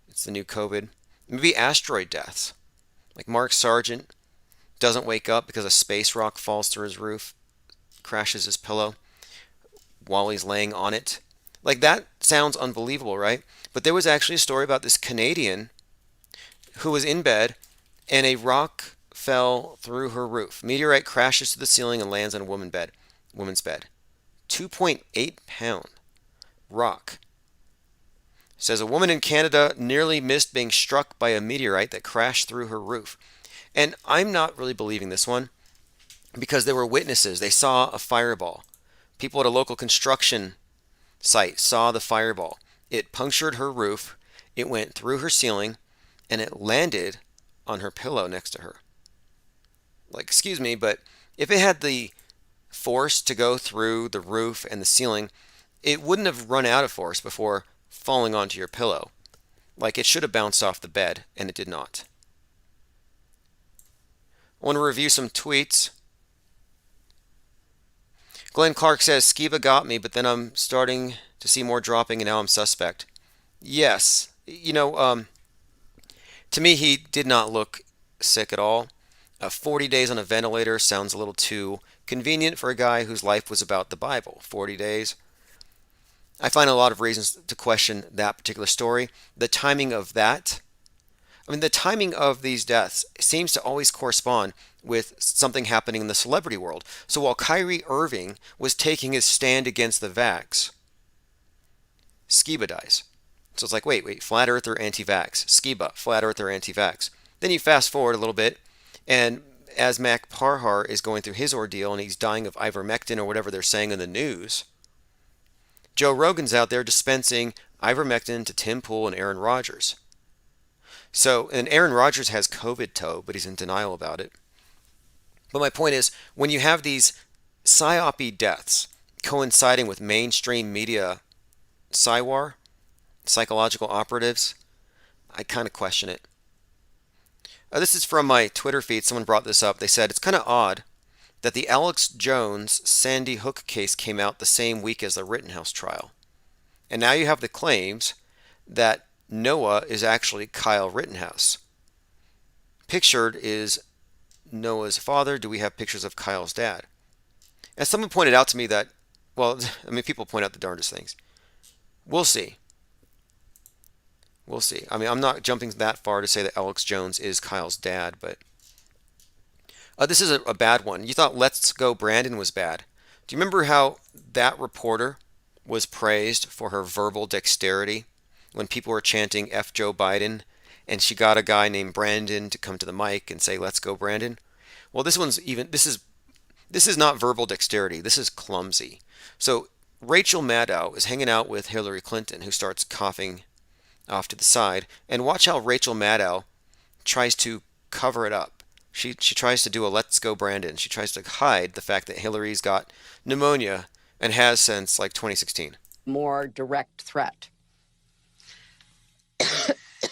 It's the new COVID. Maybe asteroid deaths. Like Mark Sargent doesn't wake up because a space rock falls through his roof, crashes his pillow while he's laying on it. Like that sounds unbelievable, right? But there was actually a story about this Canadian who was in bed and a rock fell through her roof. Meteorite crashes to the ceiling and lands on a woman's bed. 2.8 pound rock. Says a woman in Canada nearly missed being struck by a meteorite that crashed through her roof. And I'm not really believing this one because there were witnesses. They saw a fireball. People at a local construction site saw the fireball. It punctured her roof. It went through her ceiling and it landed on her pillow next to her. Like, excuse me, but if it had the force to go through the roof and the ceiling, it wouldn't have run out of force before falling onto your pillow. Like it should have bounced off the bed, and it did not. I want to review some tweets. Glenn Clark says, Skiba got me, but then I'm starting to see more dropping, and now I'm suspect. Yes. To me, he did not look sick at all. 40 days on a ventilator sounds a little too convenient for a guy whose life was about the Bible. 40 days. I find a lot of reasons to question that particular story. The timing of that, the timing of these deaths seems to always correspond with something happening in the celebrity world. So while Kyrie Irving was taking his stand against the vax, Skiba dies. So it's like, wait, flat earth or anti-vax? Skiba, flat earth or anti-vax? Then you fast forward a little bit, and as Mac Parhar is going through his ordeal and he's dying of ivermectin or whatever they're saying in the news, Joe Rogan's out there dispensing ivermectin to Tim Pool and Aaron Rodgers. So, and Aaron Rodgers has COVID toe, but he's in denial about it. But my point is, when you have these psyope deaths coinciding with mainstream media psychological operatives, I kind of question it. This is from my Twitter feed. Someone brought this up. They said, it's kind of odd that the Alex Jones Sandy Hook case came out the same week as the Rittenhouse trial. And now you have the claims that Noah is actually Kyle Rittenhouse. Pictured is Noah's father. Do we have pictures of Kyle's dad? As someone pointed out to me that, people point out the darndest things. We'll see. We'll see. I'm not jumping that far to say that Alex Jones is Kyle's dad, but this is a bad one. You thought Let's Go Brandon was bad. Do you remember how that reporter was praised for her verbal dexterity when people were chanting F Joe Biden, and she got a guy named Brandon to come to the mic and say, "Let's go, Brandon"? Well, this is not verbal dexterity. This is clumsy. So Rachel Maddow is hanging out with Hillary Clinton, who starts coughing off to the side, and watch how Rachel Maddow tries to cover it up. She tries to do a "Let's go, Brandon." She tries to hide the fact that Hillary's got pneumonia and has since like 2016. More direct threat.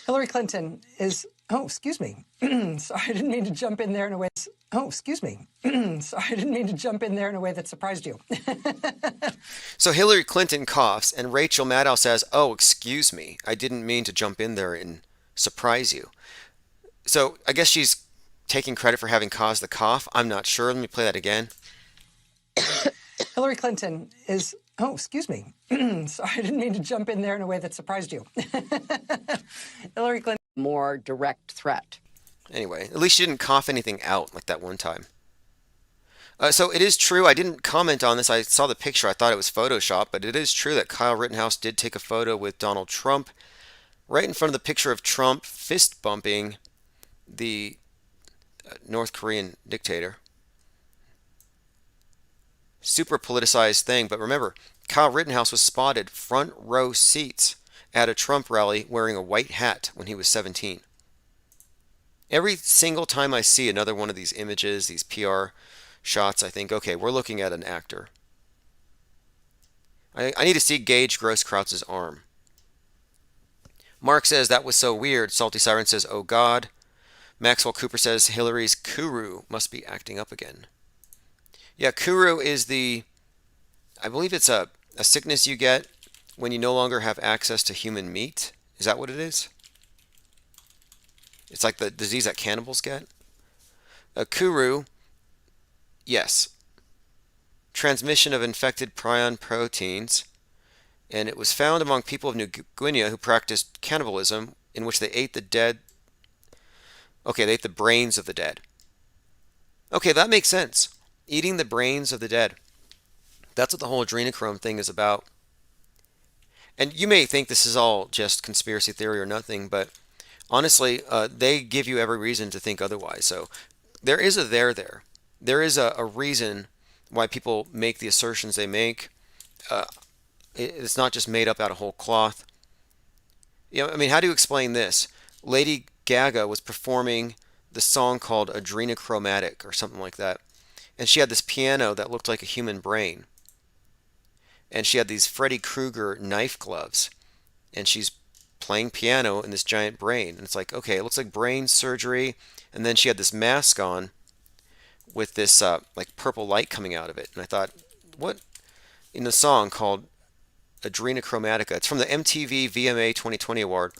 Hillary Clinton is, excuse me. Sorry, I didn't mean to jump in there in a way. Excuse me. Sorry, I didn't mean to jump in there in a way that surprised you. So Hillary Clinton coughs, and Rachel Maddow says, "Oh, excuse me. I didn't mean to jump in there and surprise you." So I guess she's taking credit for having caused the cough. I'm not sure. Let me play that again. Hillary Clinton is, excuse me. Sorry, I didn't mean to jump in there in a way that surprised you. Hillary Clinton. More direct threat. Anyway, at least she didn't cough anything out like that one time. So it is true. I didn't comment on this. I saw the picture. I thought it was Photoshop, but it is true that Kyle Rittenhouse did take a photo with Donald Trump right in front of the picture of Trump fist bumping the North Korean dictator. Super politicized thing, but remember, Kyle Rittenhouse was spotted front row seats at a Trump rally wearing a white hat when he was 17. Every single time I see another one of these images, these PR shots, I think, okay, we're looking at an actor. I need to see Gage Grosskreuz's arm. Mark says, that was so weird. Salty Siren says, oh God. Maxwell Cooper says, Hillary's Kuru must be acting up again. Yeah, Kuru is I believe it's a sickness you get when you no longer have access to human meat. Is that what it is? It's like the disease that cannibals get. Kuru, yes. Transmission of infected prion proteins. And it was found among people of New Guinea who practiced cannibalism, in which they ate the dead. Okay, they ate the brains of the dead. Okay, that makes sense. Eating the brains of the dead. That's what the whole adrenochrome thing is about. And you may think this is all just conspiracy theory or nothing, but honestly, they give you every reason to think otherwise. So there is a there. There is a reason why people make the assertions they make. It's not just made up out of whole cloth. How do you explain this? Lady Gaga was performing the song called Adrenochromatic or something like that. and she had this piano that looked like a human brain. And she had these Freddy Krueger knife gloves, and she's playing piano in this giant brain. And it's like, okay, it looks like brain surgery. And then she had this mask on with this like purple light coming out of it. And I thought, what? In the song called Adrenochromatica. It's from the MTV VMA 2020 award.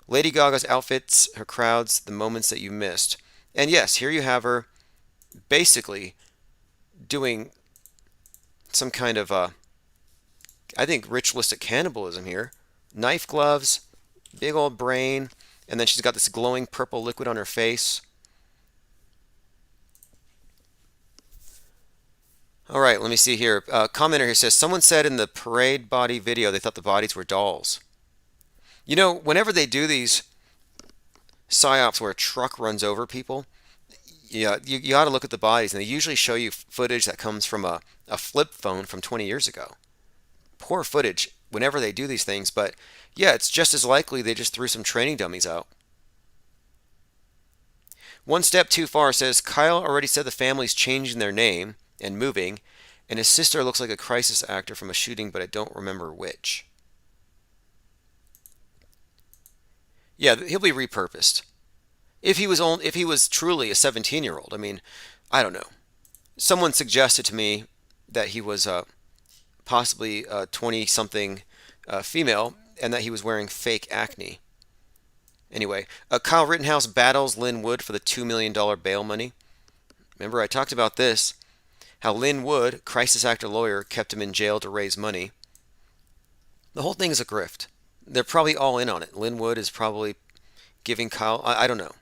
Lady Gaga's outfits, her crowds, the moments that you missed. And yes, here you have her basically doing some kind of, I think, ritualistic cannibalism here. Knife gloves, big old brain, and then she's got this glowing purple liquid on her face. All right, let me see here. Commenter here says, someone said in the parade body video they thought the bodies were dolls. You know, whenever they do these psyops where a truck runs over people, yeah, you ought to look at the bodies, and they usually show you footage that comes from a flip phone from 20 years ago. Poor footage whenever they do these things, but yeah, it's just as likely they just threw some training dummies out. One Step Too Far says, Kyle already said the family's changing their name and moving, and his sister looks like a crisis actor from a shooting, but I don't remember which. Yeah, he'll be repurposed. If he was truly a 17-year-old, I mean, I don't know. Someone suggested to me that he was possibly a 20-something female, and that he was wearing fake acne. Anyway, Kyle Rittenhouse battles Lynn Wood for the $2 million bail money. Remember, I talked about this, how Lynn Wood, crisis actor lawyer, kept him in jail to raise money. The whole thing is a grift. They're probably all in on it. Lynn Wood is probably giving Kyle, I don't know.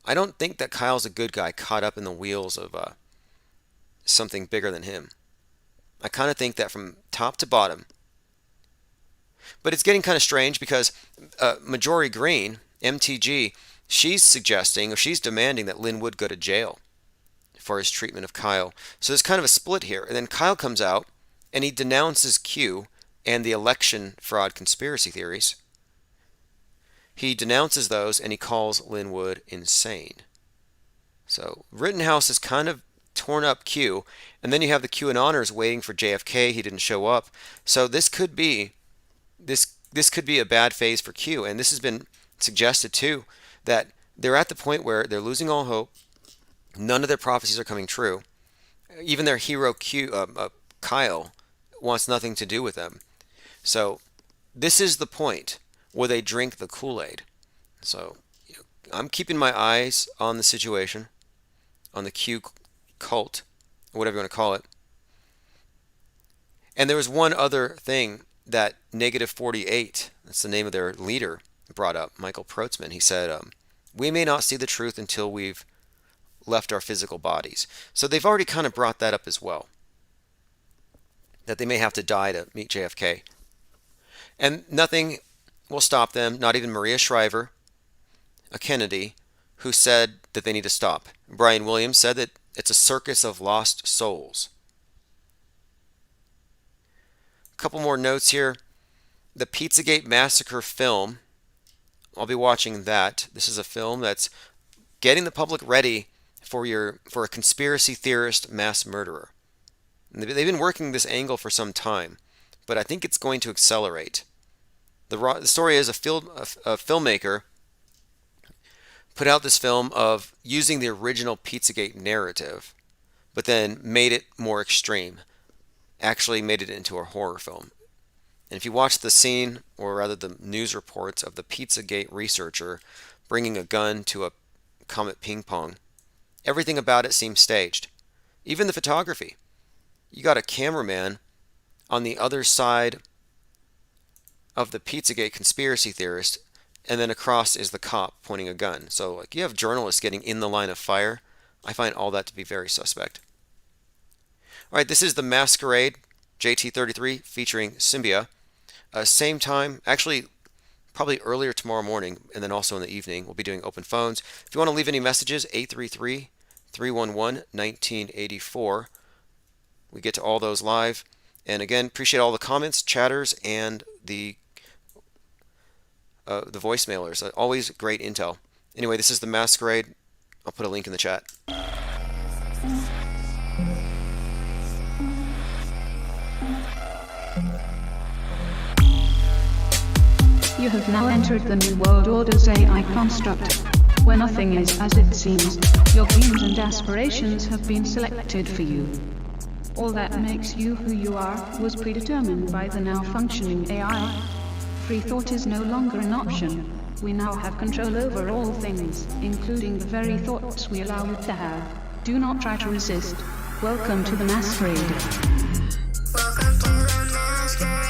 I don't think that Kyle's a good guy caught up in the wheels of something bigger than him. I kind of think that from top to bottom. But it's getting kind of strange because Marjorie Greene, MTG, she's suggesting, or she's demanding that Lynn Wood go to jail for his treatment of Kyle. So there's kind of a split here. And then Kyle comes out and he denounces Q and the election fraud conspiracy theories. He denounces those and he calls Lynn Wood insane. So Rittenhouse has kind of torn up Q, and then you have the QAnoners waiting for JFK. He didn't show up. So this could be a bad phase for Q, and this has been suggested too, that they're at the point where they're losing all hope. None of their prophecies are coming true. Even their hero Kyle wants nothing to do with them. So this is the point where they drink the Kool-Aid. So I'm keeping my eyes on the situation, on the Q cult, or whatever you want to call it. And there was one other thing that Negative 48, that's the name of their leader, brought up, Michael Protzman. He said, we may not see the truth until we've left our physical bodies. So they've already kind of brought that up as well, that they may have to die to meet JFK. And nothing will stop them, not even Maria Shriver, a Kennedy, who said that they need to stop. Brian Williams said that it's a circus of lost souls. A couple more notes here. The Pizzagate Massacre film, I'll be watching that. This is a film that's getting the public ready for a conspiracy theorist mass murderer. And they've been working this angle for some time, but I think it's going to accelerate. The story is a filmmaker put out this film of using the original Pizzagate narrative, but then made it more extreme. Actually made it into a horror film. And if you watch the scene, or rather the news reports of the Pizzagate researcher bringing a gun to a Comet ping pong, everything about it seems staged. Even the photography. You got a cameraman on the other side of the Pizzagate conspiracy theorist, and then across is the cop pointing a gun. So like you have journalists getting in the line of fire. I find all that to be very suspect. All right, this is The Masquerade, JT33, featuring Symbia. Same time, actually probably earlier tomorrow morning, and then also in the evening, we'll be doing open phones. If you want to leave any messages, 833-311-1984. We get to all those live. And again, appreciate all the comments, chatters, and the voicemailers. Always great intel. Anyway, this is The Masquerade. I'll put a link in the chat. You have now entered the New World Order's AI construct, where nothing is as it seems. Your dreams and aspirations have been selected for you. All that makes you who you are was predetermined by the now functioning AI. Free thought is no longer an option. We now have control over all things, including the very thoughts we allow you to have. Do not try to resist. Welcome to the masquerade. Welcome to the masquerade.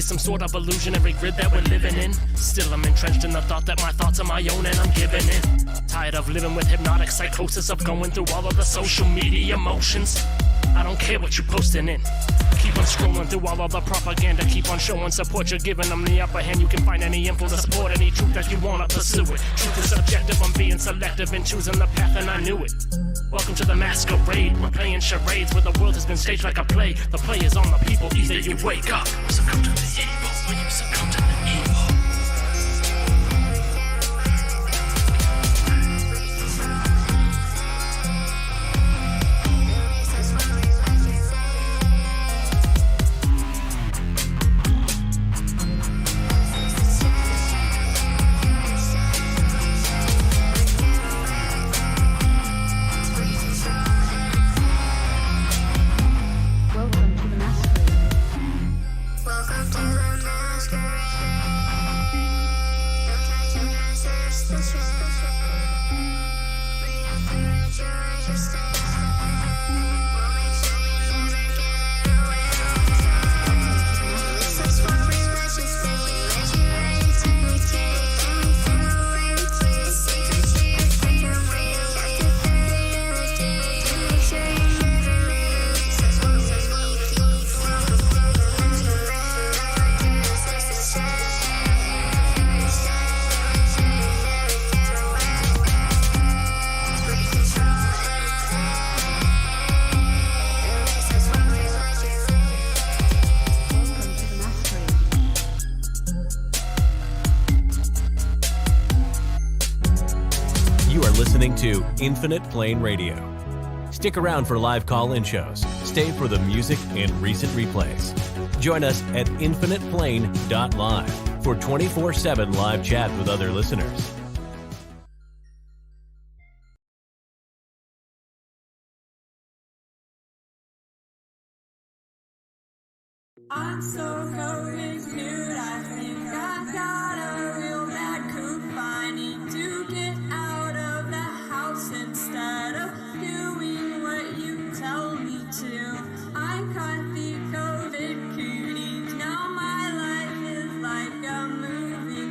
Some sort of illusionary grid that we're living in. Still I'm entrenched in the thought that my thoughts are my own and I'm giving in. Tired of living with hypnotic psychosis of going through all of the social media motions. I don't care what you're posting in. Keep on scrolling through all of the propaganda. Keep on showing support. You're giving them the upper hand. You can find any info to support any truth that you want to pursue it. Truth is subjective. I'm being selective and choosing the path and I knew it. Welcome to the masquerade. We're playing charades where the world has been staged like a play. The play is on the people. Either you wake up or succumb to the evil. When you succumb to the evil. To Infinite Plane Radio. Stick around for live call-in shows. Stay for the music and recent replays. Join us at infiniteplane.live for 24/7 live chat with other listeners. I'm so COVID cute, I think I've got a real bad coop. I need to get out of the house instead of doing what you tell me to. I caught the COVID cooties, now my life is like a movie.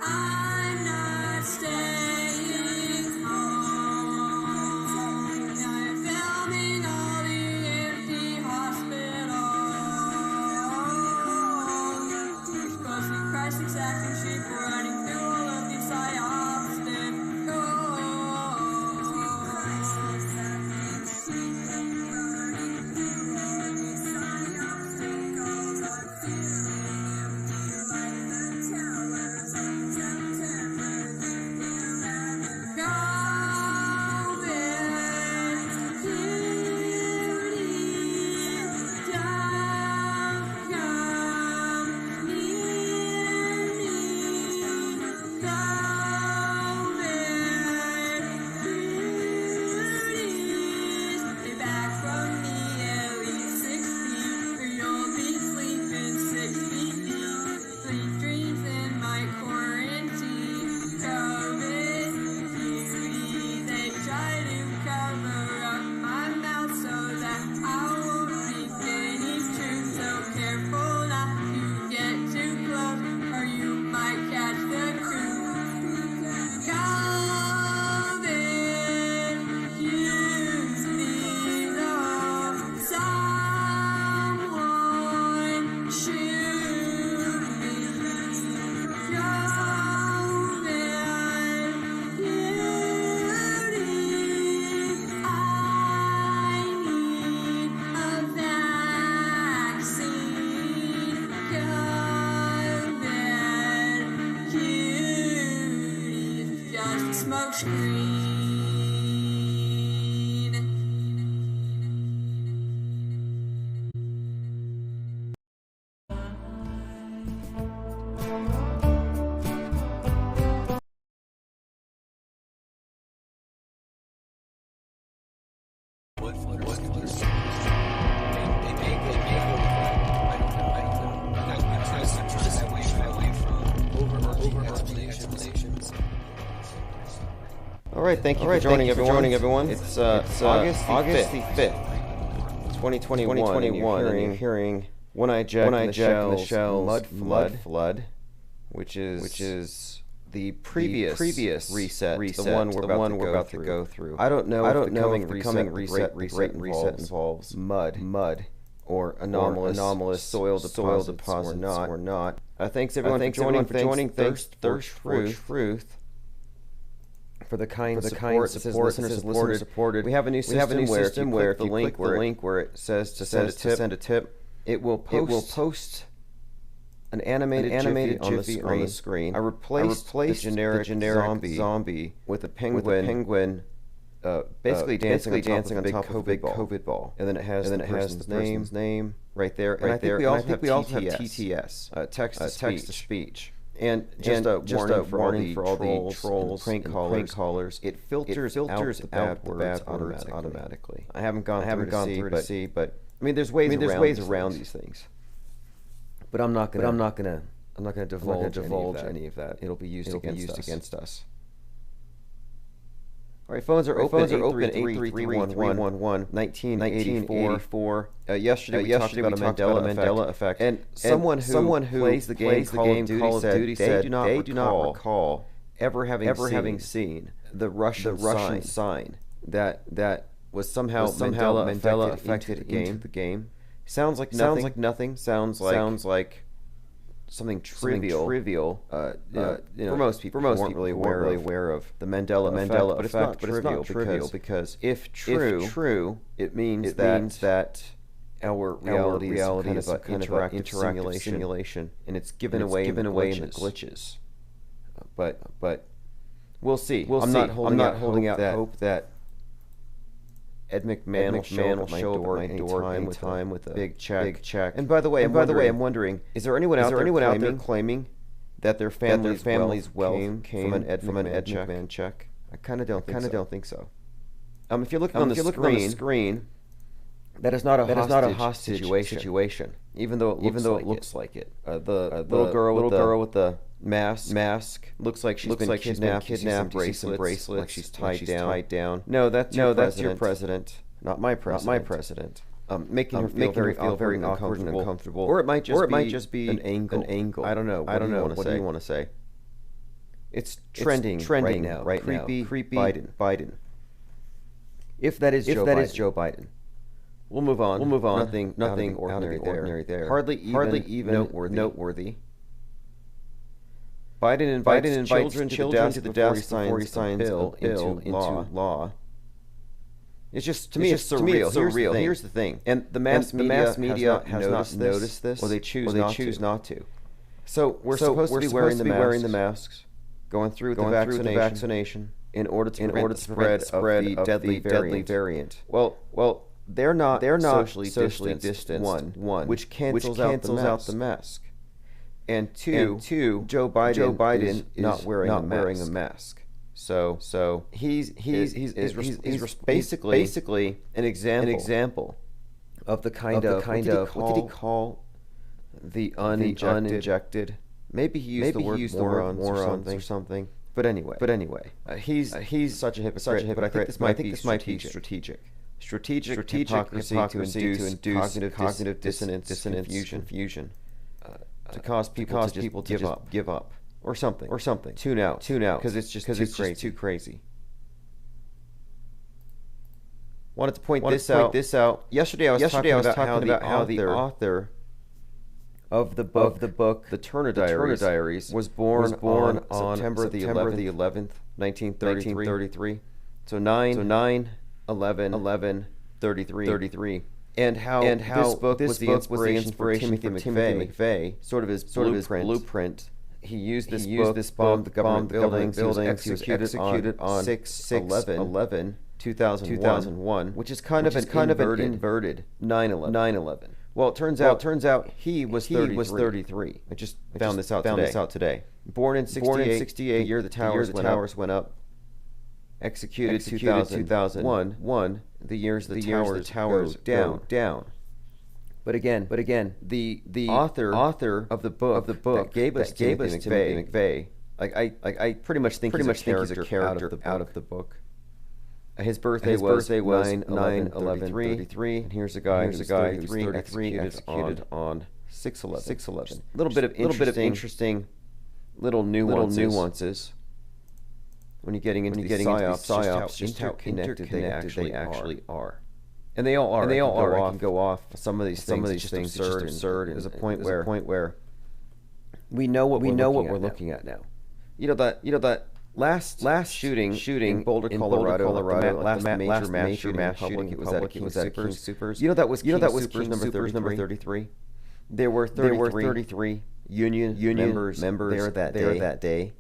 I'm not staying home. I'm filming all the All right, thank you for joining everyone. It's August the 5th, 2021, and you're hearing One-Eyed Jack and the Shell's Mud Flood, which is the previous reset, the one we're about to go through. I don't know if the coming reset involves mud or anomalous soil deposits or not. Thanks everyone for joining. Thanks Truth. For the kind support listener supported. We have a new system where if you click the link where it says to send a tip, it will post an animated jiffy on the screen. I replaced the generic zombie with a penguin basically dancing on top of a big COVID ball. And then it has the person's name right there. And I think we also have TTS, text to speech. And just a warning for all the trolls and prank callers. It filters out the bad words automatically. I haven't gone through to see, but I mean, there's ways around these things. But I'm not gonna divulge any of that. It'll be used against us. All right, phones are open 833-111 1984. Yesterday we talked about a Mandela effect. And someone who plays the game Call of Duty said they do not recall ever having seen the Russian sign that was somehow Mandela affected into the game. Sounds like nothing. Sounds like something trivial. For most people who weren't really aware of the Mandela effect, but it's not trivial because if true, it means that our reality is kind of an interactive simulation, and it's given away in the glitches. But we'll see. I'm not holding out hope that Ed McMahon will show up at my door anytime with a big check. And by the way, I'm wondering, is there anyone out there claiming that their family's wealth came from an Ed McMahon check? I kind of don't think so. If you're looking on the screen, that is not a hostage situation. Even though it looks like it. The little girl with the mask looks like she's been kidnapped, bracelets, like she's tied down. No, that's your president, not my president. Making her feel very awkward and uncomfortable. Or it might just be an angle. I don't know. What do you want to say? It's trending right now. Creepy Biden. If that is Joe Biden. We'll move on. Nothing out of the ordinary there. Hardly even noteworthy. Biden invites children to the desk before he signs a bill into law. It's just to me it's surreal. Here's the thing. And the mass media has not noticed this, or they choose not to. So we're supposed to be wearing the masks, going through the vaccination in order to prevent the spread of the deadly variant. Well, they're not socially distanced. One, which cancels out the mask. And two, Joe Biden is not wearing a mask. So he's basically an example of the kind of what did he call the uninjected? Maybe he used the word morons or something. But anyway, he's such a hypocrite. But I think this might be strategic hypocrisy to induce cognitive dissonance, confusion. To cause people to give up or something. Tune out because it's just too crazy. Wanted to point this out. Yesterday I was talking about how the author of the book The Turner Diaries was born on September the 11th, 1933. So 9/11/33. And how this book was the inspiration for Timothy McVeigh, sort of his blueprint He used this bomb the government buildings. He was executed on 6/11/2001, which is kind of an inverted 9/11. Well, it turns out he was 33. I just found this out today. Born in 68, the year the towers went up. Executed 2001, the years the towers go down. But again, the author of the book that gave us Timothy McVeigh, I pretty much think he's a character out of the book. His birthday was 9/11/33, and here's a guy who's 33 executed on 6/11. A little bit of interesting little nuances when you're getting into these psyops, just how interconnected they actually are. And they all are. I can go off some of these things. It's just absurd. And there's a point where we know what we're looking at now. You know that last shooting in Boulder, Colorado, last major mass shooting. It was at King Soopers. You know that was King Soopers number 33. There were 33 union members there that day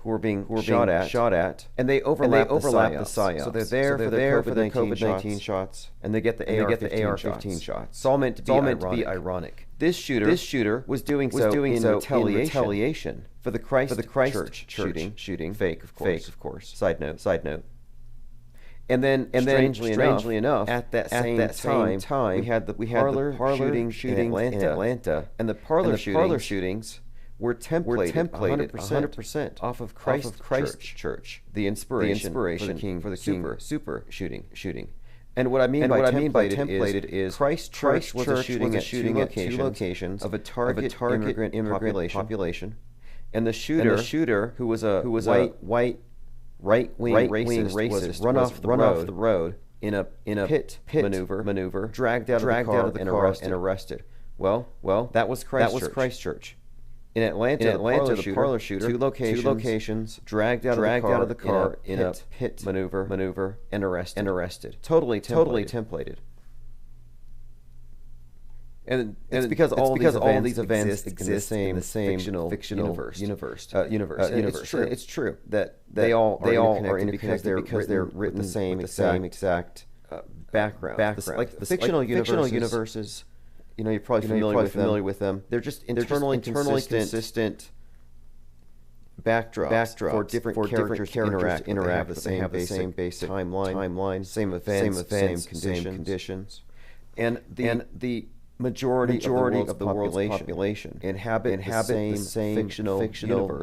who were being shot at, and they overlap the psyops. So they're there for the COVID-19 shots, and they get the AR-15 shots. It's all meant to be ironic. This shooter was doing so in retaliation for the Christchurch shooting. Fake, of course. Side note. And then strangely enough, at that same time, we had the parlor shooting in Atlanta, and the parlor shootings were templated 100% off of Christchurch, the inspiration for the King Super shooting. And what I mean by templated is Christchurch was a shooting at two locations of a target immigrant population, and the shooter who was a white right-wing racist was run off the road in a pit maneuver, dragged out of the car and arrested. Well, that was Christchurch. In Atlanta, the parlor shooter, two locations, dragged out of the car in a pit maneuver, and arrested. Totally templated. And it's because all these events exist in the same fictional universe. It's true that they all are interconnected because they're written the same exact background. Like the fictional universes. You're probably familiar with them. They're just internally consistent backdrops for different characters to interact. They have the same basic timeline, same events, same conditions, and the majority of the world's population inhabit the same fictional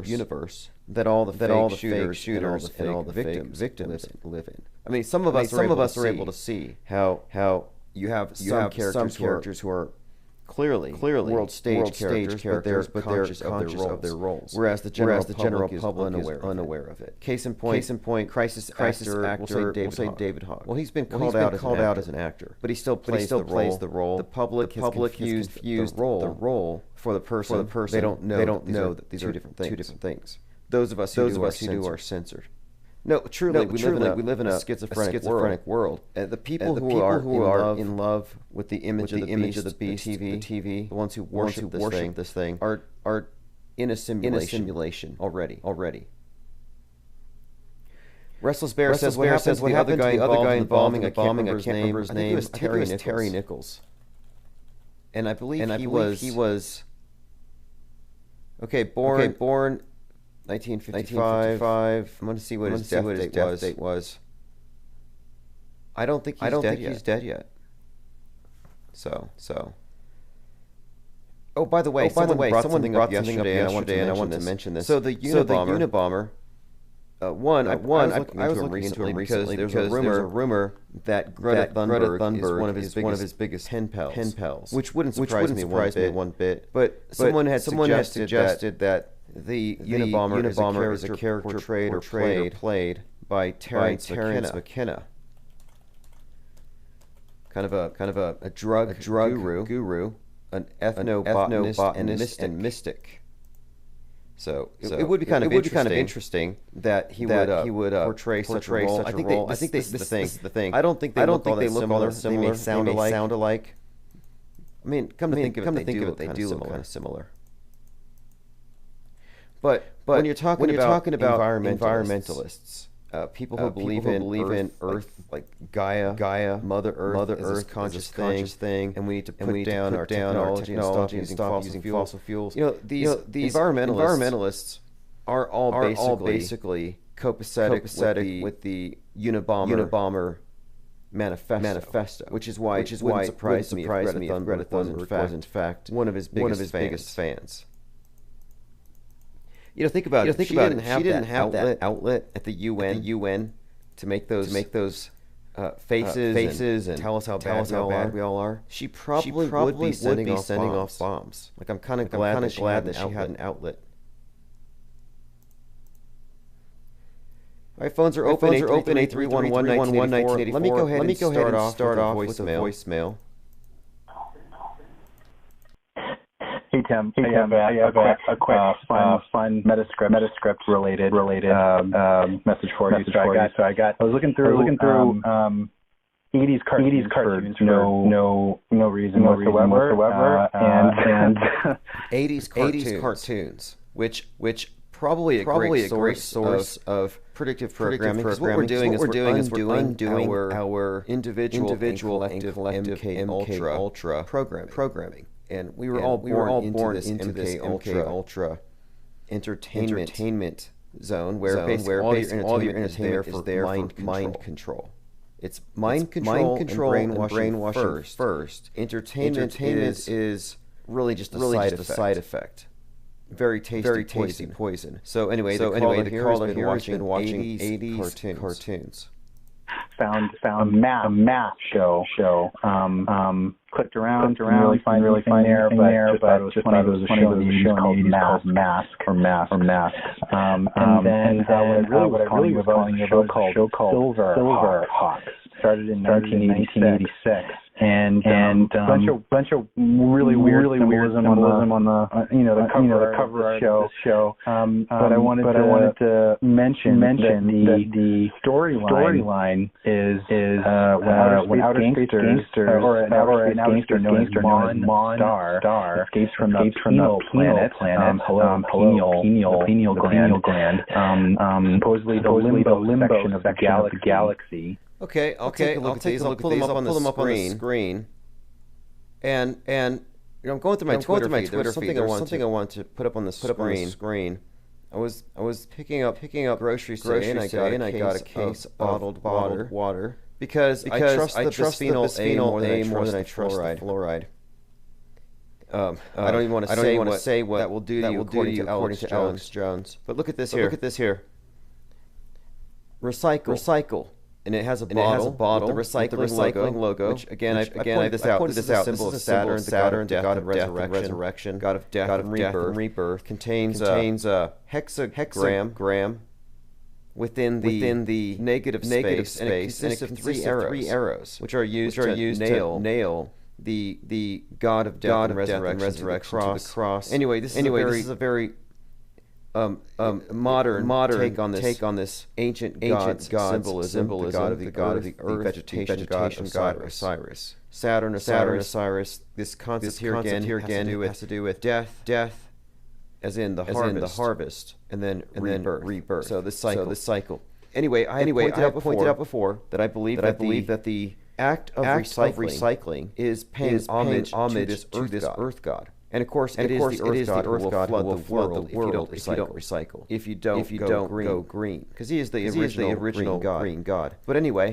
universe that all the fake shooters and all the victims live in. I mean, some of us are able to see how you have some characters who are clearly world stage characters, but they're conscious of their roles. Whereas the general public is unaware of it. Case in point, crisis actor, we'll say David Hogg. Well, he's been called out as an actor, but he still plays the role. The public has confused the role for the person. They don't know that these are two different things. Those of us who do are censored. No, truly, we live in a schizophrenic world. The people who are in love with the image of the beast, the TV, the ones who worship this thing, are in a simulation already. Restless Bear says what happened to the other guy involved in the bombing. I can't remember his name. I think it was Terry Nichols. And I believe he was born 1955. I'm going to see what his death date was. I don't think he's dead yet. So. Oh, by the way, someone brought something up yesterday, and I want to mention this. So the Unabomber. I was looking into him recently because there's a rumor that Greta Thunberg is one of his biggest pen pals, which wouldn't surprise me one bit. But someone had suggested that the Unabomber is a character played by Terrence McKenna. Kind of a drug guru, an ethnobotanist and mystic. So it would be kind of interesting that he would portray such a role. I think this is the thing. I don't think they look all that similar. They may sound alike. I mean, come to think of it, they do look kind of similar. But when you're talking about environmentalists, people who believe in Earth, like Gaia, Mother Earth, conscious thing, and we need to put down our technology and stop using fossil fuels. These environmentalists are all basically copacetic with the Unabomber manifesto, which is why it wouldn't surprise me if Greta Thunberg was in fact one of his biggest fans. Think about it. She didn't have that outlet at the UN to make those faces and tell us how bad we all are. She probably would be sending off bombs. Like, I'm kind of glad that she had an outlet. All right, phones are open. 833-111-1984. Let me go ahead and start off with a voicemail. Hey Tim, I have a quick fun METASCRIPT related message for you. I was looking through 80s cartoons for no reason whatsoever, and 80s cartoons, which probably a great source of predictive programming. Because what we're doing is undoing our individual and collective MK Ultra programming. And we were all born into this MK Ultra entertainment zone where all your entertainment is there for mind control. It's mind control and brainwashing first. Entertainment is really just a side effect. Very tasty poison. So anyway, the caller here has been watching 80s cartoons. Found a math show. Clicked around, didn't really find there, but it was funny. There was a show in the 80s called Mask. And then what I really was calling a show called Silver Hawks. Started in 1986. And bunch of really weird symbolism on the cover of the show. But I wanted to mention that the storyline is when outer space gangsters or an outer space gangster known as Mon Star escapes from the pineal planet. The pineal gland. Supposedly the limbo section of the galaxy. Okay, I'll take a look at these. I'll pull them up on the screen. And I'm going through my Twitter feed. There's something I want to put up on the screen. I was picking up groceries today, and I got a case of bottled water because I trust the bisphenol A more than I trust the fluoride. I don't even want to say what that will do to you according to Alex Jones. But look at this here. Recycle. And it has a bottle with the recycling logo. Which again, I pointed this out. This is a symbol of Saturn, the god of death and resurrection, god of death and rebirth. Contains a hexagram within the negative space, and it consists of three arrows, which are used to nail the god of death and resurrection to the cross. Anyway, this is a very modern take on this ancient god symbolism, the god of the earth, vegetation god Osiris. Saturn, Osiris. This concept here again has to do with death, as in the harvest, and then rebirth. So this cycle. Anyway, I pointed out before that I believe that the act of recycling is paying homage to this earth god. And of course, it is the earth god who will flood the world if you don't recycle. If you don't go green. Because he is the original green god. But anyway,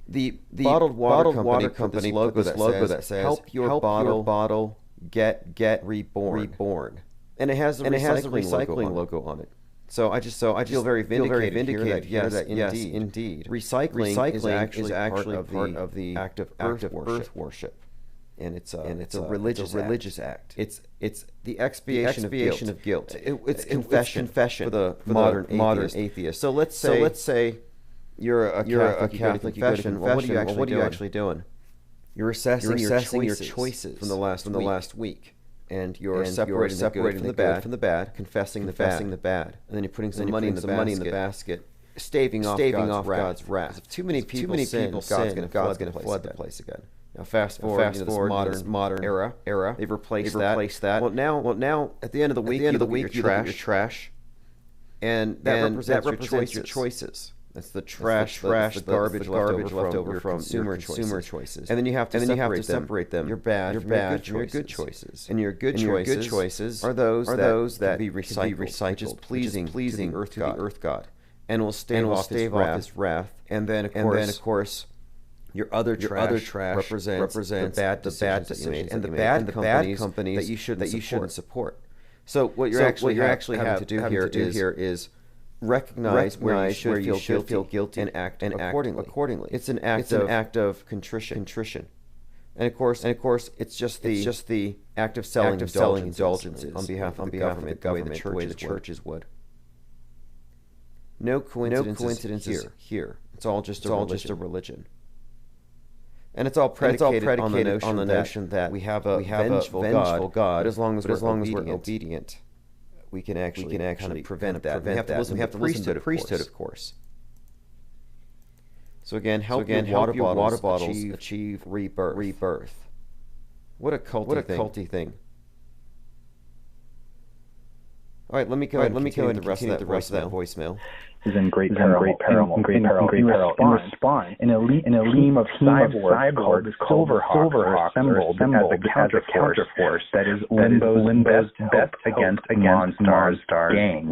the bottled water company put this logo that says help your bottle get reborn. And it has the recycling logo on it. So I feel very vindicated here that yes, indeed, recycling is actually part of the act of earth worship. And it's a religious act. It's the expiation of guilt. It's confession for the modern atheist. So let's say you're a Catholic confession. Well, what are you actually doing? You're assessing your choices from the last week, and you're separating the good from the bad, confessing the bad, and then you're putting some money in the basket, staving off God's wrath. If too many people sin, God's going to flood the place again. Now fast forward, this modern era. They've replaced that. Well, now at the end of the week, you look at your trash, and that represents your choices. That's the trash, the garbage left over from consumer choices. And then you have to separate them. Your bad from your good choices. And your good choices are those that be recycled, which is pleasing to the earth god, and will stave off his wrath. And then of course. Your other trash represents the bad decisions that you made, and the bad companies that you shouldn't support. So what you're actually having to do here is recognize where you should feel guilty and act accordingly. It's an act of contrition. And of course, it's just the act of selling indulgences on behalf of the government, the way the churches would. No coincidences here. It's all just a religion. And it's all predicated on the notion that we have a vengeful God, but as long as we're obedient, we can actually kind of prevent that. We have to listen to the priesthood, of course. So again, help your water bottles achieve rebirth. What a culty thing. All right, let me go and continue the rest of that voicemail. Is in great peril. In response, an elite team of cyborgs called Silverhawks are assembled as a counterforce that is Limbo's best against Monstar's gang.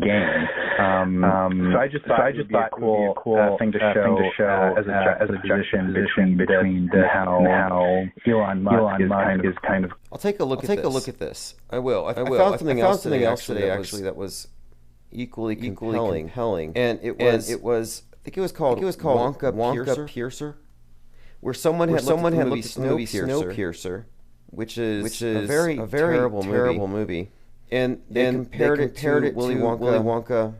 So I just thought it would be a cool thing to show as a juxtaposition between how Elon Musk is kind of. I'll take a look at this. I will. I found something else today actually that was equally compelling, and it was I think it was called Wonka Piercer, where someone had looked at the movie Snowpiercer, which is a very terrible movie, and they compared it to Willy Wonka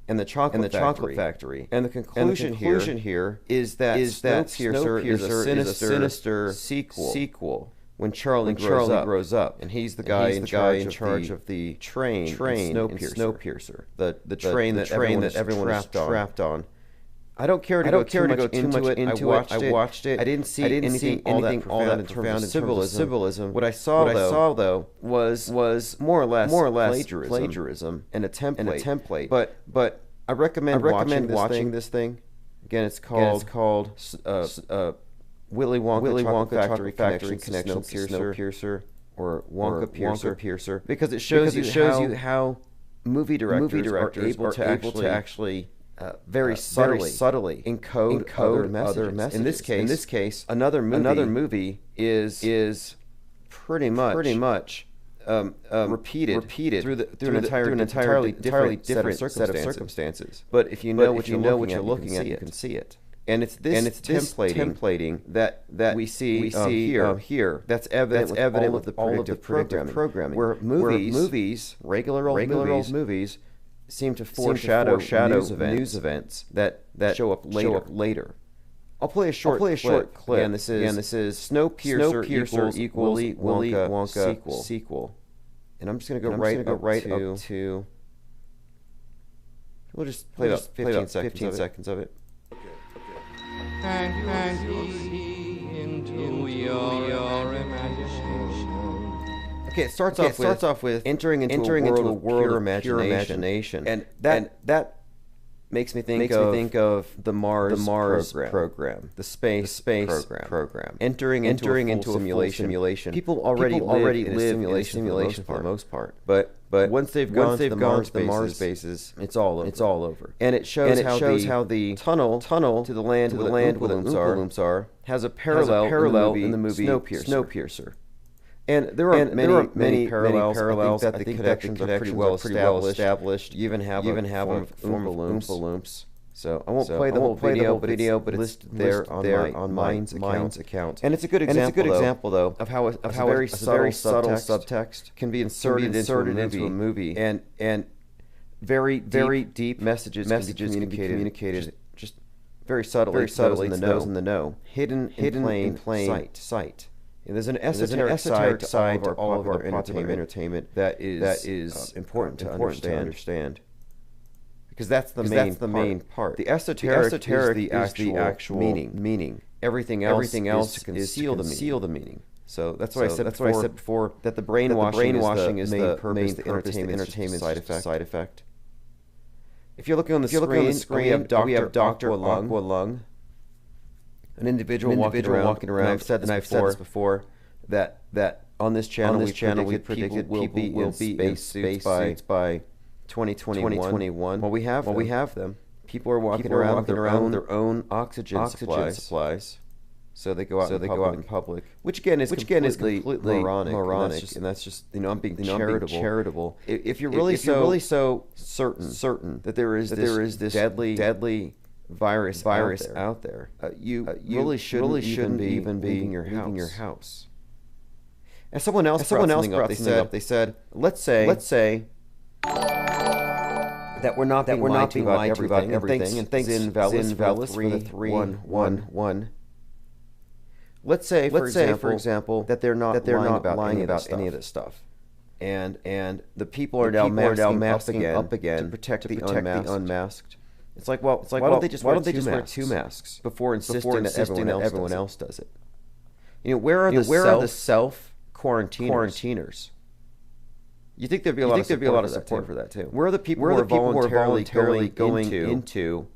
and the Chocolate Factory. And the conclusion here is that Snowpiercer is a sinister sequel. When Charlie grows up, and he's the guy in charge of the train in Snowpiercer, the train that everyone is trapped on. I don't care to go too much into it. I watched it. I didn't see anything all that profound in terms of symbolism. What I saw though was more or less plagiarism and a template. But I recommend watching this thing. Again, it's called Willy Wonka Factory Connection Snowpiercer, or Wonka Piercer, because it shows you how movie directors are able to actually very subtly encode other messages. In this case, another movie is pretty much repeated through an entirely different set of circumstances. But if you know what you're looking at, you can see it. And it's this templating that we see here. That's evident with all of the predictive programming. Where movies, regular old movies, seem to foreshadow news events that show up later. I'll play a short clip. And this is Snowpiercer equals Willy Wonka sequel. And I'm just going to go right up to. We'll just play about 15 seconds of it. And you'll see into your imagination. Okay, it starts off with entering into a world of pure imagination, and that makes me think of the Mars program, the space program. Entering into a simulation. People already live in a simulation for the most part, but once they've gone to the Mars bases, it's all over. And it shows how the tunnel to the land where the Oompa Loomps are has a parallel in the movie Snowpiercer. And there are many parallels. I think that the connections are pretty well established. You even have a form of Oompa Loomps. So I won't play the whole video, but it's listed there on Mine's account. And it's a good example though of how a very subtle subtext can be inserted into a movie, and very deep messages can be communicated just very subtly. It's those in the know, hidden in plain sight. And there's an esoteric side to all of our entertainment that is important to understand. Because that's the main part. The esoteric is the actual meaning. everything else is to conceal the meaning. So that's why I said before that the brainwashing is the main purpose, the entertainment side effect. If you're looking on the screen, we have Dr. Aqua Lung, an individual walking around. And I've said this before that on this channel we predicted people will be in space by 2021. Well, we have them. People are walking around with their own oxygen supplies. So they go out in public, which again is completely moronic, and that's just I'm being charitable. If you're really so certain that there is this deadly virus out there, you really shouldn't even be leaving your house. And someone else brought something up. They said, let's say that we're not being lied to about everything, and thanks Zinvalis for the 311. Let's say, for example, that they're not lying about any of this stuff, and the people are now masking up again to protect the unmasked. It's like, why don't they just wear two masks before insisting that everyone else does it? Where are the self-quarantiners? You think there'd be a lot of support for that too? Where are the people who are voluntarily going into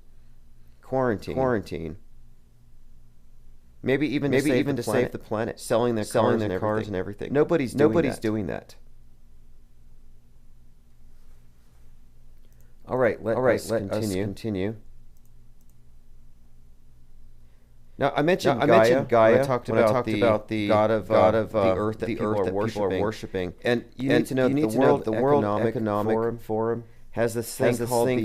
quarantine? Maybe even to save the planet, selling their cars and everything. Nobody's doing that. All right, let us continue. Now I mentioned Gaia. I talked about the god of the earth that people are worshiping. And you need to know the World Economic Forum has this thing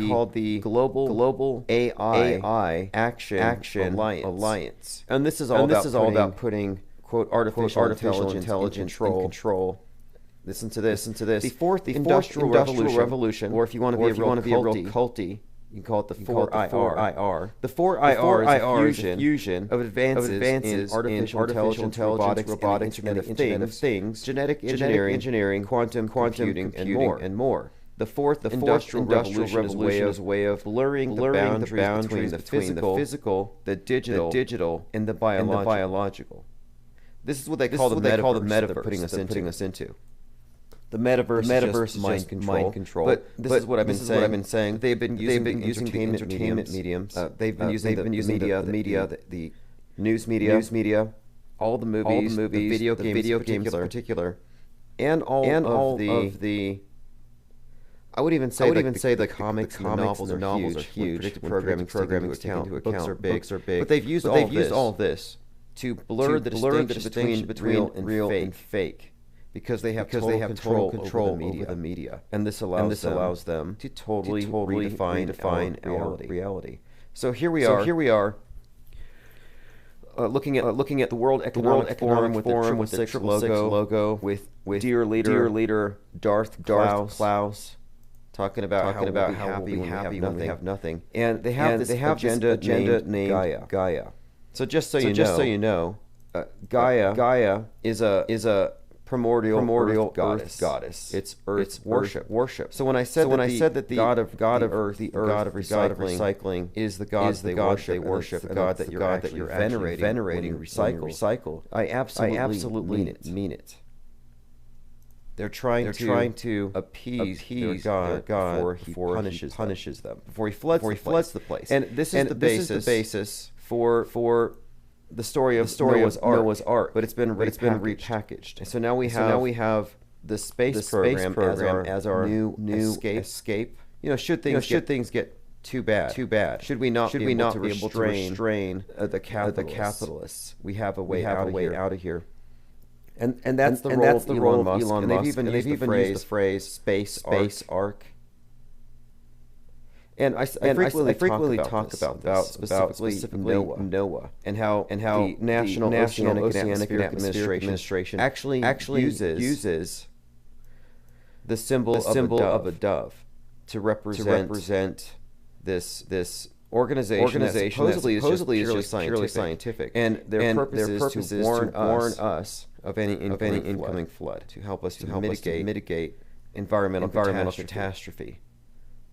called the Global AI Action Alliance. And this is all about putting quote artificial intelligence in control. Listen to this. The fourth industrial revolution, or if you want to be a real culty, you can call it the 4IR. The 4IR is a fusion of advances in artificial intelligence, robotics, Internet of Things, genetic engineering, quantum computing, and more. The fourth industrial revolution is a way of blurring the boundaries between the physical, the digital, and the biological. This is what they call the metaverse they're putting us into. The metaverse is mind control. But this is what I've been saying. They've been using entertainment mediums. They've been using the media, the news media, all the movies, the video games in particular, and all of the I would even say the comics and the novels are huge. Predictive programming taken into account. Books are big. But they've used all this to blur the distinction between real and fake. Because they have total control over the media. And this allows them to totally redefine our reality. So here we are. Looking at the World Economic Forum with the 666 logo with dear leader Darth Klaus talking about how we'll be happy when we have nothing. And they have this agenda named Gaia. So just so you know, Gaia is a primordial goddess. It's earth worship. So when I said that the god of earth, the god of recycling is the god they worship, the god that you're venerating, recycle. I absolutely mean it. They're trying to appease their god before he punishes them, before he floods the place. And this is the basis for the story of Noah's Ark, but it's been repackaged. And so now we have the space program as our new escape. Should things get too bad, should we not be able to restrain the capitalists? We have a way out of here. And that's the role of Elon Musk. And they've even used the phrase space ark. And I frequently talk about specifically NOAA and how the National Oceanic and Atmospheric Administration actually uses the symbol of a dove to represent this organization that supposedly is just purely scientific. And their purpose is to warn us of any incoming flood, to help us mitigate environmental catastrophe.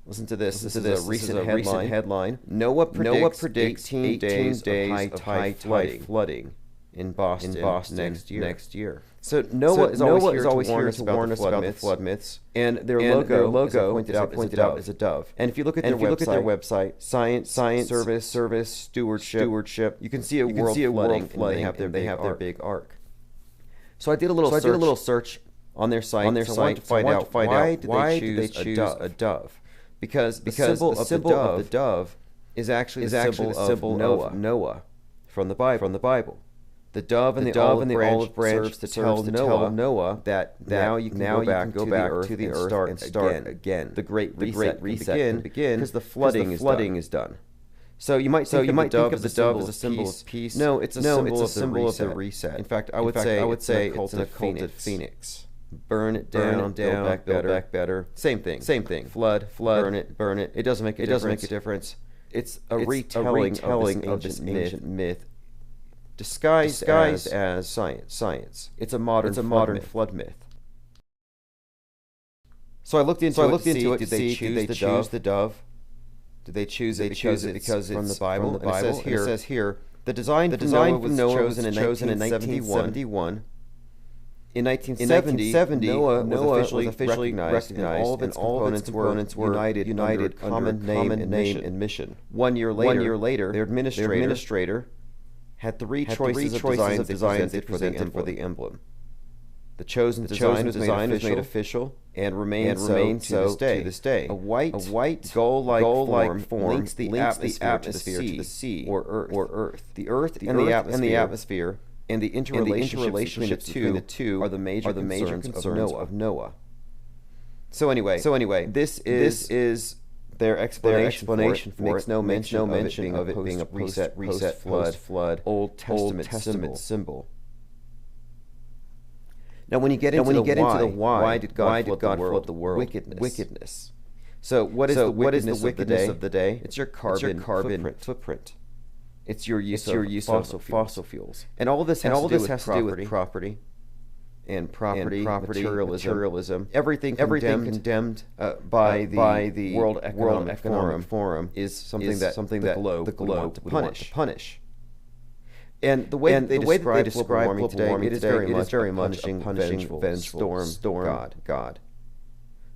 Listen to this. This is a recent headline. NOAA predicts 18 days of high flooding in Boston next year. So NOAA is always here to warn us about the flood myths. And their logo, as I pointed out, is a dove. And if you look at their website, science, service, stewardship, you can see a world flooding, and they have their big arc. So I did a little search on their site to find out why did they choose a dove. Because the symbol of the dove is actually the symbol of Noah from the Bible. The dove and the olive branch serves to tell Noah that now you can go back to the earth and start again. The Great Reset can begin because the flooding is done. So you might think of the dove as a symbol of peace. No, it's a symbol of the reset. In fact, I would say it's an occulted phoenix. Burn it down, build back better. Same thing. Flood, burn it. It doesn't make a difference. It's a retelling of this ancient myth. Disguised as science. It's a modern flood myth. So I looked into it. Did they choose the dove? Did they choose it because it's from the Bible? It says here, the design for Noah was chosen in 1971. In 1970, Noah was officially recognized and all of its components were united under a common name and mission. 1 year later, their administrator had three choices of designs they presented for the emblem. The chosen design was made official and remains so to this day. A white gull-like form links the atmosphere to the sea or earth. The earth and the atmosphere and the interrelationships between the two are the major concerns of Noah. So anyway, this is their explanation for it. Makes no mention of it being a post-flood Old Testament symbol. Now, when you get into the why did God flood the world? Wickedness. So what is the wickedness of the day? It's your carbon footprint. It's your use of fossil fuels. And all this has to do with property and materialism. Everything condemned by the World Economic Forum is something that the globe would want to punish. And the way they describe global warming today, it is very much a punishing, vengeful storm God.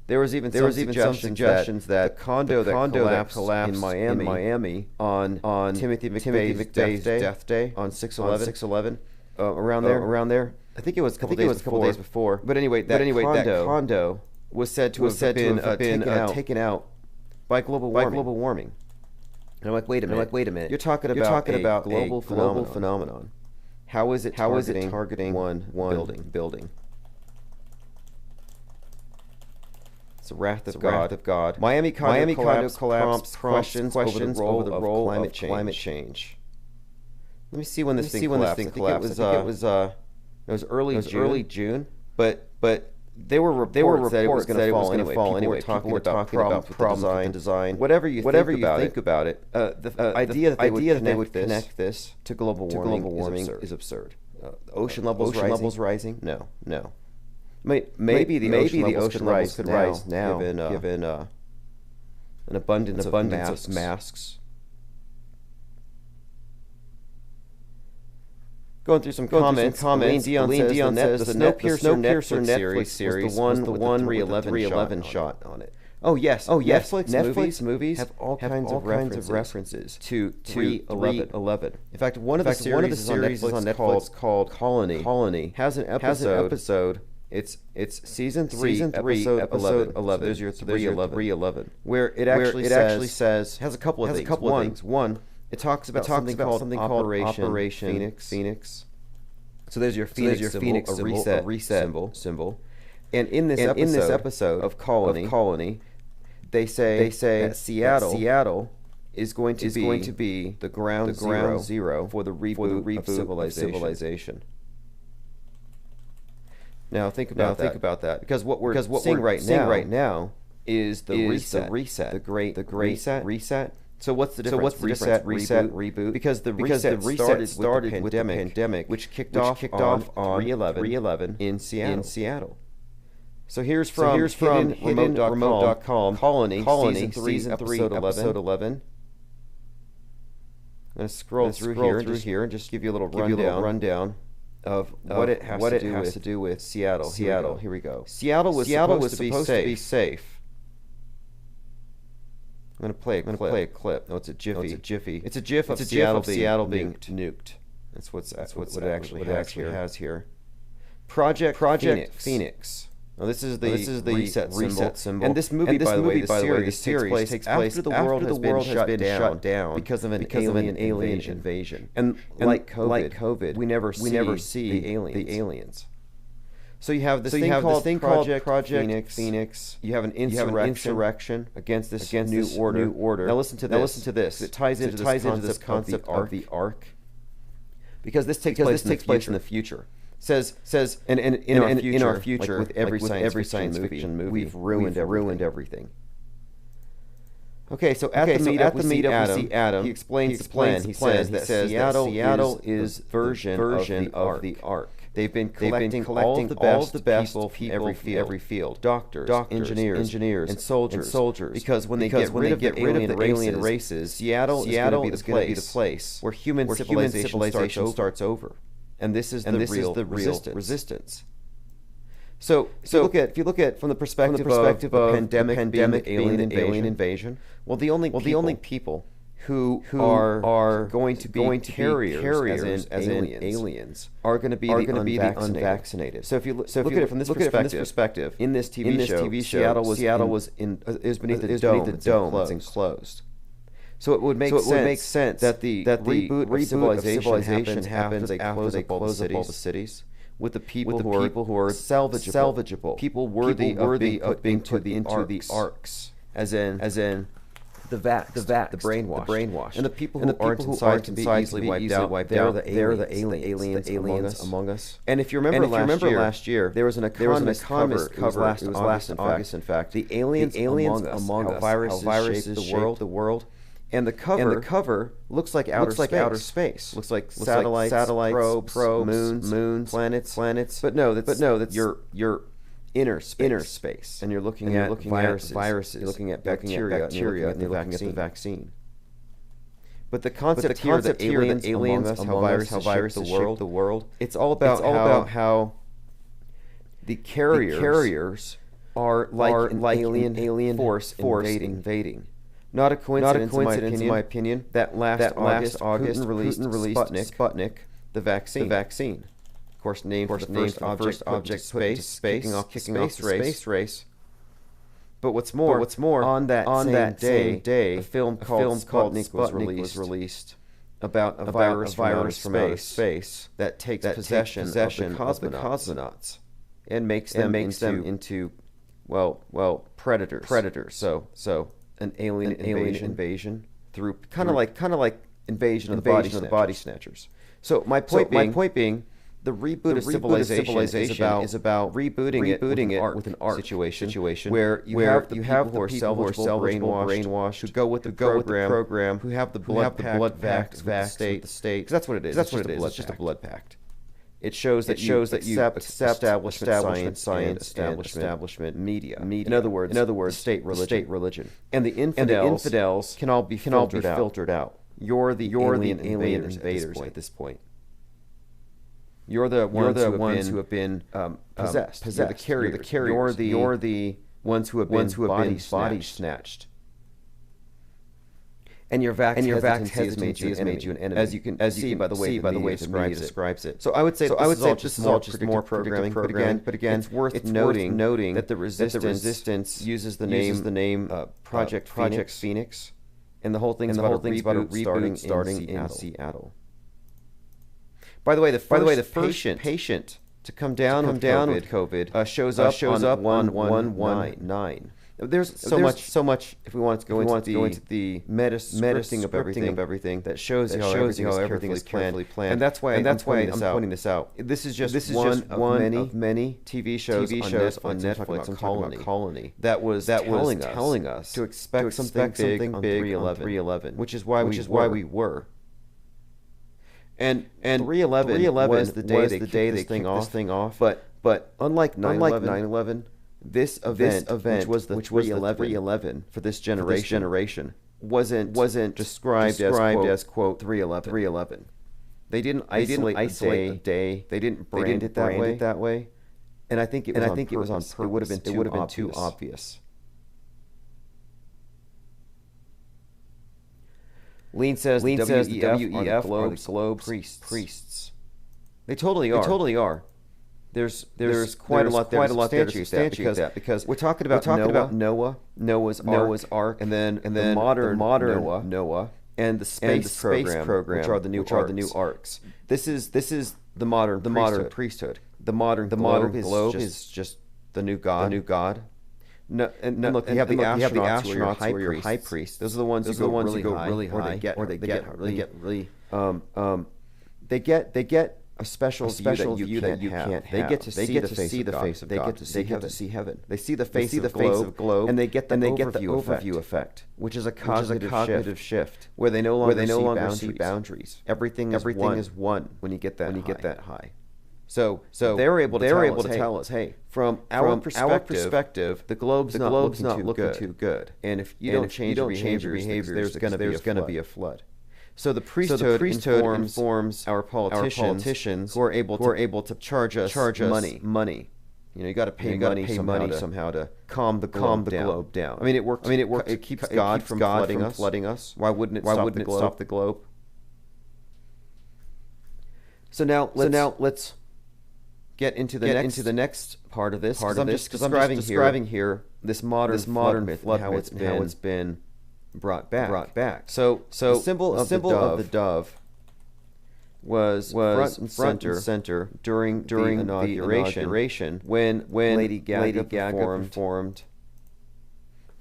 There was even some suggestions that the condo that collapsed in Miami on Timothy McVeigh's death day on 6/11, around there. I think it was a couple days before. But anyway, that condo was said to have been taken out by global warming. And I'm like, wait a minute. You're talking about a global phenomenon. How is it targeting one building? It's the wrath of God. Miami condo collapse questions over the role of climate change. Let me see when this thing collapsed. I think it was early June, but there were reports that it was going to fall anyway. People were talking about problems with the design. Whatever you think about it, the idea that they would connect this to global warming is absurd. Ocean levels rising? No. Maybe the ocean levels could rise now, given an abundance of masks. Going through some comments. Lean Dion says the Snowpiercer Netflix series was the one with the 311 shot on it. Oh yes. Netflix movies have all kinds of references to 311. In fact, one of the series on Netflix called Colony has an episode. It's season 3, episode 11. There's your 311. Where it actually says has a couple of things. One, it talks about something called Operation Phoenix. So there's your Phoenix symbol, a reset symbol. And in this episode of Colony, they say that Seattle is going to be the ground zero for the reboot of civilization. Now think about that, because what we're seeing right now is the reset, the great reset. So what's the difference? Reset, reboot? Because the reset started with the pandemic, which kicked off on 3/11 in Seattle. So here's from hiddenremote.com, Colony, season 3, episode 11. I'm going to scroll through here and just give you a little rundown of what it has to do with Seattle. Here we go. Seattle was supposed to be safe. I'm going to play a clip. No, it's a jiffy. It's a gif of Seattle being nuked. That's what it actually has here. Project Phoenix. Now this is the reset symbol. And this movie, by the way, the series takes place after the world has been shut down because of an alien invasion. And like COVID, we never see the aliens. So you have this thing called Project Phoenix. You have an insurrection against this new order. Now listen to this. It ties into this concept of the Ark. Because this takes place in the future. Says in our future, like with every science fiction movie, we've ruined everything. Okay, so at the meetup we see Adam. He explains the plan. He says that Seattle is version of the Ark. They've been collecting all the best people from every field. Doctors, engineers, and soldiers. Because when they get rid of the alien races, Seattle is going to be the place where human civilization starts over. And this is the real resistance. So if you look at from the perspective of a pandemic being an alien invasion, well, the only people who are going to be carriers as in aliens are going to be the unvaccinated. So if you look at it from this perspective, in this TV show, Seattle was beneath the dome. It's enclosed. So it would make sense that the reboot of civilization happens after they close up all the cities, with the people who are salvageable, people worthy of being put into the arcs, as in the brainwash, and the people who aren't inside can be easily wiped out. They're the aliens among us. And if you remember last year, there was an Economist cover. It was last August, in fact. The aliens among us, how viruses shape the world. And the cover looks like outer space. Looks like satellites, probes, moons, planets. But no, that's your inner space. And you're looking at viruses. You're looking at bacteria, and you're looking at the vaccine. But the concept here that aliens among us, how viruses shape the world. It's all about how the carriers are like an alien force invading. Not a coincidence, in my opinion, that last August Putin released Sputnik, the vaccine. Of course, named for the first object space, kicking off the space race. But what's more, on that same day, a film called Sputnik was released about a virus from outer space that takes possession of the cosmonauts and makes them into predators. So an alien invasion through kind of like invasion of the body snatchers. So my point being, the reboot of civilization is about rebooting it with an arc situation where you have the people who are brainwashed, who go with the program, who have the blood pact with the state. Because that's what it is. It's just a blood pact. It shows that you accept establishment science, establishment media. In other words, state religion. And the infidels can all be filtered out. You're the alien invaders at this point. You're the ones who have been possessed. You're the carriers. You're the ones who have been body snatched. And your vax has made you an enemy, as you can see by the way the describes it. So I would say this is all just more programming. But again, it's worth noting that the resistance uses the name Project Phoenix, and the whole thing is about a reboot starting in Seattle. By the way, the first patient to come down with COVID shows up on 119. There's so much. If we want to go into the metascripting of everything, that shows how everything is carefully planned. And that's why I'm pointing this out. This is just one of many TV shows on Netflix and Colony that was telling us to expect something big on 3/11, which is why we were. And 3/11 was the day they kicked this thing off. But unlike 9/11. This event, which was the 311 for this generation, wasn't described as quote 311. They didn't isolate the day. They didn't brand it that way. And I think it was on purpose. It would have been too obvious. Lean says WEF are the Globe's priests. They totally are. There's quite a lot there to substantiate that because we're talking about Noah's Ark, and then the modern Noah, and the space program, which are the new arcs. This is the modern priesthood. The modern globe is just the new god. No, and look, you have the astronauts who are your high priests. Those are the ones who go really high, or they get really. They get a special view that you can't have. They get to see the face of God. They get to see heaven. They see the face of the globe, and they get the overview effect, which is a cognitive shift, where they no longer see boundaries. Everything is one when you get that high. So they're able to tell us, hey, from our perspective, the globe's not looking too good. And if you don't change your behaviors, there's going to be a flood. So the priesthood informs our politicians who are able to charge us money. You know, you got to pay money somehow to calm the globe down. I mean, it works. It keeps God from flooding us. Why wouldn't it stop the globe? So now let's get into the next part of this, because I'm just describing here this modern myth, how it's been brought back. So the symbol of the dove was front and center during the inauguration when Lady Gaga performed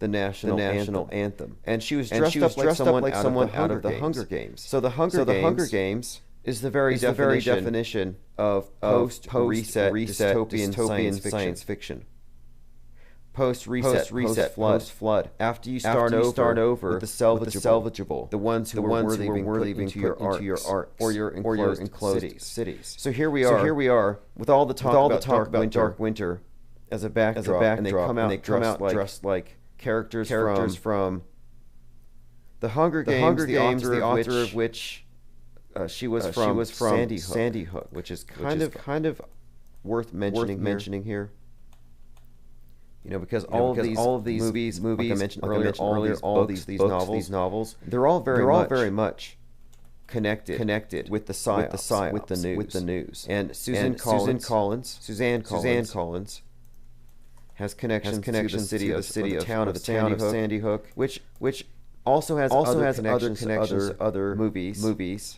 the national anthem, and she was dressed up like someone out of the Hunger Games. So the Hunger Games is the very definition of post-reset dystopian science fiction. Post-reset, post-flood. After you start over with the salvageable, the ones who were worthy being put into your arcs or your enclosed cities. So here we are with all the talk about dark winter as a backdrop, and they come out dressed like characters from the Hunger Games, the author of which she was from Sandy Hook, which is kind of worth mentioning here. You know, because all of these movies, like I mentioned earlier, all these novels, they're all very much connected with the psyops, with the news. And Suzanne Collins has connections to the town of Sandy Hook, which also has other connections to other movies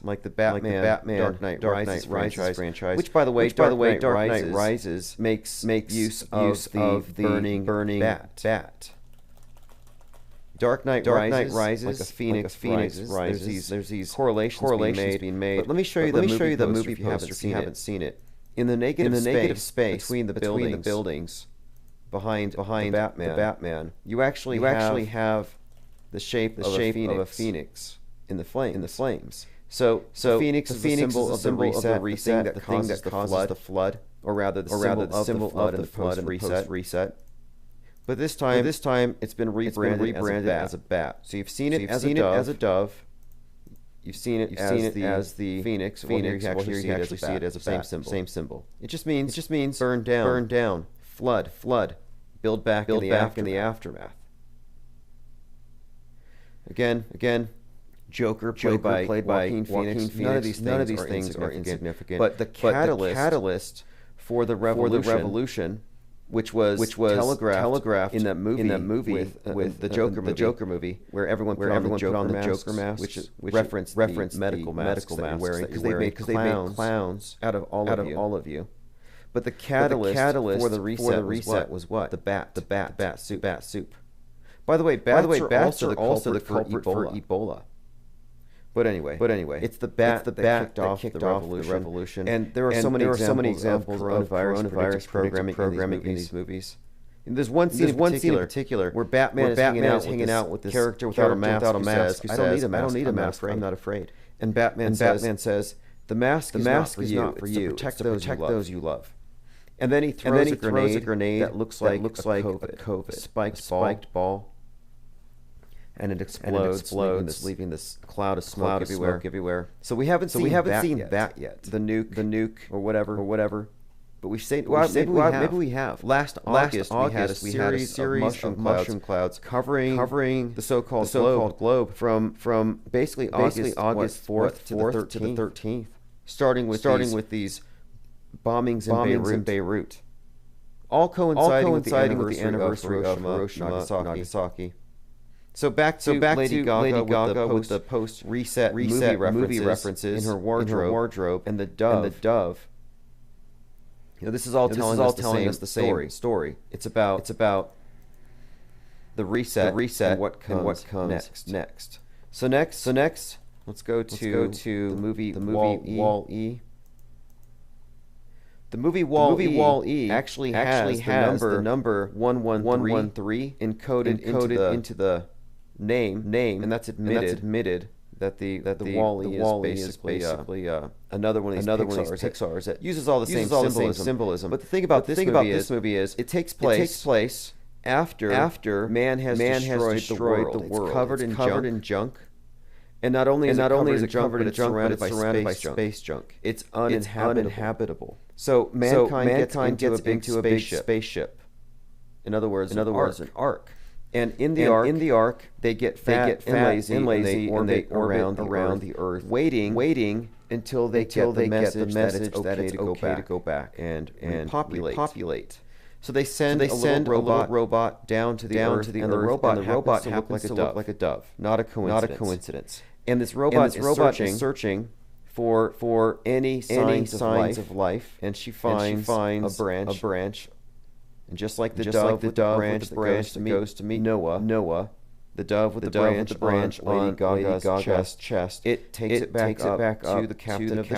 like the Batman Dark Knight Rises franchise, which by the way Dark Knight Rises makes use of the burning bat. Dark Knight Rises, like a phoenix rises. There's these correlations being made. But let me show you the movie if you haven't seen it. In the negative space between the buildings behind the Batman, you actually have the shape of a phoenix in the flames. So Phoenix is the symbol of the reset, the thing that causes the flood, or rather the symbol of the post-reset. But this time it's been rebranded as a bat. So you've seen it as a dove. You've seen it as the phoenix. Well, here you actually see it as a same symbol. It just means burn down, flood, build back in the aftermath. Again, Joker played by Joaquin Phoenix. None of these things are insignificant. But the catalyst for the revolution, which was telegraphed in that movie with the Joker movie, where everyone put on the Joker mask, which referenced the medical masks that you're wearing, because they made clowns out of all of you. But the catalyst for the reset was what? The bat soup. By the way, bats are also the culprit for Ebola. But anyway, it's the bat that kicked off the revolution. And there are so many examples of coronavirus programming in these movies. And there's one scene in particular where Batman is hanging out with this character without a mask who says, I don't need a mask, I'm not afraid. And Batman says, the mask is not for you, it's to protect those you love. And then he throws, a grenade that looks like a COVID spiked ball. And it explodes, leaving this cloud of smoke everywhere. So we haven't seen that yet. The nuke or whatever. But maybe we have. Last August we had a series of mushroom clouds covering the so-called globe from basically August 4th to the 13th, starting with these bombings in Beirut, all coinciding with the anniversary of Hiroshima, Nagasaki. So back to Lady Gaga with the post-reset movie references in her wardrobe and the dove. You know, this is all telling us the same story. It's about the reset and what comes next. So next, let's go to the movie Wall-E. The movie Wall-E actually has the number 113 encoded into the name, and that's admitted that the Wall-E is basically another one of these Pixars that uses all the same symbolism. But the thing about this movie is it takes place after man has destroyed the world. It's covered in junk. And not only is it covered in junk, but it's surrounded by space junk. It's uninhabitable. So mankind gets into a big spaceship. In other words, an ark. And in the ark, they get fat and lazy, and they orbit around the Earth, waiting until they get the message that it's okay to go back and populate. So they send a little robot down to the Earth, and the robot happens to look like a dove. Not a coincidence. And this robot is searching for any signs of life, and she finds a branch. And just like the dove with the branch that goes to meet Noah, the dove with the branch on Lady Gaga's chest, it takes it back up to the captain of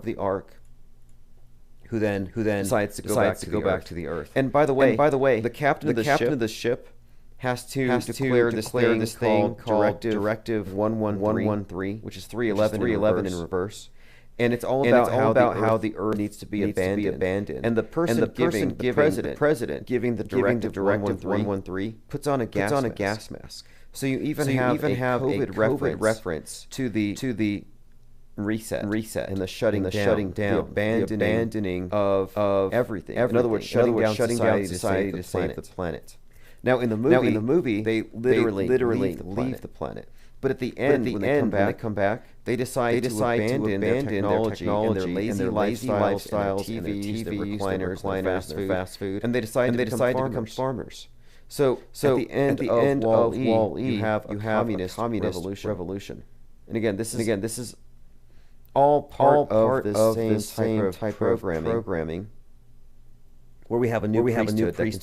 the ark, who then decides to go back to the Earth. And by the way, the captain of the ship has to declare this thing called Directive 113, which is 311 in reverse. And it's all about how the Earth needs to be abandoned. And the president giving the Directive 113 puts on a gas mask. So you even have a COVID reference to the reset and the shutting down, the abandoning of everything. In other words, shutting down society to save the planet. Now in the movie, they literally leave the planet. But at the end, when they come back, they decide to abandon their technology and their lazy lifestyles, and their TVs, their recliners, their fast food, and they decide to become farmers. So at the end of Wall-E, you have a communist revolution. And again, this is all part of the same type of programming, where we have a new priesthood that can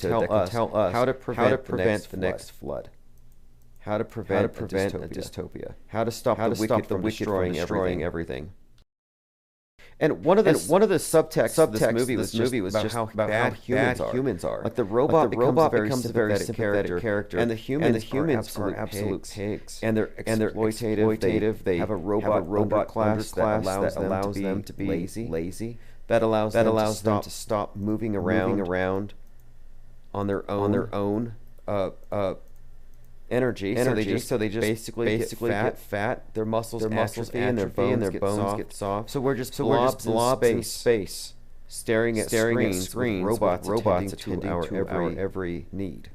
tell us how to prevent the next flood. How to prevent a dystopia. How to stop the wicked from destroying everything. And one of the subtexts of this movie was just how bad humans are. Like the robot becomes a very sympathetic character, and the humans are absolute pigs. And they're exploitative. They have a robot class that allows them to be lazy. That allows them to stop moving around on their own. Energy. So they just basically get fat. Their muscles atrophy, and their bones get soft. So we're just blobs in space, staring at screens with robots attending to our every need.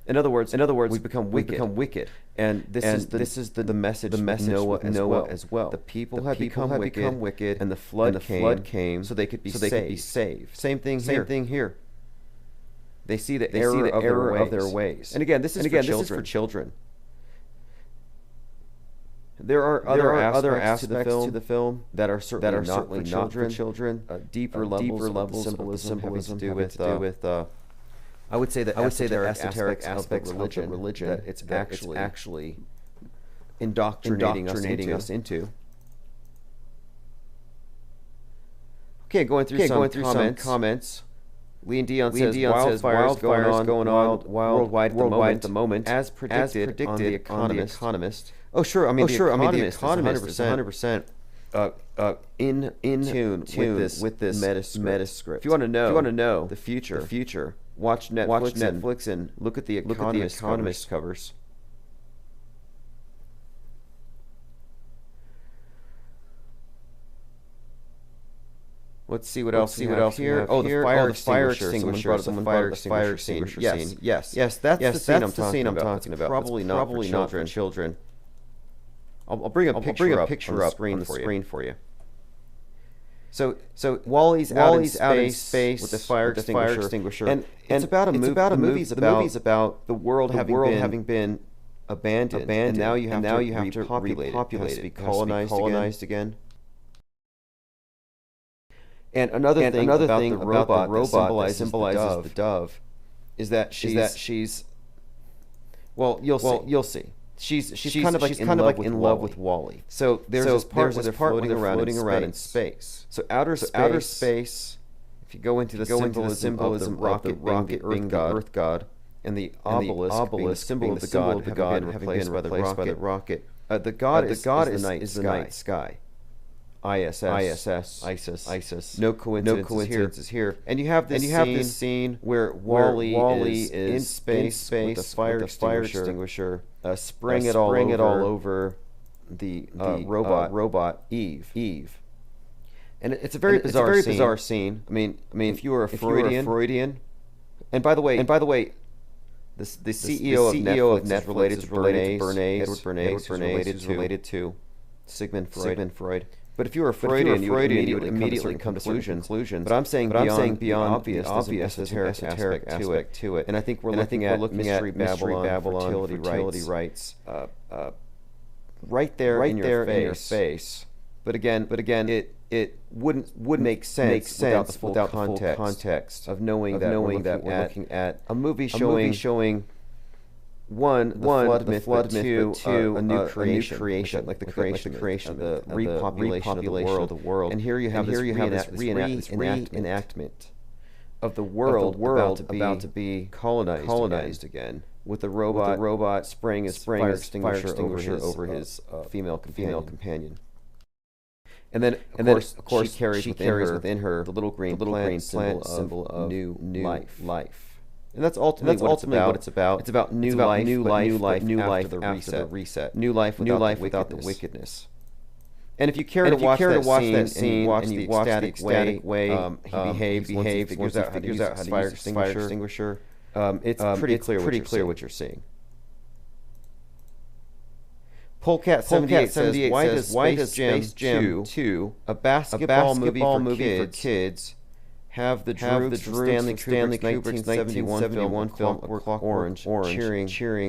In other words, we become wicked. And this is the message of Noah as well. The people have become wicked, and the flood came so they could be saved. Same thing here. They see the error of their ways. And again, this is for children. There are other aspects to the film that are certainly not for children. Deeper levels of symbolism having to do with I would say the esoteric aspects of religion that it's actually indoctrinating us into. Okay, going through some comments. Lee and Dion says wildfires going on worldwide at the moment, as predicted on The Economist. Oh, sure. I mean, The Economist is 100%. in tune with this metascript. If you want to know the future, watch Netflix and look at the Economist covers. Let's see what else here. Oh, the fire extinguisher. Someone brought up the fire extinguisher scene. Yes. That's the scene I'm talking about. Probably not for children. I'll bring a picture up on the screen for you. So Wally's out in space with the fire extinguisher, and it's about a movie. The movie's about the world having been abandoned, and now you have to repopulate it. It has to be colonized again. And another thing about the robot that symbolizes the dove is that she's well, you'll see. She's kind of like in love with Wally. So there's this part where they're floating around in space. So outer space. If you go into the symbolism of the rocket being the Earth God, and the obelisk being the symbol of the god having been replaced by the rocket. The god is the night sky. ISS. No coincidences here. And you have this scene where Wally is in space with a fire extinguisher, spraying it all over the robot Eve. And it's a very bizarre scene. I mean, if you were a Freudian, and by the way, the CEO of Netflix is related to Bernays. Edward Bernays is related to Sigmund Freud. But if you were a Freudian, you would immediately come to conclusions. But I'm saying beyond the obvious esoteric aspect to it. And I think we're looking at Mystery Babylon, fertility rights, right there in your face. But again, it wouldn't make sense without the full context of knowing that we're looking at a movie showing one, the flood myth, but two, a new creation, like the creation, the repopulation of the world. And here you have this reenactment of the world about to be colonized again, with the robot spraying his fire extinguisher over his female companion. And then of course she carries within her the little green plant symbol of new life. And that's ultimately what it's about. It's about new life after the reset. New life without the wickedness. And if you care to watch that scene and you watch the ecstatic way he behaves, figures out how to use the fire extinguisher, it's pretty clear what you're seeing. Polecat 78 says, why does Space Jam 2, a basketball movie for kids, have the Droogs from Stanley Kubrick's 1971 film Clockwork Orange cheering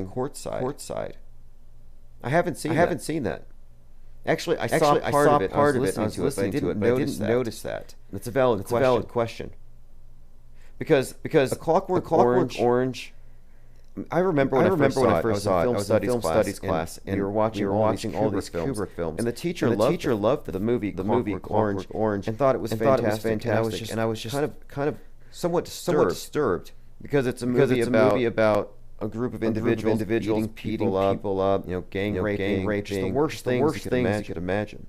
courtside? I haven't seen that. Actually, I saw part of it. I was listening to it, but I didn't notice that. That's a valid question. Because a Clockwork Orange. I remember when I first saw it. I was in film studies class, and we were watching all these Kubrick films. And the teacher loved the movie Clockwork Orange, and thought it was fantastic. And I was just kind of somewhat disturbed because it's a movie about a group of individuals beating people up, gang raping, just the worst things you could imagine.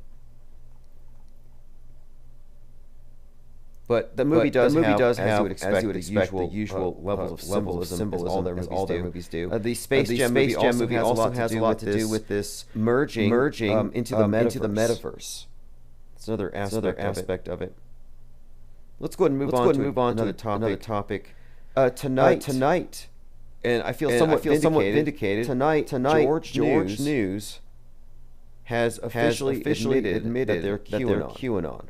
But the movie does have, as you would expect, the usual levels of symbolism as all their movies do. The Space Jam movie also has a lot to do with this merging into the metaverse. It's another aspect of it. Let's go ahead and move on to another topic. Tonight, and I feel somewhat vindicated. Tonight, George News has officially admitted that they're QAnon.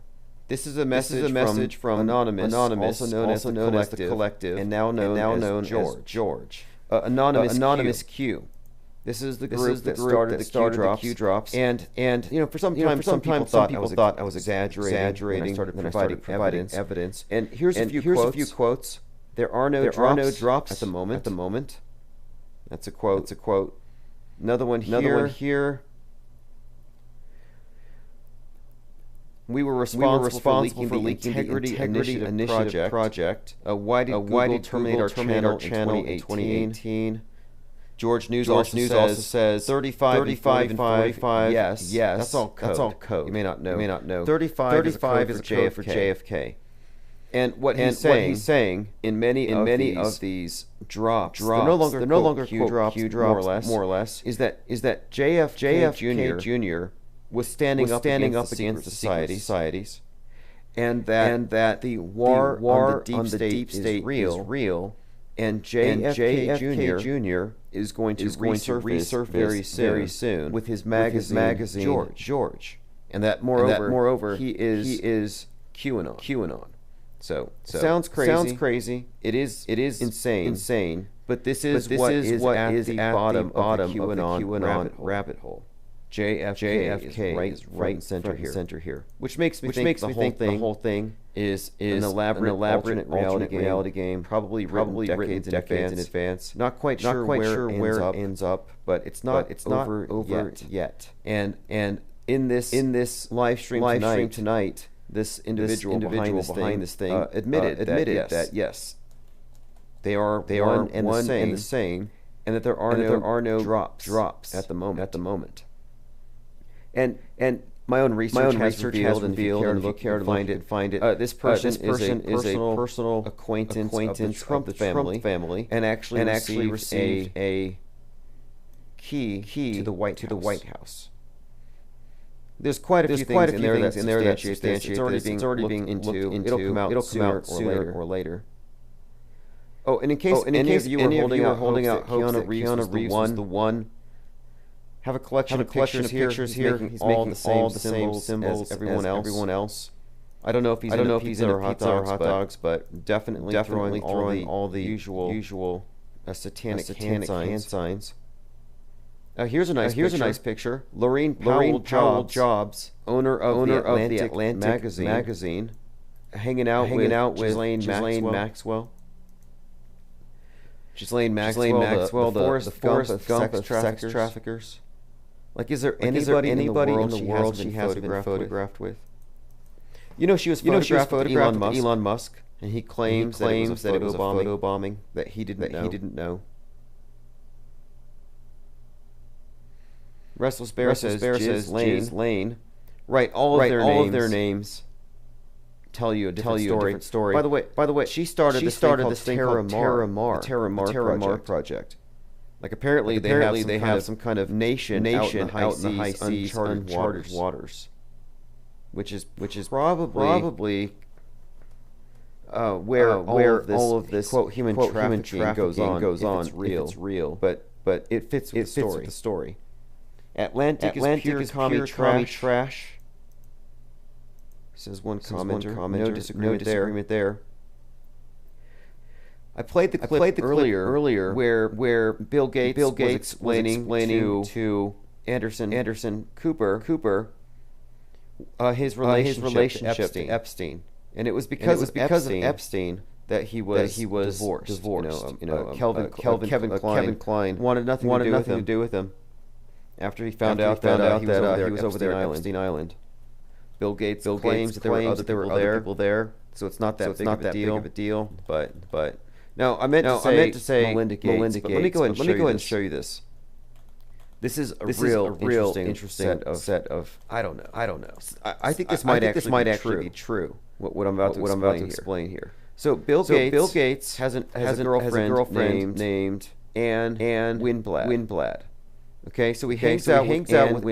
This is a message from Anonymous, also known as the Collective, and now known as George. Anonymous Q. This is the group that started the Q drops, and for some time some people thought I was exaggerating, and I started providing evidence. And here's a few quotes. There are no drops at the moment. That's a quote. Another one here. We were responsible for leaking the Integrity Initiative project. Why did Google terminate our channel in 2018? George News also says 35 and 45. Yes. That's all code. You may not know. 35 is a code for JFK. And what he's saying in many of these drops, they're no longer Q drops, more or less, is that JFK Jr. was standing up against the societies, and that the war on the deep state is real, and JFK Jr. is going to resurface very soon with his magazine George, and that moreover he is QAnon. So sounds crazy. It is insane. But this is what is at the bottom of the QAnon rabbit hole. JFK is right and center here, which makes me think the whole thing is an elaborate reality game, probably written decades in advance. Not quite sure where it ends up, but it's not over yet. And in this live stream tonight. This individual behind this thing admitted that yes, they are one and the same, and that there are no drops at the moment. And my own research has revealed, and if you care to find it, this person is a personal acquaintance of the Trump family, and actually received a key to the White House. There's quite a few things in there that substantiate this. It's already being looked into. It'll come out sooner or later. Oh, and in case any of you are holding out hopes that Keanu Reeves was the one, have a collection of pictures here. He's making all the same symbols as everyone else. I don't know if he's into pizza or hot dogs, but definitely throwing all the usual satanic hand signs. Here's a nice picture. Lorraine Powell Jobs, owner of the Atlantic magazine, hanging out with Ghislaine Maxwell. Ghislaine Maxwell, the Forrest Gump of sex traffickers. Like, is there anybody in the world she hasn't been photographed with? You know, she was photographed with Elon Musk, and he claims that it was a photo bombing that he didn't know. Restless Bear says Jizz Lane. Right, all of their names tell you a different story. By the way, she started this thing called Terra Mar Project. Like apparently they have some kind of nation out in the high seas, uncharted waters, which is probably where all of this quote human trafficking goes on. If it's real, but it fits with the story. Atlantic is pure commie trash. Says one commenter. No disagreement there. I played the clip earlier where Bill Gates was explaining to Anderson Cooper his relationship to Epstein, and it was because of Epstein that he was divorced. Kevin Kline wanted nothing to do with him. After he found out that he was over there at Epstein Island. Bill Gates claims that there were other people there, so it's not that big of a deal. But no, I meant to say Melinda Gates. But let me go ahead and show you this. This is a real interesting set of I don't know. I think this might actually be true. What I'm about to explain here. So Bill Gates has a girlfriend named Ann Winblad. Okay, so he hangs out with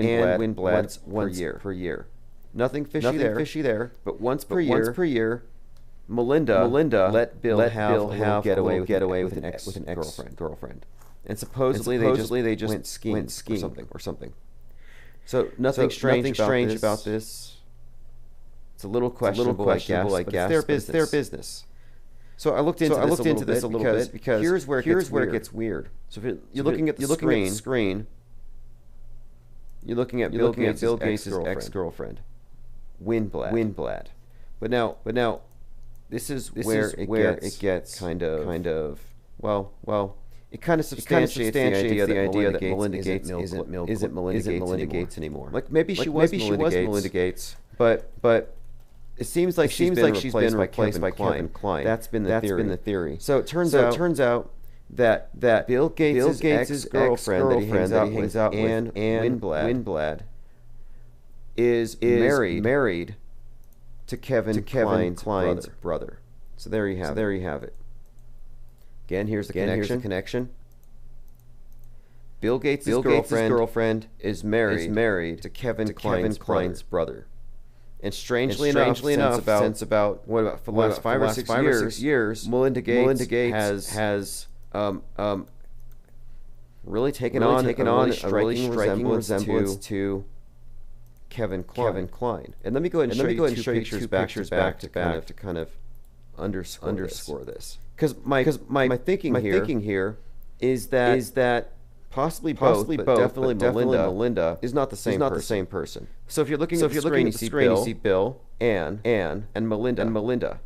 Ann Winblad once per year. Nothing fishy there. But once per year, Melinda let Bill have a getaway with an ex-girlfriend. And supposedly they just went skiing or something. So nothing strange about this. It's a little questionable, I guess. It's their business. So I looked into this a little bit because here's where it gets weird. So if you're looking at the screen, you're looking at Bill Gates' ex-girlfriend, Winblad. But now, this is where it gets kind of well. It kind of substantiates the idea that Melinda Gates isn't Melinda Gates anymore. Like maybe she was Melinda Gates, but it seems like she's been replaced by Kevin Kline. That's been the theory. So it turns out that Bill Gates' ex-girlfriend that he hangs out with, Anne Winblad, is married to Kevin Kline's brother. So there you have it. Again, here's the connection. Bill Gates' girlfriend is married to Kevin Kline's brother. And strangely enough, since about for the last 5 or 6 years, Melinda Gates has really taken on a striking resemblance to Kevin Kline. And let me go ahead and show you two pictures back to kind of underscore this. Because my thinking here is that possibly both, but definitely Melinda is not the same person. So if you're looking at the screen, you see Bill, Anne, and Melinda.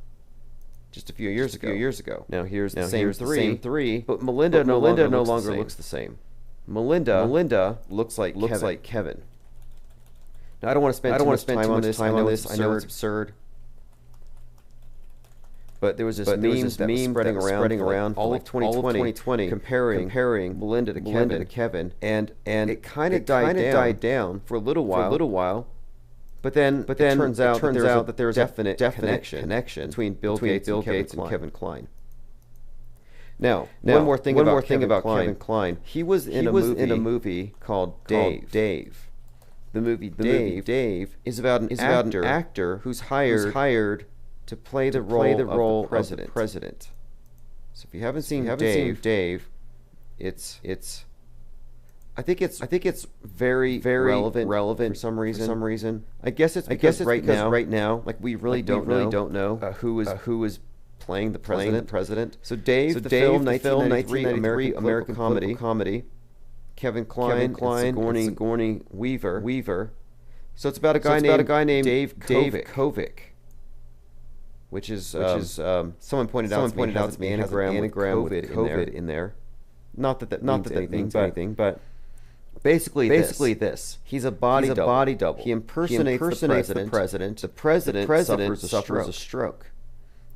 Just a few years ago. Now here's the same three, but Melinda no longer looks the same. Melinda looks like Kevin. Now I don't want to spend too much time on this. I know it's absurd. But there was this meme spreading around all of 2020 comparing Melinda to Kevin, and it kind of died down for a little while. But then it turns out that there's a definite connection between Bill Gates and Kevin Kline. Now one more thing about Kevin Kline. He was in a movie called Dave. The movie Dave is about an actor who's hired to play the role of the president. So if you haven't seen Dave, it's I think it's very relevant for some reason. I guess it's because right now, like we really don't know who is playing the president. So Dave, the film 1993 American comedy. Kevin Kline, Sigourney Weaver. So it's about a guy named Dave Kovic. Which is someone pointed out to me anagram with COVID in there. Not that means anything, but basically this. He's a body double. He impersonates the president. The president suffers a stroke.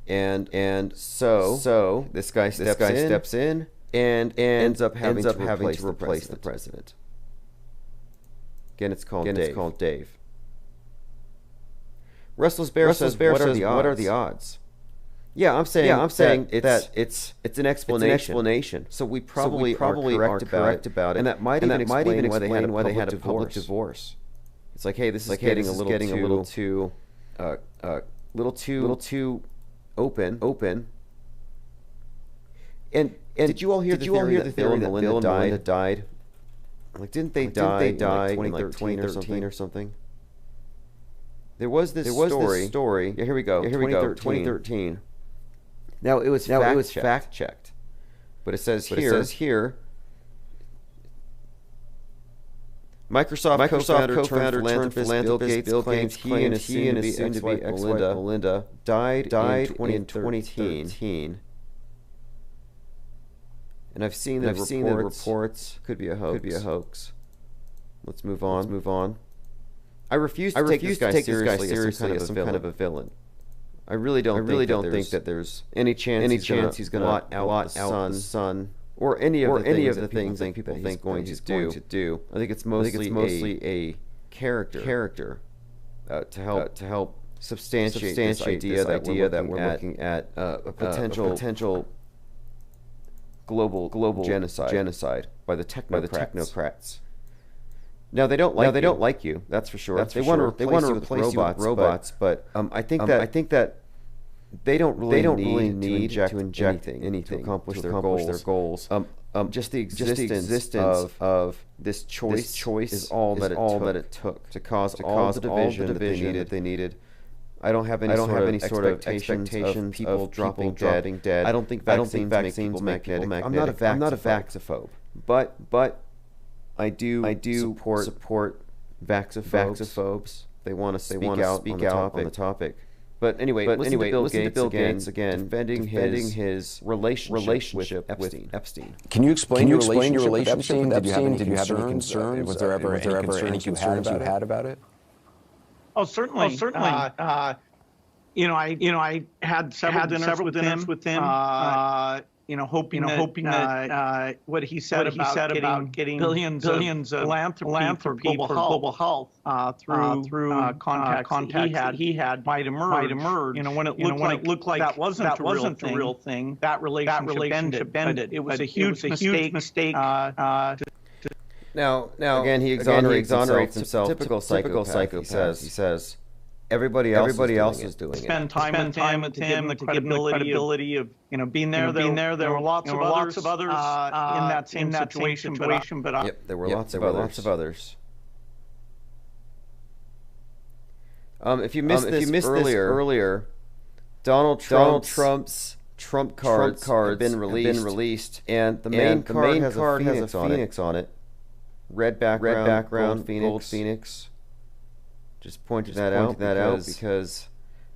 And so this guy steps in and ends up having to replace the president. Again, it's called Dave. Restless Bear says, what are the odds? Yeah, I'm saying that it's an explanation. So we probably are correct about it, and that might even explain why they had a public divorce. It's like, hey, this is getting a little too open. And did you all hear the theory that Bill and Melinda died? Like, didn't they die in 2013 or something? There was this story. Yeah, here we go. 2013. Now it was fact checked, but it says here. Microsoft co-founder turned philanthropist Bill Gates claims he and his soon-to-be ex-wife Melinda died in 2013. And I've seen the reports. Could be a hoax. Let's move on. I refuse to take this guy seriously as some kind of a villain. I really don't think that there's any chance he's going to blot out the sun or any of the things that people think he's going to do. I think it's mostly a character to help substantiate this idea that we're looking at a potential global genocide by the technocrats. Now they don't like you. That's for sure. They want to replace you with robots. But I think that they don't really need to inject anything to accomplish their goals. Just the existence of this choice is all that it took to cause all the division that they needed. I don't have any sort of expectations of people dropping dead. I don't think vaccines make people magnetic. I'm not a vaxophobe, but I do support vaxophobes. They want to speak out on the topic. But anyway, listen to Bill Gates again defending his relationship with Epstein. Can you explain your relationship with Epstein? Did you have any concerns? Was there ever any concerns you had about it? Oh, certainly. I had several dinners with him. hoping that what he said about getting billions of philanthropy for global health through contacts that he had might emerge. When it looked like that wasn't the real thing, that relationship ended. It was a huge mistake. Now, again, he exonerates himself. Typical psychopath. He says, everybody else is doing it. Spend time with him, the credibility of being there. There were lots of others in that same situation. But there were lots of others. If you missed this earlier, Donald Trump's Trump cards have been released, and the main card has a phoenix on it. Red background, gold phoenix. Just pointed that out because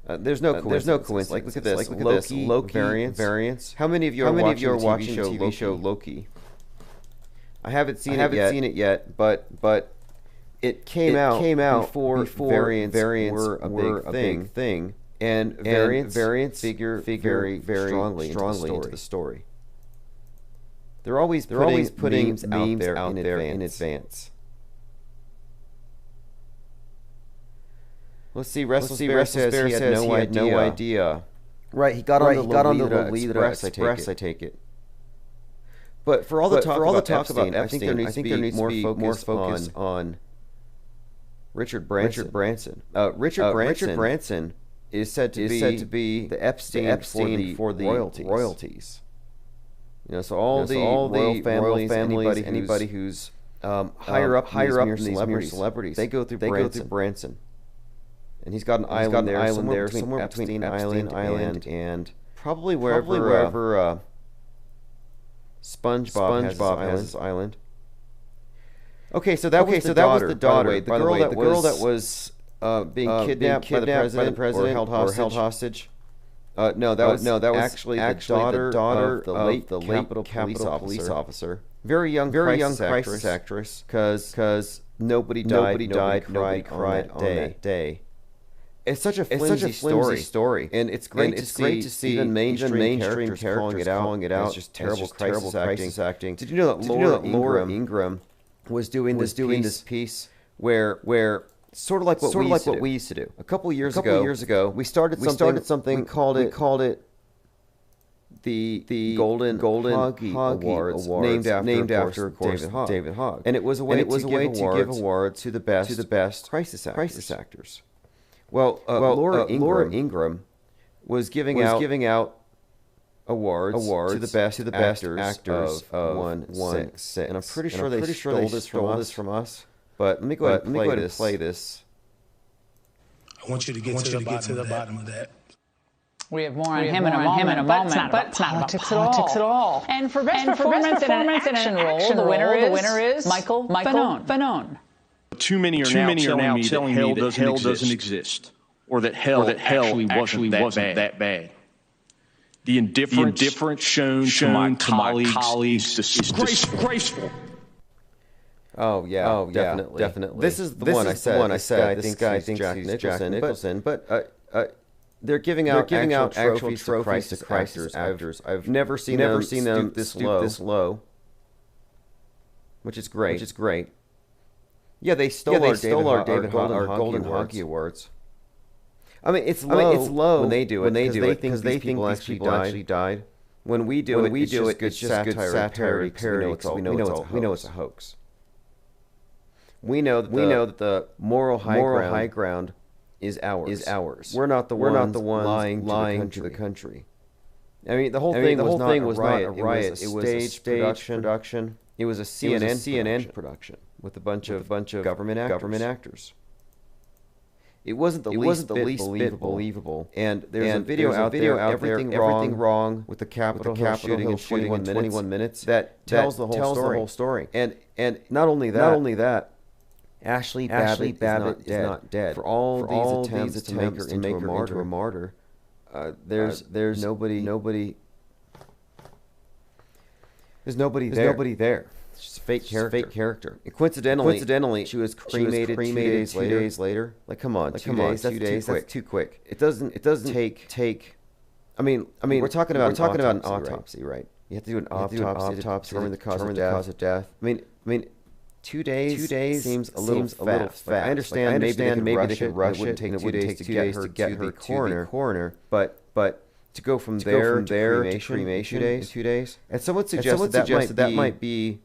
there's no coincidence. Like, look at this. Loki variants. How many of you are watching the TV show Loki? I haven't seen it yet, but it came out before variants were a big thing, and variants figure very strongly into the story. They're always putting memes out there in advance. Let's see. Restless Bear says he had no idea. Right, he got on the Lolita Express. I take it. But for all the talk about Epstein, I think there needs to be more focus on Richard Branson. Richard Branson is said to be the Epstein for the royalties. So all the royal families, anybody who's higher up in these mere celebrities, they go through Branson. And he's got an island there, somewhere between Epstein Island and probably wherever SpongeBob has his island. Okay, so that was the daughter. By the way, the girl that was being kidnapped by the president or held hostage. No, that was actually the daughter of the late Capitol police officer. Very young crisis actress. Because nobody died, nobody cried on that day. It's such a flimsy story, and it's great to see even mainstream characters calling it out. It's just terrible crisis acting. Did you know that Laura Ingraham was doing this piece where sort of like what we used to do a couple years ago? We started something. We called it the Golden Hoggy Awards, named after of course, David Hogg, and it was a way to give awards to the best crisis actors. Well, Laura Ingraham was giving out awards to the best actors of 1/6, and I'm pretty sure they stole this from us. But let me go ahead and play this. I want you to get to the bottom of that. We have more on him in a moment, but it's not about politics at all. And for best performance in an action role, the winner is Michael Fanone. Too many are now telling me that hell doesn't exist, or that hell actually wasn't that bad. The indifference shown to my colleagues is disgraceful. Oh yeah, definitely. This is the one I said. This guy thinks he's Jack Nicholson, but they're giving out actual trophies to crisis actors. I've never seen them stoop this low, which is great. Yeah, they stole our Golden Hoggy Awards. I mean, it's low when they do it because they think these people actually died. When we do it, it's just good satire, parody. We know it's a hoax. We know that the moral high ground is ours. We're not the ones lying to the country. I mean, the whole thing was not a riot. It was a staged production. It was a CNN production with a bunch of government actors. It wasn't the least bit believable. And there's a video out there, everything wrong with the Capitol shooting in 21 minutes that tells the whole story. And not only that, Ashley Babbitt is not dead. For all these attempts to make her into a martyr, there's nobody there. It's just a fake character. And coincidentally, she was cremated 2 days later. Like, come on, 2 days. That's too quick. It doesn't take. I mean, we're talking about an autopsy, right? You have to do an autopsy to determine the cause of death. I mean, 2 days seems a little fast. Like, I understand maybe they could rush it, and it wouldn't take 2 days to get her to the coroner. But to go from there to cremation in 2 days. And someone suggested that might be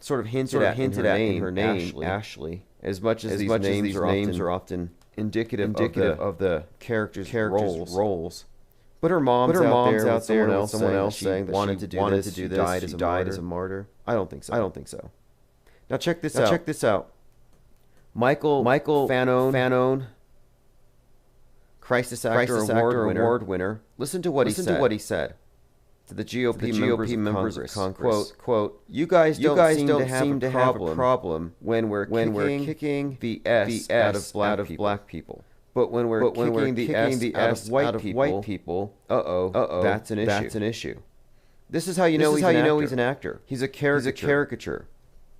sort of hinted at in her name, Ashley. As much as these names are often indicative of the characters' roles. But her mom's out there, someone else saying that wanted to do this, she died as a martyr. I don't think so. Now check this out. Michael Fanone, Crisis Actor Award winner. Listen to what he said to the GOP members of Congress. Quote, you guys don't seem to have a problem when we're kicking the S out of black people. But when we're kicking the S out of white people, that's an issue. This is how you know he's an actor. He's a caricature.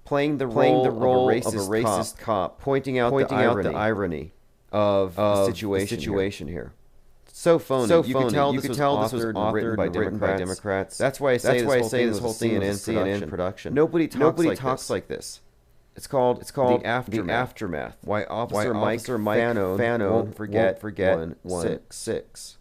Playing the role of a racist cop, pointing out the irony of the situation here. So phony. You can tell this was authored and written by Democrats. That's why I say this whole thing was a CNN production. Nobody talks like this. It's called the aftermath. Why Officer Mike Fanone won't forget 116.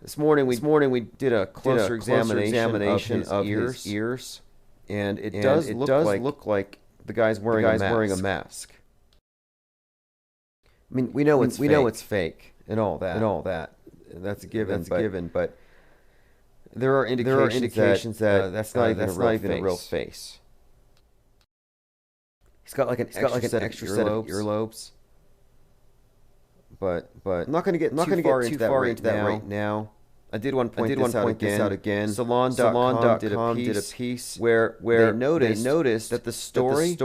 This morning we did a closer examination of his ears, and it does look like the guy's wearing a mask. I mean, we know it's fake and all that. That's a given. But there are indications that that's not even a real face. He's got like an extra set of earlobes. But I'm not going to get too far into that right now. I did want to point this out again. Salon.com did a piece where they noticed that the story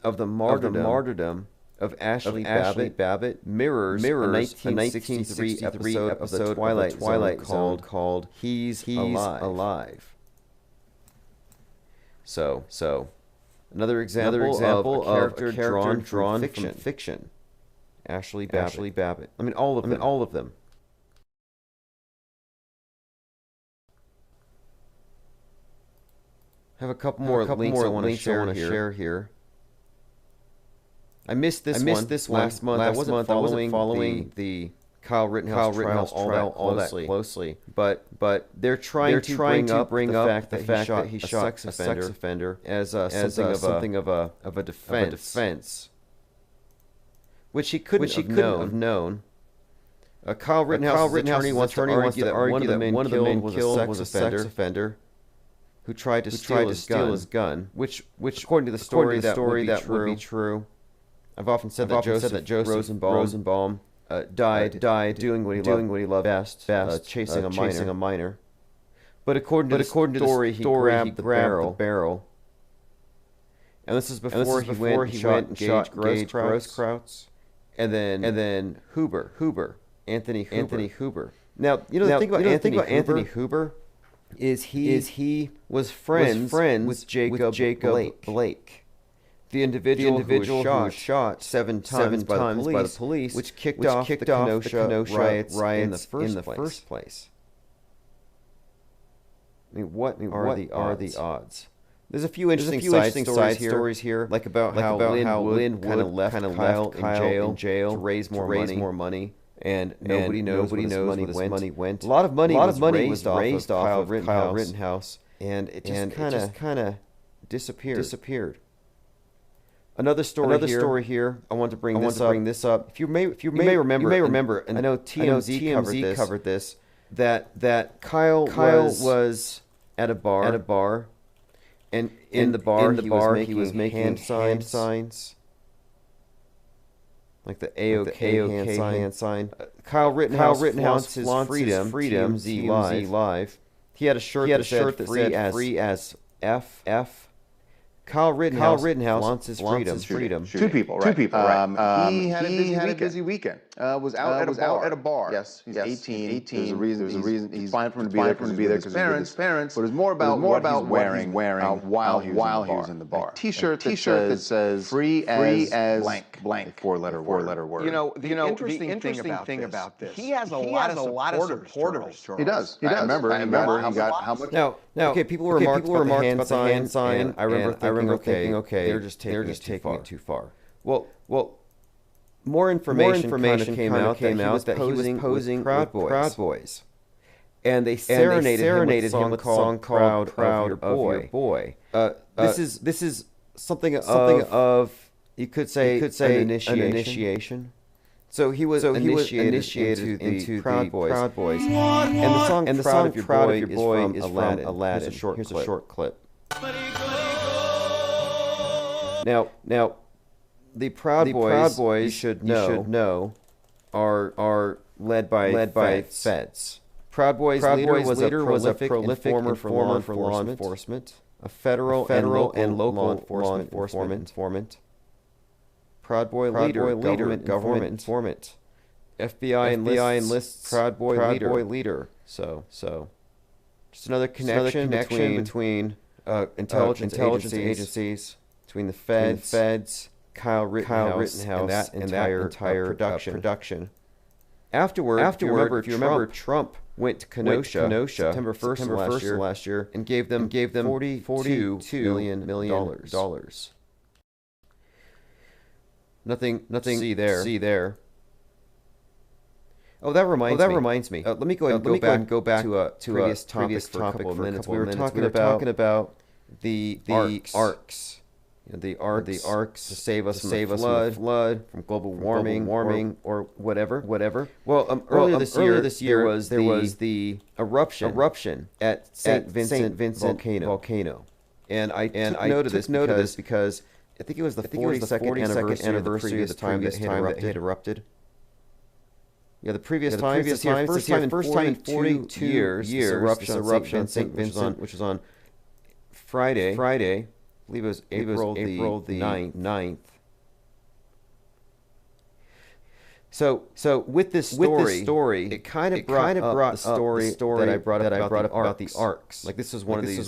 of the martyrdom of Ashley Babbitt mirrors a 1963 episode of the Twilight Zone called He's Alive. So another example of a character drawn from fiction. Ashley Babbitt. I mean, all of them. I have a couple more links I want to share here. I missed this one last month. I wasn't following the Kyle Rittenhouse trial all that closely. But they're trying to bring up the fact that he shot a sex offender as something of a defense. Which he couldn't have known. Kyle Rittenhouse's attorney wants to argue that one of the men killed was a sex offender who tried to steal his gun, which according to the story that would be true. I've often said that Joseph Rosenbaum died doing what he loved best, chasing a minor. But according to the story, he grabbed the barrel. And this is before he went and shot Gage Grosskreutz. And then Anthony Huber. Now, the thing about Anthony Huber is he was friends with Jacob Blake, the individual who was shot seven times by the police, which kicked off the Kenosha riots in the first place. I mean, what are the odds? There's a few interesting side stories here, like about how Lynn Wood kind of left Kyle in jail to raise more money, and nobody knows where this money went. A lot of money was raised off of Kyle Rittenhouse, and it just kind of disappeared. Another story here. I want to bring this up. If you may remember, and I know TMZ covered this. That Kyle was at a bar. And in the bar, he was making hand signs, like the AOK hand sign. Kyle Rittenhouse flaunts his freedom. TMZ Live. He had a shirt that said free as F. Kyle Rittenhouse flaunts his freedom. Two people, right? He had a busy weekend. was out at a bar. Yes, he's 18. There's a reason. He's fine for him to be there because he's with his parents. But it's more about what he's wearing while he was in the bar. A T-shirt that says "free as blank" four-letter word. You know, the interesting thing about this, he has a lot of supporters. He does. I remember he got how much? Now, okay, people remarked about the hand sign. And I remember thinking, okay, they're just taking it too far. Well, more information kind of came out that he was posing with Proud Boys. And they serenaded him with a song called Proud of Your Boy. This is something of you could say an initiation. So he was initiated into the Proud Boys. And the song Proud of Your Boy is from Aladdin. Here's a short clip. Now, the Proud Boys, you should know, are led by feds. Proud Boys' leader was a prolific informer for law enforcement, a federal and local law enforcement informant. Proud Boy leader, government informant. FBI enlists Proud Boy leader. So just another connection between intelligence agencies, between the feds, Kyle Rittenhouse and that entire production. Afterward, if you remember, Trump went to Kenosha September 1st last year and gave them $42 million. Nothing. See there. Oh, that reminds me. Let me go ahead and go back to a previous topic for a couple of minutes. We were talking about the arcs. The arcs to save us from the flood, from global warming, or whatever. Well, earlier this year there was the eruption at St. Vincent volcano, and I took note of this because I think it was the 42nd anniversary of the time that it erupted. Yeah, the previous time, first time in 42 years, this eruption at St. Vincent, which was on Friday. I believe it was April the 9th. So with this story, it kind of brought up the story that I brought up about the arcs. Like this was one of these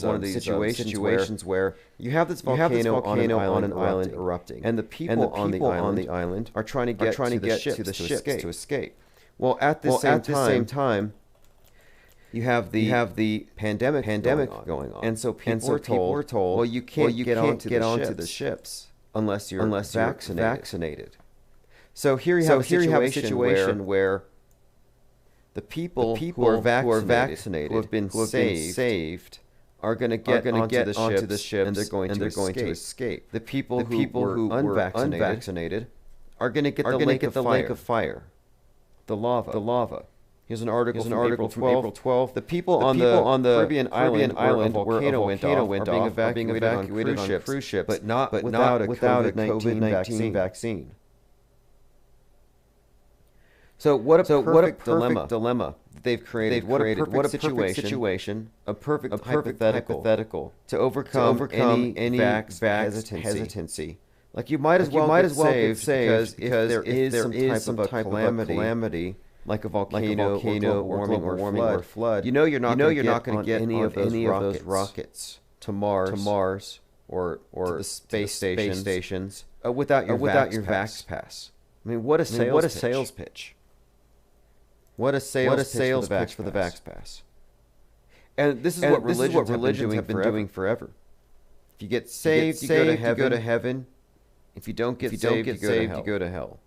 situations where you have this volcano on an island erupting, and the people on the island are trying to get to the ships to escape. Well, at the same time, you have the pandemic going on, and so people are told, well, you can't get onto the ships unless you're vaccinated. So here you have a situation where the people who are vaccinated, who have been saved, are going to get onto the ships, and they're going to escape. The people who were unvaccinated are going to get the lake of fire, the lava. Here's an article from April 12th. The people on the Caribbean island where a volcano went off are being evacuated on cruise ships, but not without a COVID-19 vaccine. So what a perfect dilemma they've created. What a perfect situation. A perfect hypothetical to overcome any vax hesitancy. Like you might as well get saved because if there is some type of a calamity, like a volcano or global warming or flood, you're not going to get any of those rockets to Mars or to the space stations without your vax pass. I mean, what a sales pitch. What a sales pitch for the vax pass. And this is what religions have been doing forever. If you get saved, you go to heaven. If you don't get saved, you go to hell.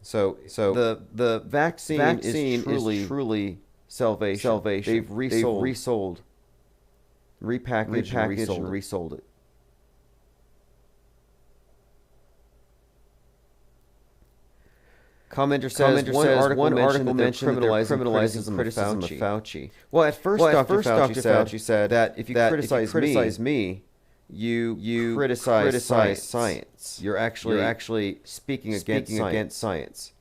So the vaccine is truly salvation. They've resold, repackaged and resold it. Commenter says one article mentioned that they're criminalizing criticism of Fauci. Well, at first, Dr. Fauci said that if you criticize me, you criticize science. You're actually speaking against science.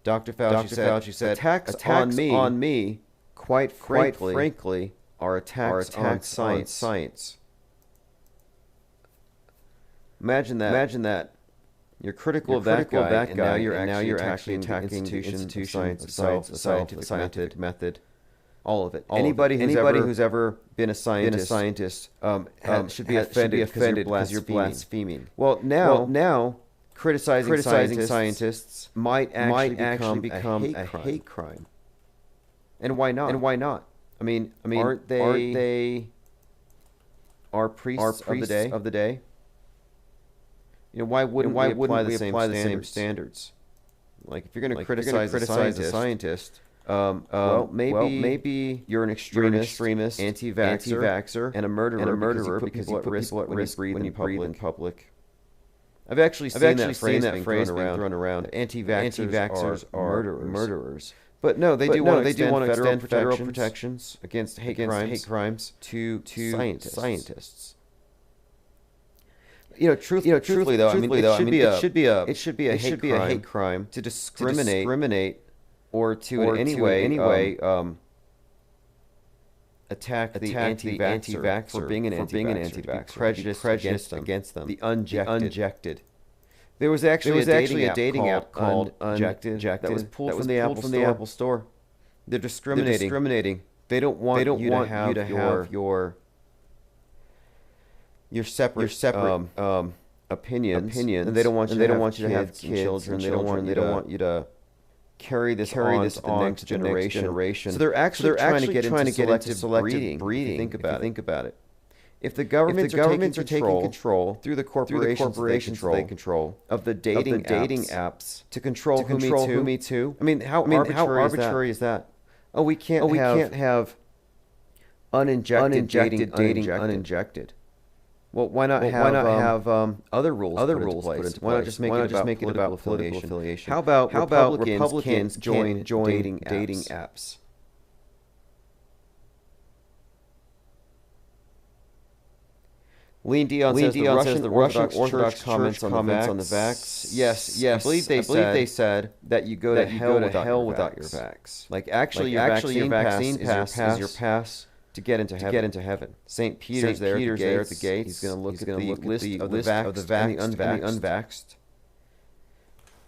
Dr. Fauci said attacks on me, quite frankly, are attacks on science. Imagine that. You're critical of that guy, and now you're actually attacking the institution of science, the scientific method. All of it. Anybody who's ever been a scientist should be offended because you're blaspheming. Well, now criticizing scientists might actually become a hate crime. And why not? I mean, aren't they our priests of the day? You know, why wouldn't we apply the same standards? Like, if you're going to criticize a scientist, well, maybe you're an extremist, anti-vaxxer, and a murderer because you put people at risk when you breathe in public. I've actually seen that phrase being thrown around. Anti-vaxxers are murderers. But no, they do want to extend federal protections against hate crimes to scientists. You know, truthfully though, it should be a hate crime to discriminate or to in any way attack the anti-vaxxer for being an anti-vaxxer, prejudice against them, the unjected. There was actually a dating app called Unjected that was pulled from the Apple Store. They're discriminating. They don't want you to have your separate opinions, and they don't want you to have kids, children. They don't want you to carry this on to the next generation. So they're actually trying to get into selective breeding. Think about it. If the governments are taking control through the corporations they control of the dating apps to control who me too. I mean, how arbitrary is that? Oh, we can't have uninjected dating uninjected. Well, why not have other rules put into place? Why not just make it about political affiliation? How about Republicans join dating apps? Lean Dion says the Russian Orthodox comments on the vax. Yes. I believe they said that you go to hell without your vax. Like actually your vaccine pass is your pass to get into heaven. St. Peter's there at the gates. He's going to look at the list of the vaxxed and the unvaxxed,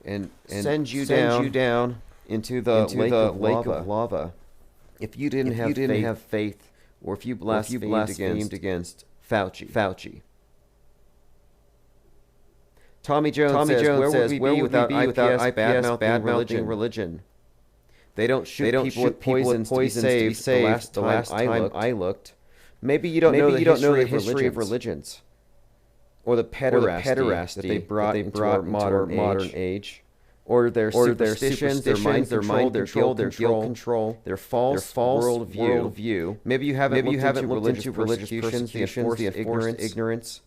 and send you down into the lake of lava. If you didn't have faith, or if you blasphemed against Fauci. Tommy Jones says, where would we be without IPS bad-mouthing religion? They don't shoot people with poisons to be saved. The last time I looked. Maybe you don't know the history of religions, or the pederasty that they brought into our modern age, or their superstitions, their mind control, their guilt control, their false worldview. Maybe you haven't looked into persecutions, the enforced ignorance,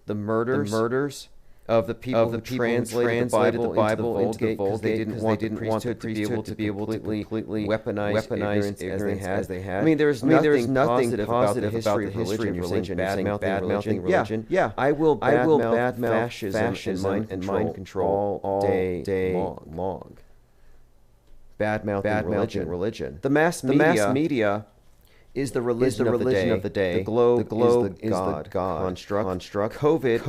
the murders of the people who translated the Bible into the Vulgate because they didn't want the priesthood to be able to completely weaponize ignorance as they had. I mean, there's nothing positive about the history of religion. Bad-mouthing religion. Yeah, I will badmouth fascism and mind control all day long. Bad-mouthing religion. The mass media is the religion of the day. The globe is the God construct. COVID is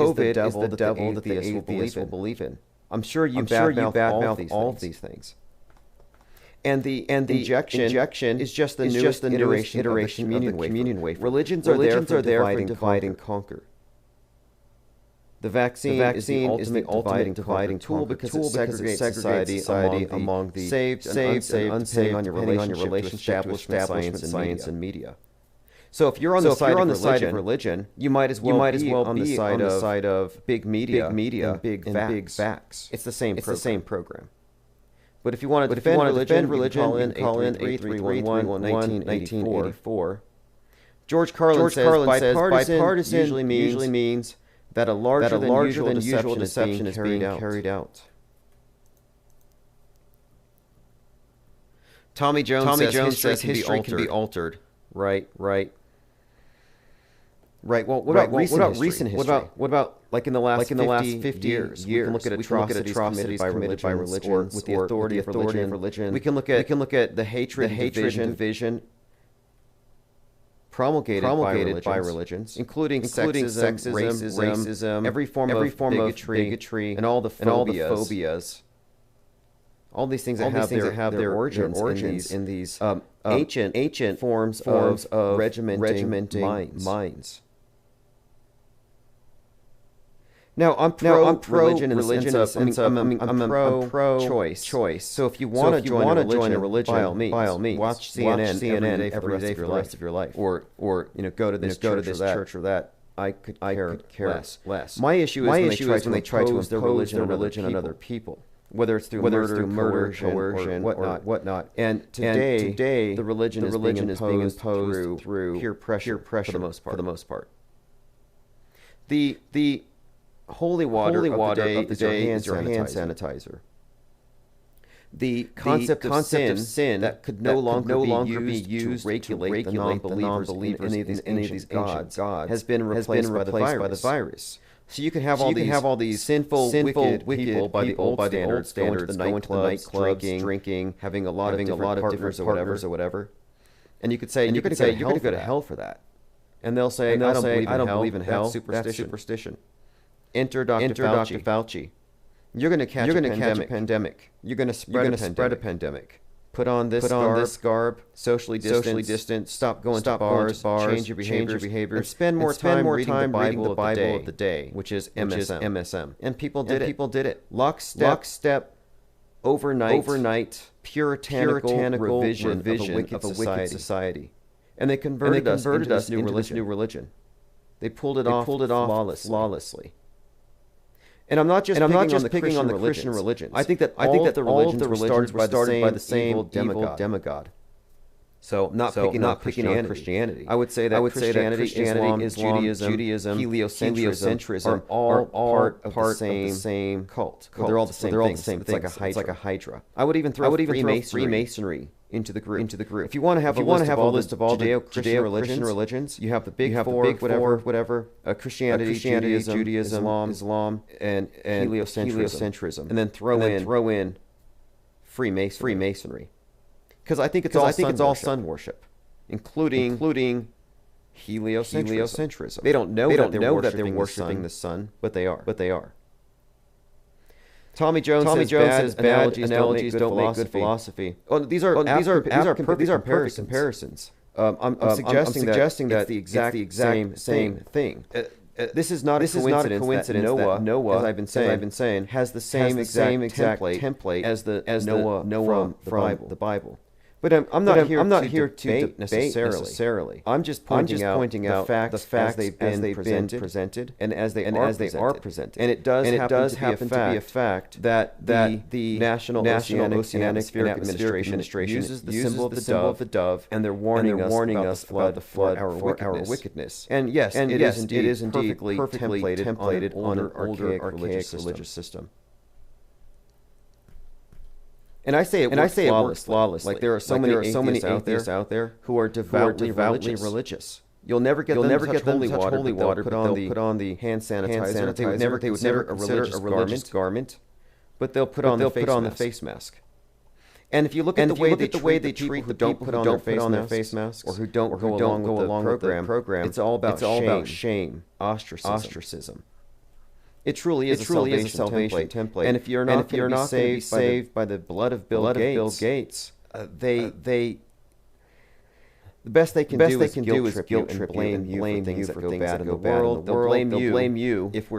the devil that the atheists will believe in. I'm sure you badmouth all of these things. And the injection is just the newest iteration of the communion wafer. Religions are there for divide and conquer. The vaccine is the ultimate dividing tool because it segregates society among the saved and unsaved on your relationship to establishment, science, and media. So if you're on the side of religion, you might as well be on the side of big media and big vax. It's the same program. But if you want to defend religion, call in 833-111-1984. George Carlin says bipartisan usually means that a larger than usual deception is being carried out. Tommy Jones says history can be altered. Right. Well, what about recent history? What about like in the last 50 years? We can look at atrocities committed by religions, or with the authority of religion. We can look at the hatred and division promulgated by religions, including sexism, racism, every form of bigotry, and all the phobias. All these things that have their origins in these ancient forms of regimenting minds. Now, I'm pro religion in the sense of I'm pro-choice. So if you want to join a religion, by all means, watch CNN every day for the rest of your life, or go to this church or that. I could care less. My issue is when they try to impose their religion on other people, whether it's through murder, coercion, or whatnot. And today the religion is being imposed through peer pressure for the most part. The holy water of the day is your hand sanitizer. The concept of sin that could no longer be used to regulate the non-believers in any of these ancient gods has been replaced by the virus. So you can have all these sinful, wicked people by the old standards, going to the nightclubs, drinking, having a lot of different partners or whatever. And you could say you're going to go to hell for that. And they'll say, I don't believe in hell. That's superstition. Enter Dr. Fauci. You're going to catch a pandemic. You're going to spread a pandemic. Put on this garb, socially distance, stop going to bars, change your behavior, and spend more time reading the Bible of the day, which is MSM. And people did it. Lockstep, overnight, puritanical revision of a wicked society. And they converted us into this new religion. They pulled it off flawlessly. And I'm not just picking on the Christian religions. I think that all of the religions were started by the same evil demigod. So not picking on Christianity. I would say that Christianity, Islam, Judaism, heliocentrism are all part of the same cult. They're all the same. It's like a hydra. I would even throw Freemasonry into the group. If you want to have a list of all Judeo-Christian religions, you have the big four, whatever, Christianity, Judaism, Islam, and heliocentrism, and then throw in Freemasonry. Because I think it's all sun worship, including heliocentrism. They don't know that they're worshiping the sun, but they are. Tommy Jones says bad analogies don't make good philosophy. Oh, these are perfect comparisons. I'm suggesting that the exact same thing. This is not a coincidence that Noah, as I've been saying, has the same exact template as Noah from the Bible. But I'm not here to debate necessarily. I'm just pointing out the facts as they've been presented and as they are presented. And it does happen to be a fact that the National Oceanic and Atmospheric Administration uses the symbol of the dove, and they're warning us about the flood, our wickedness. And yes, it is indeed perfectly templated on an archaic religious system. And I say it works flawlessly. Like there are so many atheists out there who are devoutly religious. You'll never get them to touch holy water, but they'll put on the hand sanitizer. They would never consider a religious garment, but they'll put on the face mask. And if you look at the way they treat who don't put on their face masks, or who don't go along with the program, it's all about shame, ostracism. It truly is a salvation template. And if you're not going to be saved by the blood of Bill Gates, the best they can do is guilt trip you and blame things that go bad in the world. They'll blame you if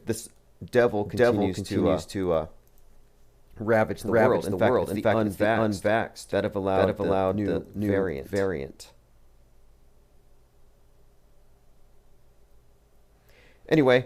this devil continues to ravage the world. In fact, it's the unvaxxed that have allowed the new variant. Anyway,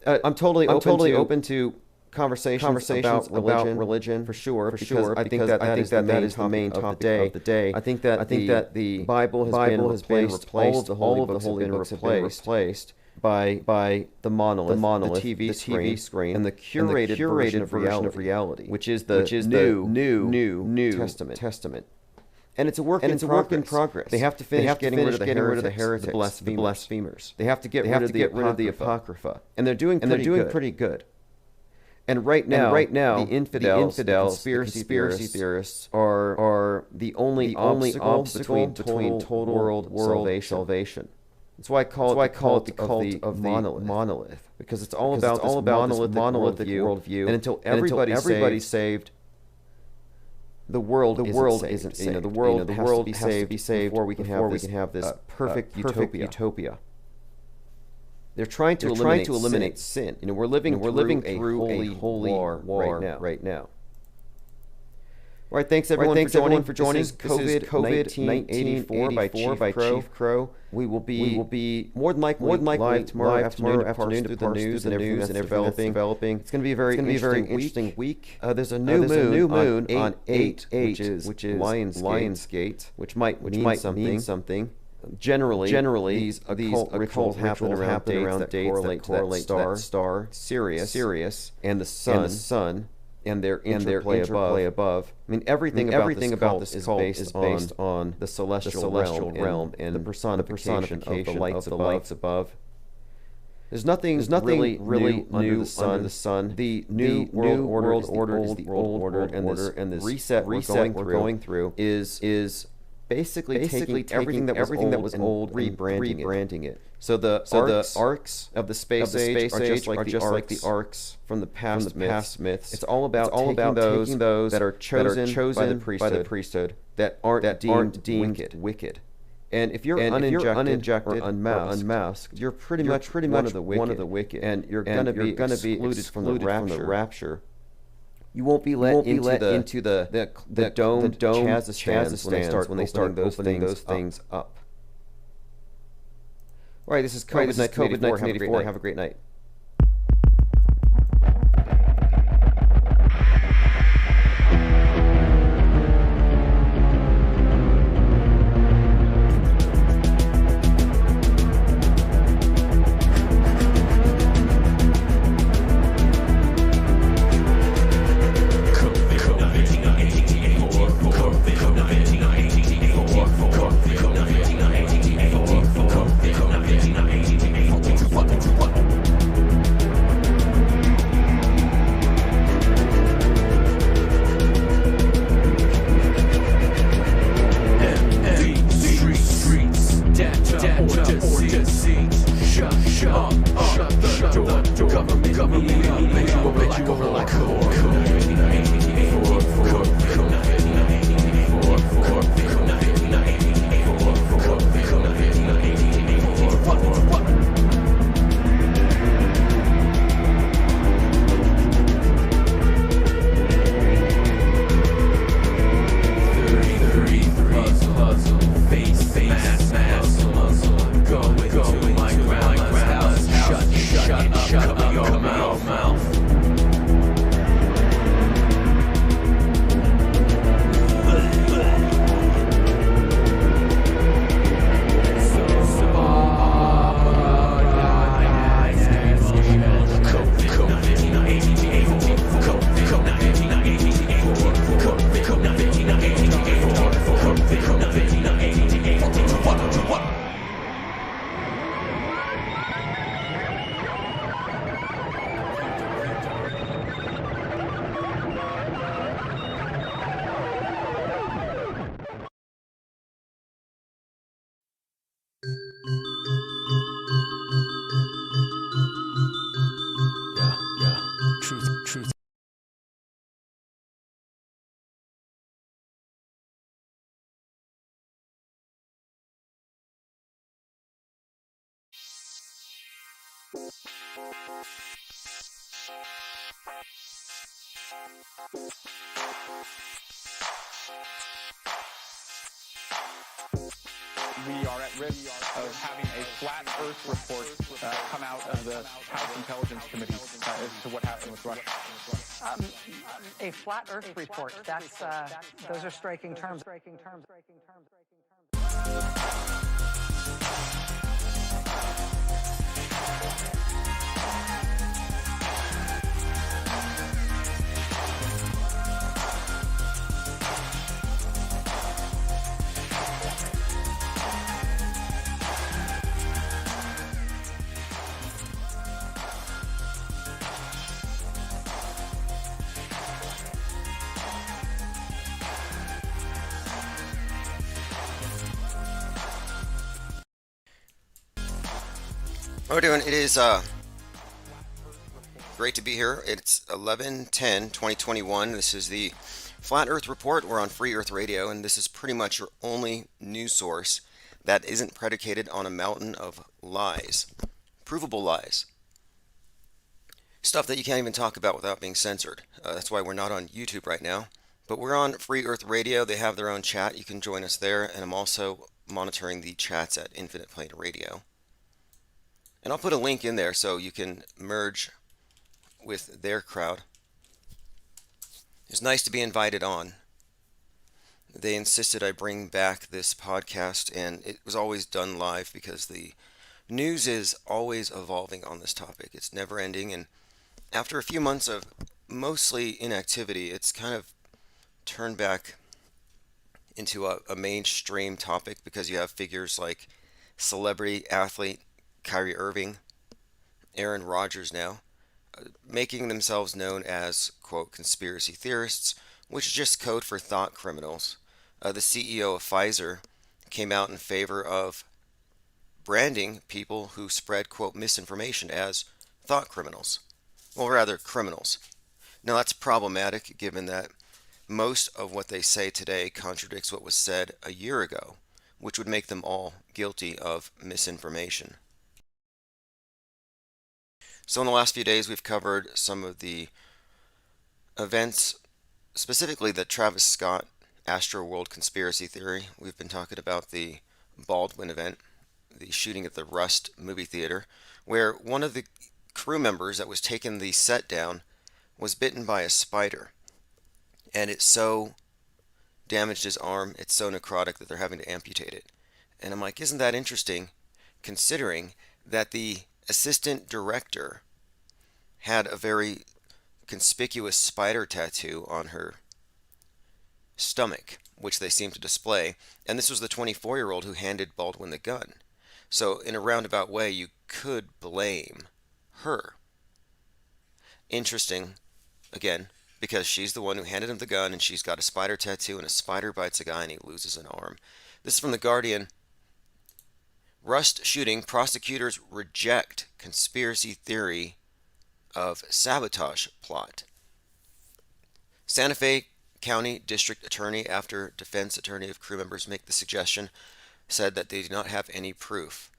I'm totally open to conversations about religion for sure. I think that is the main topic of the day. I think that the Bible has been replaced. All of the holy books have been replaced by the monolith, the TV screen, and the curated version of reality, which is the New Testament. And it's a work in progress. They have to finish getting rid of the heretics, the blasphemers. They have to get rid of the Apocrypha. And they're doing pretty good. And right now, the infidels, the conspiracy theorists are the only obstacle between total world salvation. That's why I call it the cult of monolith, because it's all about this monolithic worldview. And until everybody's saved, the world isn't saved. The world has to be saved before we can have this perfect utopia. They're trying to eliminate sin. We're living through a holy war right now. All right, thanks everyone for joining. This is COVID 1984 by Chief Crow. We will be more than likely live tomorrow afternoon to parse through the news and everything developing. It's going to be a very interesting week. There's a new moon on 8, which is Lionsgate, which might mean something. Generally, these occult rituals happen around dates that correlate to that star, Sirius, and the sun. And their interplay above. I mean, everything about this cult is based on the celestial realm and the personification of the lights above. There's nothing really new under the sun. The new world order is the old order, and this reset we're going through is basically taking everything that was old, rebranding it. So the arcs of the space age are just like the arcs from the past myths. It's all about taking those that are chosen by the priesthood that aren't deemed wicked. And if you're uninjected or unmasked, you're pretty much one of the wicked, and you're gonna be excluded from the rapture. You won't be let into the domed chazza when they start opening those things up. All right, this is COVID 1984. Have a great night. We are at risk of having a flat Earth report come out of the House Intelligence Committee as to what happened with Russia. A flat Earth report. That's those are striking terms. How are we doing? It is great to be here. It's 11/10/2021. This is the Flat Earth Report. We're on Free Earth Radio, and this is pretty much your only news source that isn't predicated on a mountain of lies, provable lies. Stuff that you can't even talk about without being censored. That's why we're not on YouTube right now. But we're on Free Earth Radio. They have their own chat. You can join us there. And I'm also monitoring the chats at Infinite Plane Radio. And I'll put a link in there so you can merge with their crowd. It's nice to be invited on. They insisted I bring back this podcast, and it was always done live because the news is always evolving on this topic. It's never ending, and after a few months of mostly inactivity, it's kind of turned back into a mainstream topic because you have figures like celebrity athlete Kyrie Irving, Aaron Rodgers now, making themselves known as, quote, conspiracy theorists, which is just code for thought criminals. The CEO of Pfizer came out in favor of branding people who spread, quote, misinformation as thought criminals. Well, rather, criminals. Now, that's problematic given that most of what they say today contradicts what was said a year ago, which would make them all guilty of misinformation. So in the last few days, we've covered some of the events, specifically the Travis Scott Astroworld conspiracy theory. We've been talking about the Baldwin event, the shooting at the Rust movie theater, where one of the crew members that was taking the set down was bitten by a spider. And it so damaged his arm, it's so necrotic that they're having to amputate it. And I'm like, isn't that interesting, considering that the assistant director had a very conspicuous spider tattoo on her stomach, which they seemed to display, and this was the 24-year-old who handed Baldwin the gun. So in a roundabout way, you could blame her. Interesting, again, because she's the one who handed him the gun, and she's got a spider tattoo, and a spider bites a guy, and he loses an arm. This is from The Guardian. Rust shooting, prosecutors reject conspiracy theory of sabotage plot. Santa Fe County District Attorney, after defense attorney of crew members make the suggestion, said that they do not have any proof.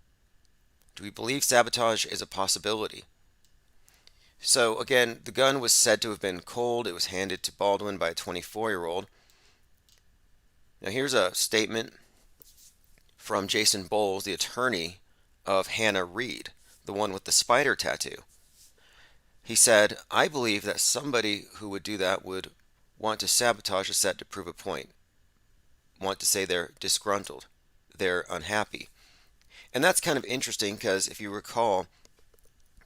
Do we believe sabotage is a possibility? So again, the gun was said to have been cold. It was handed to Baldwin by a 24-year-old. Now here's a statement from Jason Bowles, the attorney of Hannah Reed, the one with the spider tattoo. He said, I believe that somebody who would do that would want to sabotage a set to prove a point, want to say they're disgruntled, they're unhappy. And that's kind of interesting because if you recall,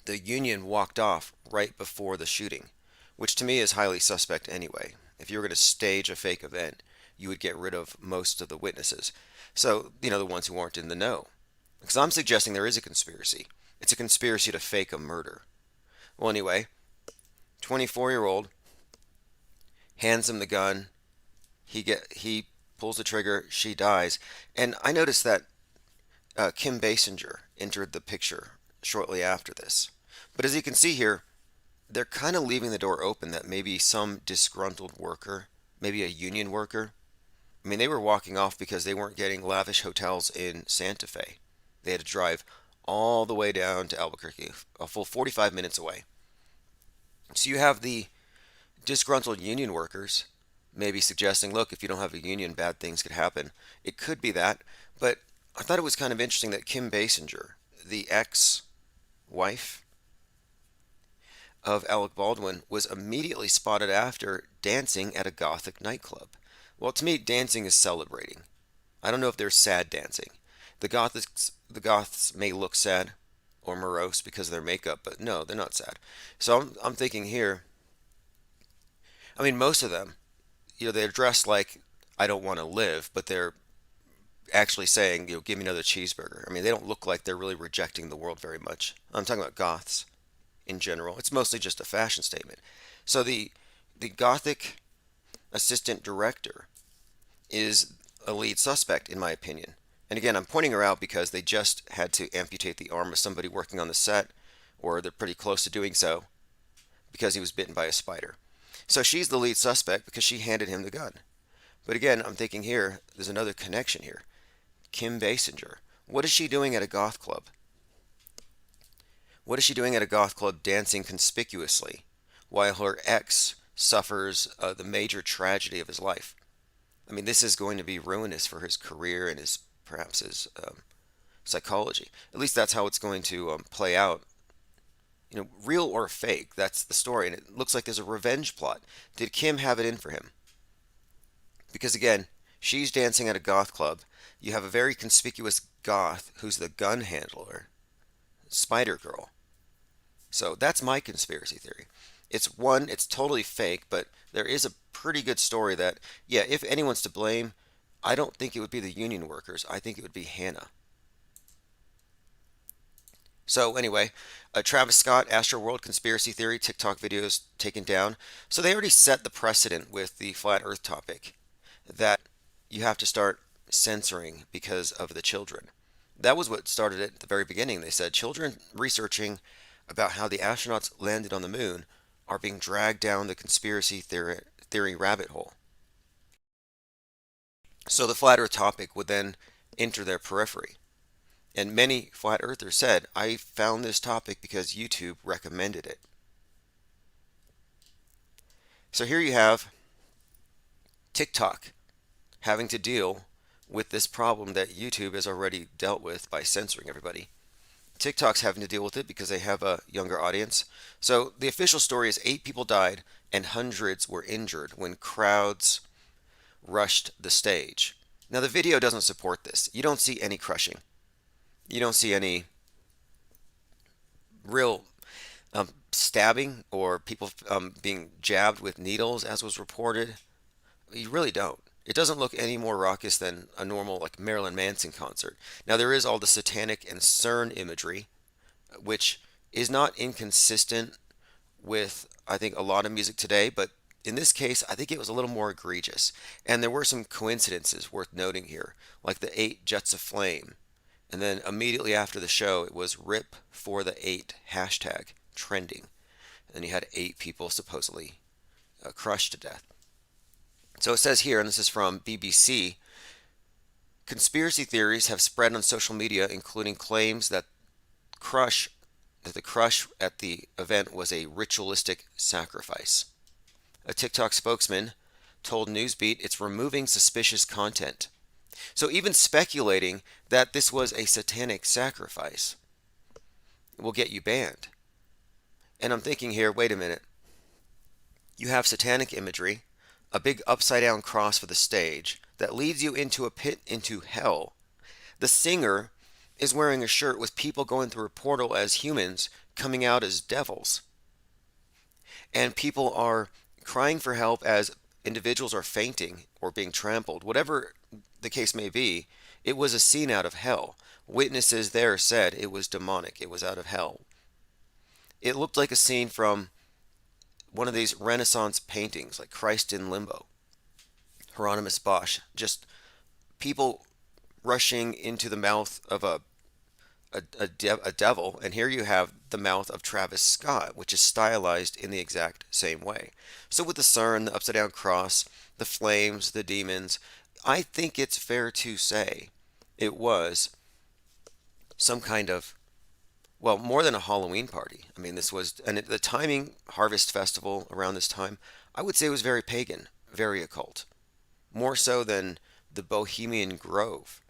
the union walked off right before the shooting, which to me is highly suspect anyway. If you were going to stage a fake event, you would get rid of most of the witnesses. So, the ones who aren't in the know. Because I'm suggesting there is a conspiracy. It's a conspiracy to fake a murder. Well, anyway, 24-year-old hands him the gun. He pulls the trigger. She dies. And I noticed that Kim Basinger entered the picture shortly after this. But as you can see here, they're kind of leaving the door open that maybe some disgruntled worker, maybe a union worker. I mean, they were walking off because they weren't getting lavish hotels in Santa Fe. They had to drive all the way down to Albuquerque, a full 45 minutes away. So you have the disgruntled union workers maybe suggesting, look, if you don't have a union, bad things could happen. It could be that, but I thought it was kind of interesting that Kim Basinger, the ex-wife of Alec Baldwin, was immediately spotted after dancing at a Gothic nightclub. Well, to me, dancing is celebrating. I don't know if they're sad dancing. The Goths may look sad or morose because of their makeup, but no, they're not sad. So I'm thinking here, I mean, most of them, they're dressed like I don't want to live, but they're actually saying, give me another cheeseburger. I mean, they don't look like they're really rejecting the world very much. I'm talking about Goths in general. It's mostly just a fashion statement. So the Gothic assistant director is a lead suspect, in my opinion. And again, I'm pointing her out because they just had to amputate the arm of somebody working on the set, or they're pretty close to doing so, because he was bitten by a spider. So she's the lead suspect because she handed him the gun. But again, I'm thinking here, there's another connection here. Kim Basinger. What is she doing at a goth club? What is she doing at a goth club dancing conspicuously while her ex suffers the major tragedy of his life? I mean, this is going to be ruinous for his career and perhaps his psychology. At least that's how it's going to play out. You know, real or fake, that's the story. And it looks like there's a revenge plot. Did Kim have it in for him? Because again, she's dancing at a goth club. You have a very conspicuous goth who's the gun handler, Spider Girl. So that's my conspiracy theory. It's totally fake, but there is a pretty good story that, yeah, if anyone's to blame, I don't think it would be the union workers. I think it would be Hannah. So anyway, Travis Scott, Astroworld conspiracy theory, TikTok videos taken down. So they already set the precedent with the flat Earth topic that you have to start censoring because of the children. That was what started it at the very beginning. They said children researching about how the astronauts landed on the moon are being dragged down the conspiracy theory rabbit hole. So the flat Earth topic would then enter their periphery. And many flat earthers said, I found this topic because YouTube recommended it. So here you have TikTok having to deal with this problem that YouTube has already dealt with by censoring everybody. TikTok's having to deal with it because they have a younger audience. So the official story is 8 people died and hundreds were injured when crowds rushed the stage. Now the video doesn't support this. You don't see any crushing. You don't see any real stabbing or people being jabbed with needles, as was reported. You really don't. It doesn't look any more raucous than a normal like Marilyn Manson concert. Now there is all the satanic and CERN imagery, which is not inconsistent with, I think, a lot of music today, but in this case, I think it was a little more egregious. And there were some coincidences worth noting here, like the 8 jets of flame. And then immediately after the show, it was RIP for the 8 hashtag trending. And you had 8 people supposedly crushed to death. So it says here, and this is from BBC, conspiracy theories have spread on social media, including claims that the crush at the event was a ritualistic sacrifice. A TikTok spokesman told Newsbeat it's removing suspicious content. So even speculating that this was a satanic sacrifice will get you banned. And I'm thinking here, wait a minute. You have satanic imagery, a big upside down cross for the stage that leads you into a pit into hell. The singer is wearing a shirt with people going through a portal as humans coming out as devils. And people are crying for help as individuals are fainting or being trampled. Whatever the case may be, it was a scene out of hell. Witnesses there said it was demonic. It was out of hell. It looked like a scene from one of these Renaissance paintings, like Christ in Limbo, Hieronymus Bosch. Just people rushing into the mouth of a devil, and here you have the mouth of Travis Scott, which is stylized in the exact same way. So with the CERN, the upside down cross, the flames, the demons, I think it's fair to say it was some kind of, well, more than a Halloween party. I mean, this was, and the timing, Harvest Festival around this time, I would say it was very pagan, very occult. More so than the Bohemian Grove,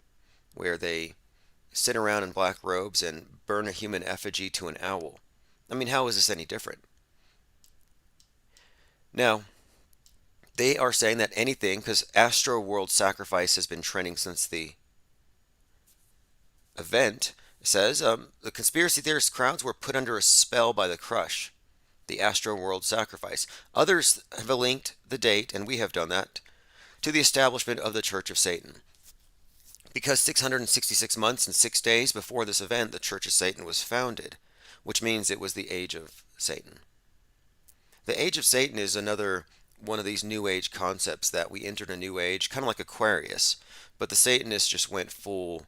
where they sit around in black robes and burn a human effigy to an owl. I mean, how is this any different? Now, they are saying that anything, because Astro World Sacrifice has been trending since the event, says the conspiracy theorist crowds were put under a spell by the crush, the Astro World Sacrifice. Others have linked the date, and we have done that, to the establishment of the Church of Satan. Because 666 months and 6 days before this event, the Church of Satan was founded, which means it was the Age of Satan. The Age of Satan is another one of these new age concepts that we entered a new age, kind of like Aquarius, but the Satanists just went full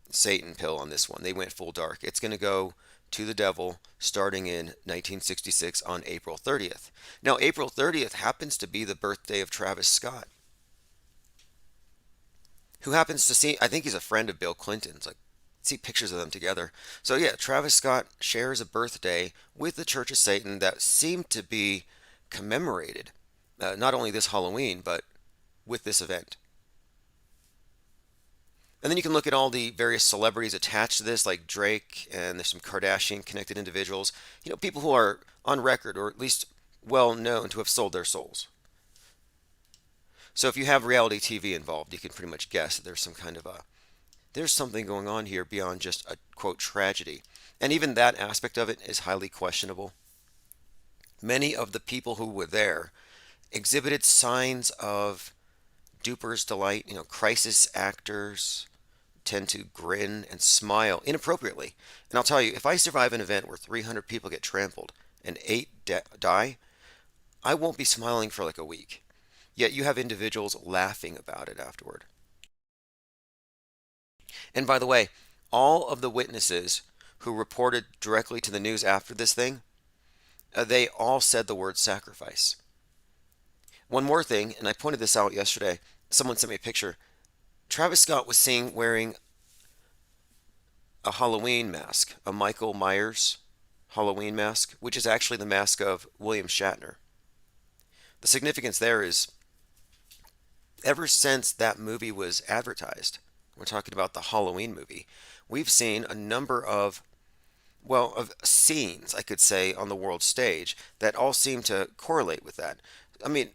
Satan pill on this one. They went full dark. It's going to go to the devil starting in 1966 on April 30th. Now, April 30th happens to be the birthday of Travis Scott, who happens to see, I think he's a friend of Bill Clinton's. Like, see pictures of them together. So yeah, Travis Scott shares a birthday with the Church of Satan that seemed to be commemorated, not only this Halloween, but with this event. And then you can look at all the various celebrities attached to this, like Drake, and there's some Kardashian connected individuals, people who are on record, or at least well known to have sold their souls. So if you have reality TV involved, you can pretty much guess that there's some kind of there's something going on here beyond just a, quote, tragedy. And even that aspect of it is highly questionable. Many of the people who were there exhibited signs of duper's delight. Crisis actors tend to grin and smile inappropriately. And I'll tell you, if I survive an event where 300 people get trampled and 8 die, I won't be smiling for like a week. Yet you have individuals laughing about it afterward. And by the way, all of the witnesses who reported directly to the news after this thing, they all said the word sacrifice. One more thing, and I pointed this out yesterday. Someone sent me a picture. Travis Scott was seen wearing a Halloween mask, a Michael Myers Halloween mask, which is actually the mask of William Shatner. The significance there is, ever since that movie was advertised, we're talking about the Halloween movie, we've seen a number of scenes, I could say, on the world stage that all seem to correlate with that. I mean,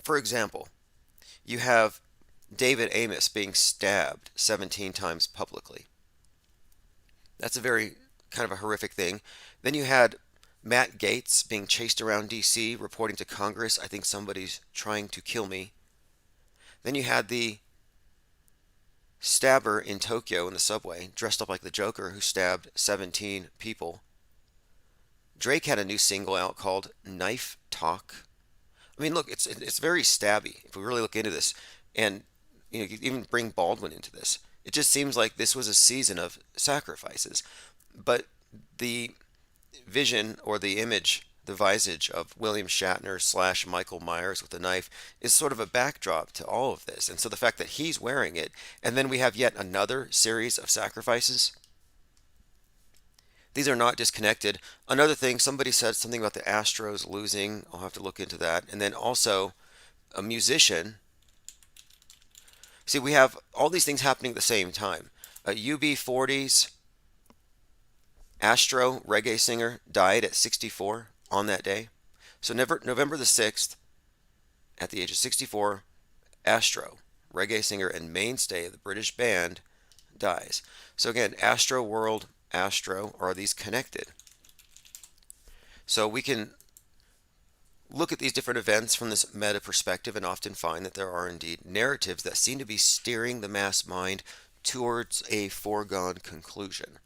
for example, you have David Amos being stabbed 17 times publicly. That's a very kind of a horrific thing. Then you had Matt Gaetz being chased around D.C., reporting to Congress, I think somebody's trying to kill me. Then you had the stabber in Tokyo in the subway, dressed up like the Joker, who stabbed 17 people. Drake had a new single out called Knife Talk. I mean, look, it's very stabby if we really look into this. And you even bring Baldwin into this. It just seems like this was a season of sacrifices. But the vision or the image, the visage of William Shatner / Michael Myers with a knife is sort of a backdrop to all of this. And so the fact that he's wearing it, and then we have yet another series of sacrifices, these are not disconnected. Another thing, somebody said something about the Astros losing. I'll have to look into that. And then also a musician. See, we have all these things happening at the same time. UB40's Astro reggae singer died at 64 on that day. So November the 6th, at the age of 64, Astro, reggae singer and mainstay of the British band, dies. So again, Astro World, Astro, are these connected? So we can look at these different events from this meta perspective and often find that there are indeed narratives that seem to be steering the mass mind towards a foregone conclusion.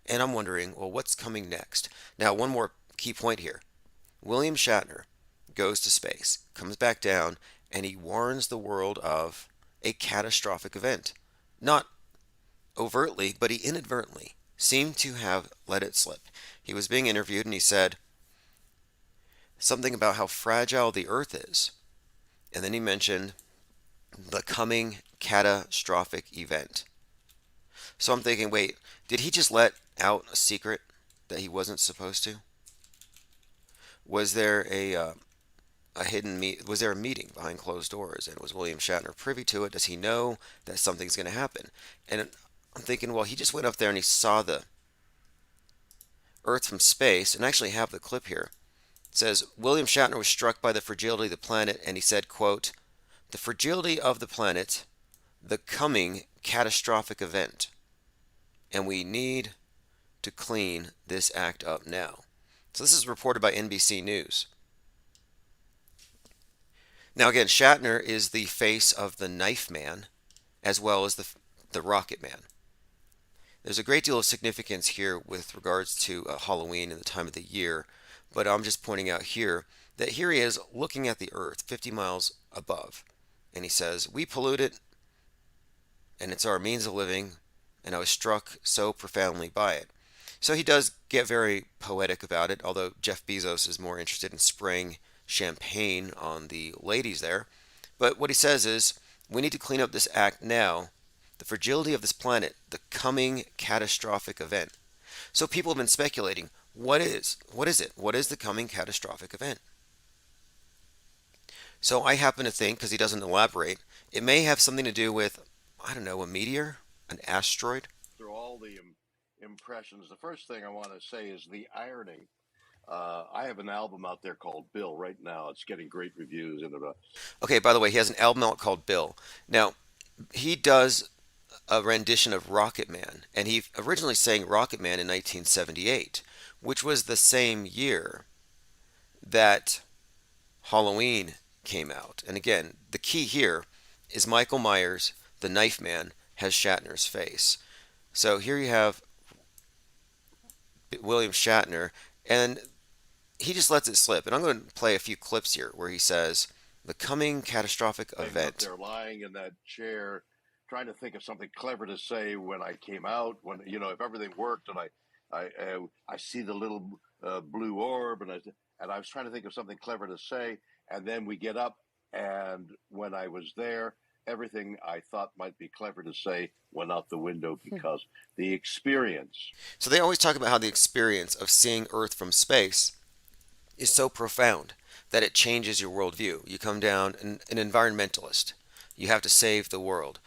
And I'm wondering, well, what's coming next? Now, one more key point here. William Shatner goes to space, comes back down, and he warns the world of a catastrophic event. Not overtly, but he inadvertently seemed to have let it slip. He was being interviewed and he said something about how fragile the Earth is. And then he mentioned the coming catastrophic event. So I'm thinking, wait, did he just let out a secret that he wasn't supposed to? Was there a was there a meeting behind closed doors, and was William Shatner privy to it? Does he know that something's going to happen? And I'm thinking, well, he just went up there and he saw the Earth from space, and I actually have the clip here. It says, William Shatner was struck by the fragility of the planet, and he said, quote, "The fragility of the planet, the coming catastrophic event, and we need to clean this act up now." So this is reported by NBC News. Now again, Shatner is the face of the Knife Man, as well as the Rocket Man. There's a great deal of significance here with regards to Halloween and the time of the year, but I'm just pointing out here that here he is looking at the Earth 50 miles above, and he says, "We pollute it, and it's our means of living, and I was struck so profoundly by it." So he does get very poetic about it, although Jeff Bezos is more interested in spraying champagne on the ladies there. But what he says is, we need to clean up this act now, the fragility of this planet, the coming catastrophic event. So people have been speculating, what is it? What is the coming catastrophic event? So I happen to think, because he doesn't elaborate, it may have something to do with, I don't know, a meteor, an asteroid. Through all the impressions, the first thing I want to say is the irony. I have an album out there called Bill right now. It's getting great reviews. Okay, by the way, he has an album out called Bill. Now, he does a rendition of Rocket Man, and he originally sang Rocket Man in 1978, which was the same year that Halloween came out. And again, the key here is Michael Myers, the Knife Man, has Shatner's face. So here you have William Shatner, and he just lets it slip. And I'm going to play a few clips here where he says, the coming catastrophic event. They're lying in that chair, trying to think of something clever to say when I came out, when, if everything worked, and I see the little blue orb, and I was trying to think of something clever to say, and then we get up, and when I was there, everything I thought might be clever to say went out the window because the experience. So they always talk about how the experience of seeing Earth from space is so profound that it changes your worldview. You come down an environmentalist. You have to save the world.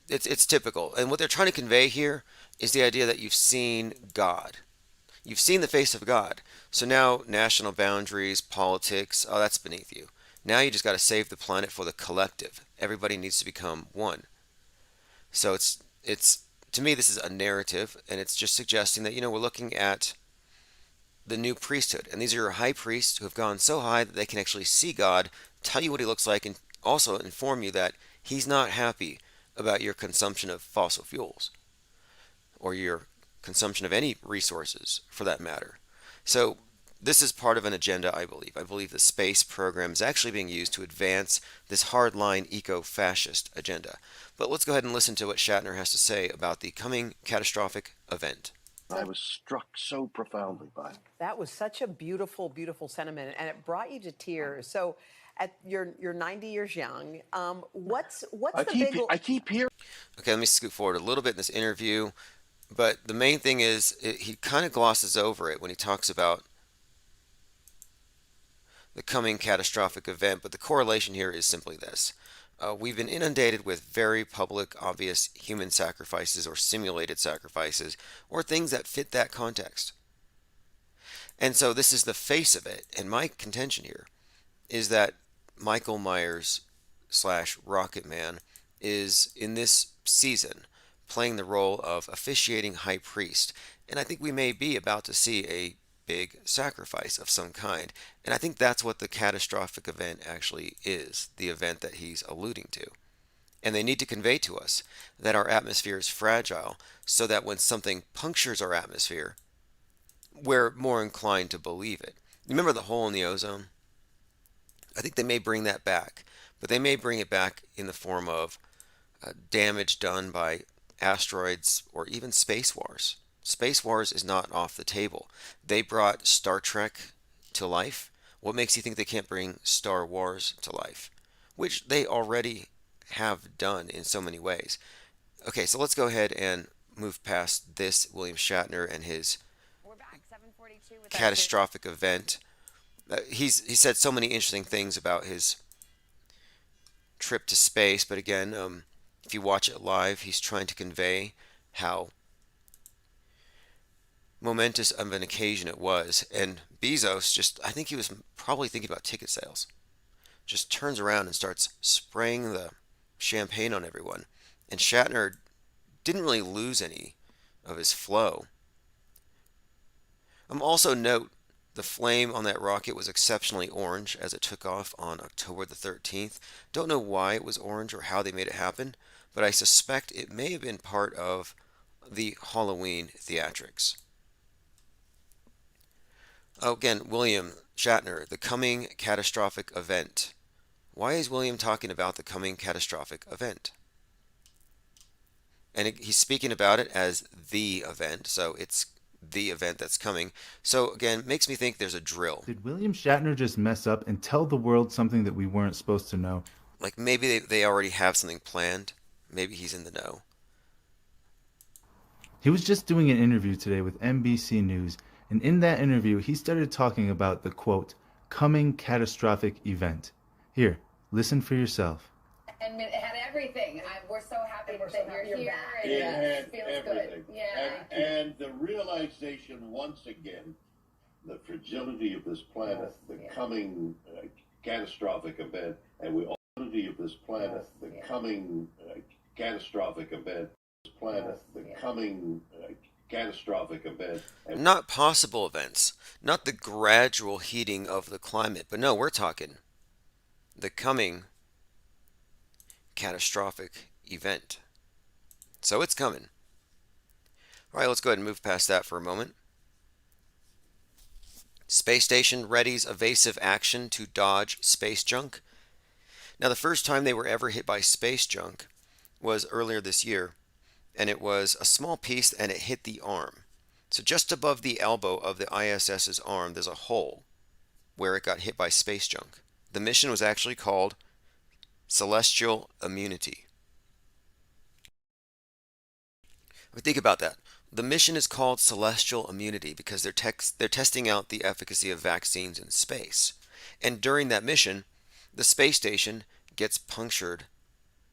It's typical. And what they're trying to convey here is the idea that you've seen God. You've seen the face of God. So now national boundaries, politics, oh, that's beneath you. Now you just got to save the planet for the collective. Everybody needs to become one. So it's to me, this is a narrative, and it's just suggesting that, we're looking at the new priesthood. And these are your high priests who have gone so high that they can actually see God, tell you what he looks like, and also inform you that he's not happy about your consumption of fossil fuels or your consumption of any resources for that matter. So this is part of an agenda, I believe. I believe the space program is actually being used to advance this hardline eco-fascist agenda. But let's go ahead and listen to what Shatner has to say about the coming catastrophic event. I was struck so profoundly by it. That was such a beautiful, beautiful sentiment, and it brought you to tears. So, you're 90 years young. What's I keep hearing. Okay, let me scoot forward a little bit in this interview, but the main thing is he kind of glosses over it when he talks about the coming catastrophic event. But the correlation here is simply this. We've been inundated with very public, obvious human sacrifices or simulated sacrifices or things that fit that context. And so this is the face of it. And my contention here is that Michael Myers / Rocket Man is in this season playing the role of officiating high priest. And I think we may be about to see a big sacrifice of some kind. And I think that's what the catastrophic event actually is, the event that he's alluding to. And they need to convey to us that our atmosphere is fragile so that when something punctures our atmosphere, we're more inclined to believe it. Remember the hole in the ozone? I think they may bring that back, but they may bring it back in the form of damage done by asteroids or even space wars. Space Wars is not off the table. They brought Star Trek to life. What makes you think they can't bring Star Wars to life? Which they already have done in so many ways. Okay, so let's go ahead and move past this William Shatner and his catastrophic event. He said so many interesting things about his trip to space, but again, if you watch it live, he's trying to convey how momentous of an occasion it was. And Bezos I think he was probably thinking about ticket sales, just turns around and starts spraying the champagne on everyone. And Shatner didn't really lose any of his flow. Also note the flame on that rocket was exceptionally orange as it took off on October the 13th. Don't know why it was orange or how they made it happen, but I suspect it may have been part of the Halloween theatrics. Oh, again, William Shatner, the coming catastrophic event. Why is William talking about the coming catastrophic event? And he's speaking about it as the event, so it's the event that's coming. So again, makes me think there's a drill. Did William Shatner just mess up and tell the world something that we weren't supposed to know? Like maybe they already have something planned. Maybe he's in the know. He was just doing an interview today with NBC News, and in that interview, he started talking about the, quote, coming catastrophic event. Here, listen for yourself. And it had everything. We're so happy that you're here. And It had feels everything. good. Yeah. And the realization once again, the fragility of this planet, the coming catastrophic event, and we all of this planet, the coming catastrophic event, coming catastrophic event. Not possible events, not the gradual heating of the climate, but no, we're talking the coming catastrophic event. So it's coming. All right, let's go ahead and move past that for a moment. Space station readies evasive action to dodge space junk. Now, the first time they were ever hit by space junk was earlier this year, and it was a small piece and it hit the arm. So just above the elbow of the ISS's arm, there's a hole where it got hit by space junk. The mission was actually called Celestial Immunity. Think about that. The mission is called Celestial Immunity because they're testing out the efficacy of vaccines in space. And during that mission, the space station gets punctured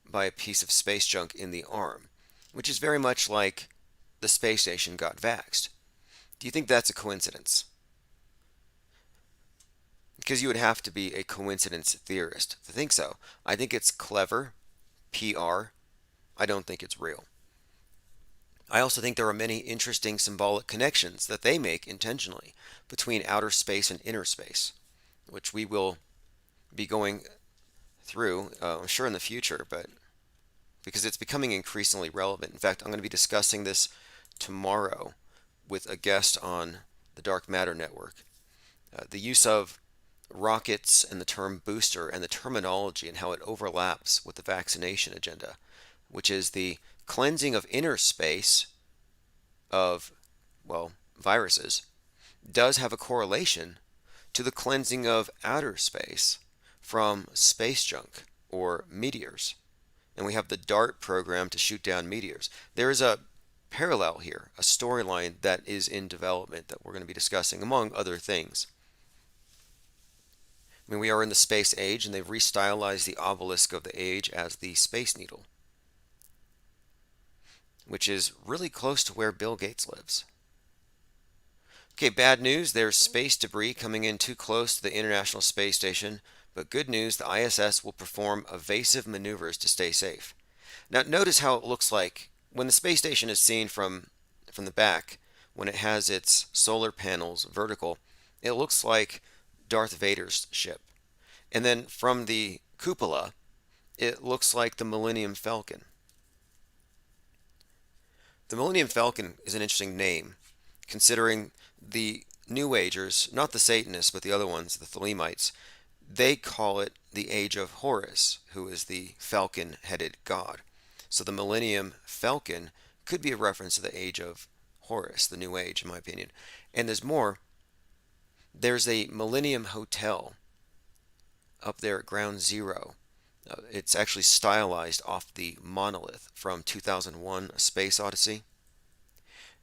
by a piece of space junk in the arm, which is very much like the space station got vaxxed. Do you think that's a coincidence? Because you would have to be a coincidence theorist to think so. I think it's clever PR. I don't think it's real. I also think there are many interesting symbolic connections that they make intentionally between outer space and inner space, which we will be going through, I'm sure in the future, but because it's becoming increasingly relevant. In fact, I'm going to be discussing this tomorrow with a guest on the Dark Matter Network. The use of rockets and the term booster and the terminology and how it overlaps with the vaccination agenda, which is the cleansing of inner space of, well, viruses, does have a correlation to the cleansing of outer space from space junk or meteors. And we have the DART program to shoot down meteors. There is a parallel here, a storyline that is in development that we're going to be discussing, among other things. I mean, we are in the space age, and they've restylized the obelisk of the age as the Space Needle, which is really close to where Bill Gates lives. Okay, bad news, there's space debris coming in too close to the International Space Station, but good news, the ISS will perform evasive maneuvers to stay safe. Now, notice how it looks like when the space station is seen from the back, when it has its solar panels vertical, it looks like Darth Vader's ship. And then from the cupola, it looks like the Millennium Falcon. The Millennium Falcon is an interesting name, considering the New Agers, not the Satanists, but the other ones, the Thelemites, they call it the Age of Horus, who is the falcon-headed god. So the Millennium Falcon could be a reference to the Age of Horus, the New Age, in my opinion. And there's more. There's a Millennium Hotel up there at Ground Zero. It's actually stylized off the monolith from 2001, A Space Odyssey.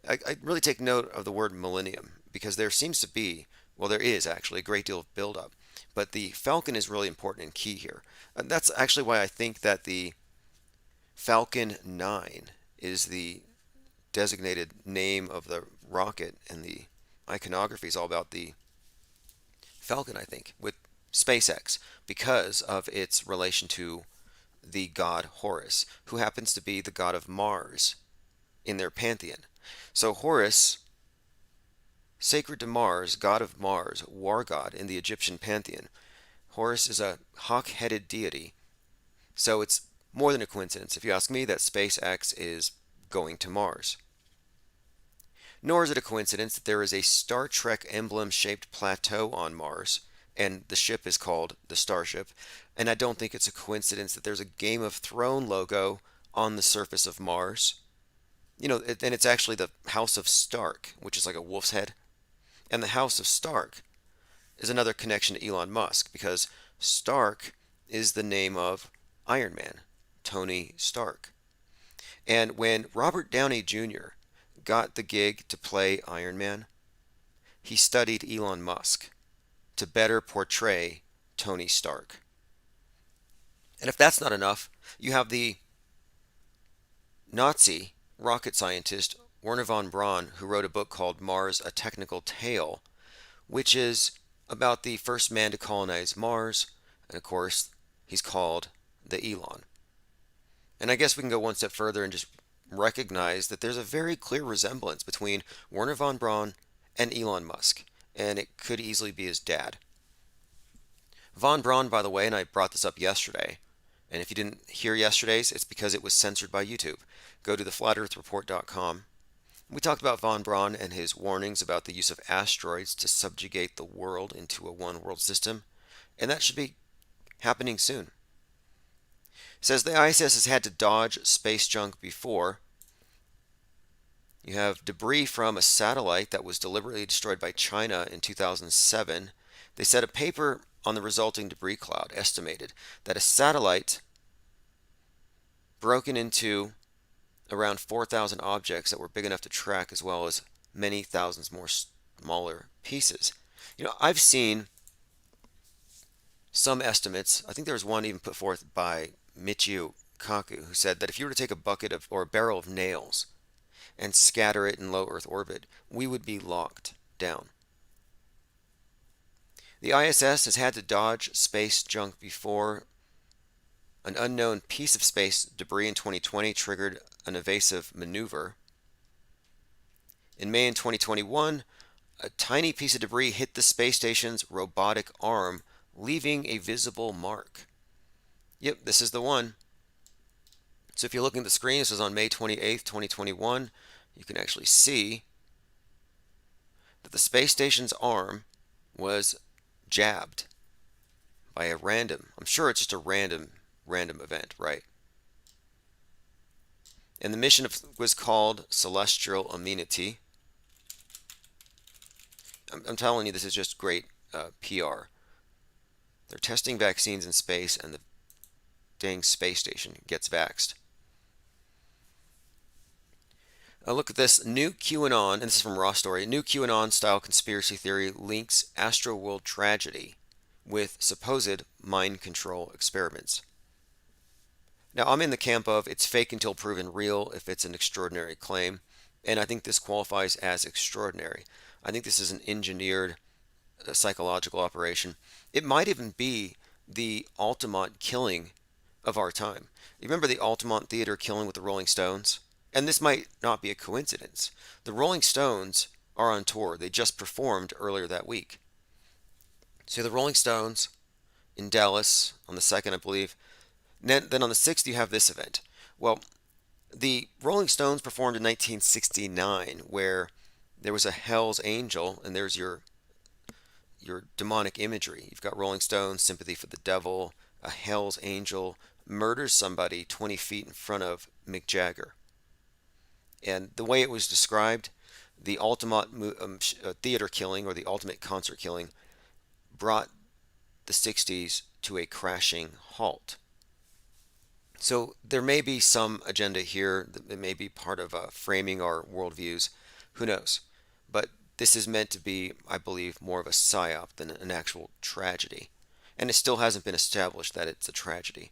I really take note of the word millennium because there seems to be, well, there is actually a great deal of buildup. But the Falcon is really important and key here. And that's actually why I think that the Falcon 9 is the designated name of the rocket, and the iconography is all about the Falcon, I think, with SpaceX, because of its relation to the god Horus, who happens to be the god of Mars in their pantheon. So Horus, sacred to Mars, god of Mars, war god in the Egyptian pantheon. Horus is a hawk-headed deity, so it's more than a coincidence, if you ask me, that SpaceX is going to Mars. Nor is it a coincidence that there is a Star Trek emblem-shaped plateau on Mars, and the ship is called the Starship. And I don't think it's a coincidence that there's a Game of Thrones logo on the surface of Mars. And it's actually the House of Stark, which is like a wolf's head. And the House of Stark is another connection to Elon Musk, because Stark is the name of Iron Man, Tony Stark. And when Robert Downey Jr. got the gig to play Iron Man, he studied Elon Musk to better portray Tony Stark. And if that's not enough, you have the Nazi rocket scientist Wernher von Braun, who wrote a book called Mars, A Technical Tale, which is about the first man to colonize Mars, and of course, he's called the Elon. And I guess we can go one step further and just recognize that there's a very clear resemblance between Wernher von Braun and Elon Musk, and it could easily be his dad. Von Braun, by the way, and I brought this up yesterday, and if you didn't hear yesterday's, it's because it was censored by YouTube. Go to theflatearthreport.com. We talked about von Braun and his warnings about the use of asteroids to subjugate the world into a one-world system, and that should be happening soon. It says the ISS has had to dodge space junk before. You have debris from a satellite that was deliberately destroyed by China in 2007. They said a paper on the resulting debris cloud estimated that a satellite broken into around 4,000 objects that were big enough to track, as well as many thousands more smaller pieces. I've seen some estimates. I think there was one even put forth by Michio Kaku, who said that if you were to take a bucket of or a barrel of nails and scatter it in low Earth orbit, we would be locked down. The ISS has had to dodge space junk before. An unknown piece of space debris in 2020 triggered an evasive maneuver. In May in 2021, a tiny piece of debris hit the space station's robotic arm, leaving a visible mark. Yep, this is the one. So if you're looking at the screen, this was on May 28th, 2021. You can actually see that the space station's arm was jabbed by a random, I'm sure it's just a random event, right? And the mission was called Celestial Amenity. I'm telling you, this is just great PR. They're testing vaccines in space, and the dang space station gets vaxxed. Look at this. New QAnon, and this is from Raw Story, new QAnon-style conspiracy theory links Astroworld tragedy with supposed mind control experiments. Now, I'm in the camp of it's fake until proven real if it's an extraordinary claim, and I think this qualifies as extraordinary. I think this is an engineered psychological operation. It might even be the Altamont killing of our time. You remember the Altamont Theater killing with the Rolling Stones? And this might not be a coincidence. The Rolling Stones are on tour. They just performed earlier that week. So the Rolling Stones in Dallas on the 2nd, I believe. Then on the 6th, you have this event. Well, the Rolling Stones performed in 1969, where there was a Hell's Angel, and there's your demonic imagery. You've got Rolling Stones, Sympathy for the Devil, a Hell's Angel murders somebody 20 feet in front of Mick Jagger. And the way it was described, the ultimate theater killing, or the ultimate concert killing, brought the 60s to a crashing halt. So there may be some agenda here that may be part of framing our worldviews. Who knows? But this is meant to be, I believe, more of a psyop than an actual tragedy. And it still hasn't been established that it's a tragedy.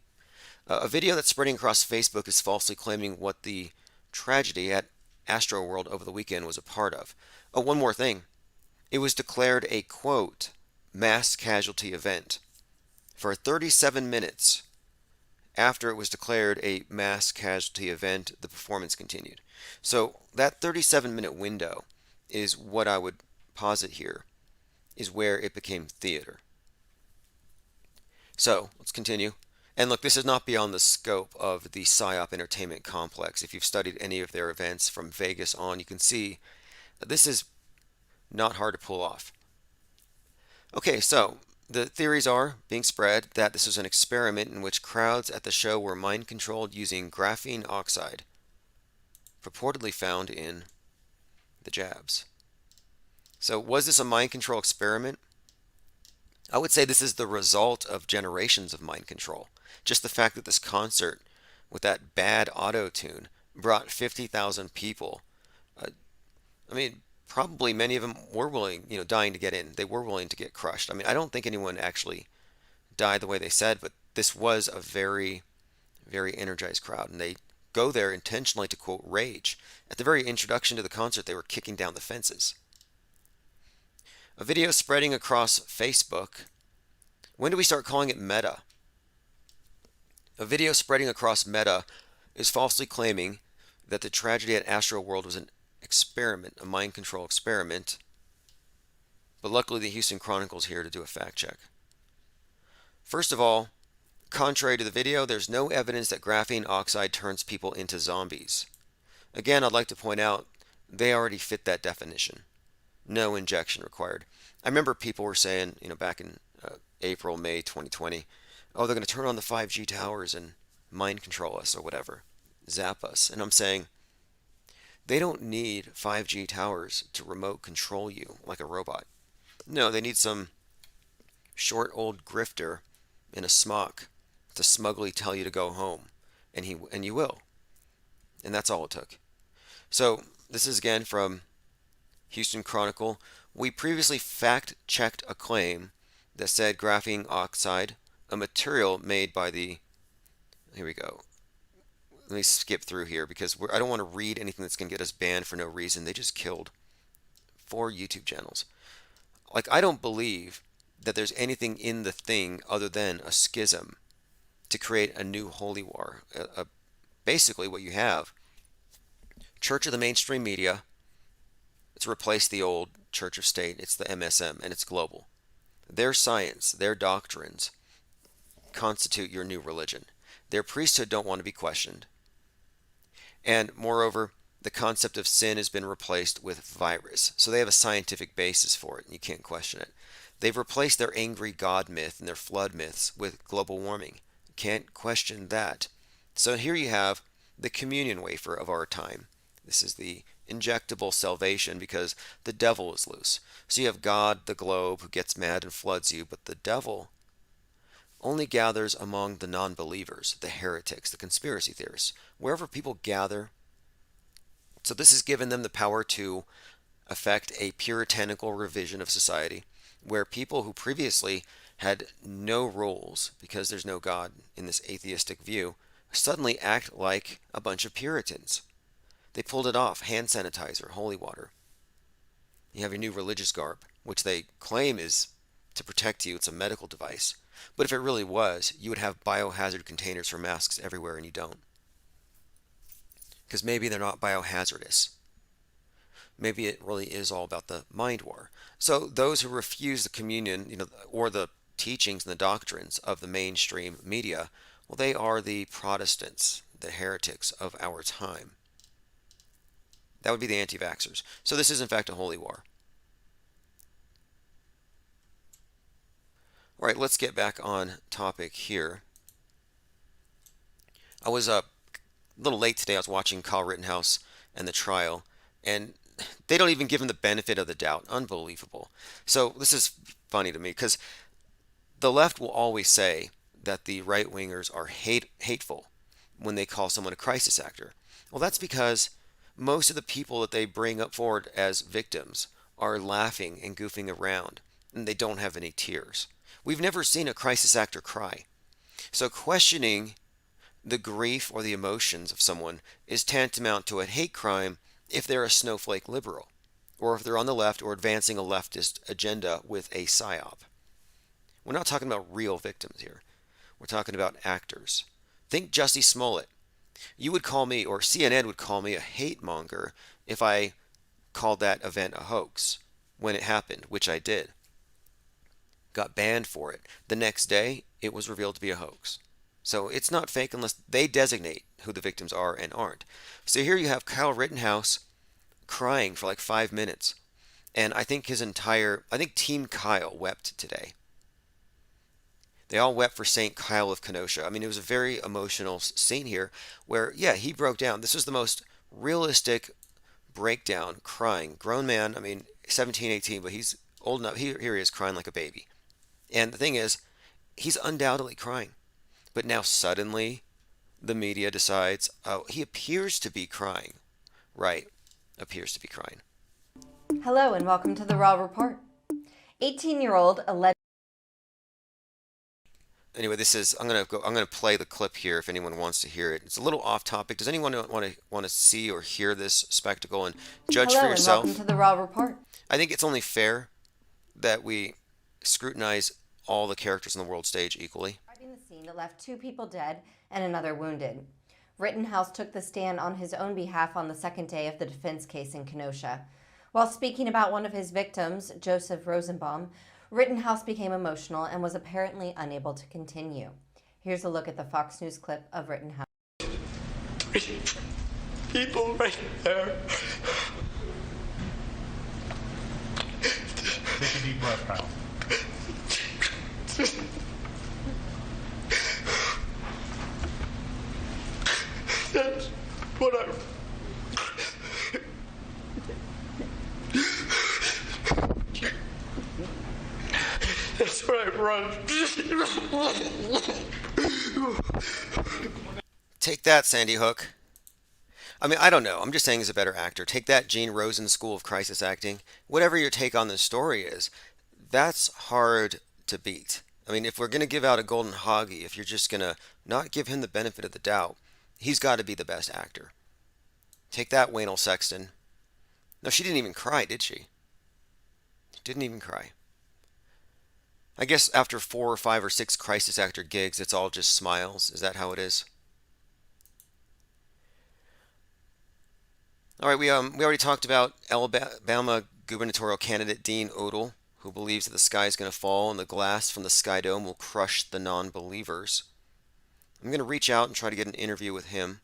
A video that's spreading across Facebook is falsely claiming what the tragedy at Astroworld over the weekend was a part of. Oh, one more thing. It was declared a, quote, mass casualty event. For 37 minutes after it was declared a mass casualty event, the performance continued. So that 37-minute window is what I would posit here, is where it became theater. So let's continue. And look, this is not beyond the scope of the PSYOP entertainment complex. If you've studied any of their events from Vegas on, you can see This is not hard to pull off. Okay, so the theories are being spread that this was an experiment in which crowds at the show were mind controlled using graphene oxide, purportedly found in the jabs. So, was this a mind control experiment? I would say this is the result of generations of mind control. Just the fact that this concert with that bad auto tune brought 50,000 people. I mean, probably many of them were willing, dying to get in. They were willing to get crushed. I mean, I don't think anyone actually died the way they said, but this was a very, very energized crowd. And they go there intentionally to, quote, rage. At the very introduction to the concert, they were kicking down the fences. A video spreading across Facebook. When do we start calling it meta? A video spreading across Meta is falsely claiming that the tragedy at Astroworld was an experiment, a mind control experiment. But luckily the Houston Chronicle is here to do a fact check. First of all, contrary to the video, there's no evidence that graphene oxide turns people into zombies. Again, I'd like to point out they already fit that definition. No injection required. I remember people were saying, back in April, May 2020, oh, they're going to turn on the 5G towers and mind control us or whatever, zap us. And I'm saying, they don't need 5G towers to remote control you like a robot. No, they need some short old grifter in a smock to smugly tell you to go home, and you will. And that's all it took. So this is again from Houston Chronicle. We previously fact-checked a claim that said graphene oxide, a material made by the... Here we go. Let me skip through here because I don't want to read anything that's going to get us banned for no reason. They just killed 4 YouTube channels. I don't believe that there's anything in the thing other than a schism to create a new holy war. Basically what you have, Church of the mainstream media, it's replaced the old Church of State. It's the MSM, and it's global. Their science, their doctrines constitute your new religion. Their priesthood don't want to be questioned. And moreover, the concept of sin has been replaced with virus. So they have a scientific basis for it, and you can't question it. They've replaced their angry God myth and their flood myths with global warming. You can't question that. So here you have the communion wafer of our time. This is the injectable salvation because the devil is loose. So you have God, the globe, who gets mad and floods you, but the devil only gathers among the non-believers, the heretics, the conspiracy theorists, wherever people gather. So this has given them the power to affect a puritanical revision of society, where people who previously had no rules because there's no God in this atheistic view suddenly act like a bunch of Puritans. They pulled it off. Hand sanitizer, holy water. You have your new religious garb, which they claim is to protect you. It's a medical device. But if it really was, you would have biohazard containers for masks everywhere, and you don't. Because maybe they're not biohazardous. Maybe it really is all about the mind war. So those who refuse the communion, or the teachings and the doctrines of the mainstream media, well, they are the Protestants, the heretics of our time. That would be the anti-vaxxers. So this is in fact a holy war. All right, let's get back on topic here. I was a little late today. I was watching Kyle Rittenhouse and the trial, and they don't even give him the benefit of the doubt. Unbelievable. So this is funny to me because the left will always say that the right-wingers are hateful when they call someone a crisis actor. Well, that's because most of the people that they bring up forward as victims are laughing and goofing around, and they don't have any tears. We've never seen a crisis actor cry. So questioning the grief or the emotions of someone is tantamount to a hate crime if they're a snowflake liberal, or if they're on the left or advancing a leftist agenda with a psyop. We're not talking about real victims here. We're talking about actors. Think Jussie Smollett. You would call me, or CNN would call me, a hate monger if I called that event a hoax when it happened, which I did. Got banned for it. The next day, it was revealed to be a hoax. So it's not fake unless they designate who the victims are and aren't. So here you have Kyle Rittenhouse crying for like 5 minutes. And I think Team Kyle wept today. They all wept for St. Kyle of Kenosha. I mean, it was a very emotional scene here where, yeah, he broke down. This was the most realistic breakdown, crying. Grown man, I mean, 17, 18, but he's old enough. Here he is crying like a baby. And the thing is, he's undoubtedly crying. But now suddenly, the media decides, oh, he appears to be crying. Right, appears to be crying. Hello and welcome to the Raw Report. 18-year-old alleged. Anyway, I'm gonna play the clip here if anyone wants to hear it. It's a little off topic. Does anyone want to see or hear this spectacle and judge for yourself? Hello and welcome to the Raw Report. I think it's only fair that we scrutinize all the characters on the world stage equally. The scene that left 2 people dead and another wounded. Rittenhouse took the stand on his own behalf on the second day of the defense case in Kenosha. While speaking about one of his victims, Joseph Rosenbaum, Rittenhouse became emotional and was apparently unable to continue. Here's a look at the Fox News clip of Rittenhouse. People right there. Take a deep breath, Kyle. That's what I... That's what I run. Take that, Sandy Hook. I mean, I don't know. I'm just saying he's a better actor. Take that, Gene Rosen School of Crisis Acting. Whatever your take on the story is, that's hard to beat. I mean, if we're going to give out a golden hoggy, if you're just going to not give him the benefit of the doubt, he's got to be the best actor. Take that, Waynell Sexton. No, she didn't even cry, did she? Didn't even cry. I guess after 4 or 5 or 6 crisis actor gigs, it's all just smiles. Is that how it is? All right, we already talked about Alabama gubernatorial candidate Dean Odle, who believes that the sky is going to fall and the glass from the Sky Dome will crush the non-believers. I'm going to reach out and try to get an interview with him.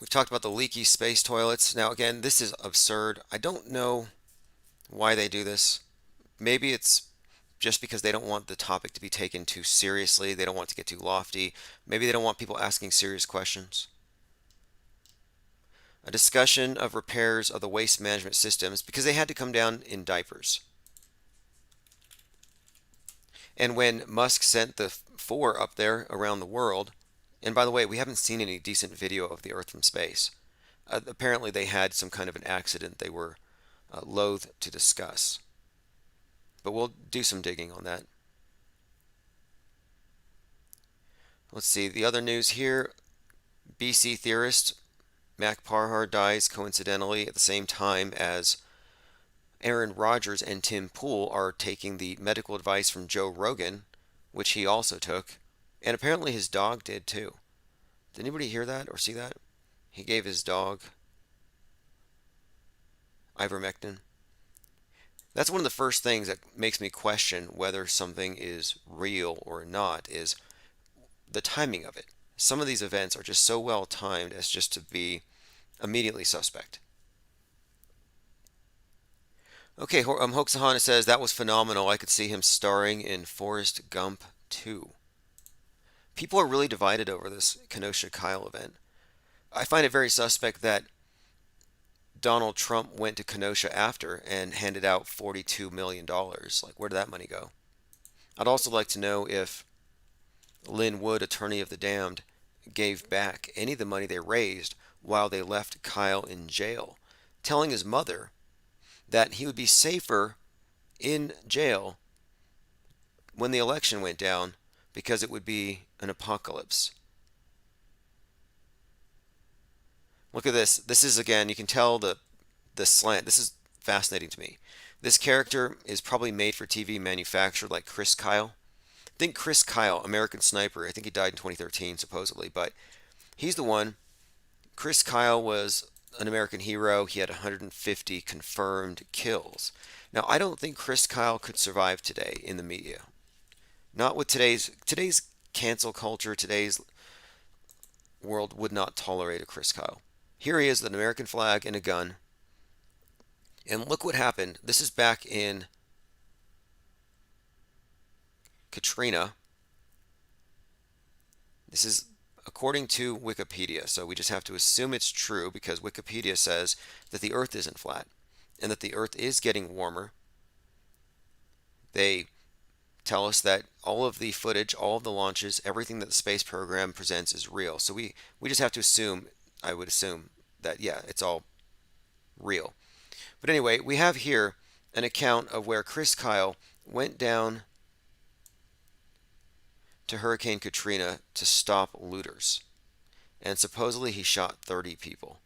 We've talked about the leaky space toilets. Now, again, this is absurd. I don't know why they do this. Maybe it's just because they don't want the topic to be taken too seriously. They don't want it to get too lofty. Maybe they don't want people asking serious questions. A discussion of repairs of the waste management systems because they had to come down in diapers. And when Musk sent the 4 up there around the world, and by the way, we haven't seen any decent video of the Earth from space. Apparently they had some kind of an accident they were loath to discuss. But we'll do some digging on that. Let's see, the other news here. BC theorist Mac Parhar dies coincidentally at the same time as Aaron Rodgers and Tim Pool are taking the medical advice from Joe Rogan, which he also took, and apparently his dog did too. Did anybody hear that or see that? He gave his dog ivermectin. That's one of the first things that makes me question whether something is real or not, is the timing of it. Some of these events are just so well timed as just to be immediately suspect. Okay, Hoaxahana says, that was phenomenal. I could see him starring in Forrest Gump 2. People are really divided over this Kenosha Kyle event. I find it very suspect that Donald Trump went to Kenosha after and handed out $42 million. Like, where did that money go? I'd also like to know if Lynn Wood, attorney of the damned, gave back any of the money they raised while they left Kyle in jail, telling his mother that he would be safer in jail when the election went down because it would be an apocalypse. Look at this. This is, again, you can tell the slant. This is fascinating to me. This character is probably made for TV, manufactured like Chris Kyle. Think Chris Kyle, American Sniper. I think he died in 2013, supposedly, but he's the one. Chris Kyle was an American hero. He had 150 confirmed kills. Now, I don't think Chris Kyle could survive today in the media. Not with today's cancel culture, today's world would not tolerate a Chris Kyle. Here he is with an American flag and a gun. And look what happened. This is back in Katrina. This is according to Wikipedia, so we just have to assume it's true because Wikipedia says that the Earth isn't flat and that the Earth is getting warmer. They tell us that all of the footage, all of the launches, everything that the space program presents is real. So we just have to assume, I would assume, that yeah, it's all real. But anyway, we have here an account of where Chris Kyle went down to Hurricane Katrina to stop looters. And supposedly he shot 30 people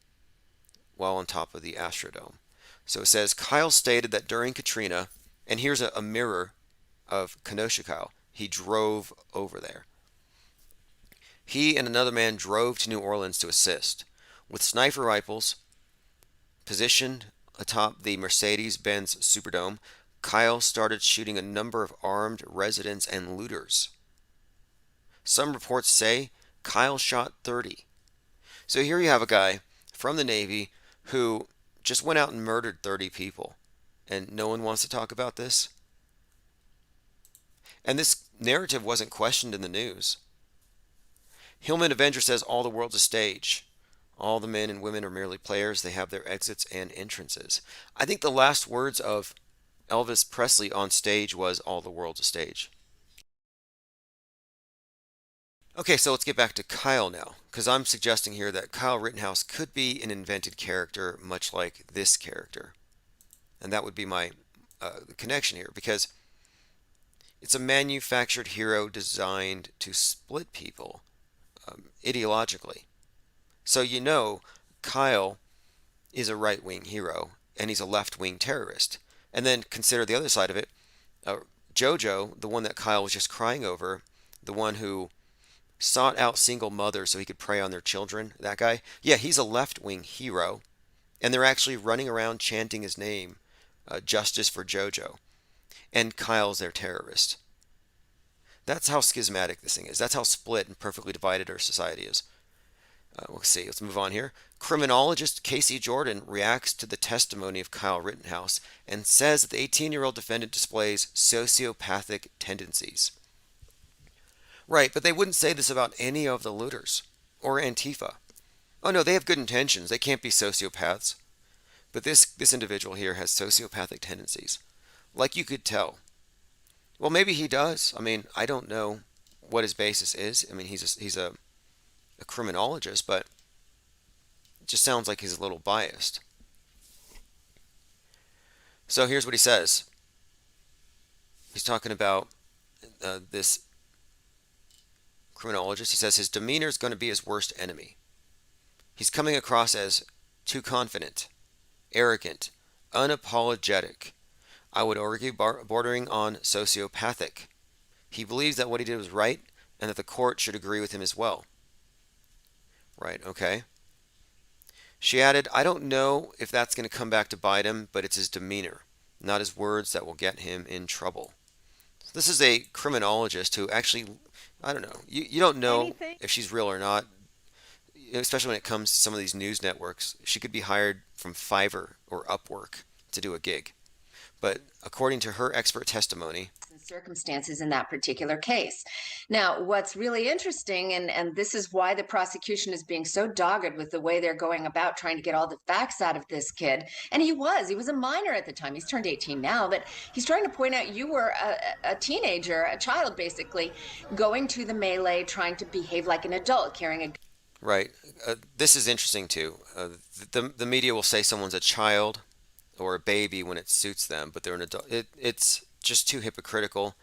while on top of the Astrodome. So it says Kyle stated that during Katrina, and here's a mirror of Kenosha Kyle. He drove over there. He and another man drove to New Orleans to assist. With sniper rifles positioned atop the Mercedes-Benz Superdome, Kyle started shooting a number of armed residents and looters. Some reports say Kyle shot 30. So here you have a guy from the Navy who just went out and murdered 30 people. And no one wants to talk about this? And this narrative wasn't questioned in the news. Hillman Avenger says all the world's a stage. All the men and women are merely players. They have their exits and entrances. I think the last words of Elvis Presley on stage was all the world's a stage. Okay, so let's get back to Kyle now, because I'm suggesting here that Kyle Rittenhouse could be an invented character, much like this character. And that would be my connection here, because it's a manufactured hero designed to split people ideologically. So you know Kyle is a right-wing hero, and he's a left-wing terrorist. And then consider the other side of it. Jojo, the one that Kyle was just crying over, the one who sought out single mothers so he could prey on their children, that guy, yeah, he's a left-wing hero, and they're actually running around chanting his name, Justice for Jojo, and Kyle's their terrorist. That's how schismatic this thing is. That's how split and perfectly divided our society is. Let's see, let's move on here. Criminologist Casey Jordan reacts to the testimony of Kyle Rittenhouse and says that the 18-year-old defendant displays sociopathic tendencies. Right, but they wouldn't say this about any of the looters or Antifa. Oh no, they have good intentions. They can't be sociopaths. But this individual here has sociopathic tendencies. Like you could tell. Well, maybe he does. I mean, I don't know what his basis is. I mean, he's a criminologist, but it just sounds like he's a little biased. So here's what he says. He's talking about this criminologist. He says his demeanor is going to be his worst enemy. He's coming across as too confident, arrogant, unapologetic. I would argue bordering on sociopathic. He believes that what he did was right and that the court should agree with him as well. Right, okay. She added, I don't know if that's going to come back to bite him, but it's his demeanor, not his words, that will get him in trouble. So this is a criminologist who actually, I don't know, you don't know if she's real or not, especially when it comes to some of these news networks. She could be hired from Fiverr or Upwork to do a gig. But according to her expert testimony, circumstances in that particular case. Now, what's really interesting, and this is why the prosecution is being so dogged with the way they're going about trying to get all the facts out of this kid, and he was a minor at the time. He's turned 18 now, but he's trying to point out you were a teenager, a child basically, going to the melee, trying to behave like an adult, carrying a... Right. This is interesting too. The media will say someone's a child or a baby when it suits them, but they're an adult. It's just too hypocritical.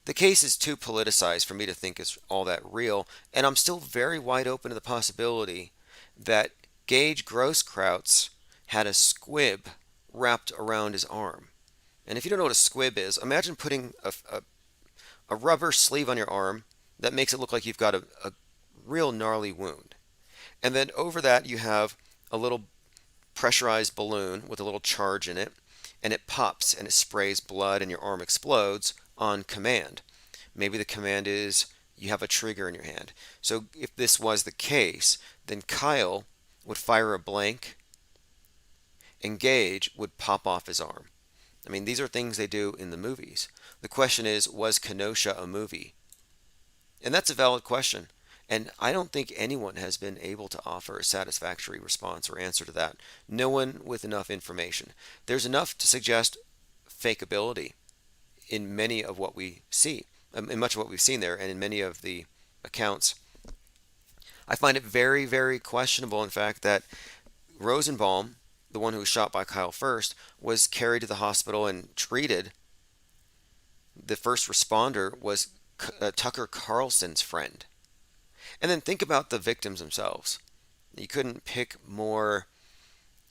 The case is too politicized for me to think it's all that real, and I'm still very wide open to the possibility that Gage Grosskreutz had a squib wrapped around his arm. And if you don't know what a squib is, imagine putting a rubber sleeve on your arm that makes it look like you've got a real gnarly wound. And then over that you have a little pressurized balloon with a little charge in it, and it pops and it sprays blood and your arm explodes on command. Maybe the command is you have a trigger in your hand. So if this was the case, then Kyle would fire a blank and Gage would pop off his arm. I mean, these are things they do in the movies. The question is, was Kenosha a movie? And that's a valid question. And I don't think anyone has been able to offer a satisfactory response or answer to that. No one with enough information. There's enough to suggest fakeability in many of what we see, in much of what we've seen there, and in many of the accounts. I find it very, very questionable, in fact, that Rosenbaum, the one who was shot by Kyle first, was carried to the hospital and treated. The first responder was Tucker Carlson's friend. And then think about the victims themselves. You couldn't pick more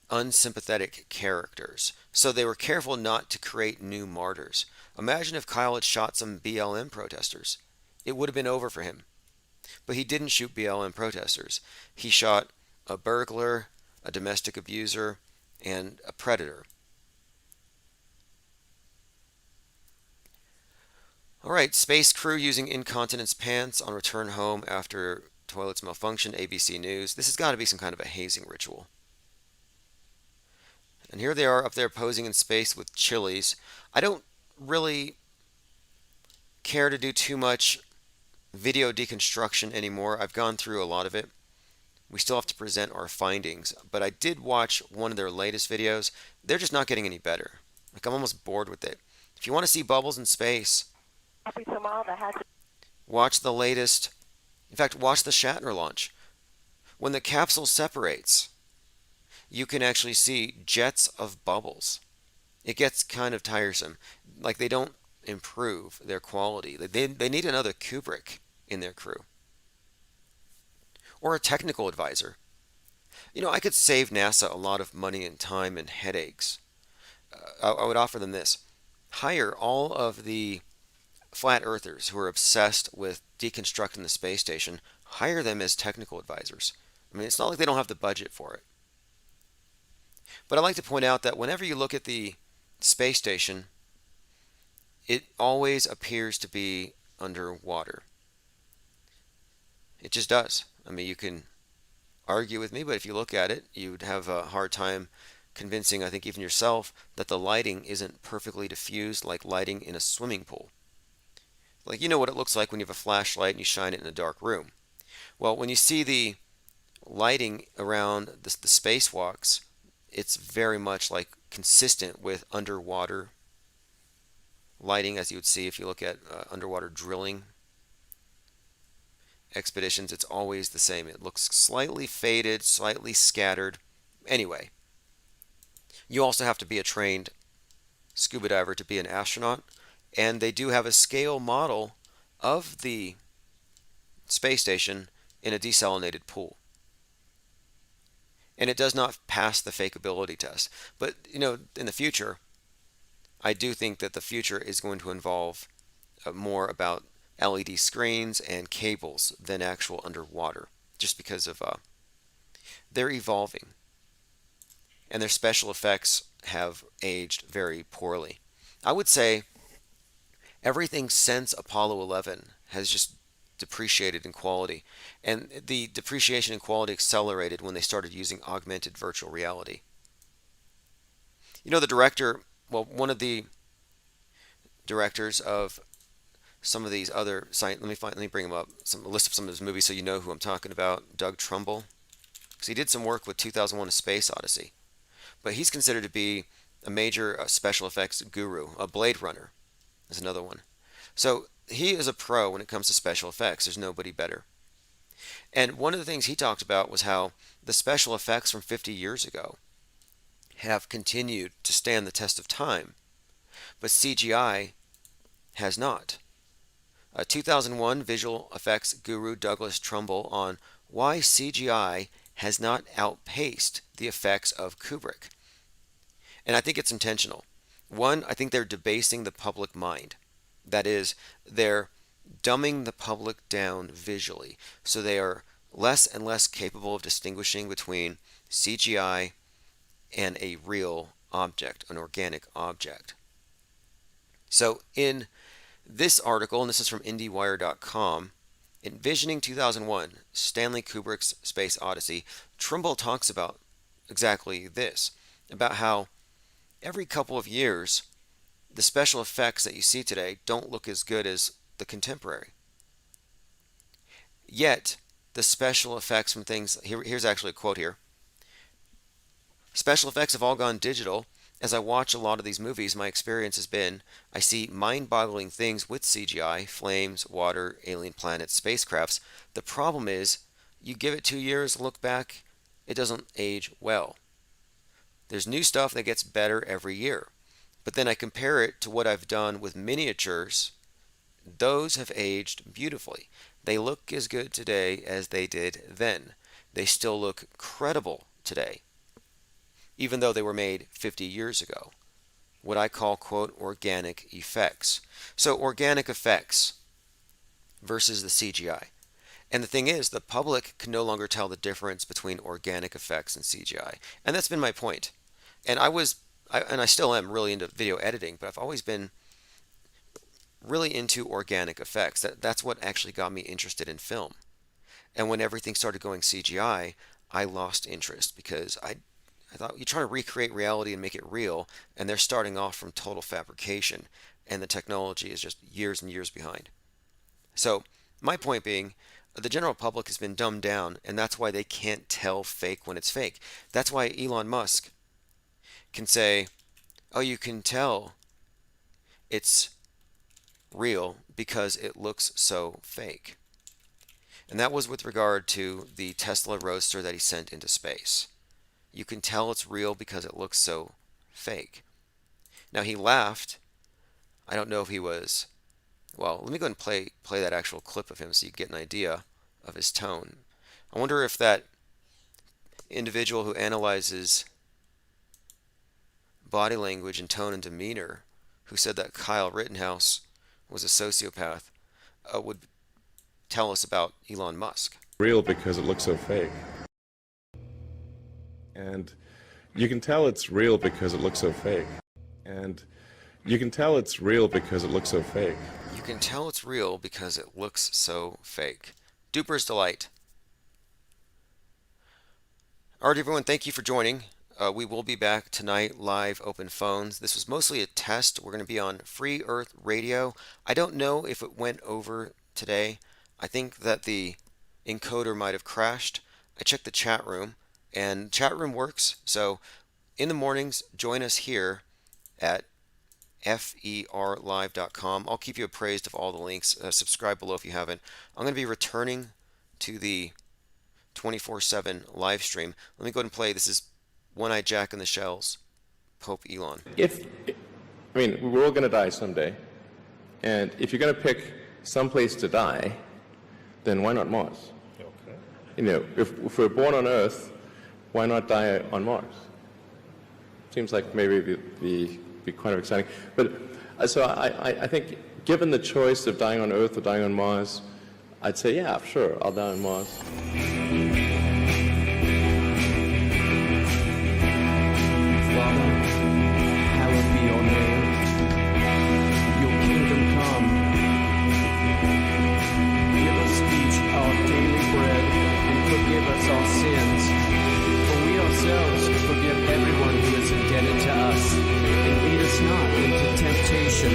unsympathetic characters. So they were careful not to create new martyrs. Imagine if Kyle had shot some BLM protesters. It would have been over for him. But he didn't shoot BLM protesters. He shot a burglar, a domestic abuser, and a predator. All right, space crew using incontinence pants on return home after toilets malfunction, ABC News. This has got to be some kind of a hazing ritual. And here they are up there posing in space with chilies. I don't really care to do too much video deconstruction anymore. I've gone through a lot of it. We still have to present our findings, but I did watch one of their latest videos. They're just not getting any better. Like, I'm almost bored with it. If you want to see bubbles in space, watch the latest. In fact, watch the Shatner launch. When the capsule separates, you can actually see jets of bubbles. It gets kind of tiresome. Like, they don't improve their quality. They need another Kubrick in their crew. Or a technical advisor. You know, I could save NASA a lot of money and time and headaches. I would offer them this. Hire all of the flat earthers who are obsessed with deconstructing the space station. Hire them as technical advisors. I mean, it's not like they don't have the budget for it. But I'd like to point out that whenever you look at the space station, it always appears to be underwater. It just does. I mean, you can argue with me, but if you look at it, you'd have a hard time convincing, I think, even yourself, that the lighting isn't perfectly diffused like lighting in a swimming pool. Like, you know what it looks like when you have a flashlight and you shine it in a dark room. Well, when you see the lighting around the spacewalks, it's very much like consistent with underwater lighting, as you would see if you look at underwater drilling expeditions. It's always the same. It looks slightly faded, slightly scattered. Anyway, you also have to be a trained scuba diver to be an astronaut, and they do have a scale model of the space station in a desalinated pool. And it does not pass the fakeability test. But, you know, in the future, I do think that the future is going to involve more about LED screens and cables than actual underwater, just because of they're evolving. And their special effects have aged very poorly. I would say everything since Apollo 11 has just depreciated in quality. And the depreciation in quality accelerated when they started using augmented virtual reality. You know, the director, well, one of the directors of some of these other sites, let me bring him up, a list of some of his movies so you know who I'm talking about. Doug Trumbull. Because he did some work with 2001: A Space Odyssey. But he's considered to be a major special effects guru. A Blade Runner is another one. So he is a pro when it comes to special effects. There's nobody better. And one of the things he talked about was how the special effects from 50 years ago have continued to stand the test of time, but CGI has not. 2001 visual effects guru Douglas Trumbull on why CGI has not outpaced the effects of Kubrick. And I think it's intentional. One, I think they're debasing the public mind. That is, they're dumbing the public down visually, so they are less and less capable of distinguishing between CGI and a real object, an organic object. So in this article, and this is from IndieWire.com, Envisioning 2001, Stanley Kubrick's Space Odyssey, Trumbull talks about exactly this, about how every couple of years, the special effects that you see today don't look as good as the contemporary. Yet, the special effects from things, here's actually a quote here. Special effects have all gone digital. As I watch a lot of these movies, my experience has been, I see mind-boggling things with CGI, flames, water, alien planets, spacecrafts. The problem is, you give it 2 years, look back, it doesn't age well. There's new stuff that gets better every year. But then I compare it to what I've done with miniatures. Those have aged beautifully. They look as good today as they did then. They still look credible today, even though they were made 50 years ago. What I call, quote, organic effects. So organic effects versus the CGI. And the thing is, the public can no longer tell the difference between organic effects and CGI. And that's been my point. And I still am really into video editing, but I've always been really into organic effects. That's what actually got me interested in film. And when everything started going CGI, I lost interest because I thought you're trying to recreate reality and make it real, and they're starting off from total fabrication, and the technology is just years and years behind. So my point being, the general public has been dumbed down, and that's why they can't tell fake when it's fake. That's why Elon Musk can say, oh, you can tell it's real because it looks so fake. And that was with regard to the Tesla Roadster that he sent into space. You can tell it's real because it looks so fake. Now, he laughed. I don't know if he was... Well, let me go and play that actual clip of him so you get an idea of his tone. I wonder if that individual who analyzes body language and tone and demeanor, who said that Kyle Rittenhouse was a sociopath, would tell us about Elon Musk. Real because it looks so fake. And you can tell it's real because it looks so fake. And you can tell it's real because it looks so fake. You can tell it's real because it looks so fake. Duper's Delight. All right, everyone, thank you for joining. We will be back tonight, live, open phones. This was mostly a test. We're going to be on Free Earth Radio. I don't know if it went over today. I think that the encoder might have crashed. I checked the chat room, and chat room works. So in the mornings, join us here at ferlive.com. I'll keep you appraised of all the links. Subscribe below if you haven't. I'm going to be returning to the 24/7 live stream. Let me go ahead and play. This is One-Eyed Jack and the Shells, Pope Elon. We're all going to die someday. And if you're going to pick some place to die, then why not Mars? Okay. If we're born on Earth, why not die on Mars? Seems like maybe it'd be kind of exciting. But so I think given the choice of dying on Earth or dying on Mars, I'd say, yeah, sure, I'll die on Mars. Father, hallowed be your name. Your kingdom come. Give us each our daily bread, and forgive us our sins. For we ourselves forgive everyone who is indebted to us. And lead us not into temptation.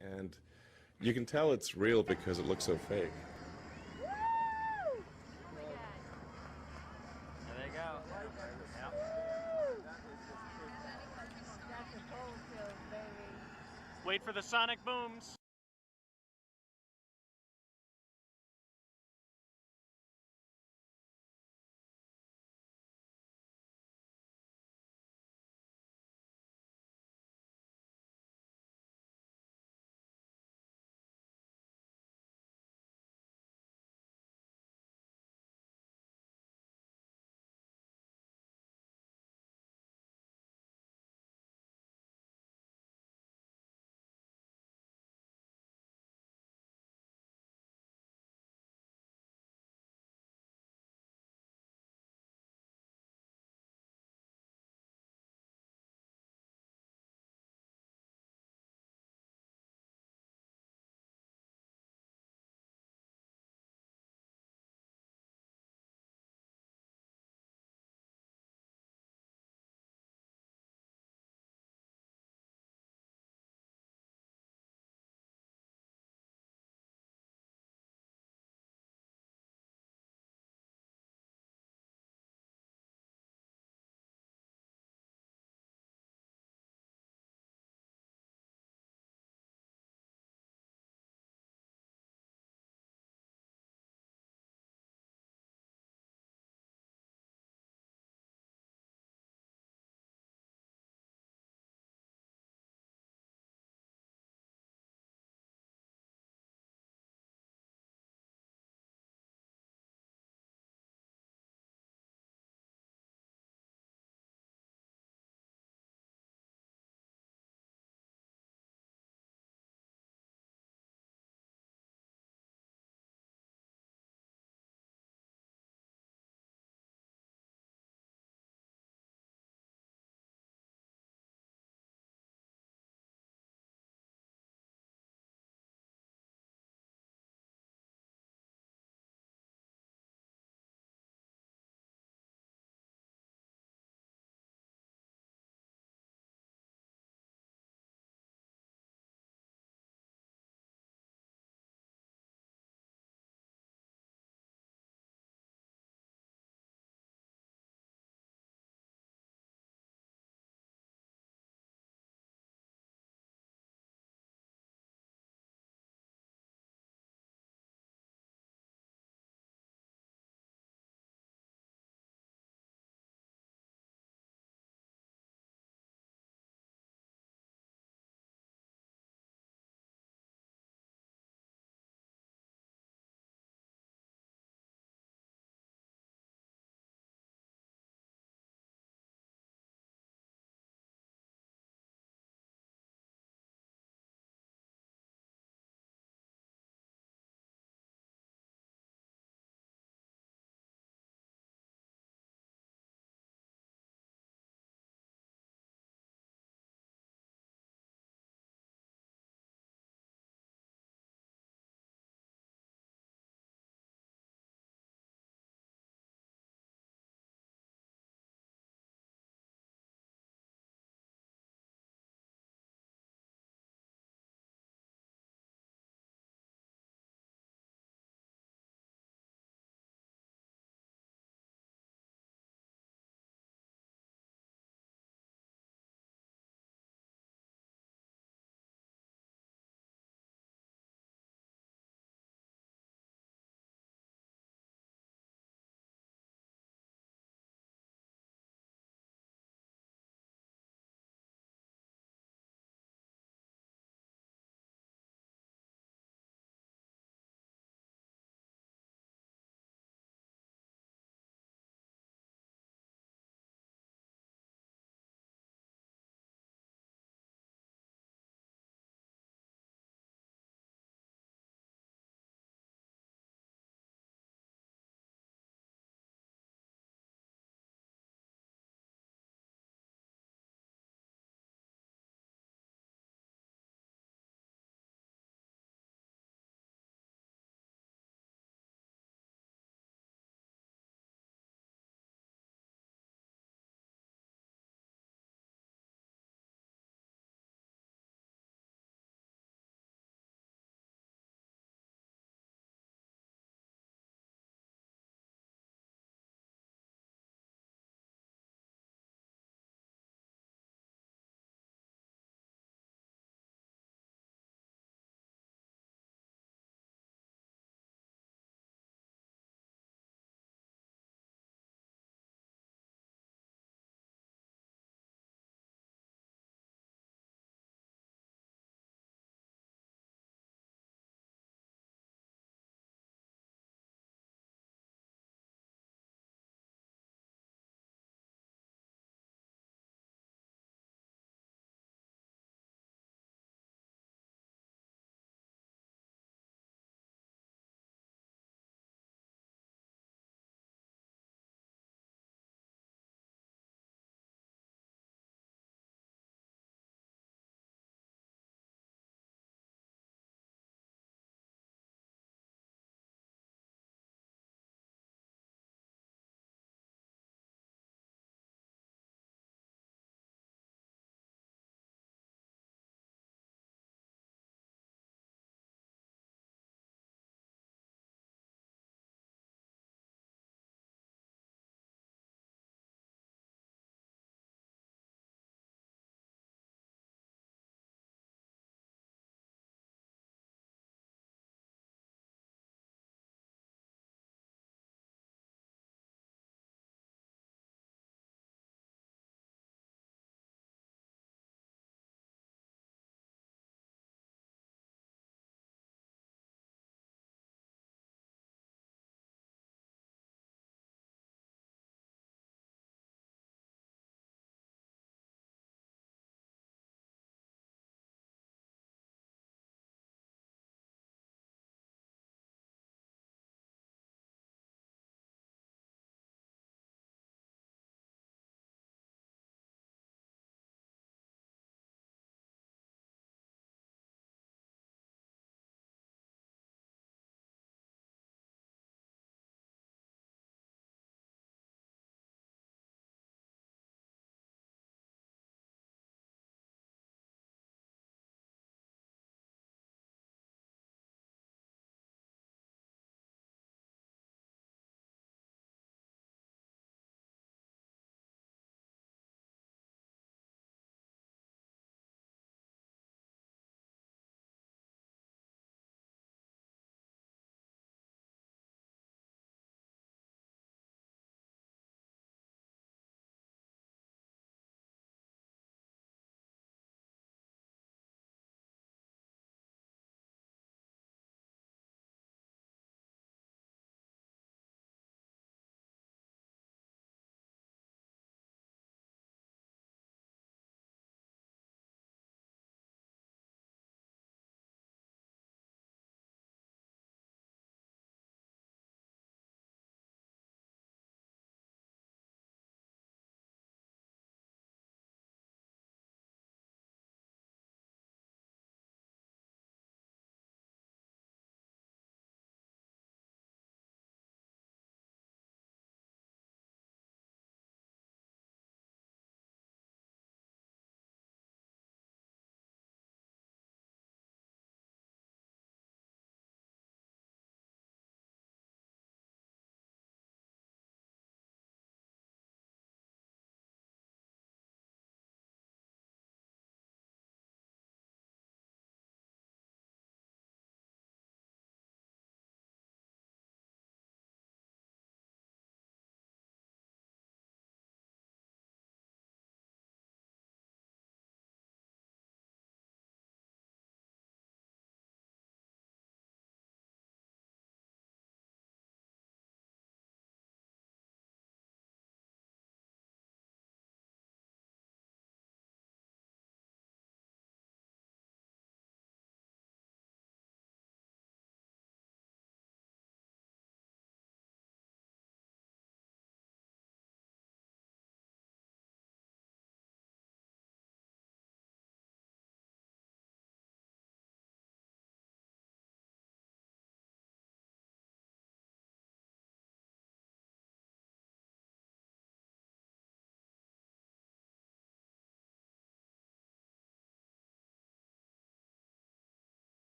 And you can tell it's real because it looks so fake. There they go. Wait for the sonic booms.